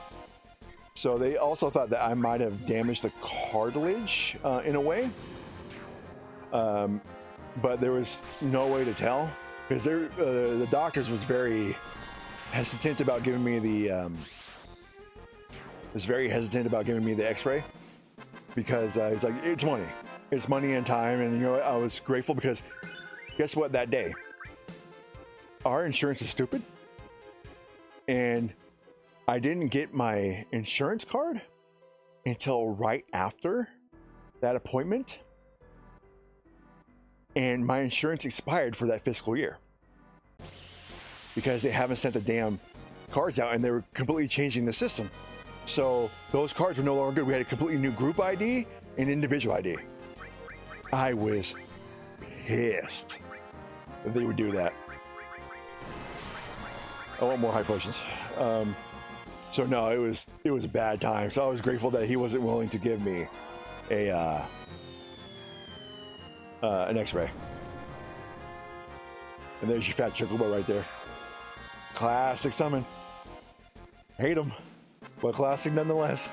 So they also thought that I might have damaged the cartilage in a way. But there was no way to tell because the doctors was very hesitant about giving me the X-ray because he's like, it's money and time. And you know what? I was grateful because guess what? That day, our insurance is stupid, and I didn't get my insurance card until right after that appointment, and my insurance expired for that fiscal year because they haven't sent the damn cards out, and they were completely changing the system. So those cards were no longer good. We had a completely new group ID and individual ID. I was pissed that they would do that. I want more high potions. So no, it was a bad time. So I was grateful that he wasn't willing to give me an X-ray. And there's your fat chocobo right there. Classic summon. Hate him. but classic nonetheless.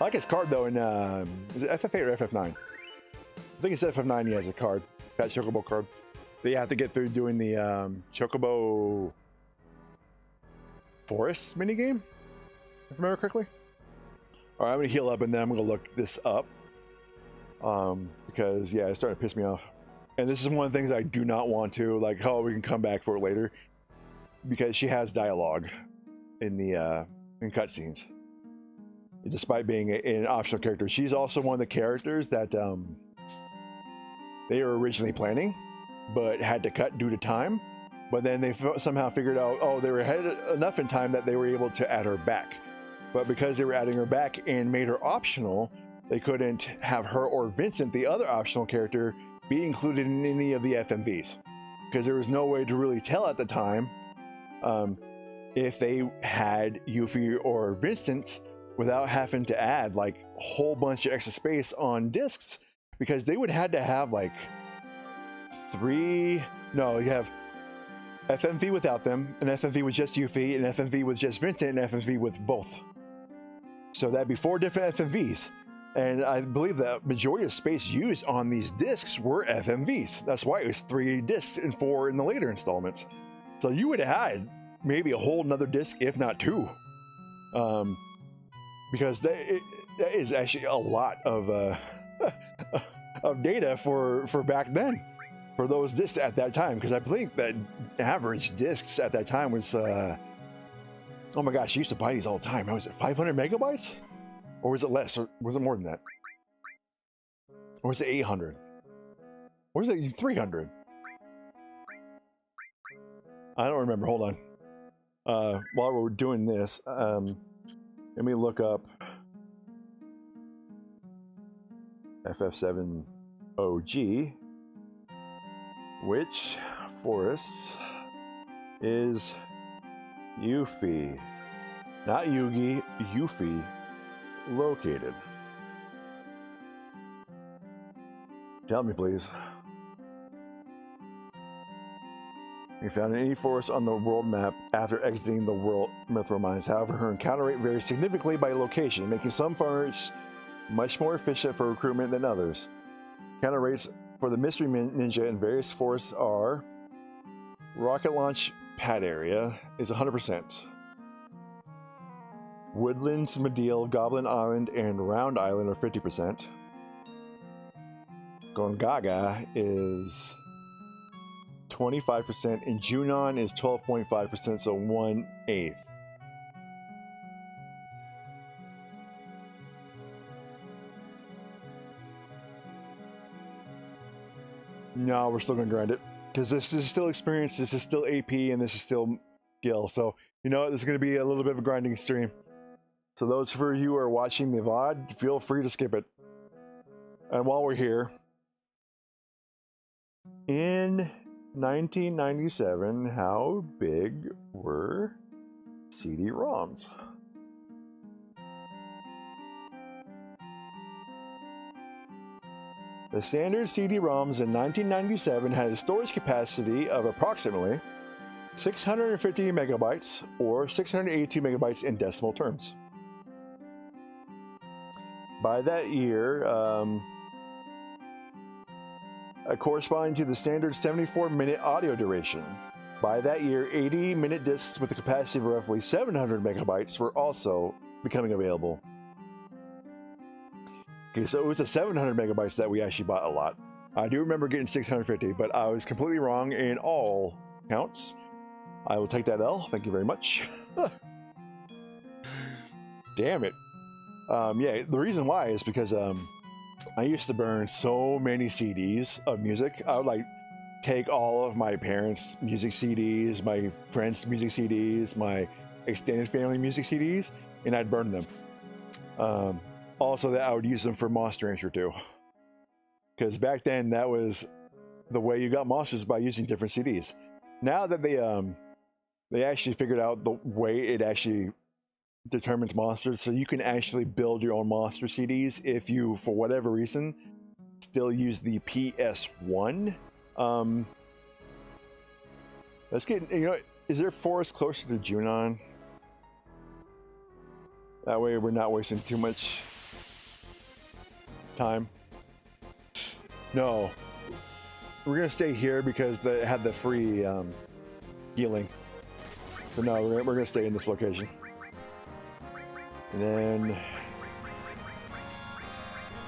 I like his card though in is it FF8 or FF9? I think it's FF9. He has a card, that Chocobo card. That you have to get through doing the Chocobo Forest minigame, if I remember correctly. All right, I'm gonna heal up and then I'm gonna look this up because yeah, it's starting to piss me off. And this is one of the things I do not want to like. Oh, we can come back for it later because she has dialogue in the in cutscenes. Despite being an optional character, she's also one of the characters that they were originally planning, but had to cut due to time. But then they somehow figured out, oh, they were ahead enough in time that they were able to add her back. But because they were adding her back and made her optional, they couldn't have her or Vincent, the other optional character, be included in any of the FMVs. Because there was no way to really tell at the time if they had Yuffie or Vincent without having to add like a whole bunch of extra space on discs, because they would had to have like you have FMV without them, an FMV with just Yuffie, an FMV with just Vincent, and an FMV with both. So that'd be 4 different FMVs. And I believe the majority of space used on these discs were FMVs. That's why it was 3 discs and 4 in the later installments. So you would have had maybe a whole nother disc, if not 2. Because that is actually a lot of of data for back then, for those discs at that time. Because I think that average discs at that time was, oh my gosh, I used to buy these all the time. How was it, 500 megabytes? Or was it less? Or was it more than that? Or was it 800? Or was it 300? I don't remember. Hold on. While we're doing this, let me look up FF7 OG, which forests is Yuffie, not Yugi, Yuffie, located? Tell me, please. You found any forest on the world map after exiting the world Mithril Mines. However, her encounter rate varies significantly by location, making some farmers much more efficient for recruitment than others. Encounter rates for the Mystery Ninja in various forests are: rocket launch pad area is 100%. Woodlands, Medeal, Goblin Island, and Round Island are 50%. Gongaga is 25%, and Junon is 12.5%, so 1/8. No, we're still gonna grind it because this is still experience, this is still AP, and this is still skill. So you know this is gonna be a little bit of a grinding stream. So those for you who are watching the VOD, feel free to skip it. And while we're here, in 1997, how big were CD-ROMs? The standard CD-ROMs in 1997 had a storage capacity of approximately 650 megabytes or 682 megabytes in decimal terms. By that year, corresponding to the standard 74-minute audio duration. By that year, 80-minute discs with a capacity of roughly 700 megabytes were also becoming available. Okay, so it was the 700 megabytes that we actually bought a lot. I do remember getting 650, but I was completely wrong in all counts. I will take that L. Thank you very much. Damn it. Yeah, the reason why is because I used to burn so many CDs of music. I would like take all of my parents' music CDs, my friends' music CDs, my extended family music CDs, and I'd burn them. Also, that I would use them for Monster Rancher too, because back then that was the way you got monsters, by using different CDs. Now that they actually figured out the way it actually determines monsters, so you can actually build your own monster CDs if you, for whatever reason, still use the PS1. Let's get, you know, is there forest closer to Junon? That way we're not wasting too much time. No. We're gonna stay here because they had the free healing. So no, we're gonna stay in this location. And then,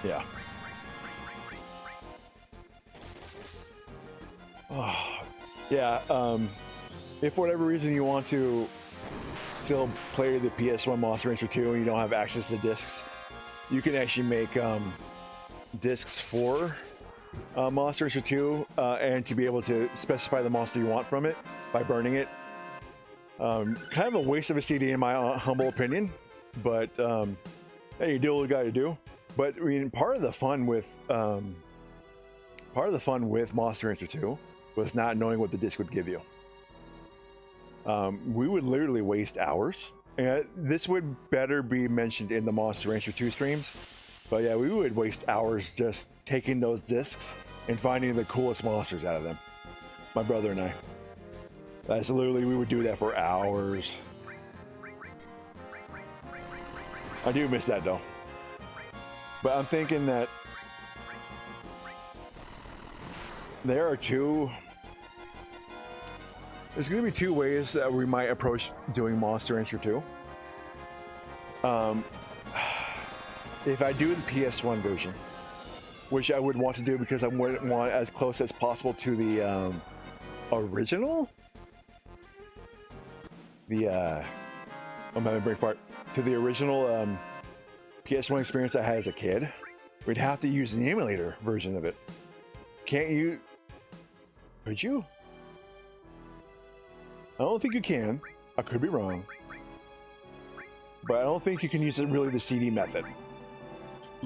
yeah. Oh, yeah. If for whatever reason you want to still play the PS1 Monster Rancher 2 and you don't have access to discs, you can actually make discs for Monster Rancher 2 and to be able to specify the monster you want from it by burning it. Kind of a waste of a CD in my humble opinion, but hey, you do what you got to do. But I mean, part of the fun with Monster Rancher 2 was not knowing what the disc would give you. We would literally waste hours, and this would better be mentioned in the Monster Rancher 2 streams. But yeah, we would waste hours just taking those discs and finding the coolest monsters out of them. My brother and I. That's literally, we would do that for hours. I do miss that though. But I'm thinking that there's going to be two ways that we might approach doing Monster Rancher 2. If I do the PS1 version, which I would want to do because I would want as close as possible to the original, I'm having a brain fart, to the original PS1 experience I had as a kid, we'd have to use the emulator version of it. Can't you? Could you? I don't think you can. I could be wrong. But I don't think you can use it really the CD method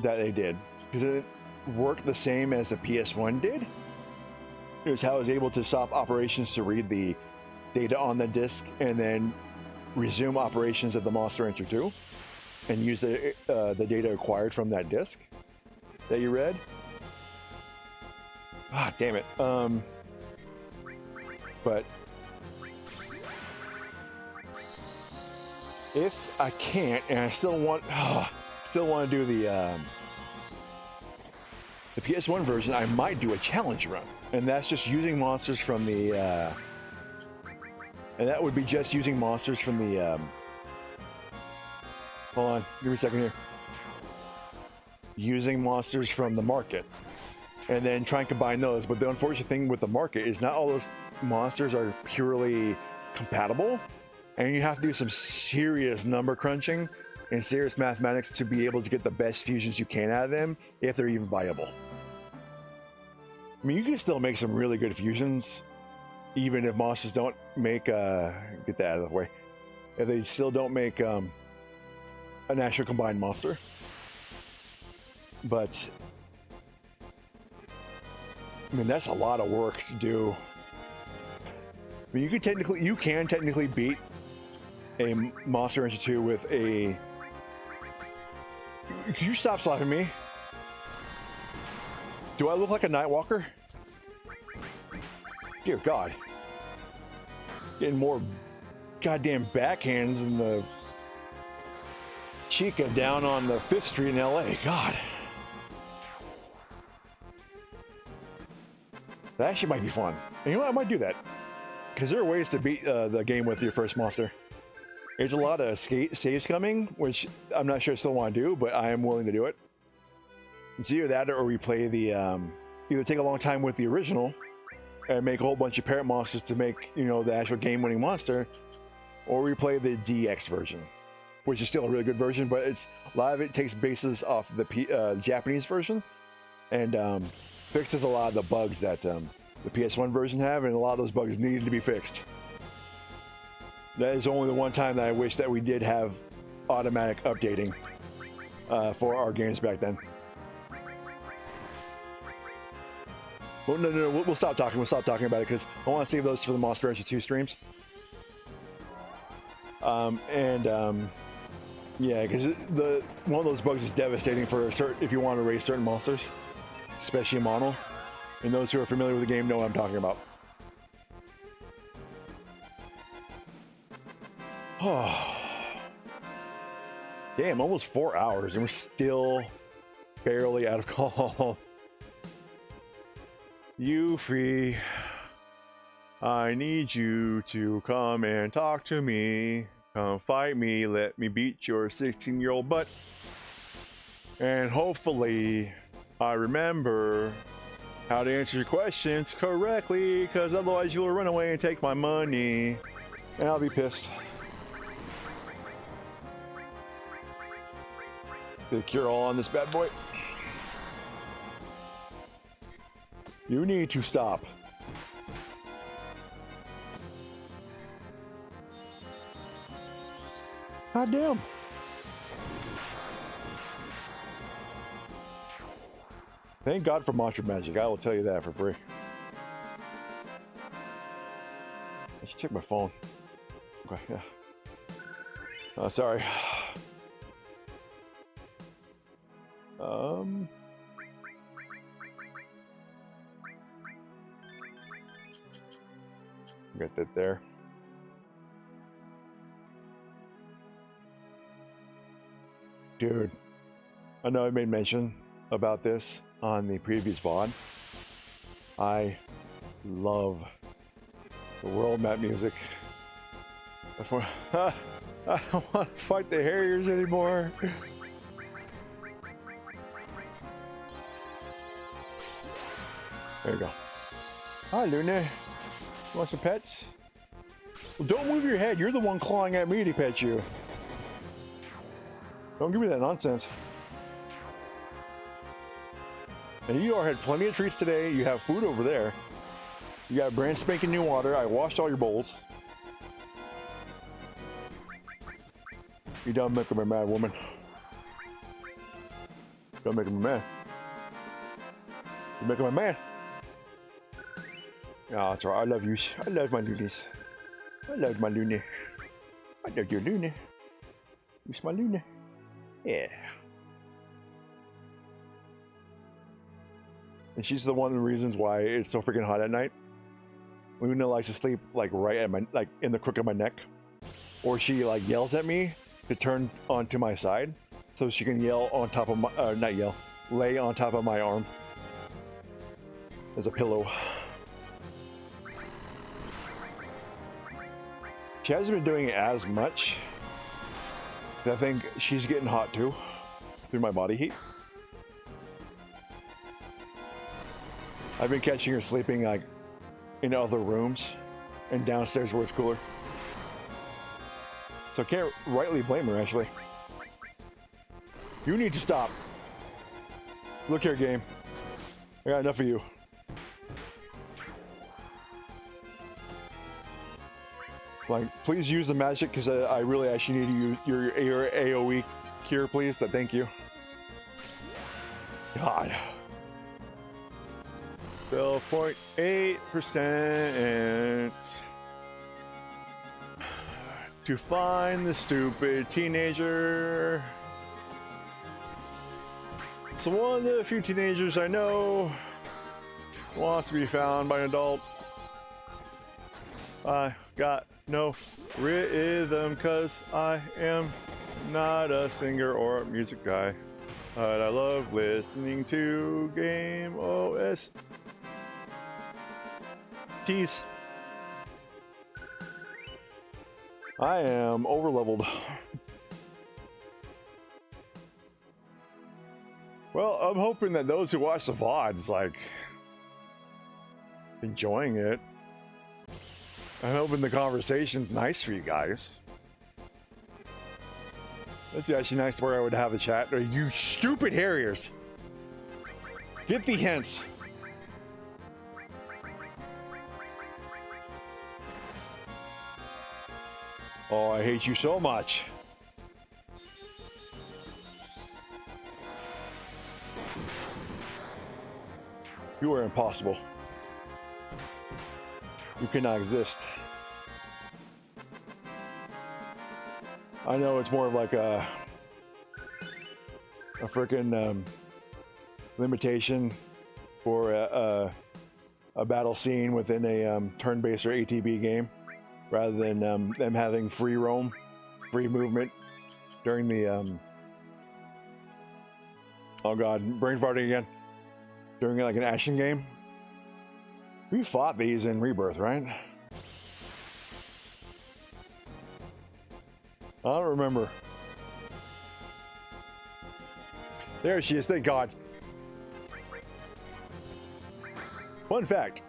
that they did, because it worked the same as the PS1 did. It was how I was able to stop operations to read the data on the disc and then resume operations of the Monster Rancher 2 and use the data acquired from that disc that you read. Ah, damn it. But if I can't, and I still want to do the PS1 version, I might do a challenge run, and that's just using monsters from the, and that would be just using monsters from the. Hold on, give me a second here. Using monsters from the market, and then try and combine those. But the unfortunate thing with the market is not all those monsters are purely compatible. And you have to do some serious number crunching and serious mathematics to be able to get the best fusions you can out of them, if they're even viable. I mean, you can still make some really good fusions, even if monsters don't make, get that out of the way, if they still don't make an actual combined monster. But, I mean, that's a lot of work to do. I mean, you can technically beat a Monster Rancher 2 with a... Can you stop slapping me? Do I look like a Nightwalker? Dear God. Getting more goddamn backhands than the Chica down on the 5th Street in LA. God. That actually might be fun. And you know what? I might do that. Because there are ways to beat the game with your first monster. There's a lot of saves coming, which I'm not sure I still want to do, but I am willing to do it. It's either that or we play the, either take a long time with the original and make a whole bunch of parent monsters to make, you know, the actual game-winning monster, or we play the DX version, which is still a really good version, but it's a lot of it takes bases off the Japanese version and fixes a lot of the bugs that the PS1 version have, and a lot of those bugs needed to be fixed. That is only the one time that I wish that we did have automatic updating for our games back then. Well, no, we'll stop talking. We'll stop talking about it because I want to save those for the Monster Rancher 2 streams. Yeah, because one of those bugs is devastating for if you want to raise certain monsters, especially mono. And those who are familiar with the game know what I'm talking about. Oh. Damn, almost 4 hours and we're still barely out of calm. Yuffie, I need you to come and talk to me. Come fight me, let me beat your 16-year-old butt. And hopefully I remember how to answer your questions correctly, because otherwise you'll run away and take my money. And I'll be pissed. The cure all on this bad boy. You need to stop. God damn. Thank God for monster magic. I will tell you that for free. I should check my phone. Okay, yeah. Oh, sorry. Get that there. Dude, I know I made mention about this on the previous VOD. I love the world map music. I don't want to fight the Harriers anymore. There you go. Hi, Luna. You want some pets? Well, don't move your head. You're the one clawing at me to pet you. Don't give me that nonsense. And you all had plenty of treats today. You have food over there. You got brand spanking new water. I washed all your bowls. You done making me mad, woman. Done making me mad. You're making me mad. Oh, that's right. I love you. I love my loonies. I love my loony. I love your loony. You my loony. Yeah. And she's the one of the reasons why it's so freaking hot at night. Luna likes to sleep like right at my, like in the crook of my neck. Or she like yells at me to turn onto my side so she can yell on top of my, not yell, lay on top of my arm as a pillow. She hasn't been doing it as much. I think she's getting hot too, through my body heat. I've been catching her sleeping like in other rooms and downstairs where it's cooler. So I can't rightly blame her, actually. You need to stop. Look here, game. I got enough of you. Like, please use the magic, because I really actually need to use your AoE cure, please. Thank you. God. 12.8% to find the stupid teenager. So one of the few teenagers I know wants to be found by an adult. I got no rhythm cause I am not a singer or a music guy, but I love listening to game OS tease. I am overleveled. Well, I'm hoping that those who watch the VODs like enjoying it. I'm hoping the conversation's nice for you guys. That's actually nice where I would have a chat. Or you stupid Harriers! Get the hints! Oh, I hate you so much. You are impossible. You cannot exist. I know it's more of like a freaking limitation for a battle scene within a turn-based or ATB game, rather than them having free roam, free movement during the Oh god, brain farting again. During like an action game. We fought these in Rebirth, right? I don't remember. There she is, thank God. Fun fact.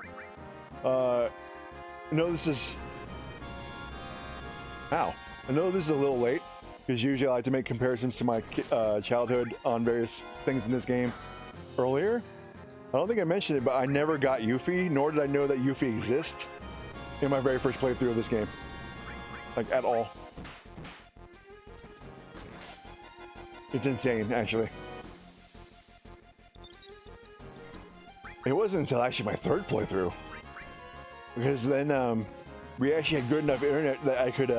This is... Ow. I know this is a little late, because usually I like to make comparisons to my childhood on various things in this game earlier. I don't think I mentioned it, but I never got Yuffie, nor did I know that Yuffie exists in my very first playthrough of this game. Like, at all. It's insane, actually. It wasn't until actually my third playthrough. Because then, we actually had good enough internet that I could,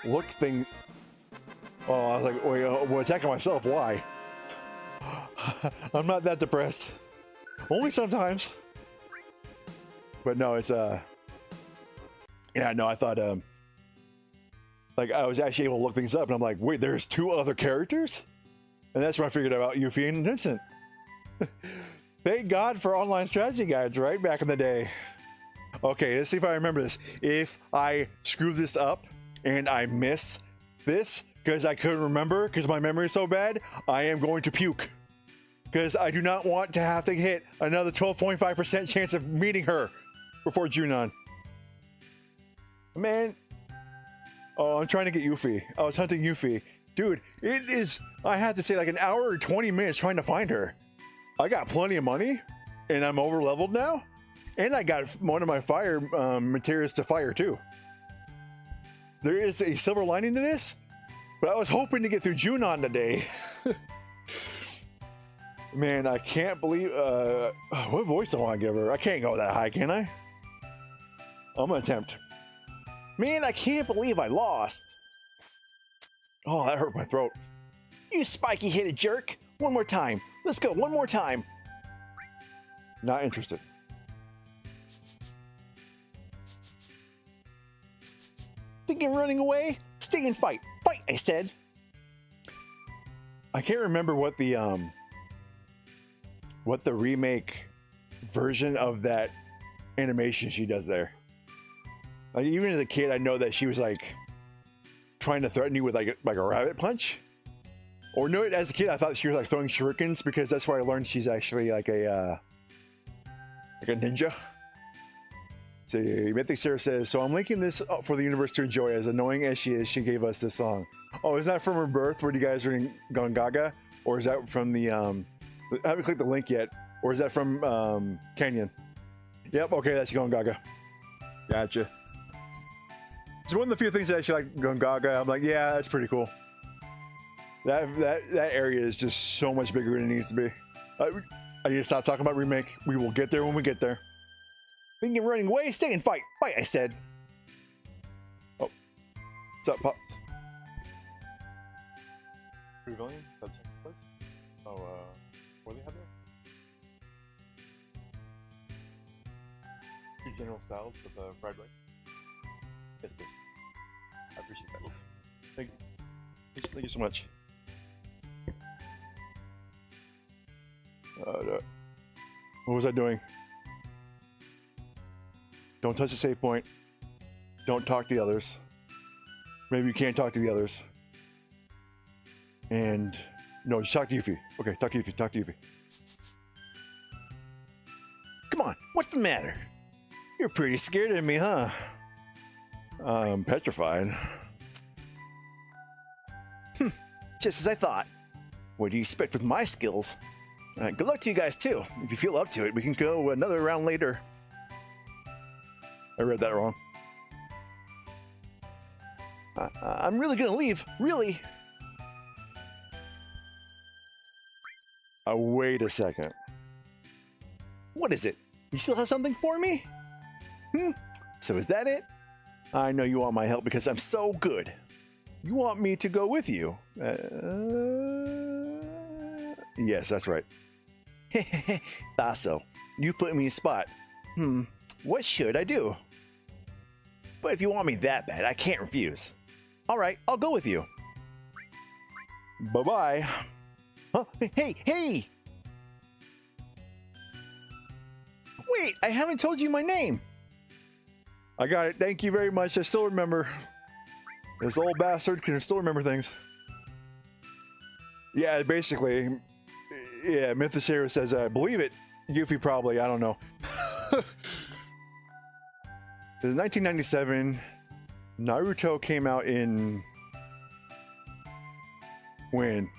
look things... Oh, I was like, wait, well, attacking myself, why? I'm not that depressed. Only sometimes. But no, it's, yeah, no, I thought, like, I was actually able to look things up, and I'm like, wait, there's 2 other characters? And that's when I figured out Yuffie and Vincent. Thank God for online strategy guides, right? Back in the day. Okay, let's see if I remember this. If I screw this up and I miss this because I couldn't remember because my memory is so bad, I am going to puke. Because I do not want to have to hit another 12.5% chance of meeting her before Junon. Man. Oh, I'm trying to get Yuffie. I was hunting Yuffie. Dude, it is, I have to say, like an hour or 20 minutes trying to find her. I got plenty of money, and I'm over leveled now, and I got one of my fire materials to fire too. There is a silver lining to this, but I was hoping to get through Junon today. Man, I can't believe, what voice do I want to give her? I can't go that high, can I? I'm gonna attempt. Man, I can't believe I lost. Oh, that hurt my throat. You spiky-headed jerk. One more time. Let's go, one more time. Not interested. Thinking of running away? Stay and fight. Fight, I said. I can't remember what the remake version of that animation she does there. Like, even as a kid, I know that she was like trying to threaten you with like a rabbit punch. Or no, as a kid, I thought she was like throwing shurikens because that's why I learned she's actually like a ninja. So Mythic Sarah says, so I'm linking this up for the universe to enjoy. As annoying as she is, she gave us this song. Oh, is that from her birth where you guys are going gaga? Or is that from the, I haven't clicked the link yet. Or is that from Canyon? Yep, okay, that's going gaga. Gotcha. It's one of the few things that I actually like going gaga. I'm like, yeah, that's pretty cool. That area is just so much bigger than it needs to be. I need to stop talking about remake. We will get there when we get there. Thinking of running away? Stay and fight. Fight, I said. Oh. What's up, Pops? Rebellion? Subject, please? Oh, what do they have there? 2 General Sal's with fried rice? Yes, please. I appreciate that. Thank you so much. What was I doing? Don't touch the save point. Don't talk to the others. Maybe you can't talk to the others. And no, just talk to Yuffie. Okay, talk to Yuffie. Talk to Yuffie. Come on, what's the matter? You're pretty scared of me, huh? I'm petrified. Just as I thought. What do you expect with my skills? Good luck to you guys too. If you feel up to it, we can go another round later. I read that wrong. I'm really gonna leave. Really? Wait a second. What is it? You still have something for me? So is that it? I know you want my help because I'm so good. You want me to go with you? Yes, that's right. Thought so. You put me in a spot. What should I do? But if you want me that bad, I can't refuse. All right, I'll go with you. Bye-bye. Huh? Hey! Wait, I haven't told you my name. I got it. Thank you very much. I still remember. This old bastard can still remember things. Yeah, basically. Yeah, Mythosera says, I believe it. Yuffie probably. I don't know. This is 1997. Naruto came out in... When?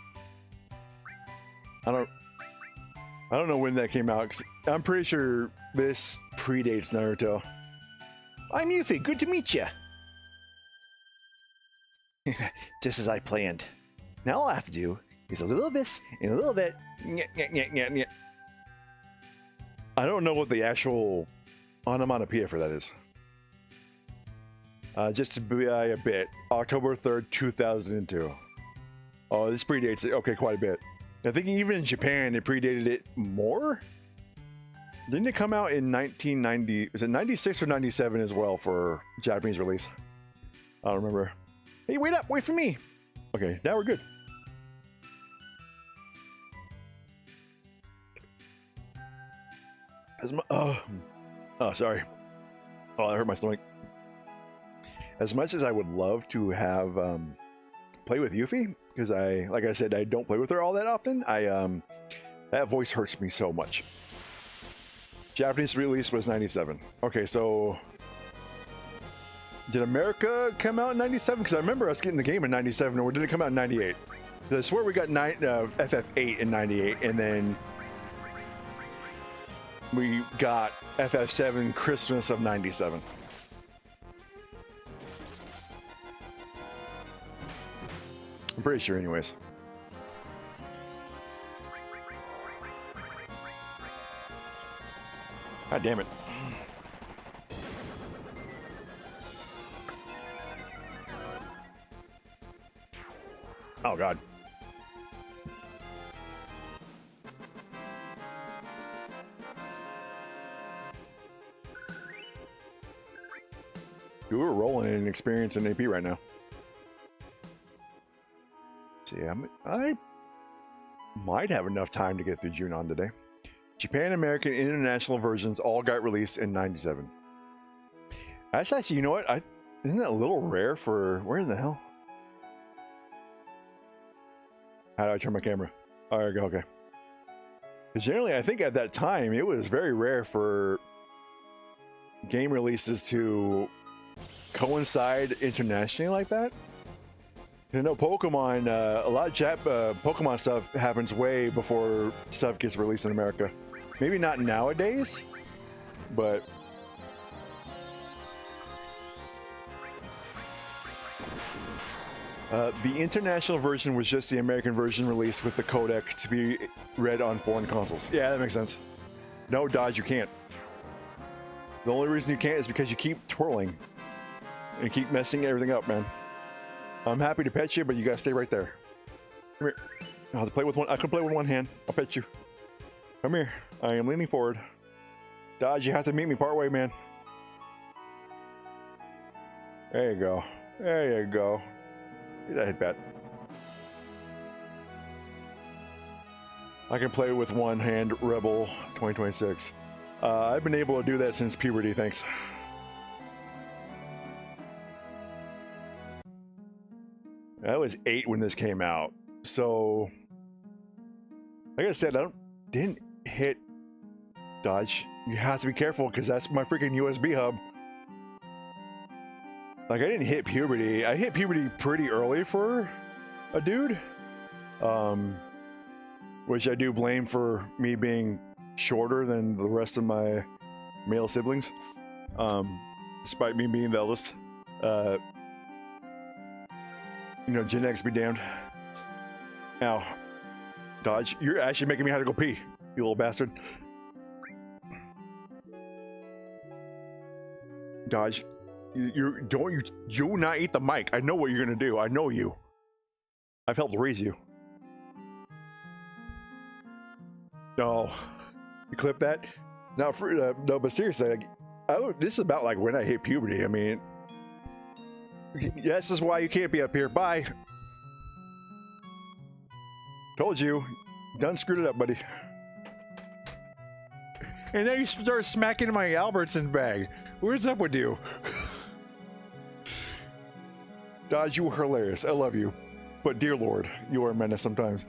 I don't know when that came out. 'Cause I'm pretty sure this predates Naruto. I'm Yuffie. Good to meet you. Just as I planned. Now all I have to do is a little this and a little bit. I don't know what the actual onomatopoeia for that is. Just to be a bit. October 3rd, 2002. Oh, this predates it. Okay, quite a bit. I think even in Japan, it predated it more? Didn't it come out in 1990? Was it 96 or 97 as well for Japanese release? I don't remember. Hey, wait up! Wait for me! Okay, now we're good. Oh, sorry. Oh, that hurt my stomach. As much as I would love to have play with Yuffie, because like I said, I don't play with her all that often. That voice hurts me so much. Japanese release was 97. Okay, so did America come out in 97? Because I remember us getting the game in 97, or did it come out in 98? I swear we got FF8 in 98, and then we got FF7 Christmas of 97. I'm pretty sure anyways. God damn it. Oh god. Dude, we're rolling in experience in AP right now. See, I might have enough time to get through Junon today. Japan, American, international versions all got released in 97. That's actually, you know what? Isn't that a little rare for... Where the hell? How do I turn my camera? Oh, there we go, okay. Because generally, I think at that time, it was very rare for game releases to coincide internationally like that. You know, Pokemon, a lot of Pokemon stuff happens way before stuff gets released in America. Maybe not nowadays, but... the international version was just the American version released with the codec to be read on foreign consoles. Yeah, that makes sense. No, Dodge, you can't. The only reason you can't is because you keep twirling and keep messing everything up, man. I'm happy to pet you, but you gotta stay right there. Come here. I'll have to play with one. I can play with one hand. I'll pet you. Come here. I am leaning forward. Dodge, you have to meet me partway, man. There you go. There you go. Get that hit bat. I can play with one hand. Rebel 2026. I've been able to do that since puberty, thanks. I was 8 when this came out, so like I said, didn't hit Dodge. You have to be careful because that's my freaking USB hub. Like, I didn't hit puberty. I hit puberty pretty early for a dude, which I do blame for me being shorter than the rest of my male siblings, despite me being the eldest. You know, genetics be damned. Now, Dodge, you're actually making me have to go pee, you little bastard. Dodge, you do not eat the mic. I know what you're gonna do. I know you. I've helped raise you. No, you clip that. Now, no, but seriously, like, this is about like when I hit puberty. I mean. This is why you can't be up here. Bye. Told you. Done screwed it up, buddy. And then you start smacking my Albertson bag. What's up with you? Dodge, you were hilarious. I love you. But dear Lord, you are a menace sometimes.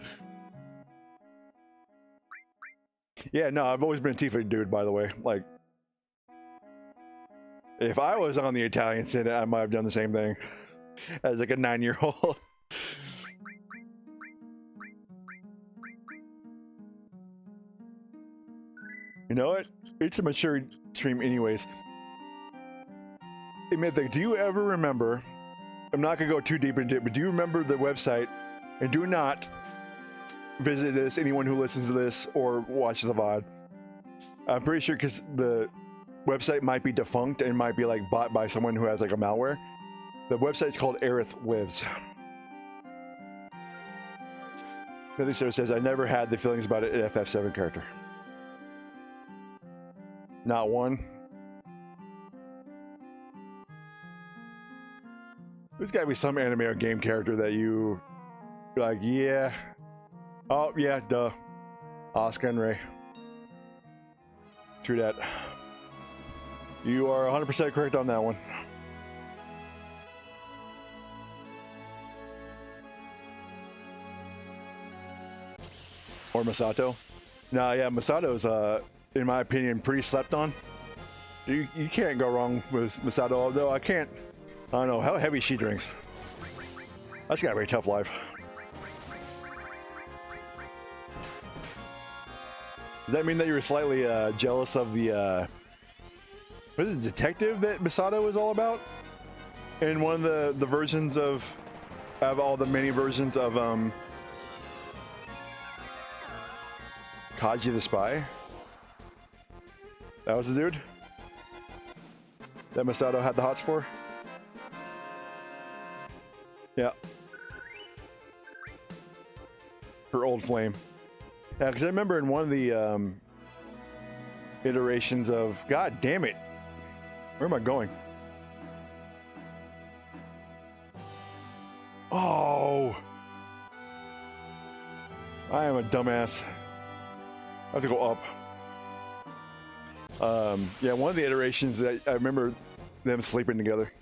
Yeah, no, I've always been a Tifa dude, by the way. Like, if I was on the Italian Senate, I might have done the same thing. As like a 9-year-old. You know what? It's a mature stream anyways. Admit that, do you ever remember, I'm not gonna go too deep into it, but do you remember the website, and do not visit this, anyone who listens to this or watches the VOD. I'm pretty sure because the website might be defunct and might be like bought by someone who has like a malware. The website's called Aerith Lives. Nothing sort of says, I never had the feelings about an FF7 character. Not one. There's gotta be some anime or game character that you're like, yeah. Oh, yeah, duh. Asuka and Rei. True that. You are 100% correct on that one. Or Masato. Nah, yeah, Masato's, in my opinion, pretty slept on. You can't go wrong with Masato, although I don't know how heavy she drinks. That's gotta be a tough life. Does that mean that you were slightly jealous of the what is it, detective that Masato was all about? In one of the versions of all the many versions of Kaji the Spy? That was the dude that Masato had the hots for? Yeah. Her old flame. Yeah, because I remember in one of the iterations of... God damn it! Where am I going? Oh! I am a dumbass. I have to go up. Yeah, one of the iterations that I remember them sleeping together.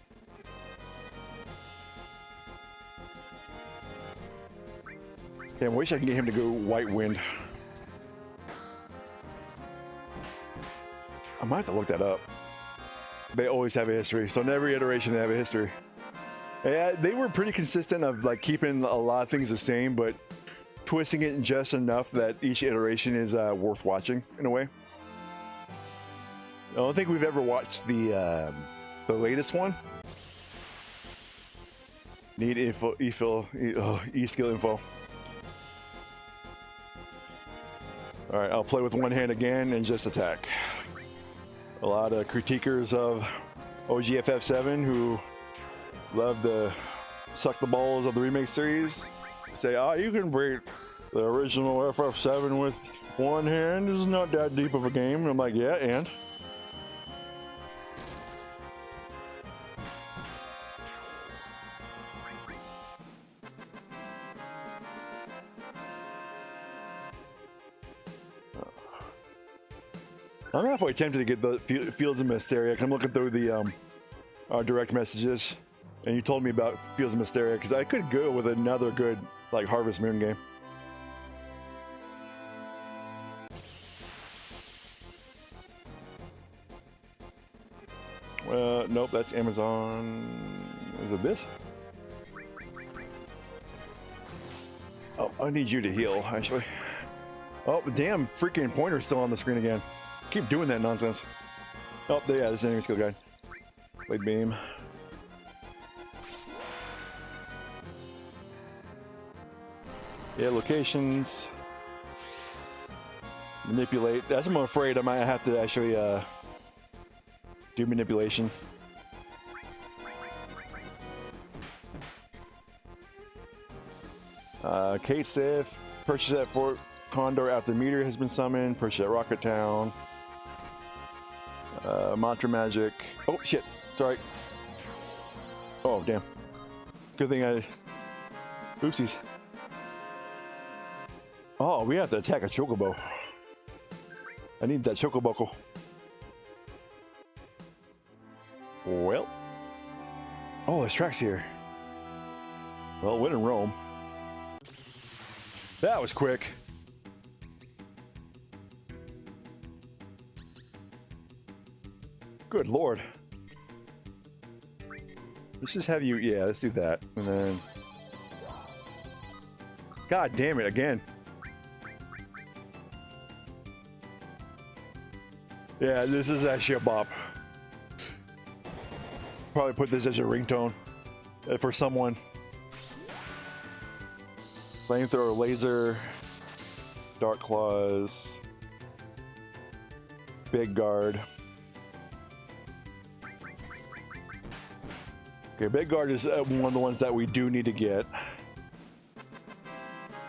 Damn, I wish I could get him to go White Wind. I might have to look that up. They always have a history, so in every iteration they have a history. Yeah, they were pretty consistent of like keeping a lot of things the same, but twisting it just enough that each iteration is worth watching in a way. I don't think we've ever watched the latest one. Need info, e-skill info. All right, I'll play with one hand again and just attack. A lot of critiquers of OGFF7 who love to suck the balls of the remake series say, oh, you can beat the original FF7 with one hand. It's not that deep of a game. And I'm like, yeah, and? I'm halfway tempted to get the Fields of Mysteria. I'm looking through the direct messages, and you told me about Fields of Mysteria because I could go with another good like Harvest Moon game. Nope, that's Amazon. Is it this? Oh, I need you to heal, actually. Oh, the damn freaking pointer's still on the screen again. Keep doing that nonsense. Oh, yeah, this is enemy skill guide. Blade beam. Yeah, locations. Manipulate. That's what I'm afraid I might have to actually do manipulation. Kate Sith. Purchase at Fort Condor after meteor has been summoned. Purchase at Rocket Town. Mantra magic. Oh shit! Sorry. Oh damn. Good thing I. Oopsies. Oh, we have to attack a chocobo. I need that chocobo. Well. Oh, there's tracks here. Well, when in Rome. That was quick. Good lord. Let's just have you, yeah, let's do that. And then... God damn it, again. Yeah, this is actually a bop. Probably put this as your ringtone for someone. Flamethrower, laser, dark claws, big guard. Okay, big guard is one of the ones that we do need to get.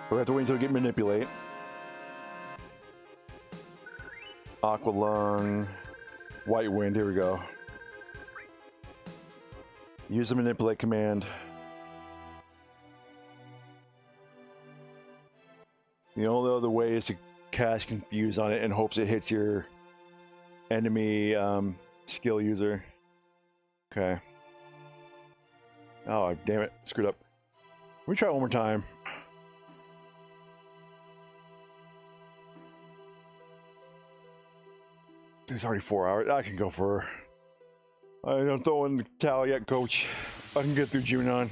We have to wait until we get manipulate. Aqua lung, white wind. Here we go. Use the manipulate command. The only other way is to cast confuse on it in hopes it hits your enemy skill user. Okay. Oh, damn it. Screwed up. Let me try it one more time. It's already 4 hours. I can go for... I don't throw in the towel yet, coach. I can get through Junon.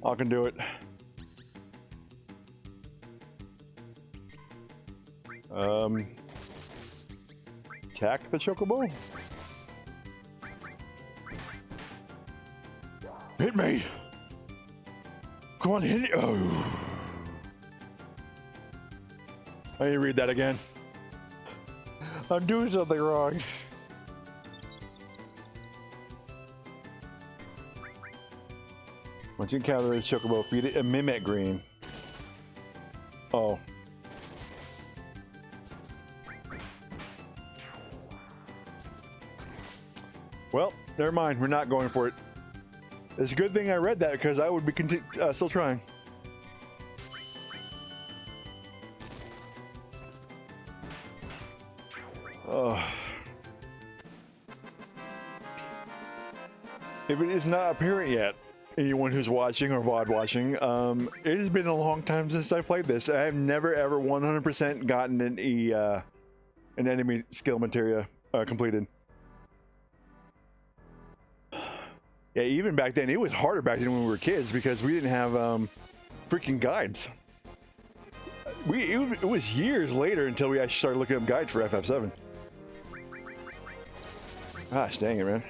I can do it. Attack the chocobo. Hit me! Come on, hit it! Oh. I need to read that again. I'm doing something wrong. Once you encounter the chocobo, feed it a mimic green. Oh. Well, never mind. We're not going for it. It's a good thing I read that because I would be still trying. Oh. If it is not apparent yet, anyone who's watching or VOD watching, it has been a long time since I played this. I have never ever 100% gotten an enemy skill materia completed. Yeah, even back then, it was harder back then when we were kids because we didn't have freaking guides. It was years later until we actually started looking up guides for FF7. Gosh, dang it, man.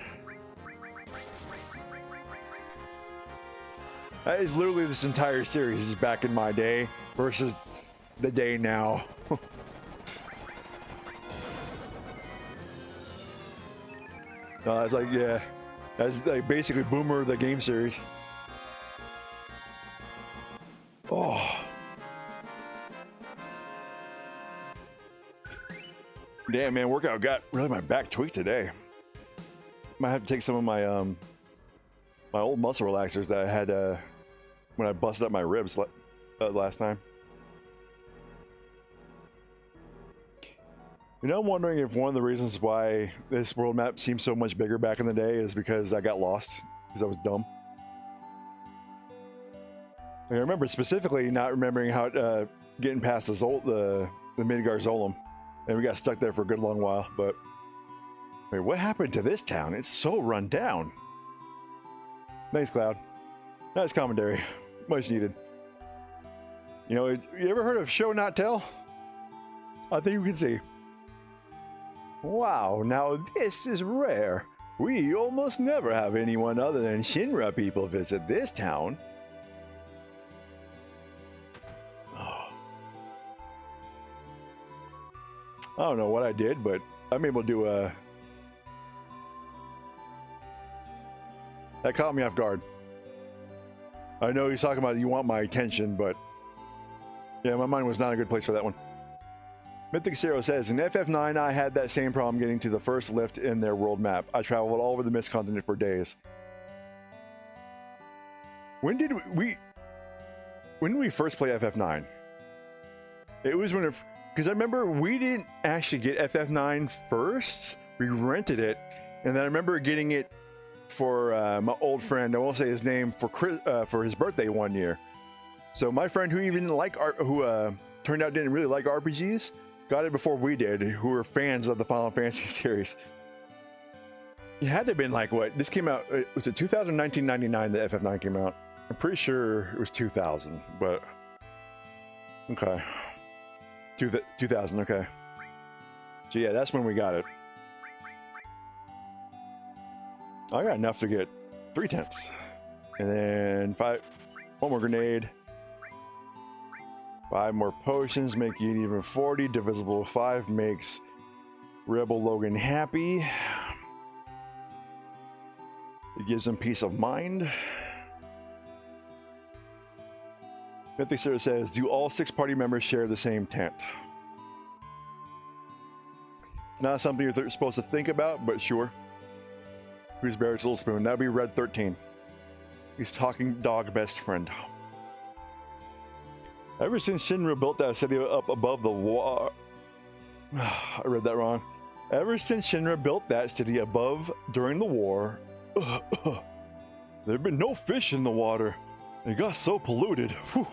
That is literally this entire series is back in my day versus the day now. No, that's like, yeah. That's like basically Boomer the game series. Oh. Damn, man, workout got really my back tweaked today. Might have to take some of my my old muscle relaxers that I had when I busted up my ribs last time. You know, I'm wondering if one of the reasons why this world map seems so much bigger back in the day is because I got lost, because I was dumb. I remember specifically not remembering how getting past the Midgar Zolom, and we got stuck there for a good long while. But wait, what happened to this town? It's so run down. Thanks, Cloud. Nice commentary, much needed. You know, you ever heard of show not tell? I think you can see. Wow, now this is rare. We almost never have anyone other than Shinra people visit this town. Oh. I don't know what I did, but I'm able to do a... That caught me off guard. I know he's talking about you want my attention, but... Yeah, my mind was not a good place for that one. Mythic Zero says, in FF9 I had that same problem getting to the first lift in their world map. I traveled all over the Mist Continent for days. When did we... when did we first play FF9? It was when, because I remember we didn't actually get FF9 first. We rented it, and then I remember getting it for my old friend. I won't say his name, for his birthday one year. So my friend, who even didn't like turned out didn't really like RPGs, got it before we did. Who were fans of the Final Fantasy series. It had to have been like what? This came out. Was it 1999 that FF9 came out? I'm pretty sure it was 2000, but okay. 2000, okay. So yeah, that's when we got it. I got enough to get 3 tents. And then 1 more grenade. 5 more potions make you an even 40. Divisible with 5 makes Rebel Logan happy. It gives him peace of mind. Mythic Sir says, do all 6 party members share the same tent? It's not something you're supposed to think about, but sure. Who's Barrett's little spoon? That would be Red 13. He's talking dog best friend. Ever since Shinra built that city up above the water... I read that wrong. Ever since Shinra built that city above during the war, there have been no fish in the water. It got so polluted. Whew.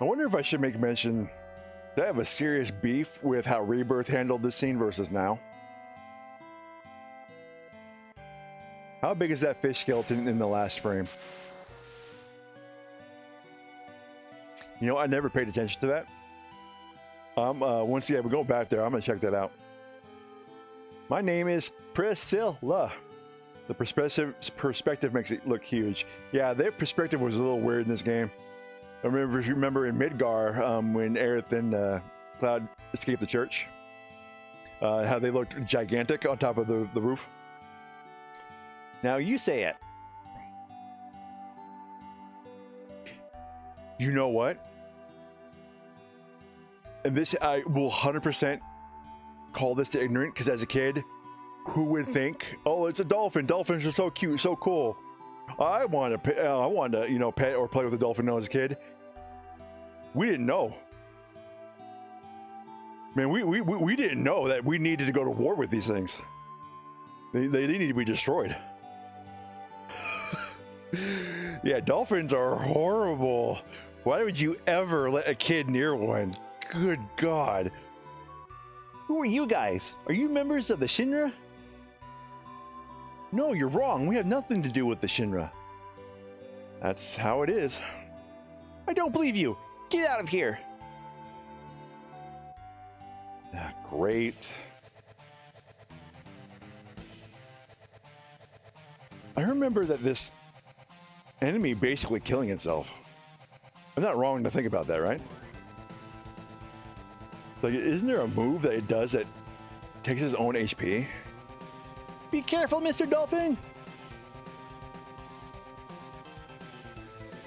I wonder if I should make mention that I have a serious beef with how Rebirth handled this scene versus now. How big is that fish skeleton in the last frame? You know, I never paid attention to that. Once we go back there, I'm gonna check that out. My name is Priscilla. The perspective makes it look huge. Yeah, their perspective was a little weird in this game. I remember, if you remember in Midgar, when Aerith and Cloud escaped the church, how they looked gigantic on top of the roof. Now you say it. You know what? And this, I will 100% call this to ignorant, because as a kid, who would think, oh, it's a dolphin. Dolphins are so cute, so cool. I wanted to, you know, pet or play with a dolphin when I was a kid. We didn't know. Man, we didn't know that we needed to go to war with these things. They need to be destroyed. Yeah, dolphins are horrible. Why would you ever let a kid near one? Good God. Who are you guys? Are you members of the Shinra? No, you're wrong. We have nothing to do with the Shinra. That's how it is. I don't believe you. Get out of here. Ah, great. I remember that this enemy basically killing itself. I'm not wrong to think about that, right? Like, isn't there a move that it does that takes its own HP? Be careful, Mr. Dolphin!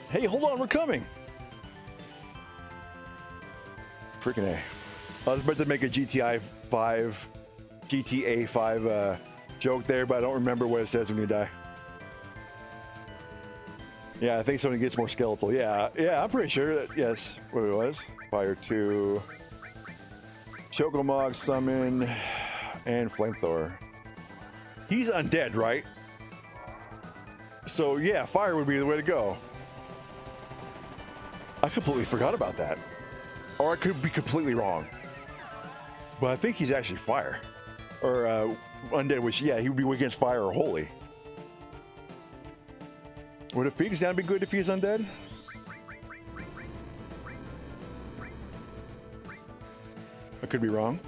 Hey, hold on, we're coming! Freaking A. I was about to make a GTA 5 joke there, but I don't remember what it says when you die. Yeah, I think someone gets more skeletal. Yeah, I'm pretty sure that, yes, what it was. Fire 2, Chokomog, Summon, and Flamethrower. He's undead, right? So yeah, fire would be the way to go. I completely forgot about that. Or I could be completely wrong. But I think he's actually fire. Or undead, which, yeah, he would be weak against fire or holy. Would a Fig's down be good if he's undead? I could be wrong.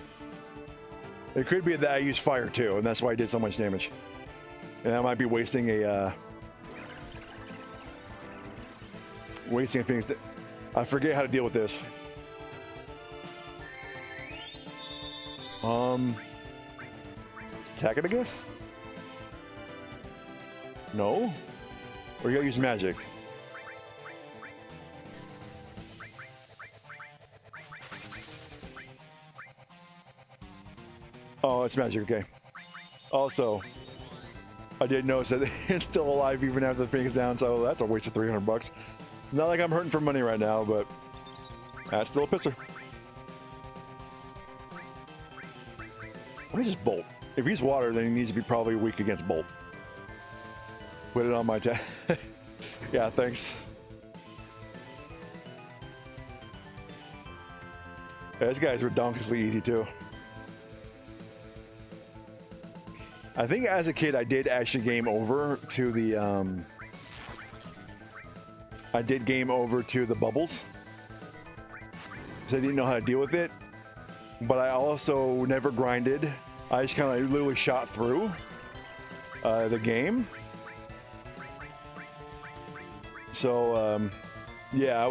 It could be that I used fire too, and that's why I did so much damage. And I might be wasting a Phoenix. I forget how to deal with this. Attack it, I guess? No? Or you gotta use magic? Oh, it's magic. Okay. Also, I did notice that it's still alive even after the thing's down, so that's a waste of 300 bucks. Not like I'm hurting for money right now, but that's still a pisser. Why just Bolt? If he's water, then he needs to be probably weak against Bolt. Put it on my tab. Yeah, thanks. Yeah, this guy's redonkulously easy too. I think as a kid I did actually game over to the I did game over to the bubbles. So I didn't know how to deal with it. But I also never grinded. I just kind of literally shot through the game. So yeah,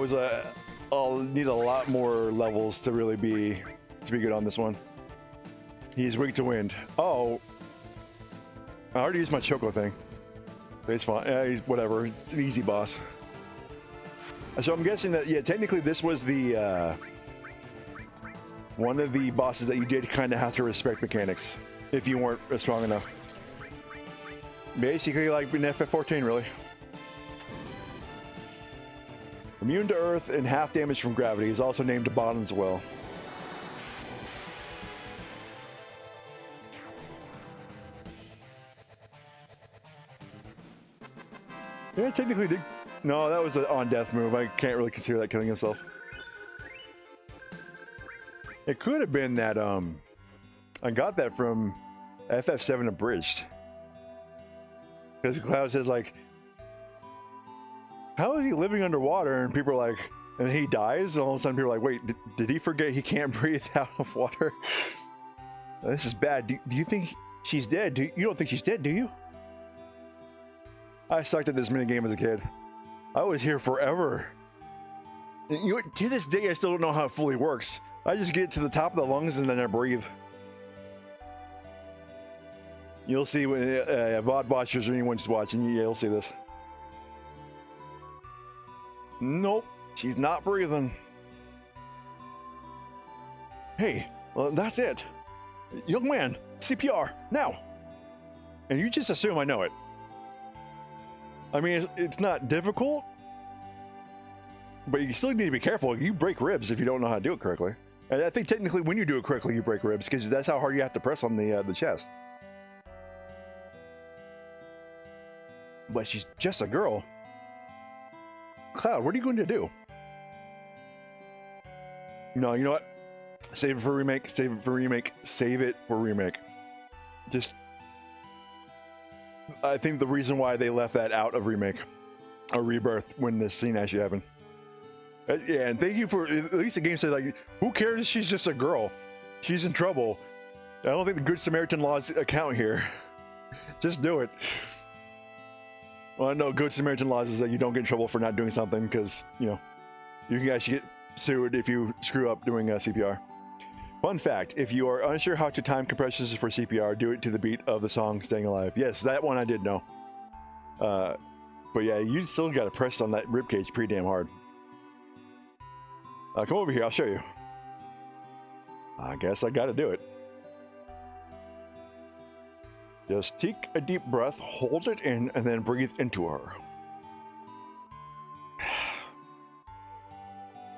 I'll need a lot more levels to really be good on this one. He's weak to wind. Oh, I already used my Choco thing. But he's fine. He's whatever. It's an easy boss. So I'm guessing that, yeah, technically this was the one of the bosses that you did kind of have to respect mechanics if you weren't strong enough. Basically like in FF14, really. Immune to earth and half damage from gravity. Is also named Bottom's Well. Yeah, technically did. No, that was an on-death move. I can't really consider that killing himself. It could have been that, I got that from FF7 Abridged. Because Cloud says, like, how is he living underwater? And people are like, and he dies, and all of a sudden people are like, wait, did he forget he can't breathe out of water? This is bad. Do you think she's dead? You don't think she's dead, do you? I sucked at this minigame as a kid. I was here forever. You know, to this day, I still don't know how it fully works. I just get to the top of the lungs and then I breathe. You'll see when VOD watchers or anyone's watching, you'll see this. Nope, she's not breathing. Hey, well, that's it. Young man, CPR, now. And you just assume I know it. I mean, it's not difficult, but you still need to be careful. You break ribs if you don't know how to do it correctly. And I think technically when you do it correctly, you break ribs, because that's how hard you have to press on the chest. But she's just a girl. Cloud, what are you going to do? No, you know what? Save it for remake, save it for remake, save it for remake. Just... I think the reason why they left that out of remake, or rebirth, when this scene actually happened. Yeah, and thank you for, at least the game says, like, who cares if she's just a girl? She's in trouble. I don't think the Good Samaritan laws account here. Just do it. Well, I know Good Samaritan laws is that you don't get in trouble for not doing something, because, you know, you can actually get sued if you screw up doing CPR. Fun fact, if you are unsure how to time compressions for CPR, do it to the beat of the song Staying Alive. Yes, that one I did know. But yeah, you still got to press on that ribcage pretty damn hard. Come over here, I'll show you. I guess I got to do it. Just take a deep breath, hold it in, and then breathe into her.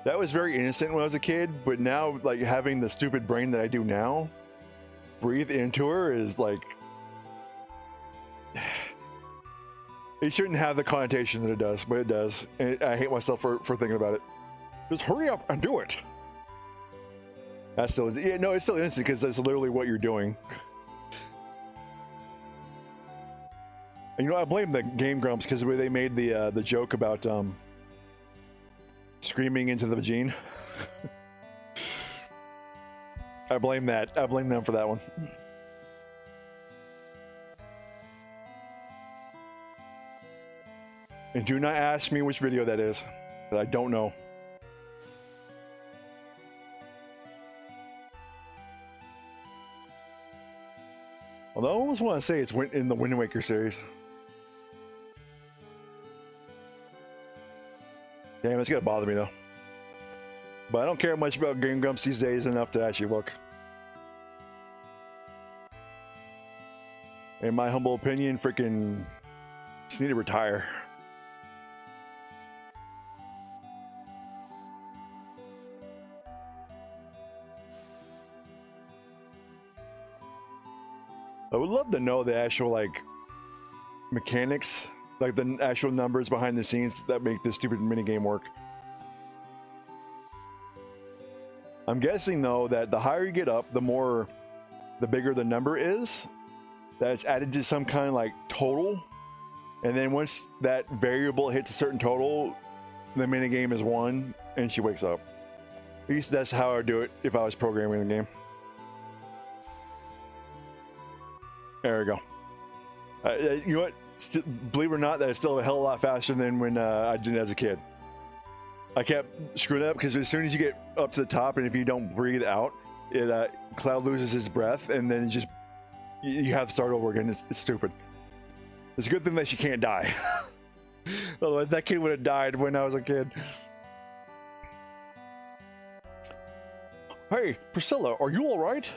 That was very innocent when I was a kid, but now, like, having the stupid brain that I do now, breathe into her is like... It shouldn't have the connotation that it does, but it does. And I hate myself for thinking about it. Just hurry up and do it! That's still... Yeah, no, it's still innocent because that's literally what you're doing. And, you know, I blame the Game Grumps because the way they made the joke about screaming into the vagine. I blame that. I blame them for that one. And do not ask me which video that is, but I don't know. Although I almost want to say it's in the Wind Waker series. Damn, it's gonna bother me though. But I don't care much about Game Grumps these days enough to actually look. In my humble opinion, freaking just need to retire. I would love to know the actual like mechanics, like the actual numbers behind the scenes that make this stupid minigame work. I'm guessing though that the higher you get up, the bigger the number is. That's added to some kind of like total, and then once that variable hits a certain total, the minigame is won and she wakes up. At least that's how I would do it if I was programming the game. There we go. You know what? Believe it or not, that's still a hell of a lot faster than when I did it as a kid. I kept screwing up because as soon as you get up to the top and if you don't breathe out, Cloud loses his breath and then just you have to start over again. It's stupid. It's a good thing that she can't die. Otherwise, that kid would have died when I was a kid. Hey, Priscilla, are you all right?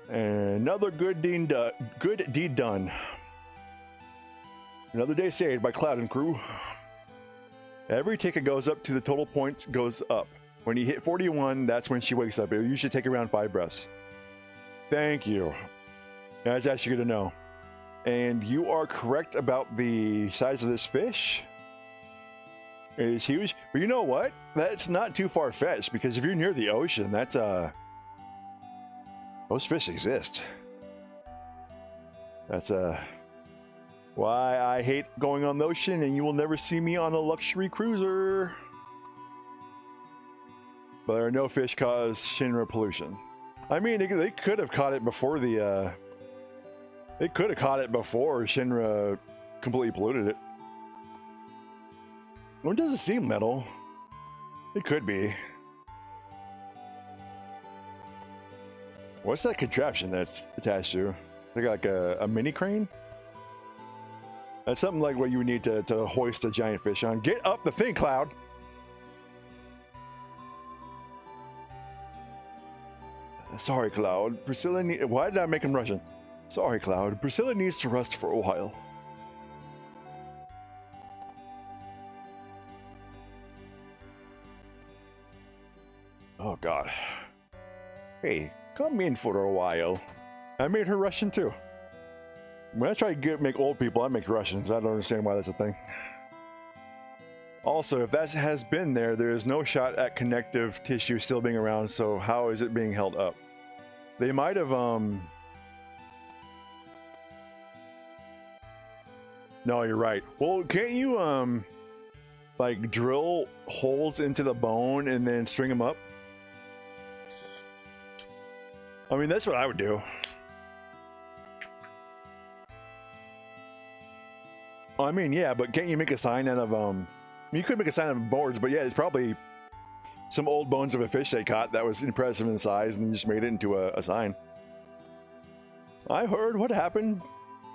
Another good deed done. Another day saved by Cloud and crew. Every ticket goes up to the total points goes up. When you hit 41, that's when she wakes up. You should take around 5 breaths. Thank you. That's actually good to know. And you are correct about the size of this fish. It is huge. But you know what? That's not too far-fetched because if you're near the ocean, that's those fish exist. That's why I hate going on the ocean, and you will never see me on a luxury cruiser. But there are no fish cause Shinra pollution. I mean, they could have caught it before the they could have caught it before Shinra completely polluted it. Well, it doesn't seem metal. It could be. What's that contraption that's attached to? Like a mini crane? That's something like what you would need to hoist a giant fish on. Get up the thing, Cloud! Sorry, Cloud. Priscilla why did I make him Russian? Sorry, Cloud. Priscilla needs to rest for a while. Oh, God. Hey, come in for a while. I made her Russian, too. When I try to make old people, I make Russians. I don't understand why that's a thing. Also, if that has been there, there is no shot at connective tissue still being around, so how is it being held up? They might have, No, you're right. Well, can't you, like, drill holes into the bone and then string them up? I mean, that's what I would do. I mean, yeah, but can't you make a sign out of, you could make a sign of boards, but yeah, it's probably some old bones of a fish they caught that was impressive in size and just made it into a sign. I heard what happened.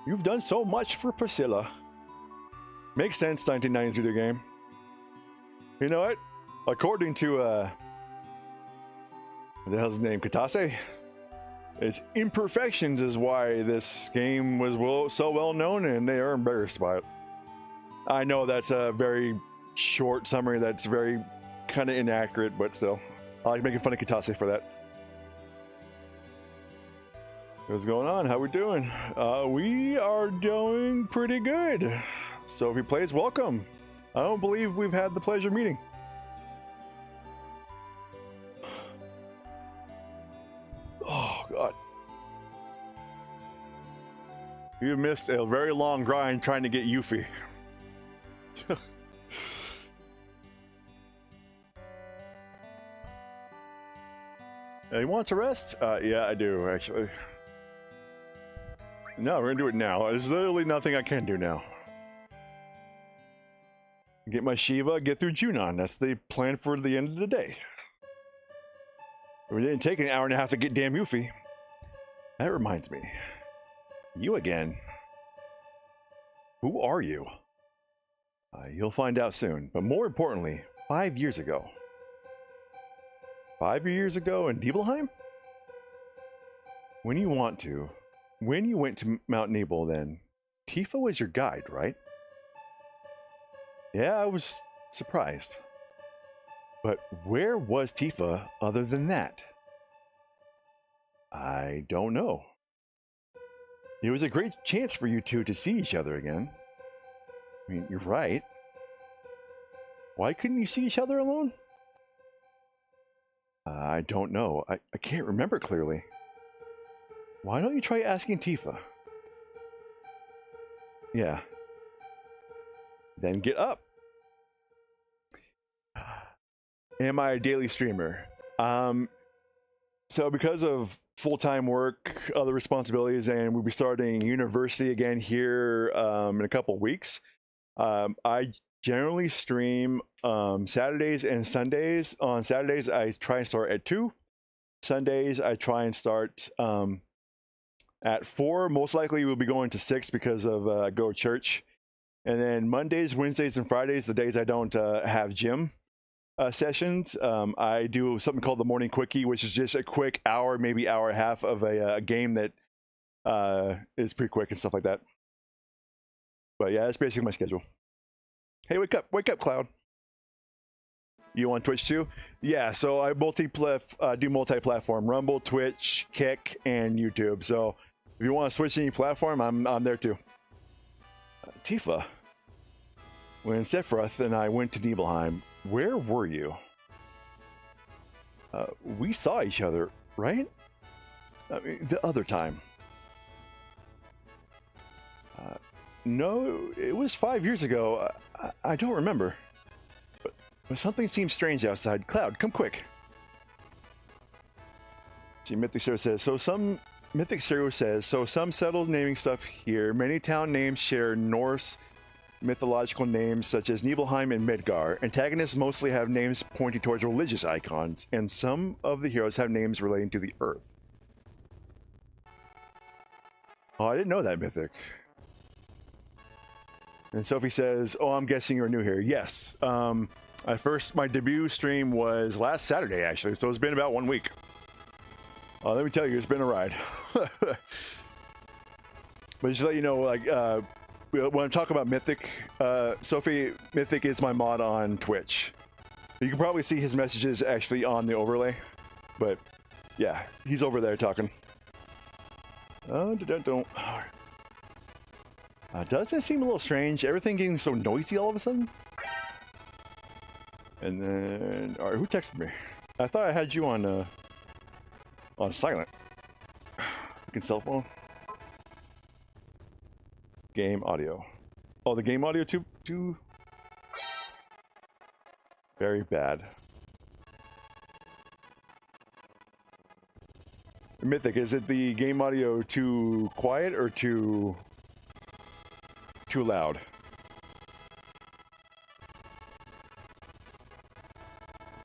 You've done so much for Priscilla. Makes sense, 1993 game. You know what? According to, what the hell's his name? Katase? Its imperfections is why this game was so well known, and they are embarrassed by it. I know that's a very short summary that's very kind of inaccurate, but still. I like making fun of Katase for that. What's going on? How we doing? We are doing pretty good. So if he plays, welcome. I don't believe we've had the pleasure of meeting. Oh, God. You missed a very long grind trying to get Yuffie. You want to rest? Yeah, I do, actually. No, we're gonna do it now. There's literally nothing I can do now. Get my Shiva, get through Junon. That's the plan for the end of the day. We didn't take an hour and a half to get damn Yuffie. That reminds me. You again. Who are you? You'll find out soon. But more importantly, 5 years ago. 5 years ago in Nibelheim? When you went to Mount Nebel, then Tifa was your guide, right? Yeah, I was surprised. But where was Tifa other than that? I don't know. It was a great chance for you two to see each other again. I mean, you're right. Why couldn't you see each other alone? I don't know. I can't remember clearly. Why don't you try asking Tifa? Yeah. Then get up. Am I a daily streamer? So because of full-time work, other responsibilities, and we'll be starting university again here in a couple weeks, I generally stream Saturdays and Sundays. On Saturdays, I try and start at 2. Sundays, I try and start at 4. Most likely, we'll be going to 6 because of go to church. And then Mondays, Wednesdays, and Fridays, the days I don't have gym sessions, I do something called the morning quickie, which is just a quick hour, maybe hour and a half of a game that is pretty quick and stuff like that. But yeah, that's basically my schedule. Hey, wake up, Cloud. You on Twitch too? Yeah, so I do multi-platform: Rumble, Twitch, Kick, and YouTube. So if you want to switch any platform, I'm there too. Tifa, when Sephiroth and I went to Nibelheim, where were you? We saw each other, right? I mean, the other time. No, it was 5 years ago. I don't remember. But something seems strange outside. Cloud, come quick. See, Mythic Zero says, so some settled naming stuff here. Many town names share Norse mythological names such as Nibelheim and Midgar. Antagonists mostly have names pointing towards religious icons, and some of the heroes have names relating to the earth. Oh, I didn't know that, Mythic. And Sophie says, oh, I'm guessing you're new here. Yes. My debut stream was last Saturday, actually, so it's been about 1 week. Let me tell you, it's been a ride. But just to let you know, like, when I talk about Mythic, Sophie, Mythic is my mod on Twitch. You can probably see his messages actually on the overlay. But, yeah, he's over there talking. Doesn't it seem a little strange? Everything getting so noisy all of a sudden? And then, all right, who texted me? I thought I had you on silent. Fucking cell phone. Game audio. Oh, the game audio too very bad. Mythic, is it the game audio too quiet or too loud?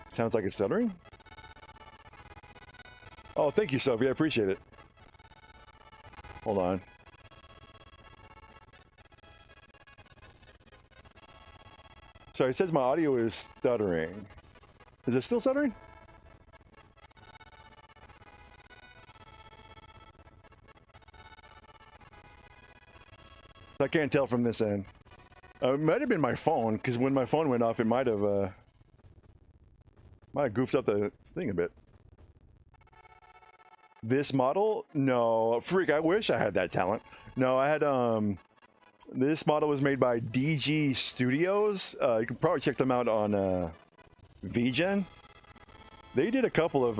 Sounds like it's stuttering. Oh, thank you, Sophie. I appreciate it. Hold on. Sorry, it says my audio is stuttering. Is it still stuttering? I can't tell from this end. It might have been my phone, because when my phone went off, it might have goofed up the thing a bit. This model? No. Freak, I wish I had that talent. No, I had, this model was made by DG Studios. You can probably check them out on, VGen. They did a couple of,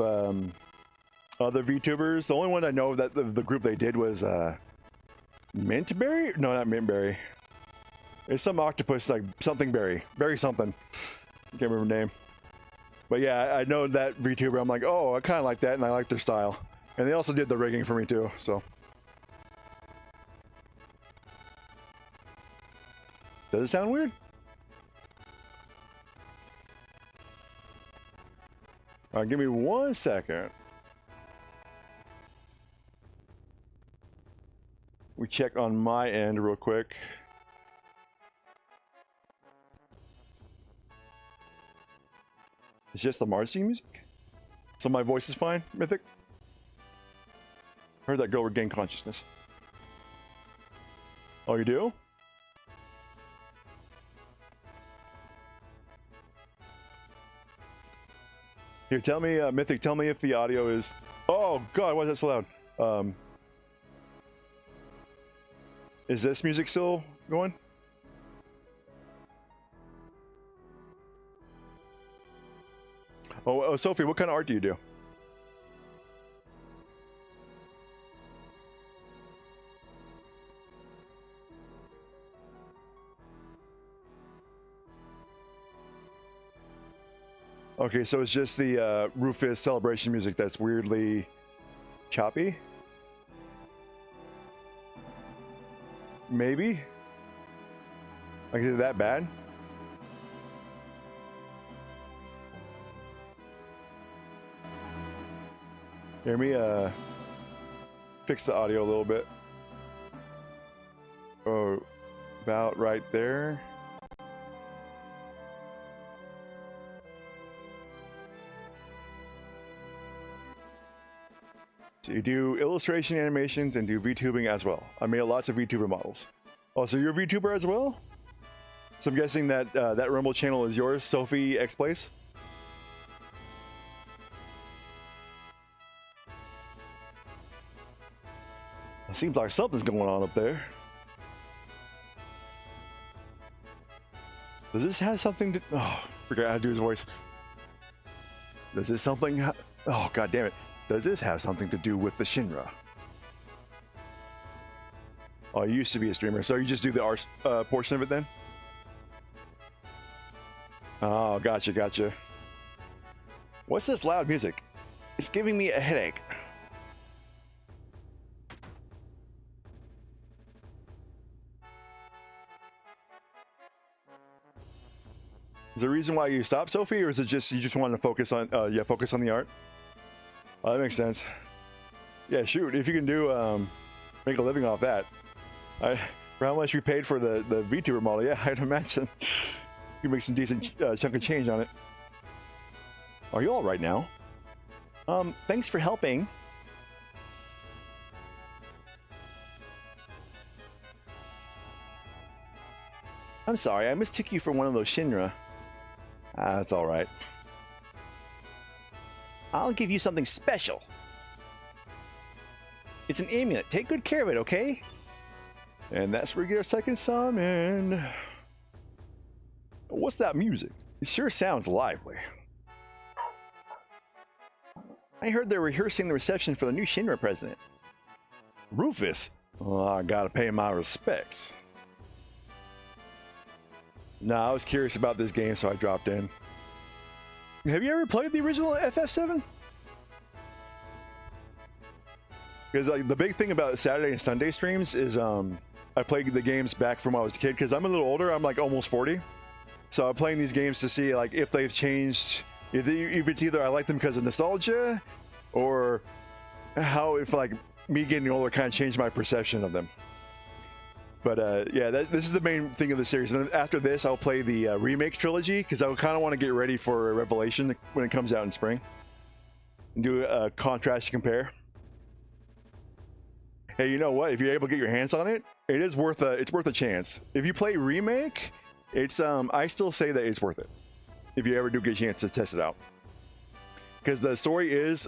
other VTubers. The only one I know that the group they did was, Mintberry? No, not Mintberry. It's some octopus, like something berry. Berry something. Can't remember the name. But yeah, I know that VTuber. I'm like, oh, I kind of like that, and I like their style. And they also did the rigging for me too, so. Does it sound weird? All right, give me 1 second. We check on my end real quick. It's just the marching music? So my voice is fine, Mythic? Heard that girl regain consciousness. Oh, you do? Here, tell me, Mythic, tell me if the audio is... Oh, God, why is that so loud? Is this music still going? Oh, Sophie, what kind of art do you do? Okay, so it's just the Rufus celebration music that's weirdly choppy? Maybe? Like, is it that bad? Hear me fix the audio a little bit. Oh, about right there. So you do illustration animations and do VTubing as well. I made lots of VTuber models. Oh, so you're a VTuber as well? So I'm guessing that that Rumble channel is yours, Sophie X Place? It seems like something's going on up there. Does this have something to... Oh, I forgot how to do his voice. Does this something... Oh, god damn it. Does this have something to do with the Shinra? Oh, you used to be a streamer, so you just do the art portion of it then? Oh, gotcha, gotcha. What's this loud music? It's giving me a headache. Is there a reason why you stopped, Sophie, or is it just you just wanted to focus on focus on the art? Oh, that makes sense. Yeah, shoot, if you can do make a living off that. For how much we paid for the VTuber model, yeah, I'd imagine you can make some decent chunk of change on it. Are you all right now? Thanks for helping. I'm sorry, I mistook you for one of those Shinra. Ah, that's all right. I'll give you something special. It's an amulet. Take good care of it, okay? And that's where we get our second summon. What's that music? It sure sounds lively. I heard they're rehearsing the reception for the new Shinra president. Rufus? Oh, I gotta pay my respects. Nah, I was curious about this game, so I dropped in. Have you ever played the original FF7? Because like the big thing about Saturday and Sunday streams is I played the games back from when I was a kid, because I'm a little older. I'm like almost 40, so I'm playing these games to see like if they've changed. If it's either I like them because of nostalgia, or how if like me getting older kind of changed my perception of them. But yeah, this is the main thing of the series. And after this, I'll play the remake trilogy, because I kind of want to get ready for Revelation when it comes out in spring, and do a contrast to compare. Hey, you know what? If you're able to get your hands on it, it is worth a chance. If you play remake, it's I still say that it's worth it if you ever do get a chance to test it out, because the story is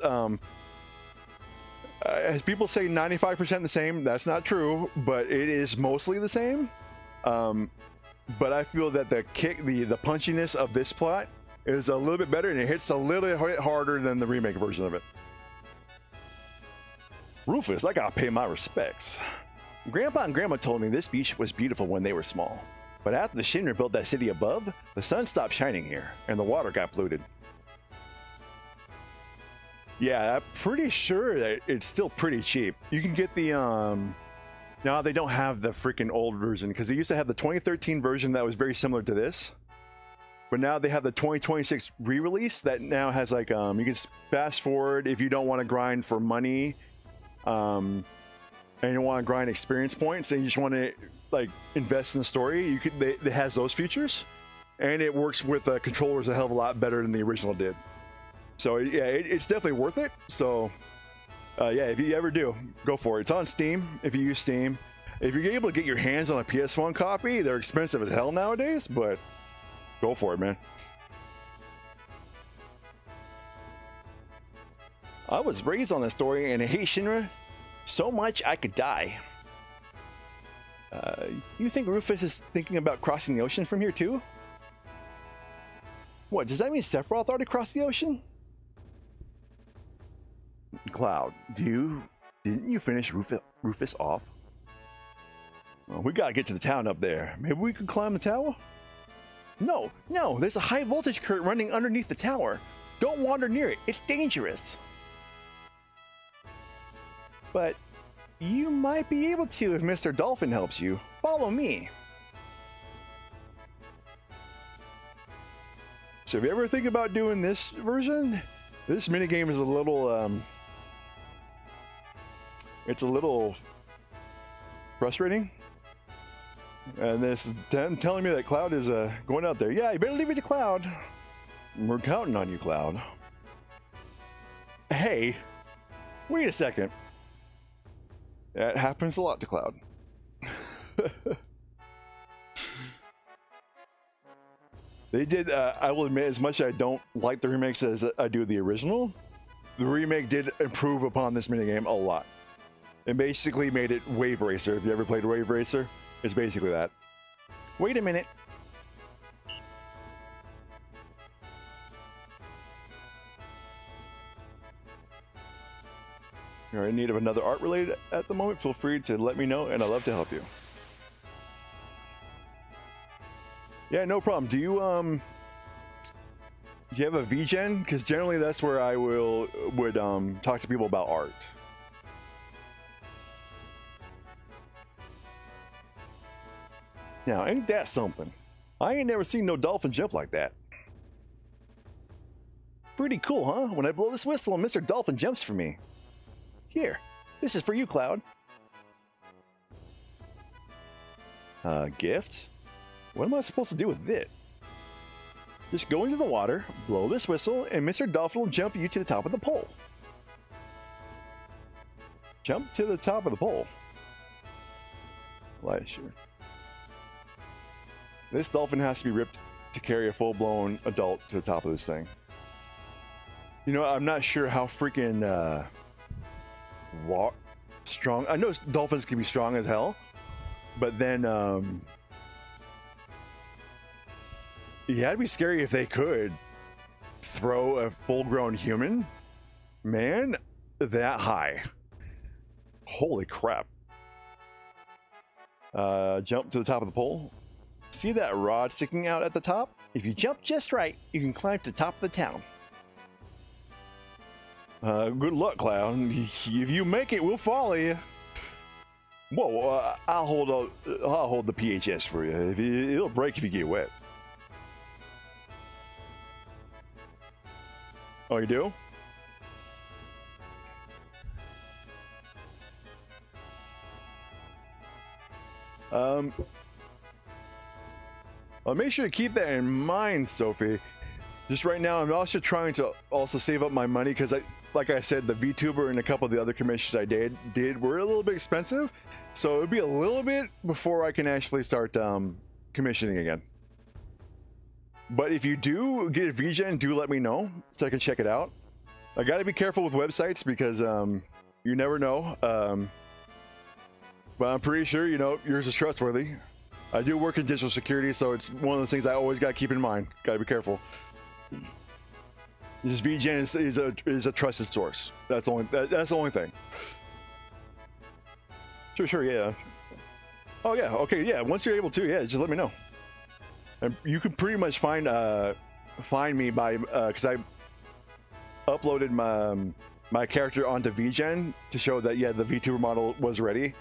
as people say 95% the same. That's not true, but it is mostly the same. But I feel that the punchiness of this plot is a little bit better, and it hits a little bit harder than the remake version of it. Rufus, I gotta pay my respects. Grandpa and Grandma told me this beach was beautiful when they were small, but after the Shinra built that city above, the sun stopped shining here, and the water got polluted. Yeah, I'm pretty sure that it's still pretty cheap. You can get the no, they don't have the freaking old version, because they used to have the 2013 version that was very similar to this, but now they have the 2026 re-release that now has like you can fast forward if you don't want to grind for money, and you want to grind experience points, and you just want to like invest in the story. You could it has those features, and it works with controllers a hell of a lot better than the original did. So yeah, it's definitely worth it. So yeah, if you ever do, go for it. It's on Steam if you use Steam. If you're able to get your hands on a PS1 copy, they're expensive as hell nowadays, but go for it, man. I was raised on this story and I hate Shinra so much I could die. You think Rufus is thinking about crossing the ocean from here too? What, does that mean Sephiroth already crossed the ocean? Cloud, didn't you finish Rufus off? Well, we gotta get to the town up there. Maybe we could climb the tower? No, there's a high voltage current running underneath the tower. Don't wander near it, it's dangerous. But you might be able to if Mr. Dolphin helps you. Follow me. So if you ever think about doing this version, this minigame is a little, it's a little frustrating. And this is telling me that Cloud is going out there. Yeah, you better leave it to Cloud. We're counting on you, Cloud. Hey, wait a second. That happens a lot to Cloud. They did, I will admit, as much as I don't like the remakes as I do the original, the remake did improve upon this minigame a lot. It basically made it Wave Racer. If you ever played Wave Racer, it's basically that. Wait a minute. You're in need of another art related at the moment, feel free to let me know and I'd love to help you. Yeah, no problem. Do you have a VGen? Because generally that's where I would talk to people about art. Now, ain't that something? I ain't never seen no dolphin jump like that. Pretty cool, huh? When I blow this whistle and Mr. Dolphin jumps for me. Here, this is for you, Cloud. Gift? What am I supposed to do with it? Just go into the water, blow this whistle, and Mr. Dolphin will jump you to the top of the pole. Jump to the top of the pole. Why, sure. This dolphin has to be ripped to carry a full-blown adult to the top of this thing. You know, I'm not sure how freaking strong. I know dolphins can be strong as hell, but then yeah, it'd be scary if they could throw a full-grown human man that high. Holy crap. Jump to the top of the pole. See that rod sticking out at the top? If you jump just right, you can climb to the top of the town. Good luck, Cloud. If you make it, we'll follow you. Whoa, I'll hold the PHS for you. It'll break if you get wet. Oh, you do? I'll make sure to keep that in mind, Sophie. Just right now, I'm also trying to save up my money because like I said, the VTuber and a couple of the other commissions I did were a little bit expensive. So it would be a little bit before I can actually start commissioning again. But if you do get a VGen, do let me know so I can check it out. I got to be careful with websites because you never know. But I'm pretty sure, you know, yours is trustworthy. I do work in digital security, so it's one of those things I always got to keep in mind. Got to be careful. This VGen is a trusted source. That's the only thing. Sure, yeah. Oh yeah, okay, yeah. Once you're able to, yeah, just let me know. And you can pretty much find me by because I uploaded my character onto VGen to show that yeah the VTuber model was ready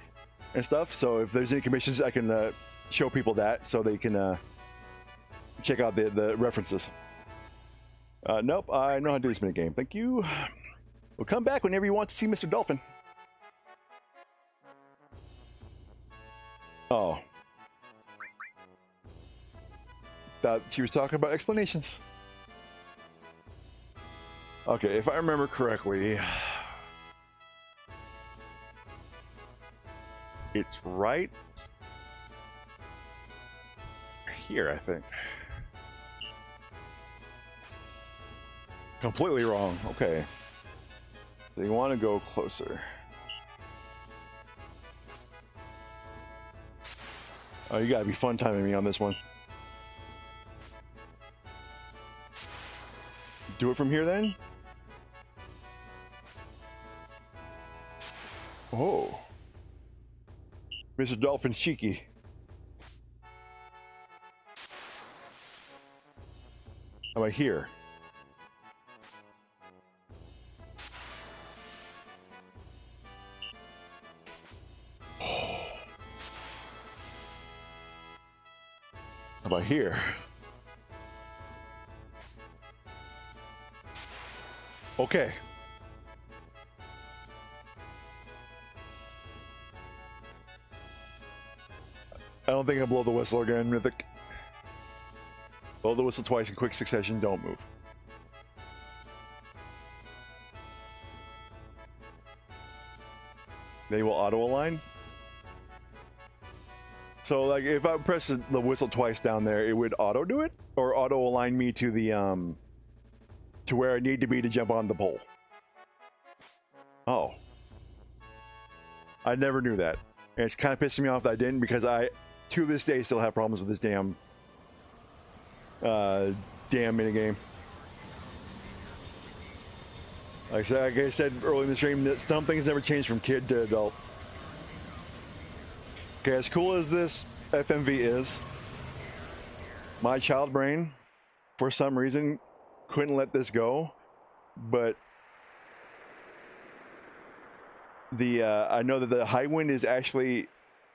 and stuff. So if there's any commissions, I can show people that so they can check out the references. Nope, I know how to do this minigame. Thank you. We'll come back whenever you want to see Mr. Dolphin. Oh. Thought she was talking about explanations. Okay, if I remember correctly, it's right here, I think. Completely wrong. Okay. So you want to go closer. Oh, you gotta be fun timing me on this one. Do it from here then? Oh. Mr. Dolphin Cheeky. How about here? How about here? Okay. I don't think I'll blow the whistle again, Mythic. Blow the whistle twice in quick succession, don't move. They will auto-align. So, like, if I press the whistle twice down there, it would auto-do it? Or auto-align me to the, to where I need to be to jump on the pole? Oh. I never knew that. And it's kind of pissing me off that I didn't, because I, to this day, still have problems with this damn minigame. Like I said earlier in the stream, that some things never change from kid to adult. Okay, as cool as this FMV is, my child brain, for some reason, couldn't let this go. But the I know that the high wind is actually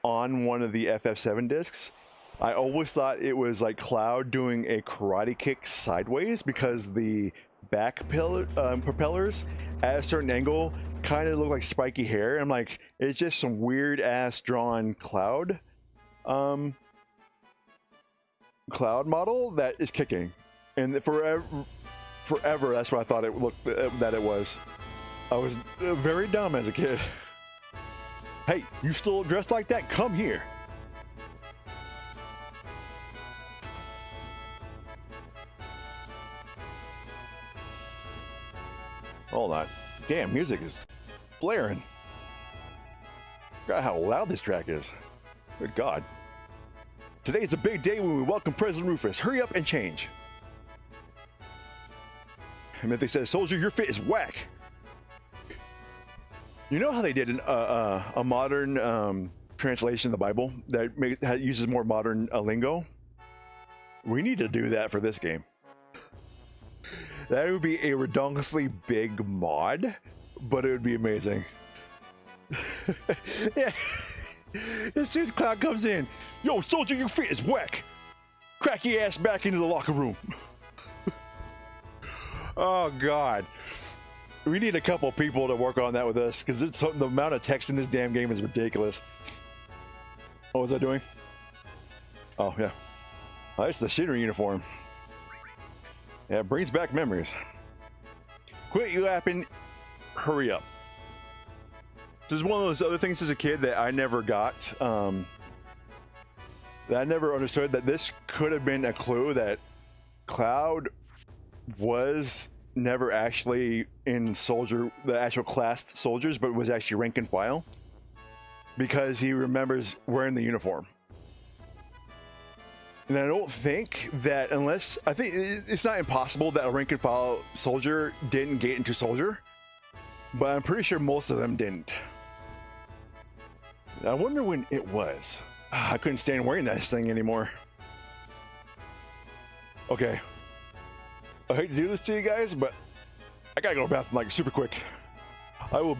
on one of the FF7 discs. I always thought it was like Cloud doing a karate kick sideways, because the back propellers at a certain angle kind of look like spiky hair. I'm like, it's just some weird ass drawn Cloud model that is kicking, and forever that's what I thought it looked that it was. I was very dumb as a kid. Hey, you still dressed like that? Come here. Hold on. Damn, music is blaring. Forgot how loud this track is. Good God. Today's a big day when we welcome President Rufus. Hurry up and change. And if they said, soldier, your fit is whack. You know how they did a modern translation of the Bible that uses more modern lingo? We need to do that for this game. That would be a redonkulously big mod, but it would be amazing. Yeah. As soon as Cloud comes in, yo, soldier, your fit is whack. Crack your ass back into the locker room. Oh, God. We need a couple people to work on that with us, because the amount of text in this damn game is ridiculous. What was I doing? Oh, yeah. Oh, it's the Shinra uniform. Yeah, it brings back memories. Quit yapping. Hurry up. This is one of those other things as a kid that I never got. That I never understood, that this could have been a clue that Cloud was never actually in the actual classed soldiers, but was actually rank and file, because he remembers wearing the uniform. And I don't think that, I think it's not impossible that a rank and file soldier didn't get into soldier, but I'm pretty sure most of them didn't. I wonder when it was. I couldn't stand wearing that thing anymore. Okay. I hate to do this to you guys, but I gotta go to the bathroom like super quick. I will.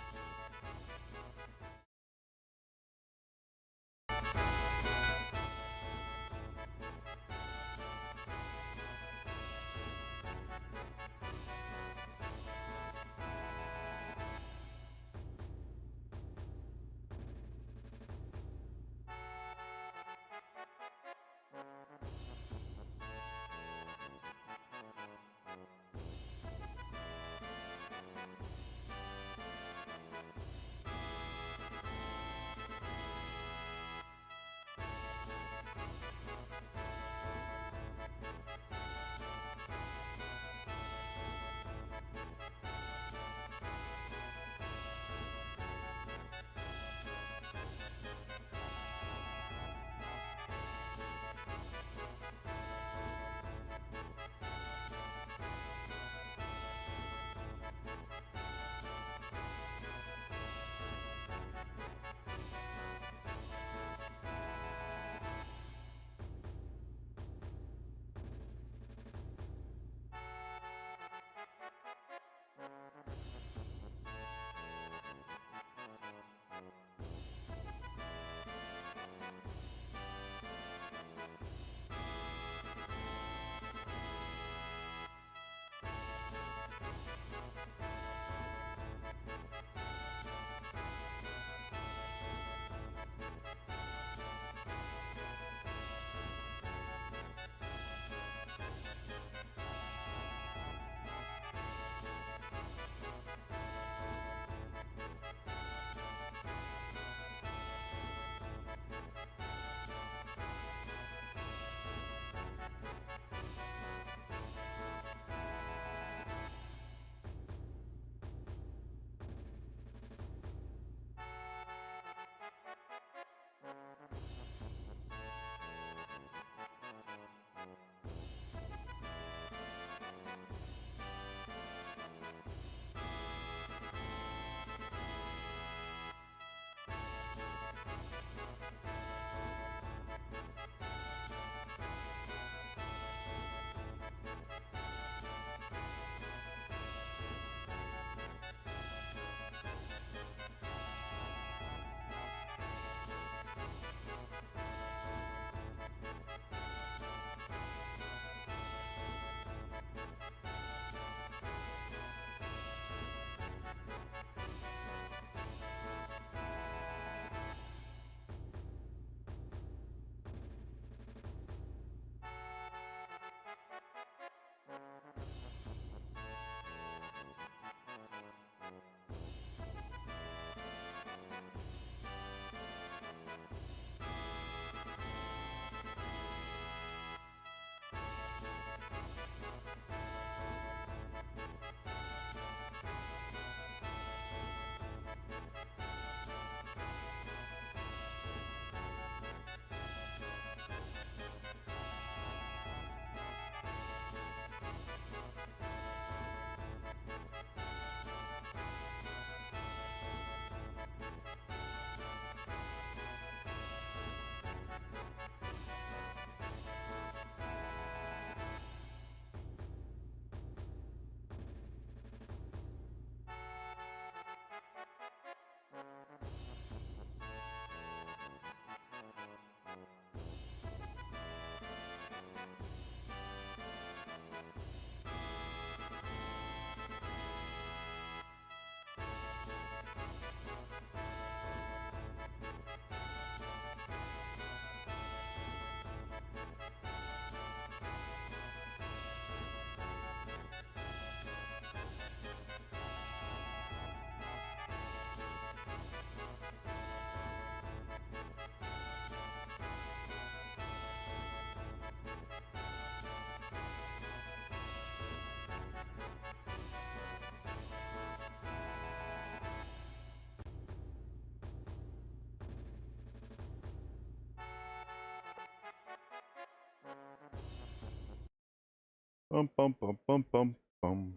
Bum bum bum bum bum bum.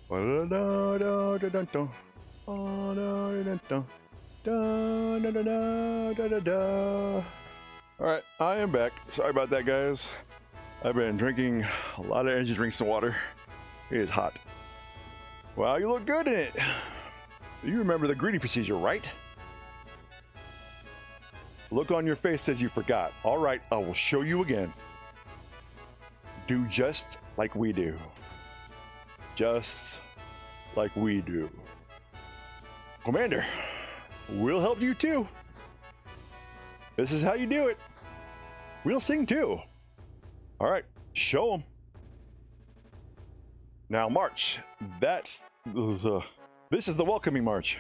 Ba-da-da-da-da-da-da. Da-da-da-da-da-da-da-da-da-da. All right, I am back. Sorry about that, guys. I've been drinking a lot of energy drinks and water. It is hot. Wow, you look good in it. You remember the greeting procedure, right? Look on your face says you forgot. All right, I will show you again. Do just like we do. Just like we do. Commander, we'll help you too. This is how you do it. We'll sing too. All right, show them. Now march. This is the welcoming march.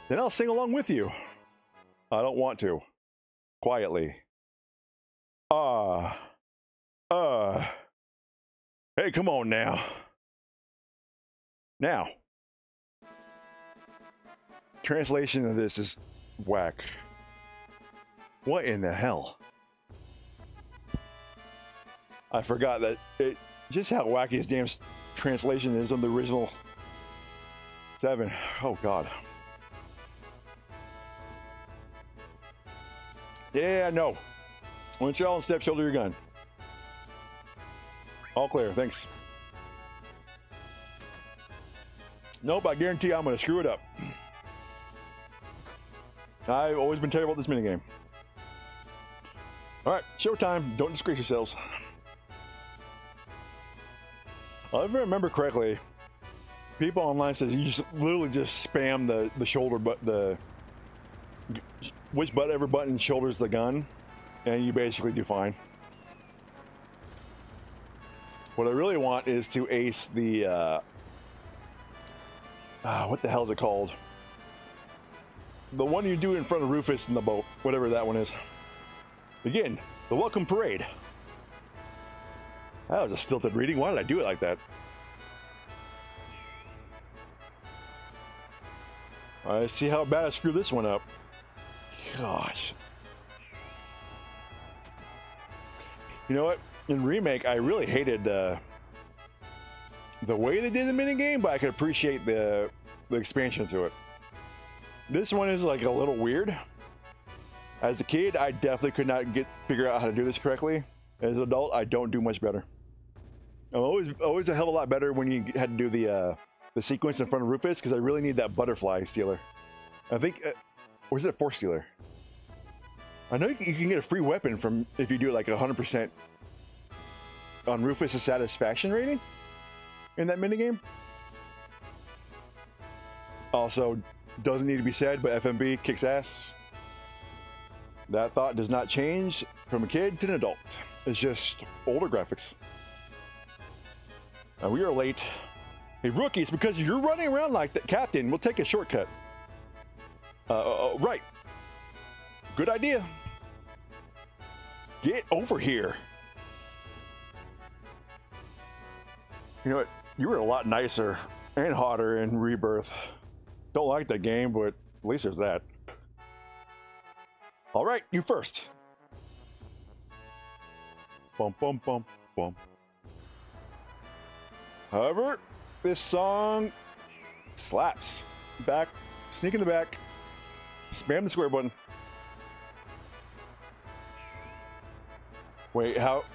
Then I'll sing along with you. I don't want to. Quietly. Hey, come on now. Now. Translation of this is whack. What in the hell? I forgot that just how wacky his damn translation is on the original 7. Oh god. Yeah, no. Once you're all in step, shoulder your gun. All clear, thanks. Nope, I guarantee I'm gonna screw it up. I've always been terrible at this minigame. Alright, showtime. Don't disgrace yourselves. If I remember correctly, people online says you just literally just spam the shoulder whichever button shoulders the gun, and you basically do fine. What I really want is to ace the what the hell is it called? The one you do in front of Rufus in the boat, whatever that one is. Again, the welcome parade. That was a stilted reading. Why did I do it like that? All right, see how bad I screwed this one up. Gosh. You know what? In Remake, I really hated the way they did the minigame, but I could appreciate the expansion to it. This one is like a little weird. As a kid, I definitely could not figure out how to do this correctly. As an adult, I don't do much better. I'm always a hell of a lot better when you had to do the sequence in front of Rufus, because I really need that butterfly stealer. I think, or is it a force stealer? I know you can get a free weapon from if you do like 100% on Rufus' satisfaction rating in that minigame. Also, doesn't need to be said, but FMB kicks ass. That thought does not change from a kid to an adult. It's just older graphics. Now we are late. Hey, rookie, it's because you're running around like that. Captain, we'll take a shortcut. Right. Good idea. Get over here. You know what? You were a lot nicer and hotter in Rebirth. Don't like that game, but at least there's that. All right, you first. Bum, bum, bum, bum. However, this song slaps. Back, sneak in the back, spam the square button. Wait, how?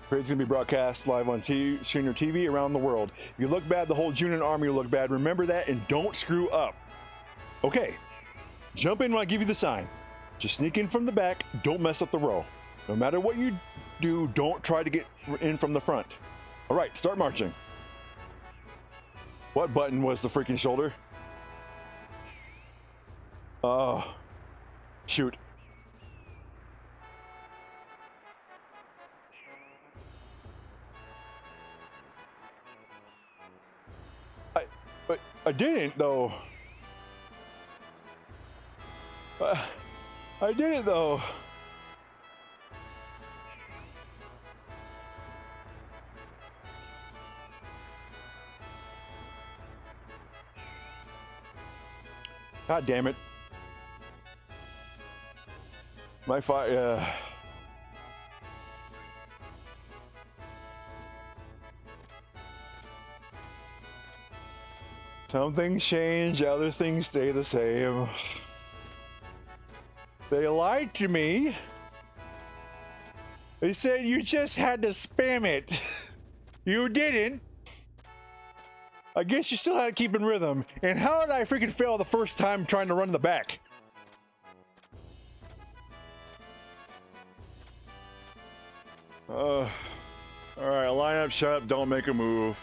Parade's gonna be broadcast live on Senior TV around the world. If you look bad, the whole Junin army will look bad. Remember that and don't screw up. Okay, jump in when I give you the sign. Just sneak in from the back, don't mess up the row. No matter what you do, don't try to get in from the front. All right, start marching. What button was the freaking shoulder? Oh, shoot. I didn't though. I didn't though. God damn it. My Some things change, other things stay the same. They lied to me. They said you just had to spam it. You didn't. I guess you still had to keep in rhythm. And how did I freaking fail the first time trying to run the back? Alright, line up, shut up, don't make a move.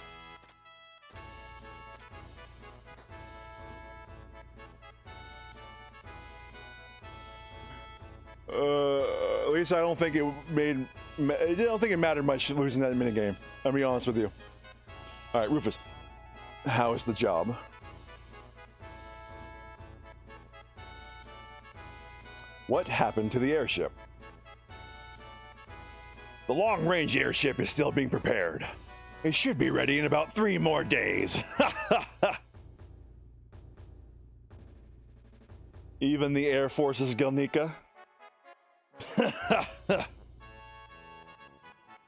At least I don't think it made. I don't think it mattered much losing that minigame. I'll be honest with you. All right, Rufus, how is the job? What happened to the airship? The long-range airship is still being prepared. It should be ready in about 3 more days. Even the Air Force's Galnica?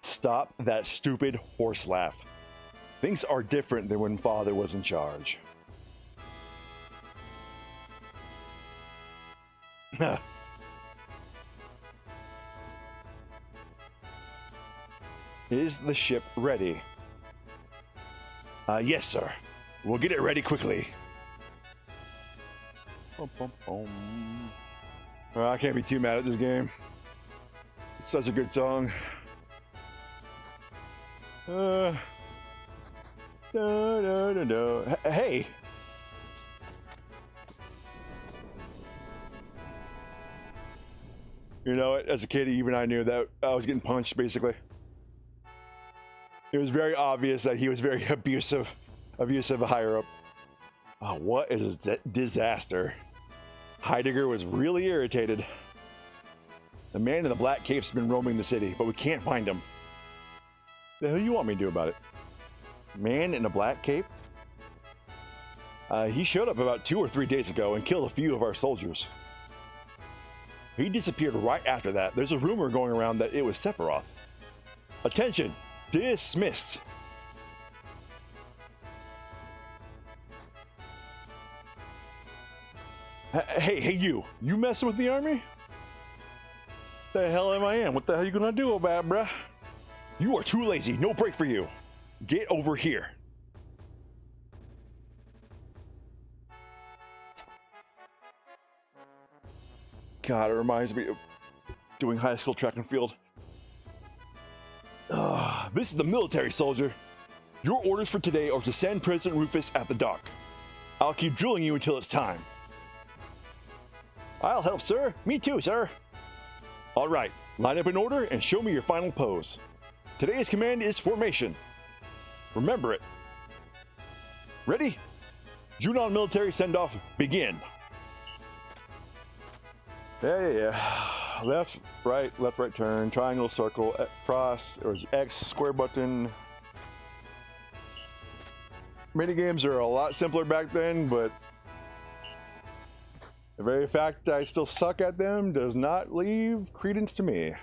Stop that stupid horse laugh. Things are different than when Father was in charge. Is the ship ready? Yes, sir. We'll get it ready quickly. Bum, bum, bum. Well, I can't be too mad at this game. It's such a good song. Hey! You know what? As a kid, even I knew that I was getting punched, basically. It was very obvious that he was very abusive higher up. Oh, what is a disaster. Heidegger was really irritated. The man in the black cape's been roaming the city, but we can't find him. The hell you want me to do about it? Man in a black cape? He showed up about 2 or 3 days ago and killed a few of our soldiers. He disappeared right after that. There's a rumor going around that it was Sephiroth. Attention! Dismissed! Hey, you messing with the army? The hell am I in? What the hell are you gonna do about it, bruh? You are too lazy, no break for you. Get over here. God, it reminds me of doing high school track and field. This is the military, soldier. Your orders for today are to send President Rufus at the dock. I'll keep drilling you until it's time. I'll help, sir. Me too, sir. All right, line up in order and show me your final pose. Today's command is formation. Remember it. Ready? Junon military send-off, begin. Yeah. Left, right turn, triangle, circle, cross, or X, square button. Minigames are a lot simpler back then, but the very fact I still suck at them does not leave credence to me.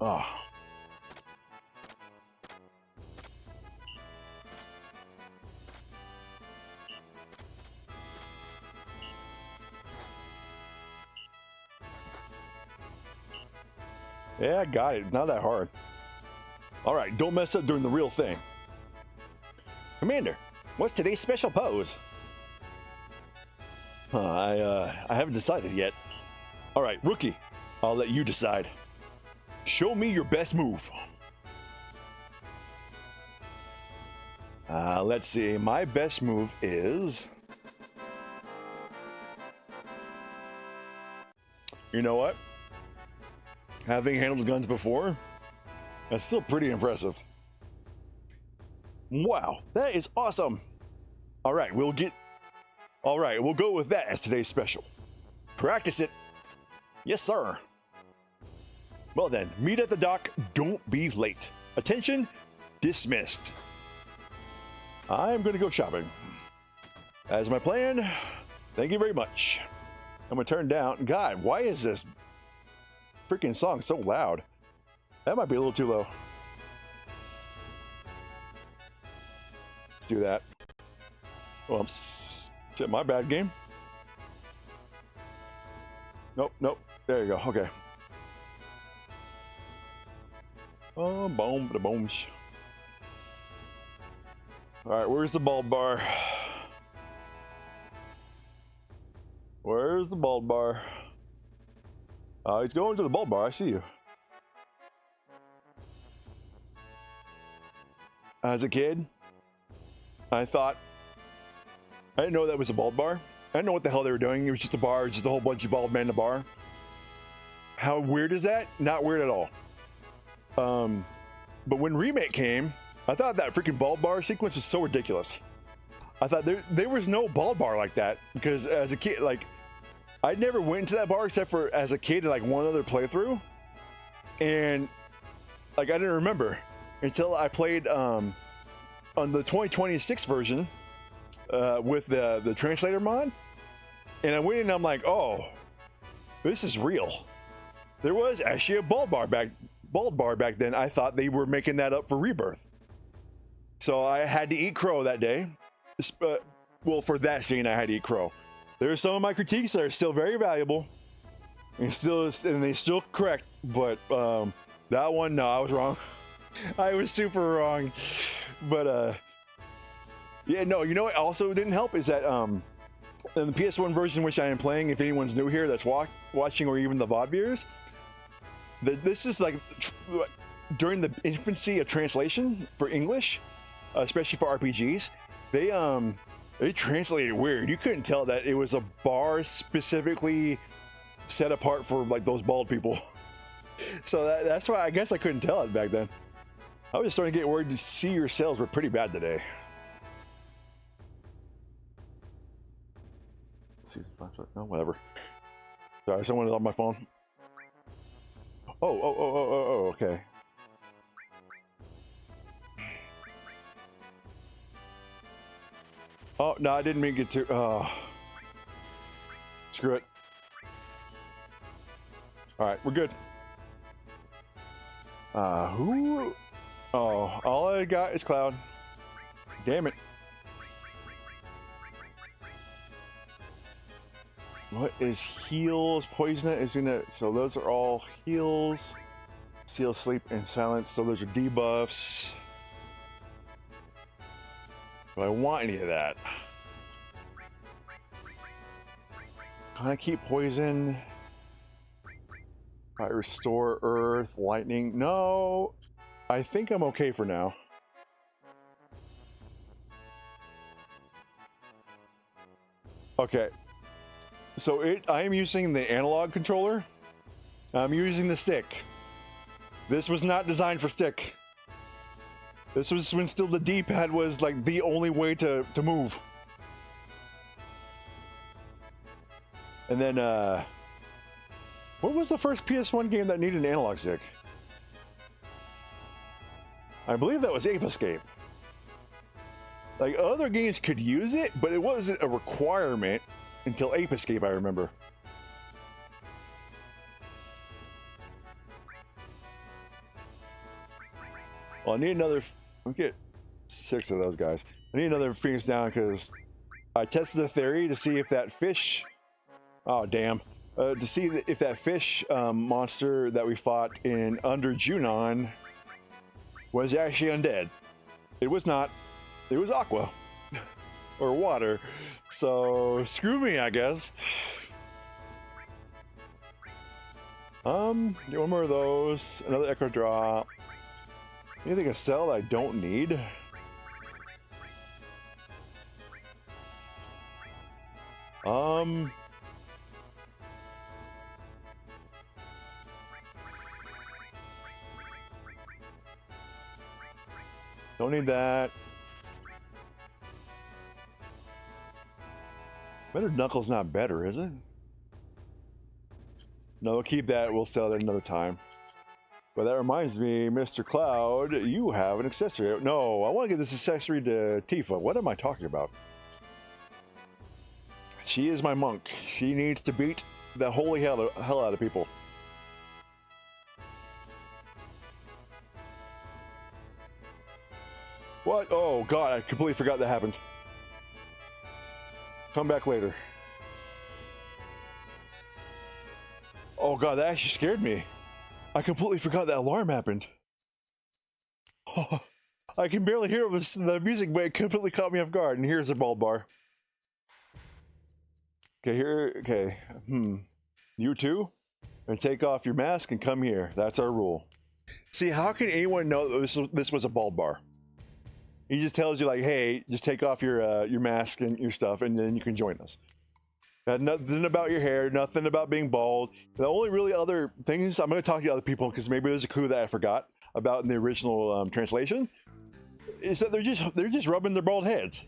Oh. Yeah, I got it. Not that hard. All right, don't mess up during the real thing. Commander, what's today's special pose? I haven't decided yet. All right, rookie, I'll let you decide. Show me your best move. Let's see. My best move is... You know what? Having handled guns before, that's still pretty impressive. Wow, that is awesome. All right, we'll go with that as today's special. Practice it. Yes, sir. Well then, meet at the dock. Don't be late. Attention, dismissed. I'm gonna go shopping. As my plan, thank you very much. I'm gonna turn down. God, why is this freaking song so loud? That might be a little too low. Let's do that. Well, shit, my bad, game. Nope, nope. There you go. Okay. Oh, boom, the booms. All right, where's the bald bar? Where's the bald bar? He's going to the bald bar. I see you. As a kid, I thought, I didn't know that was a bald bar. I didn't know what the hell they were doing. It was just a bar, just a whole bunch of bald men in a bar. How weird is that? Not weird at all. But when Remake came, I thought that freaking bald bar sequence was so ridiculous. I thought there was no bald bar like that, because as a kid, like, I never went into that bar except for as a kid in like one other playthrough, and like I didn't remember until I played on the 2026 version with the translator mod, and I went in and I'm like, oh, this is real. There was actually a bald bar back then. I thought they were making that up for Rebirth. So I had to eat crow that day. Well, for that scene, I had to eat crow. There's some of my critiques that are still very valuable, and they still correct. But that one, no, I was wrong. I was super wrong. But yeah, no, you know what also didn't help is that in the PS1 version, which I am playing, if anyone's new here that's watching, or even the VOD viewers, this is like during the infancy of translation for English, especially for RPGs. They translated weird. You couldn't tell that it was a bar specifically set apart for like those bald people. So that's why I guess I couldn't tell it back then. I was just starting to get worried to see your sales were pretty bad today. No, whatever. Sorry, someone is on my phone. Oh, okay. Oh, no, I didn't mean to get to... screw it. Alright, we're good. Who... Oh, all I got is Cloud. Damn it. What is heals? Poison is gonna... So those are all heals. Seal, sleep, and silence. So those are debuffs. Do I want any of that? Can I keep poison? I restore earth, lightning. No, I think I'm okay for now. Okay, so I am using the analog controller. I'm using the stick. This was not designed for stick. This was when still the D-pad was like the only way to move. And then, what was the first PS1 game that needed an analog stick? I believe that was Ape Escape. Like, other games could use it, but it wasn't a requirement until Ape Escape, I remember. Well, I need another... I'll get 6 of those guys. I need another Phoenix down because I tested the theory to see if that fish... Oh, damn. To see if that fish monster that we fought in Under Junon was actually undead. It was not. It was aqua. Or water. So, screw me, I guess. Get one more of those. Another Echo Drop. Anything to sell that I don't need? Don't need that. Better Knuckles not better, is it? No, we'll keep that. We'll sell it another time. But that reminds me, Mr. Cloud, you have an accessory. No, I want to give this accessory to Tifa. What am I talking about? She is my monk. She needs to beat the holy hell out of people. What? Oh god, I completely forgot that happened. Come back later. Oh god, that actually scared me. I completely forgot that alarm happened. Oh, I can barely hear the music, but it completely caught me off guard. And here's the bald bar. Okay, here. Okay. You too? And take off your mask and come here. That's our rule. See, how can anyone know that this was a bald bar? He just tells you like, hey, just take off your mask and your stuff, and then you can join us. Nothing about your hair, nothing about being bald. The only really other things, I'm going to talk to other people because maybe there's a clue that I forgot about in the original translation, is that they're just rubbing their bald heads.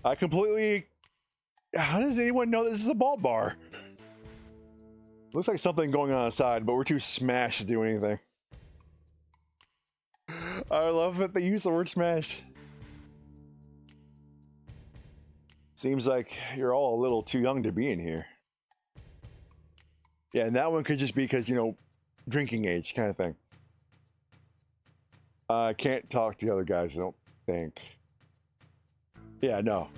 I completely. How does anyone know this is a bald bar? Looks like something going on outside, but we're too smashed to do anything. I love that they use the word smashed. Seems like you're all a little too young to be in here. Yeah, and that one could just be because, you know, drinking age kind of thing. I can't talk to the other guys, I don't think. Yeah, no.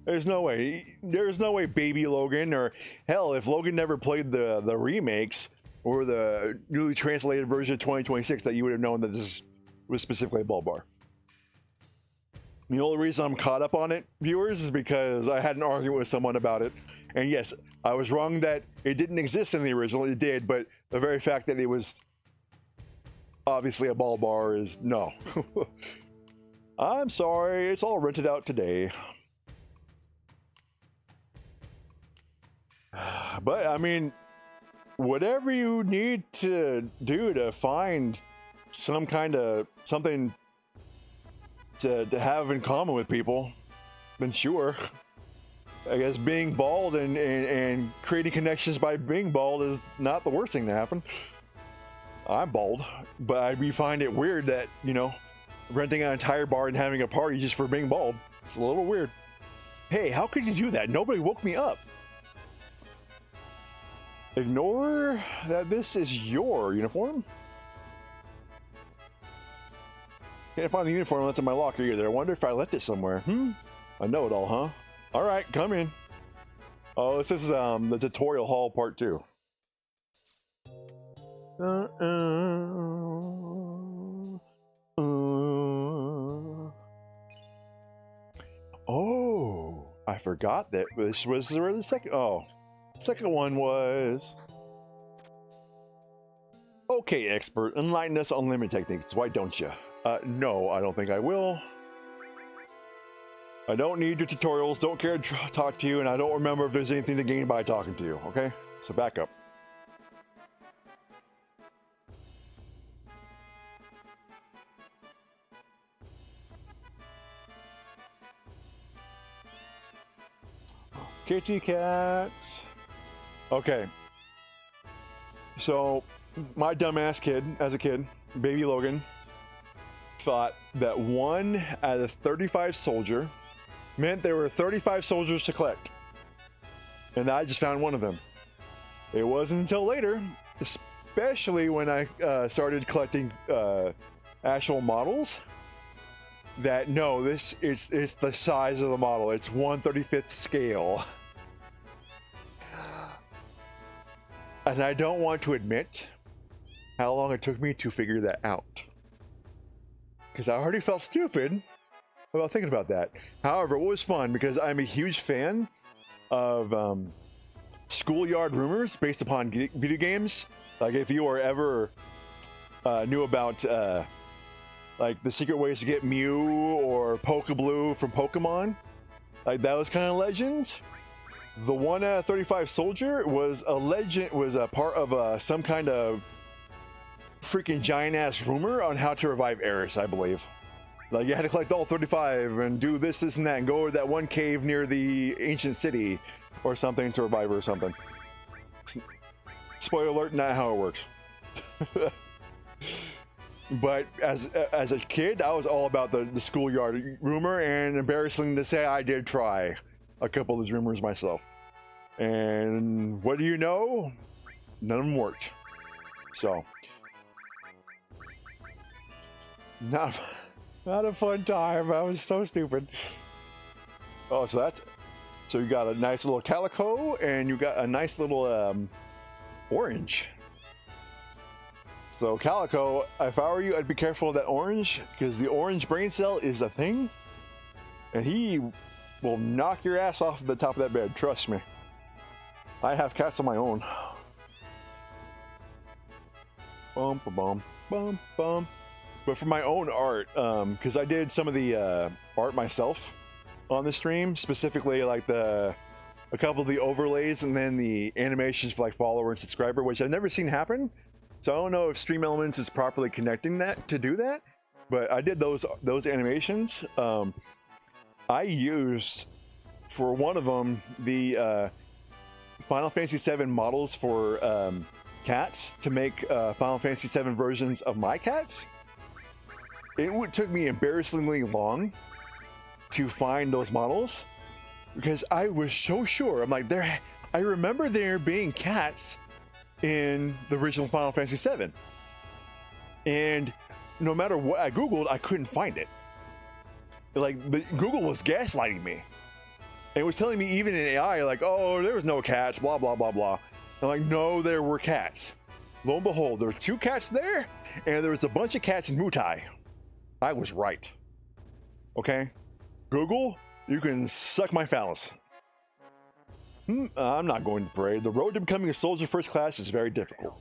There's no way. There's no way Baby Logan, or hell, if Logan never played the remakes or the newly translated version of 2026, that you would have known that this was specifically a bald bar. The only reason I'm caught up on it, viewers, is because I had an argument with someone about it. And yes, I was wrong that it didn't exist in the original. It did, but the very fact that it was obviously a bald bar is no. I'm sorry, it's all rented out today. But I mean, whatever you need to do to find some kind of something to have in common with people, then sure. I guess being bald and creating connections by being bald is not the worst thing to happen. I'm bald, but I find it weird that, you know, renting an entire bar and having a party just for being bald. It's a little weird. Hey, how could you do that? Nobody woke me up. Ignore that this is your uniform. Can't find the uniform that's in my locker either. I wonder if I left it somewhere. I know it all, huh? All right, come in. Oh, this is the tutorial hall part 2. Oh, I forgot that this was where the second. Oh, second one was. Okay, expert, enlighten us on limit techniques. Why don't you? No, I don't think I will. I don't need your tutorials, don't care to talk to you, and I don't remember if there's anything to gain by talking to you, okay? So back up. Kitty cat. Okay. So, my dumbass kid, as a kid, Baby Logan, thought that 1 out of 35 soldier meant there were 35 soldiers to collect. And I just found one of them. It wasn't until later, especially when I started collecting actual models, that no, it's the size of the model. It's 1/35th scale. And I don't want to admit how long it took me to figure that out, because I already felt stupid about thinking about that. However, it was fun because I'm a huge fan of schoolyard rumors based upon video games. Like if you were ever knew about like the secret ways to get Mew or Pokeblue from Pokemon, like those kind of legends. The 1 out of 35 soldier was a legend, was a part of some kind of freaking giant ass rumor on how to revive Eris, I believe. Like you had to collect all 35 and do this, and that, and go to that one cave near the ancient city or something to revive her or something. Spoiler alert, not how it works. But as a kid, I was all about the schoolyard rumor, and embarrassing to say, I did try a couple of those rumors myself. And what do you know? None of them worked. So Not, not a fun time. I was so stupid. Oh, so you got a nice little calico and you got a nice little orange. So calico, if I were you, I'd be careful of that orange because the orange brain cell is a thing, and he will knock your ass off the top of that bed. Trust me. I have cats of my own. Bum ba bum bum bum. But for my own art, because I did some of the art myself on the stream, specifically like a couple of the overlays and then the animations for like follower and subscriber, which I've never seen happen. So I don't know if Stream Elements is properly connecting that to do that, but I did those animations. I used for one of them the Final Fantasy VII models for cats to make Final Fantasy VII versions of my cats. It took me embarrassingly long to find those models because I was so sure. I'm like, I remember there being cats in the original Final Fantasy VII, and no matter what I googled, I couldn't find it. Like Google was gaslighting me. It was telling me even in AI, like, oh, there was no cats, blah blah blah blah. I'm like, no, there were cats. Lo and behold, there were 2 cats there, and there was a bunch of cats in Mutai. I was right. Okay, Google, you can suck my phallus. I'm not going to parade. The road to becoming a soldier first class is very difficult.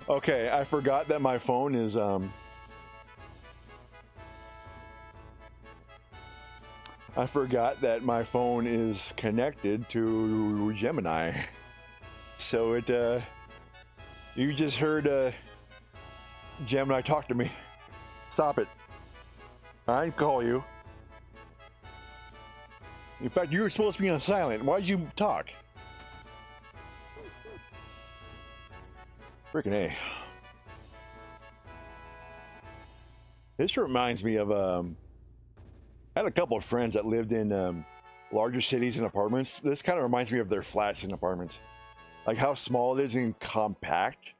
Okay, I forgot that my phone is I forgot that my phone is connected to Gemini. So it you just heard Gemini talk to me. Stop it. I didn't call you. In fact, you were supposed to be on silent. Why'd you talk? Freaking A. This reminds me of I had a couple of friends that lived in larger cities and apartments. This kind of reminds me of their flats and apartments. Like how small it is and compact,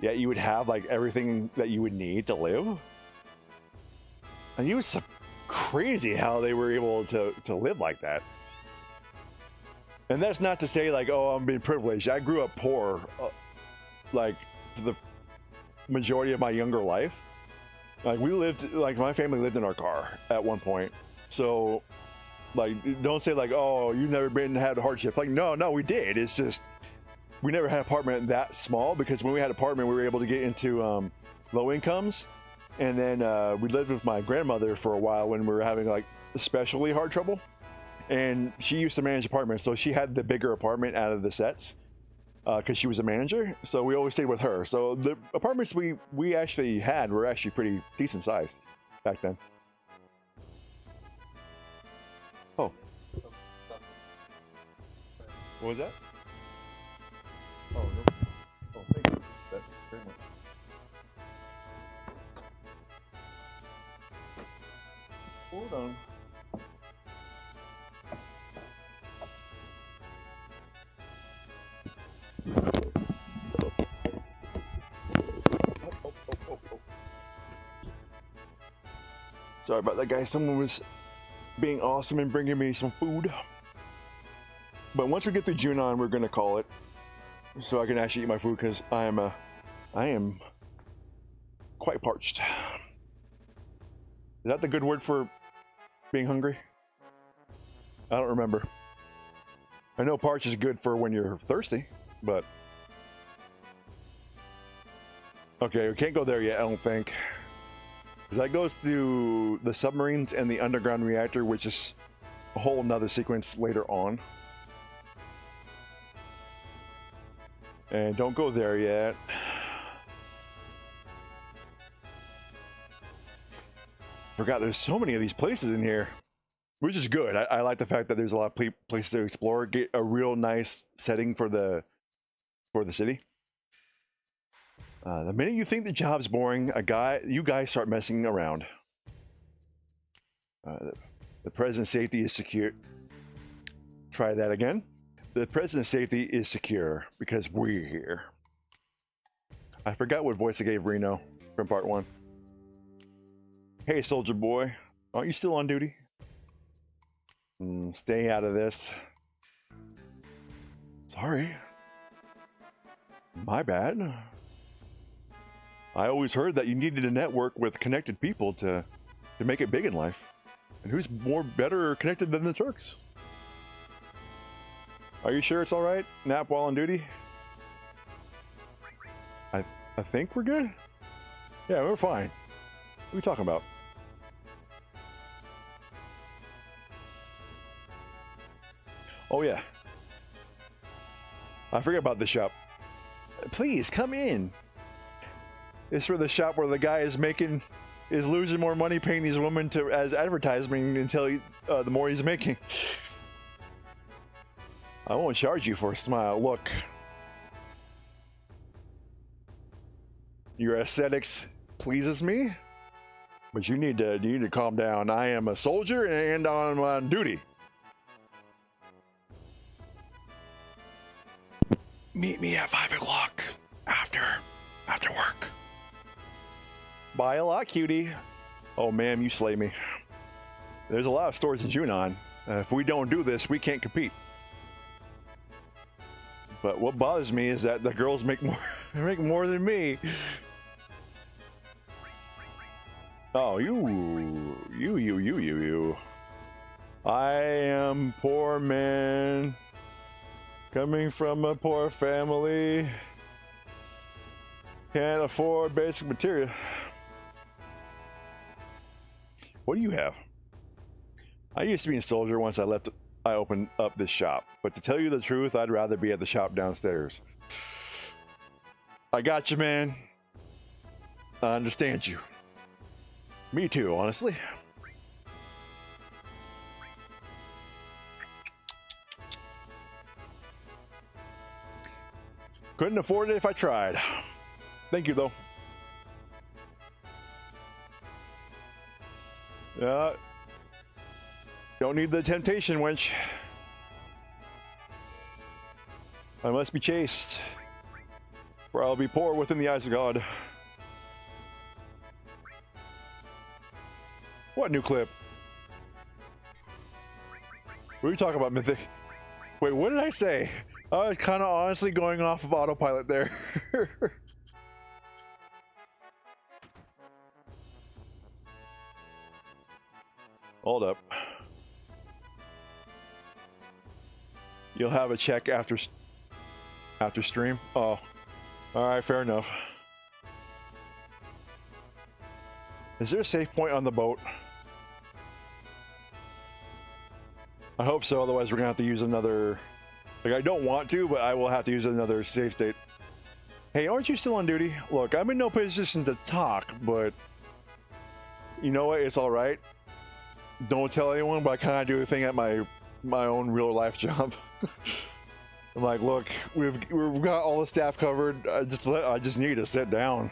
yet you would have like everything that you would need to live. And it was so crazy how they were able to live like that. And that's not to say like, oh, I'm being privileged. I grew up poor, like for the majority of my younger life. Like we lived, like my family lived in our car at one point. So like, don't say like, oh, you've never had a hardship. Like, no, we did. It's just, we never had an apartment that small because when we had an apartment, we were able to get into low incomes. And then we lived with my grandmother for a while when we were having like especially hard trouble. And she used to manage apartments. So she had the bigger apartment out of the sets because she was a manager. So we always stayed with her. So the apartments we actually had were actually pretty decent sized back then. Oh. What was that? Oh, no. Oh, thank you. That's very much. Hold on. Oh. Sorry about that, guys. Someone was being awesome and bringing me some food. But once we get through Junon, we're gonna call it, so I can actually eat my food because I am quite parched. Is that the good word for being hungry? I don't remember. I know parched is good for when you're thirsty, but okay, we can't go there yet, I don't think. Because that goes through the submarines and the underground reactor, which is a whole nother sequence later on. And don't go there yet. Forgot there's so many of these places in here, which is good. I like the fact that there's a lot of places to explore, get a real nice setting for the city. The minute you think the job's boring, you guys start messing around. The president's safety is secure. Try that again. The president's safety is secure because we're here. I forgot what voice I gave Reno from part 1. Hey, soldier boy. Aren't you still on duty? Stay out of this. Sorry. My bad. I always heard that you needed a network with connected people to make it big in life. And who's better connected than the Turks? Are you sure it's all right? Nap while on duty? I think we're good? Yeah, we're fine. What are we talking about? Oh yeah. I forgot about the shop. Please come in. It's for the shop where the guy is losing more money paying these women as advertising until the more he's making. I won't charge you for a smile. Look. Your aesthetics pleases me, but you need to calm down. I am a soldier and I'm on duty. Meet me at 5 o'clock after work. Bye a lot, cutie. Oh, ma'am, you slay me. There's a lot of stores in Junon. If we don't do this, we can't compete. But what bothers me is that the girls make more than me. Oh, you. I am poor man. Coming from a poor family. Can't afford basic material. What do you have? I used to be a soldier once I opened up this shop. But to tell you the truth, I'd rather be at the shop downstairs. I got you, man. I understand you. Me too, honestly. Couldn't afford it if I tried. Thank you, though. Don't need the temptation, wench. I must be chaste, or I'll be poor within the eyes of God. What new clip? What are you talking about, Mythic? Wait, what did I say? I was kind of honestly going off of autopilot there. Hold up. You'll have a check after stream? Oh. Alright, fair enough. Is there a safe point on the boat? I hope so, otherwise we're gonna have to use another... Like, I don't want to, but I will have to use another save state. Hey, aren't you still on duty? Look, I'm in no position to talk, but... You know what? It's alright. Don't tell anyone, but I kind of do a thing at my own real life job. I'm like, look, we've got all the staff covered. I just need to sit down.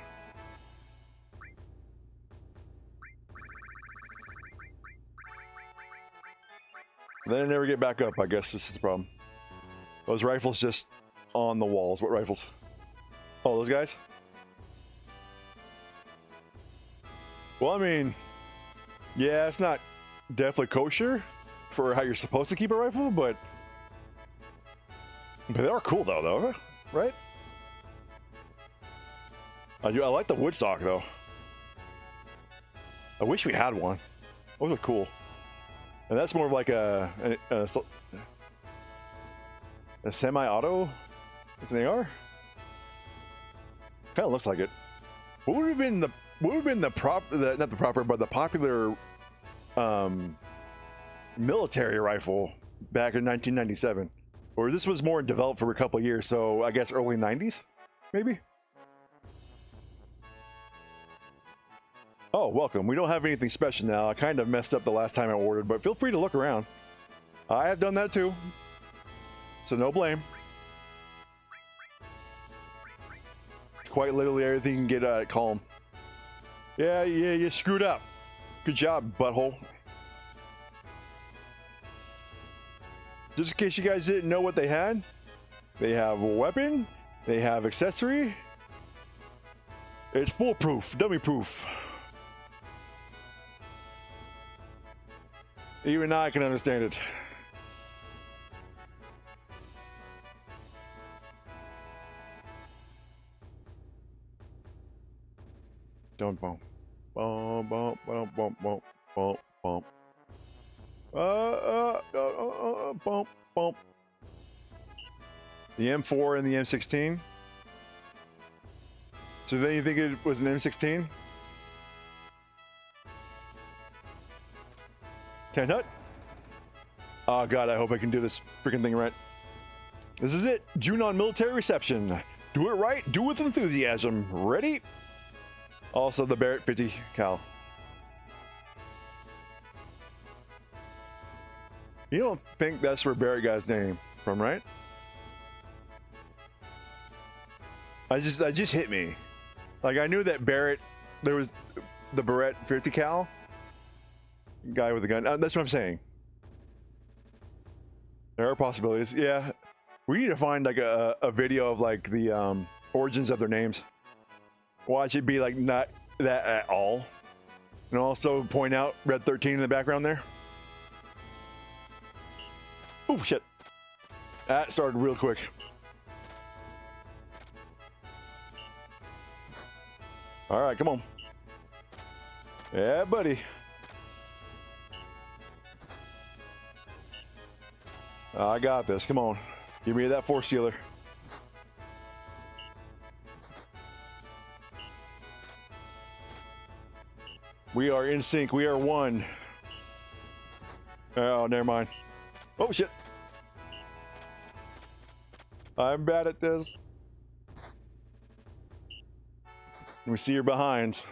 Then I never get back up. I guess this is the problem. Those rifles just on the walls. What rifles? Oh, those guys? Well, I mean, yeah, it's not definitely kosher for how you're supposed to keep a rifle, but they are cool though, right? I like the woodstock though. I wish we had one. Those are cool. And that's more of like a semi-auto. It's an AR. Kind of looks like it. What would have been the popular military rifle back in 1997? Or this was more developed for a couple of years, so I guess early 90s, maybe? Oh, welcome. We don't have anything special now. I kind of messed up the last time I ordered, but feel free to look around. I have done that too. So no blame. It's quite literally everything you can get at Calm. Yeah, you screwed up. Good job, butthole. Just in case you guys didn't know what they had, they have a weapon, they have accessory. It's foolproof, dummy proof. Even I can understand it. Don't bump. Bump, bump, bump, bump, bump, bump, bump. Bump, bump. The M4 and the M16. So then you think it was an M16? 10 hut? Oh god, I hope I can do this freaking thing right. This is it. Junon military reception. Do it right, do it with enthusiasm. Ready? Also the Barrett 50 cal. You don't think that's where Barrett got his name from, right? I just hit me. Like I knew that Barrett, there was the Barrett 50 cal guy with the gun. That's what I'm saying. There are possibilities. Yeah, we need to find like a video of like the origins of their names. Watch it be like not that at all, and also point out Red 13 in the background there. Oh shit! That started real quick. All right, come on. Yeah, buddy. I got this. Come on. Give me that force sealer. We are in sync. We are one. Oh, never mind. Oh, shit. I'm bad at this. Let me see your behind.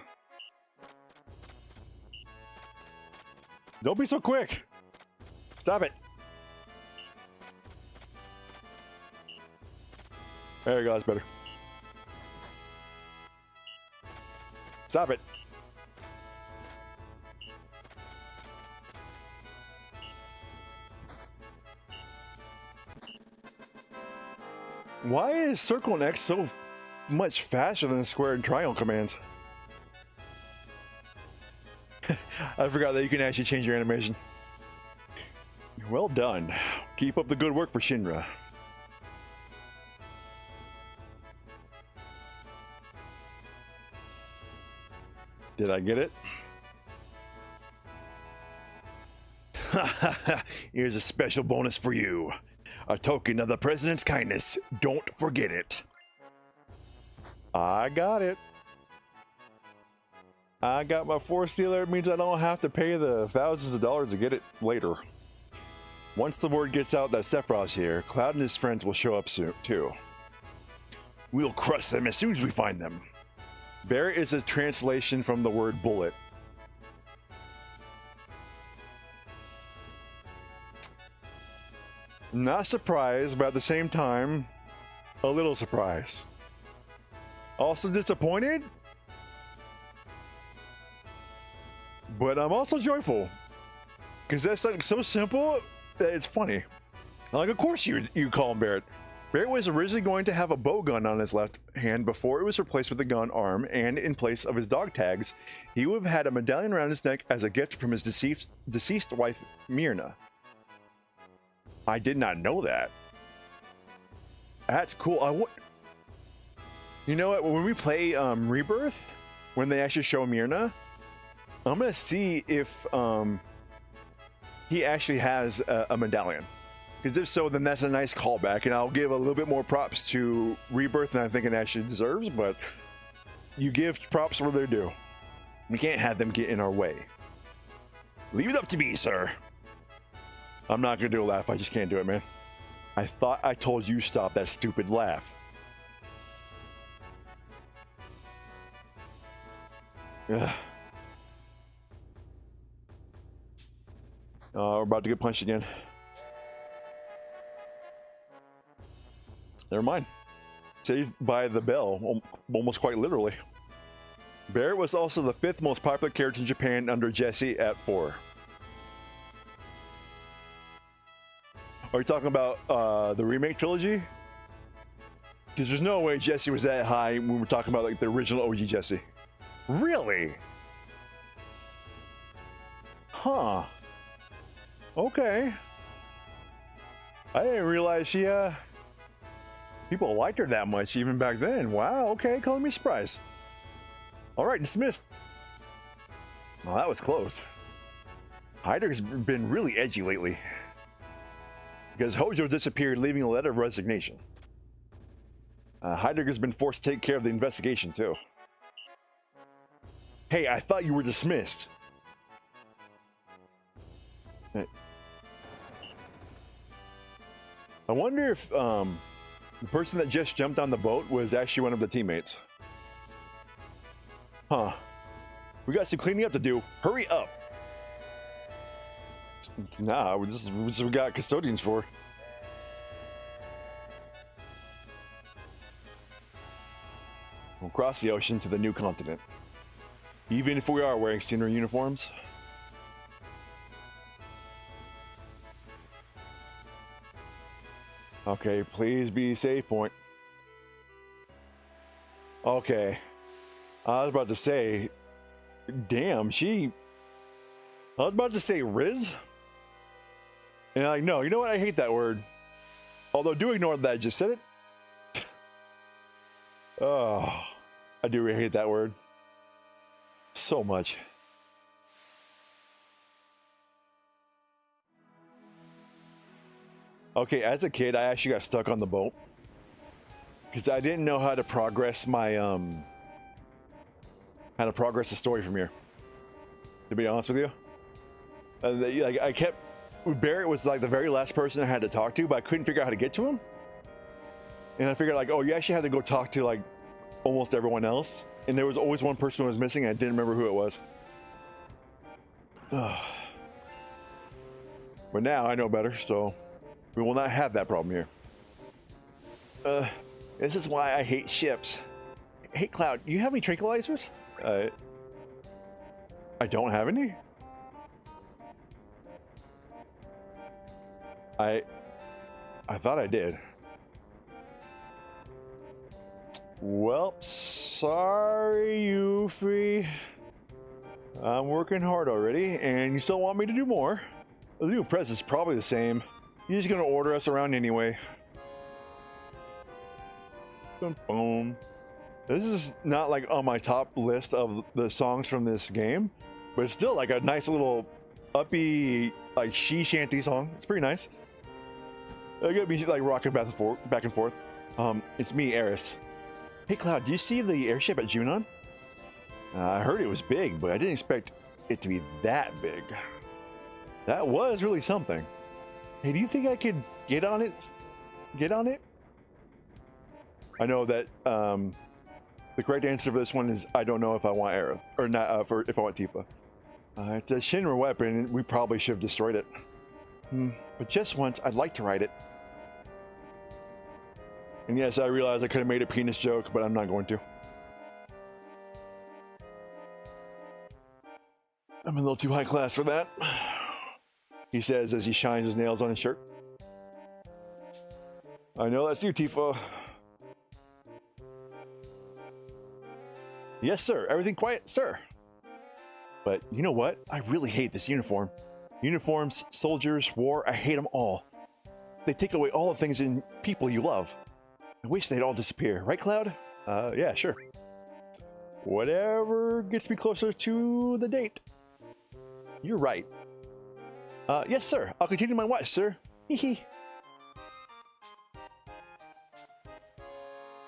Don't be so quick. Stop it. There you go, that's better. Stop it. Why is circle and X so much faster than the square and triangle commands? I forgot that you can actually change your animation. Well done. Keep up the good work for Shinra. Did I get it? Here's a special bonus for you. A token of the president's kindness. Don't forget it. I got it. I got my force sealer. It means I don't have to pay the thousands of dollars to get it later. Once the word gets out that Sephiroth's here, Cloud and his friends will show up soon too. We'll crush them as soon as we find them. Barrett is a translation from the word bullet. Not surprised, but at the same time, a little surprised. Also disappointed, but I'm also joyful. Because that's like so simple that it's funny. Like, of course you call him Barrett. Barrett was originally going to have a bow gun on his left hand before it was replaced with a gun arm, and in place of his dog tags, he would have had a medallion around his neck as a gift from his deceased wife, Myrna. I did not know that. That's cool. You know what? When we play Rebirth, when they actually show Myrna, I'm gonna see if he actually has a medallion. Because if so, then that's a nice callback, and I'll give a little bit more props to Rebirth than I think it actually deserves, but you give props where they're due. We can't have them get in our way. Leave it up to me, sir. I'm not gonna do a laugh, I just can't do it, man. I thought I told you stop that stupid laugh. Ugh. We're about to get punched again. Never mind. Saved by the bell, almost quite literally. Barrett was also the 5th most popular character in Japan under Jesse at 4. Are you talking about the remake trilogy? Because there's no way Jesse was that high when we're talking about like the original OG Jesse. Really? Huh. Okay. I didn't realize she people liked her that much even back then. Wow, okay, calling me surprised. Alright, dismissed. Well, that was close. Heidegger's been really edgy lately. Because Hojo disappeared, leaving a letter of resignation. Heidegger's been forced to take care of the investigation, too. Hey, I thought you were dismissed. Hey. I wonder if the person that just jumped on the boat was actually one of the teammates. Huh. We got some cleaning up to do. Hurry up. Nah, this is what we got custodians for. We'll cross the ocean to the new continent. Even if we are wearing senior uniforms. Okay, please be safe point. Okay. I was about to say, damn, I was about to say Riz? And like, no, you know what? I hate that word. Although, do ignore that I just said it. Oh, I do really hate that word. So much. Okay, as a kid, I actually got stuck on the boat. Because I didn't know how to progress my, how to progress the story from here. To be honest with you. Like, I kept, Barrett was like the very last person I had to talk to, but I couldn't figure out how to get to him. And I figured like, oh, you actually had to go talk to like almost everyone else. And there was always one person who was missing and I didn't remember who it was. Ugh. But now I know better, so we will not have that problem here. This is why I hate ships. Hey Cloud, you have any tranquilizers? I don't have any. I thought I did. Well, sorry, Yuffie. I'm working hard already, and you still want me to do more. The new press is probably the same. You're just gonna order us around anyway. Boom, boom. This is not like on my top list of the songs from this game, but it's still like a nice little uppy, like she shanty song. It's pretty nice. I gotta be like rocking back and forth. It's me, Eris. Hey Cloud, do you see the airship at Junon? I heard it was big, but I didn't expect it to be that big. That was really something. Hey, do you think I could get on it? Get on it? I know that the correct answer for this one is I don't know if I want Era or not if I want Tifa. It's a Shinra weapon, and we probably should have destroyed it. But just once, I'd like to ride it. And yes, I realize I could have made a penis joke, but I'm not going to. I'm a little too high class for that. He says as he shines his nails on his shirt. I know that's you, Tifa. Yes, sir. Everything quiet, sir. But you know what? I really hate this uniform. Uniforms, soldiers, war, I hate them all. They take away all the things in people you love. I wish they'd all disappear. Right, Cloud? Yeah, sure. Whatever gets me closer to the date. You're right. Yes, sir. I'll continue my watch, sir. Hee.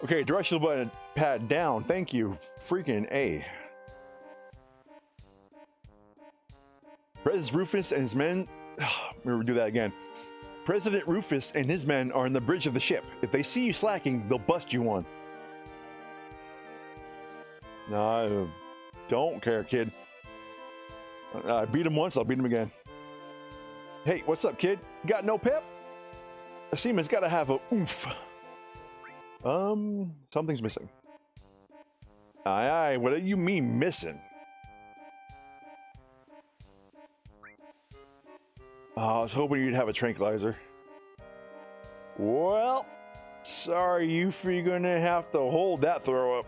Okay, directional button pad down. Thank you. Freaking A. President Rufus and his men... We'll do that again. President Rufus and his men are on the bridge of the ship. If they see you slacking, they'll bust you one. No, I don't care, kid. I beat him once, I'll beat him again. Hey, what's up, kid? You got no pep? A seaman's gotta have a oomph. Something's missing. Aye, what do you mean missing? Oh, I was hoping you'd have a tranquilizer. Well, sorry, Yuffie, you're gonna have to hold that throw up.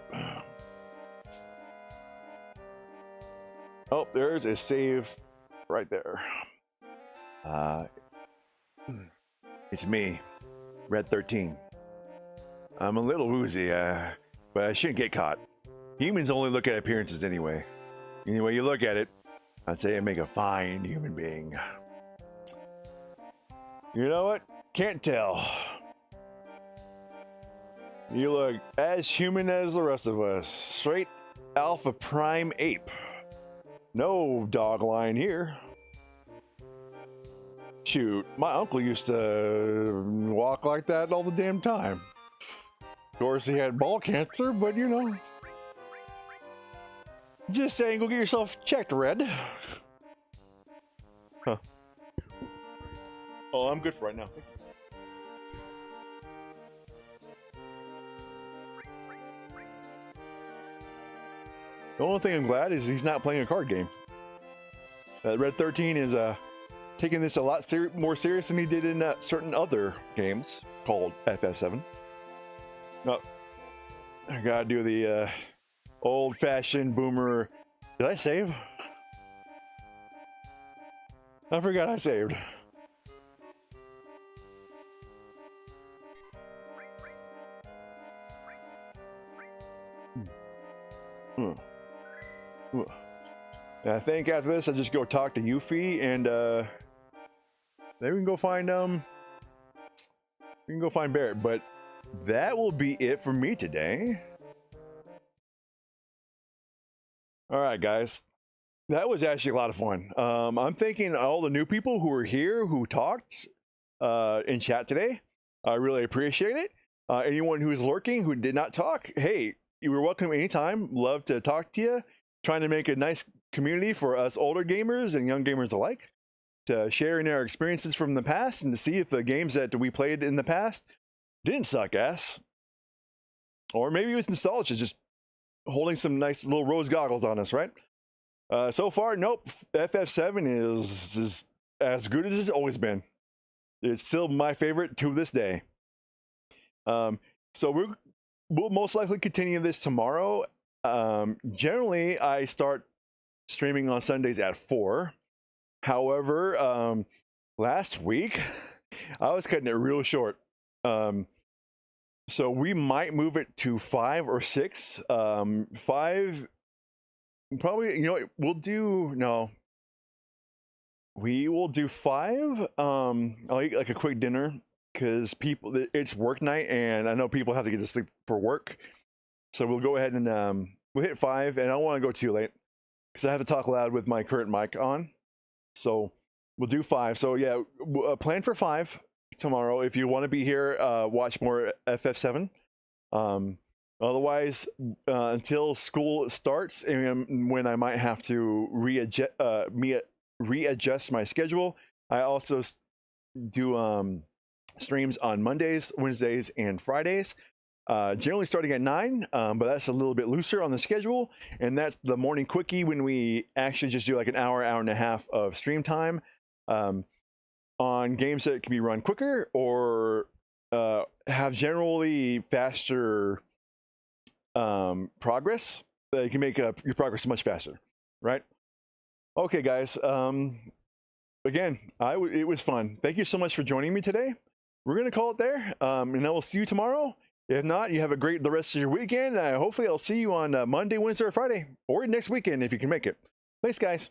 Oh, there's a save right there. It's me, Red 13. I'm a little woozy, but I shouldn't get caught. Humans only look at appearances anyway. Any way you look at it, I'd say I make a fine human being. You know what? Can't tell. You look as human as the rest of us. Straight Alpha Prime Ape. No dog line here. Shoot, my uncle used to walk like that all the damn time. Of course, he had ball cancer, but you know. Just saying, go get yourself checked, Red. Huh. Oh, I'm good for right now. The only thing I'm glad is he's not playing a card game. Red 13 is taking this a lot more serious than he did in certain other games called FF7. Oh, I gotta do the old-fashioned boomer. Did I save? I forgot I saved. I think after this, I just go talk to Yuffie, and then we can go find Barrett. But that will be it for me today. All right, guys, that was actually a lot of fun. I'm thanking all the new people who were here who talked in chat today. I really appreciate it. Anyone who's lurking who did not talk, hey, you were welcome anytime. Love to talk to you. Trying to make a nice community for us older gamers and young gamers alike, to sharing our experiences from the past and to see if the games that we played in the past didn't suck ass. Or maybe it was nostalgia, just holding some nice little rose goggles on us, right? So far, nope. FF7 is as good as it's always been. It's still my favorite to this day. So we'll most likely continue this tomorrow. Generally, I start streaming on Sundays at 4. However, last week, I was cutting it real short. So we might move it to 5 or 6. 5, probably, you know, we will do 5. I'll eat like a quick dinner, because it's work night, and I know people have to get to sleep for work. So we'll go ahead and we'll hit 5, and I don't want to go too late because I have to talk loud with my current mic on. So we'll do 5. So yeah, plan for 5 tomorrow. If you want to be here, watch more FF7. Otherwise, until school starts, and when I might have to readjust my schedule, I also do streams on Mondays, Wednesdays, and Fridays. Generally starting at 9, but that's a little bit looser on the schedule, and that's the morning quickie when we actually just do like an hour and a half of stream time on games that can be run quicker or have generally faster progress. You can make your progress much faster, right? Okay, guys. Again, it was fun. Thank you so much for joining me today. We're gonna call it there, and I will see you tomorrow. If not, you have the rest of your weekend. Hopefully I'll see you on Monday, Wednesday, or Friday, or next weekend if you can make it. Thanks, guys.